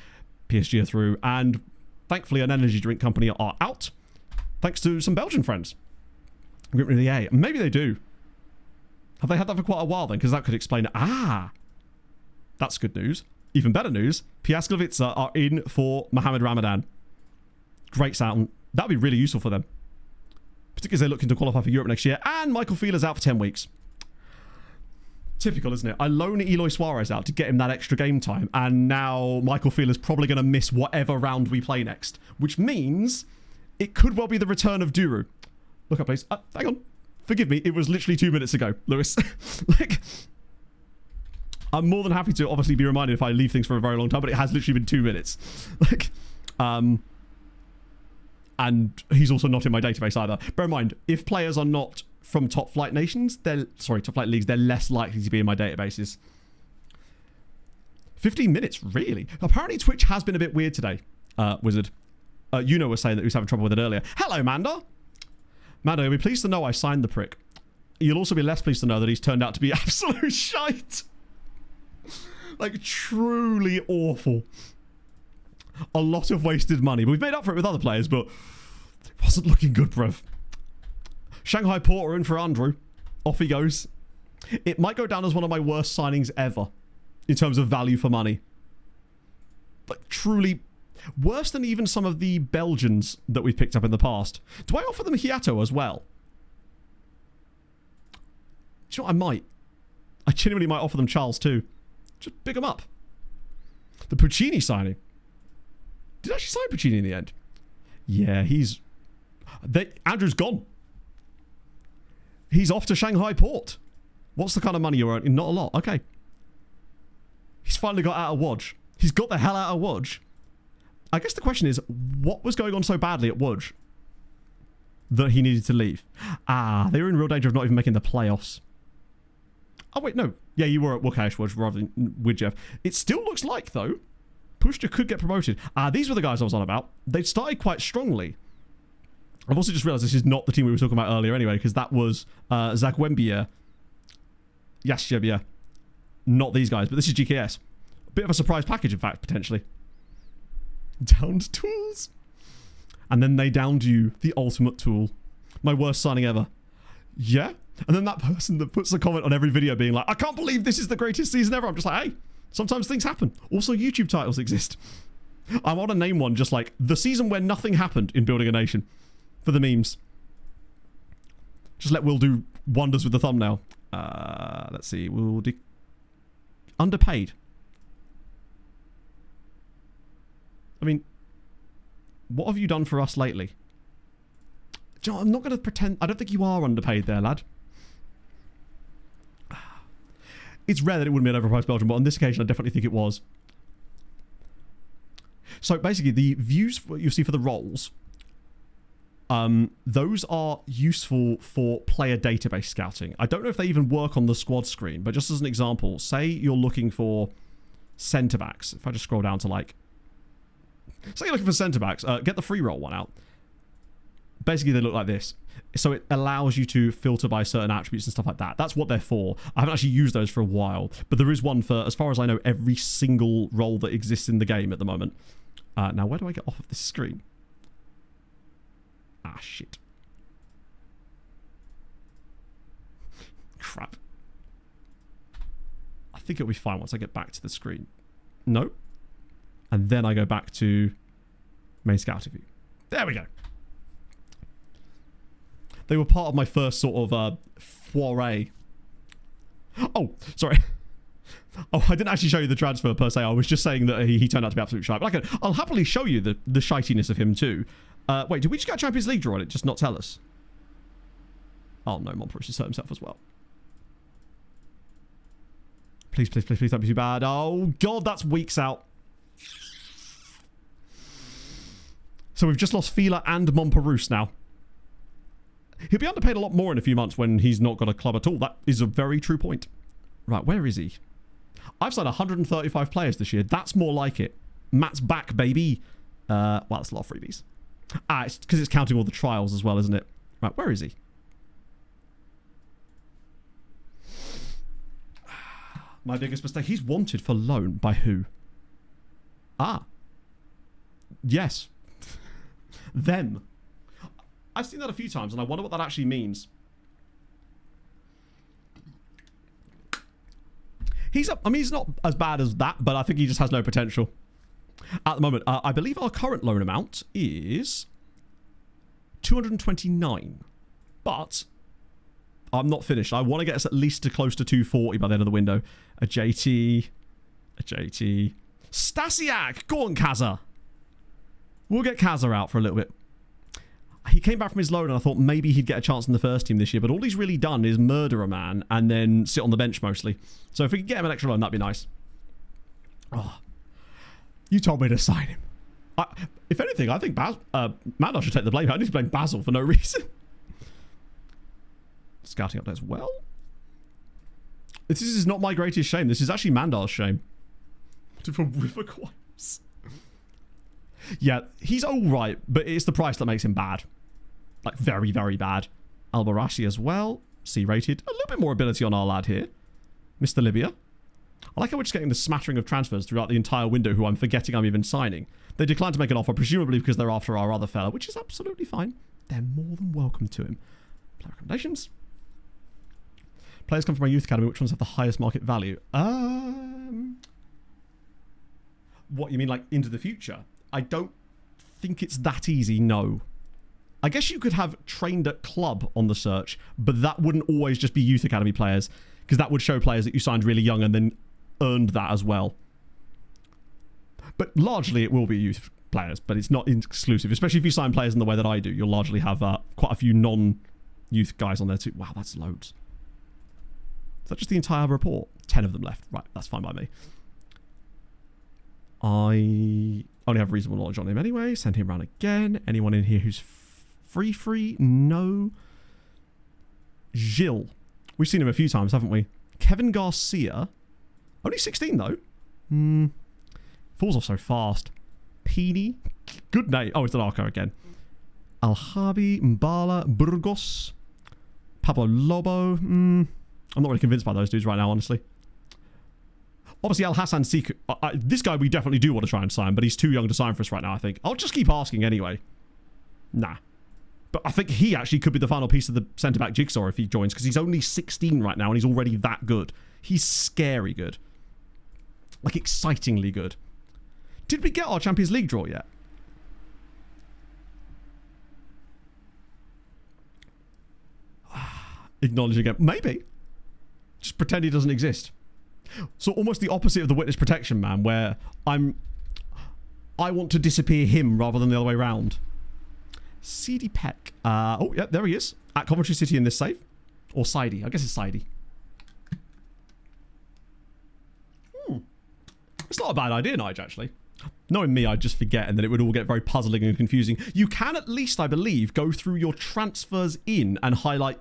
PSG are through. And thankfully an energy drink company are out. Thanks to some Belgian friends. Group of the A. Maybe they do. Have they had that for quite a while then? Because that could explain it. That's good news. Even better news. Piasklevica are in for Mohamed Ramadan. Great sound. That'd be really useful for them. Particularly as they're looking to qualify for Europe next year. And Michael Fieler's out for 10 weeks. Typical, isn't it? I loan Eloy Suarez out to get him that extra game time. And now Michael Fieler's probably going to miss whatever round we play next. Which means it could well be the return of Duru. Look up, please. Hang on. Forgive me, it was literally 2 minutes ago, Lewis. Like, I'm more than happy to obviously be reminded if I leave things for a very long time, but it has literally been 2 minutes. Like, and he's also not in my database either. Bear in mind, if players are not from top flight nations, top flight leagues, they're less likely to be in my databases. 15 minutes, really? Apparently Twitch has been a bit weird today, Wizard. Yuno was saying that he was having trouble with it earlier. Hello, Manda. Mando, you'll be pleased to know I signed the prick. You'll also be less pleased to know that he's turned out to be absolute shite. Like, truly awful. A lot of wasted money. But we've made up for it with other players, but it wasn't looking good, bruv. Shanghai Port are in for Andrew. Off he goes. It might go down as one of my worst signings ever in terms of value for money. Like, truly... worse than even some of the Belgians that we've picked up in the past. Do I offer them Hiato as well? Do you know what? I might. I genuinely might offer them Charles too. Just pick them up. The Puccini signing. Did I actually sign Puccini in the end? Yeah, Andrew's gone. He's off to Shanghai Port. What's the kind of money you're earning? Not a lot. Okay. He's finally got out of Łódź. He's got the hell out of Łódź. I guess the question is, what was going on so badly at Łódź that he needed to leave? They were in real danger of not even making the playoffs. Oh, wait, no. Yeah, you were at Łódź rather than Widjew. It still looks like, though, Puszcza could get promoted. These were the guys I was on about. They'd started quite strongly. I've also just realised this is not the team we were talking about earlier anyway, because that was Zagłębie. Jastrzębie. Not these guys, but this is GKS. A bit of a surprise package, in fact, potentially. Downed tools. And then they downed you, the ultimate tool. My worst signing ever. Yeah. And then that person that puts a comment on every video being like, I can't believe this is the greatest season ever. I'm just like, hey, sometimes things happen. Also, YouTube titles exist. I want to name one just like the season where nothing happened in Building a Nation for the memes. Just let Will do wonders with the thumbnail. Let's see. Will do underpaid. I mean, what have you done for us lately? Do you know, I'm not going to pretend. I don't think you are underpaid there, lad. It's rare that it wouldn't be an overpriced Belgian, but on this occasion, I definitely think it was. So basically, the views you see for the roles, those are useful for player database scouting. I don't know if they even work on the squad screen, but just as an example, say you're looking for centre backs. If I just scroll down to like, say you're looking for centre backs, get the free roll one out. Basically, they look like this. So it allows you to filter by certain attributes and stuff like that. That's what they're for. I haven't actually used those for a while, but there is one for, as far as I know, every single role that exists in the game at the moment. Now, where do I get off of this screen? Ah, shit. Crap. I think it'll be fine once I get back to the screen. No. And then I go back to main scouting view. There we go. They were part of my first sort of foray. Oh, sorry. Oh, I didn't actually show you the transfer per se. I was just saying that he turned out to be absolute shite. But I'll happily show you the shitiness of him too. Wait, did we just get a Champions League draw on it? Just not tell us. Oh no, Montpellier has hurt himself as well. Please, please, please, please don't be too bad. Oh god, that's weeks out. So we've just lost Fila and Montpellier now. He'll be underpaid a lot more in a few months when he's not got a club at all. That is a very true point. Right, where is he? I've signed 135 players this year. That's more like it. Matt's back, baby. Well, that's a lot of freebies. Ah, it's because it's counting all the trials as well, isn't it? Right, where is he? My biggest mistake. He's wanted for loan by who? Ah. Yes. Them. I've seen that a few times, and I wonder what that actually means. He's not as bad as that, but I think he just has no potential. At the moment, I believe our current loan amount is 229. But I'm not finished. I want to get us at least to close to 240 by the end of the window. A JT. Stasiak! Go on, Kaza. We'll get Kaza out for a little bit. He came back from his loan and I thought maybe he'd get a chance in the first team this year, but all he's really done is murder a man and then sit on the bench mostly. So if we could get him an extra loan, that'd be nice. Oh, you told me to sign him. If anything, I think Mandar should take the blame. I need to blame Basil for no reason. Scouting update as well. This is not my greatest shame. This is actually Mandar's shame. From River Quires. Yeah, he's alright, but it's the price that makes him bad. Like, very, very bad. Albarashi as well. C-rated. A little bit more ability on our lad here. Mr. Libya. I like how we're just getting the smattering of transfers throughout the entire window who I'm forgetting I'm even signing. They declined to make an offer, presumably because they're after our other fella, which is absolutely fine. They're more than welcome to him. Player recommendations. Players come from my youth academy. Which ones have the highest market value? What, you mean like into the future? I don't think it's that easy, no. I guess you could have trained at club on the search, but that wouldn't always just be youth academy players, because that would show players that you signed really young and then earned that as well. But largely it will be youth players, but it's not exclusive, especially if you sign players in the way that I do. You'll largely have quite a few non-youth guys on there too. Wow, that's loads. Is that just the entire report? 10 of them left. Right, that's fine by me. I only have reasonable knowledge on him anyway. Send him around again. Anyone in here who's free? No. Gilles. We've seen him a few times, haven't we? Kevin Garcia. Only 16 though. Falls off so fast. Pini. Good name. Oh, it's an Arco again. Alhabi, Mbala, Burgos. Pablo Lobo. I'm not really convinced by those dudes right now, honestly. Obviously, Al Hassan Siku. This guy we definitely do want to try and sign, but he's too young to sign for us right now, I think. I'll just keep asking anyway. Nah. But I think he actually could be the final piece of the centre-back jigsaw if he joins, because he's only 16 right now and he's already that good. He's scary good. Like, excitingly good. Did we get our Champions League draw yet? Acknowledge again. Maybe. Just pretend he doesn't exist. So almost the opposite of the witness protection man, where I want to disappear him rather than the other way around. CD Peck. Oh, yeah, there he is. At Coventry City in this save. Or Sidey. I guess it's Sidey. It's not a bad idea, Nige, actually. Knowing me, I'd just forget, and then it would all get very puzzling and confusing. You can at least, I believe, go through your transfers in and highlight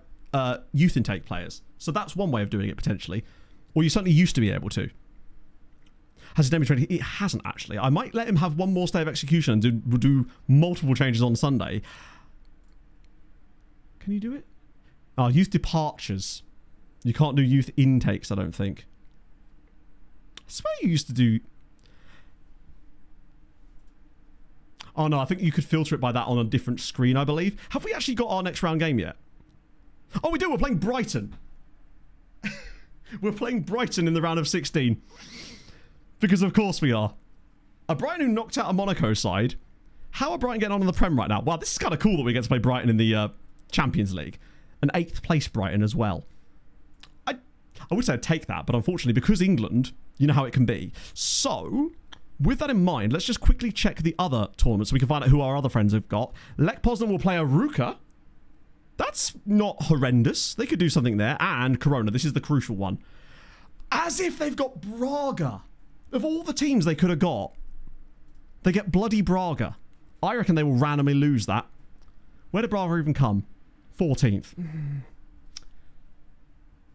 youth intake players. So that's one way of doing it, potentially. Or you certainly used to be able to. Has his name been traded? It hasn't, actually. I might let him have one more stay of execution and do multiple changes on Sunday. Can you do it? Oh, youth departures. You can't do youth intakes, I don't think. I swear you used to do... Oh, no, I think you could filter it by that on a different screen, I believe. Have we actually got our next round game yet? Oh, we do. We're playing Brighton. We're playing Brighton in the round of 16. Because of course we are. A Brighton who knocked out a Monaco side. How are Brighton getting on in the Prem right now? Wow, this is kind of cool that we get to play Brighton in the Champions League. An 8th place Brighton as well. I would say I'd take that, but unfortunately, because England, you know how it can be. So, with that in mind, let's just quickly check the other tournaments so we can find out who our other friends have got. Lech Poznan will play Aruka. That's not horrendous. They could do something there. And Corona, this is the crucial one. As if they've got Braga. Of all the teams they could have got, they get bloody Braga. I reckon they will randomly lose that. Where did Braga even come? 14th.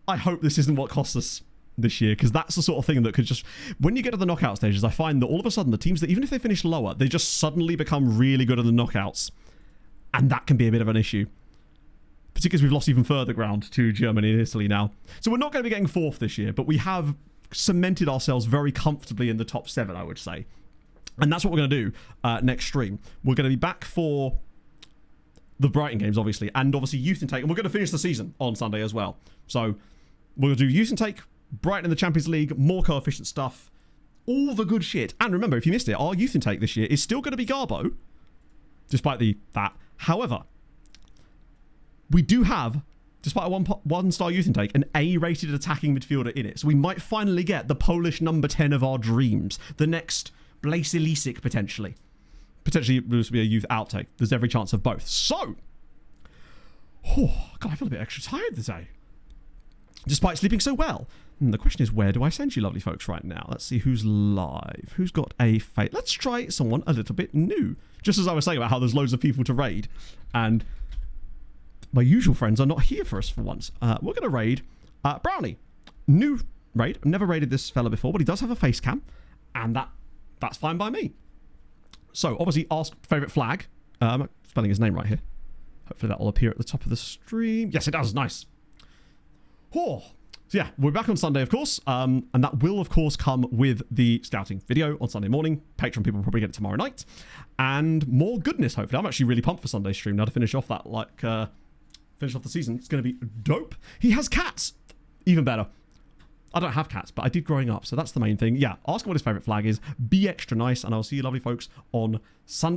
I hope this isn't what costs us this year, because that's the sort of thing that could just... When you get to the knockout stages, I find that all of a sudden the teams that, even if they finish lower, they just suddenly become really good at the knockouts. And that can be a bit of an issue. Particularly as we've lost even further ground to Germany and Italy now. So we're not going to be getting 4th this year, but we have cemented ourselves very comfortably in the top 7, I would say. And that's what we're going to do next stream. We're going to be back for the Brighton games, obviously, and obviously youth intake. And we're going to finish the season on Sunday as well. So we're going to do youth intake, Brighton in the Champions League, more coefficient stuff, all the good shit. And remember, if you missed it, our youth intake this year is still going to be Garbo, despite that. However, we do have, despite a one-star youth intake, an A-rated attacking midfielder in it. So we might finally get the Polish number 10 of our dreams. The next Blaise Ilicic, potentially. Potentially, it will be a youth outtake. There's every chance of both. So, oh, God, I feel a bit extra tired today. Despite sleeping so well. The question is, where do I send you, lovely folks, right now? Let's see who's live. Who's got a fate? Let's try someone a little bit new. Just as I was saying about how there's loads of people to raid. And my usual friends are not here for us for once. We're going to raid Brownie. New raid. I've never raided this fella before, but he does have a face cam. And that's fine by me. So, obviously, ask favourite flag. I'm spelling his name right here. Hopefully that will appear at the top of the stream. Yes, it does. Nice. Oh. So, yeah, we're back on Sunday, of course. And that will, of course, come with the scouting video on Sunday morning. Patreon people will probably get it tomorrow night. And more goodness, hopefully. I'm actually really pumped for Sunday's stream now to finish off that, finish off the season. It's going to be dope. He has cats. Even better. I don't have cats, but I did growing up, so that's the main thing. Yeah, ask him what his favourite flag is. Be extra nice, and I'll see you lovely folks on Sunday.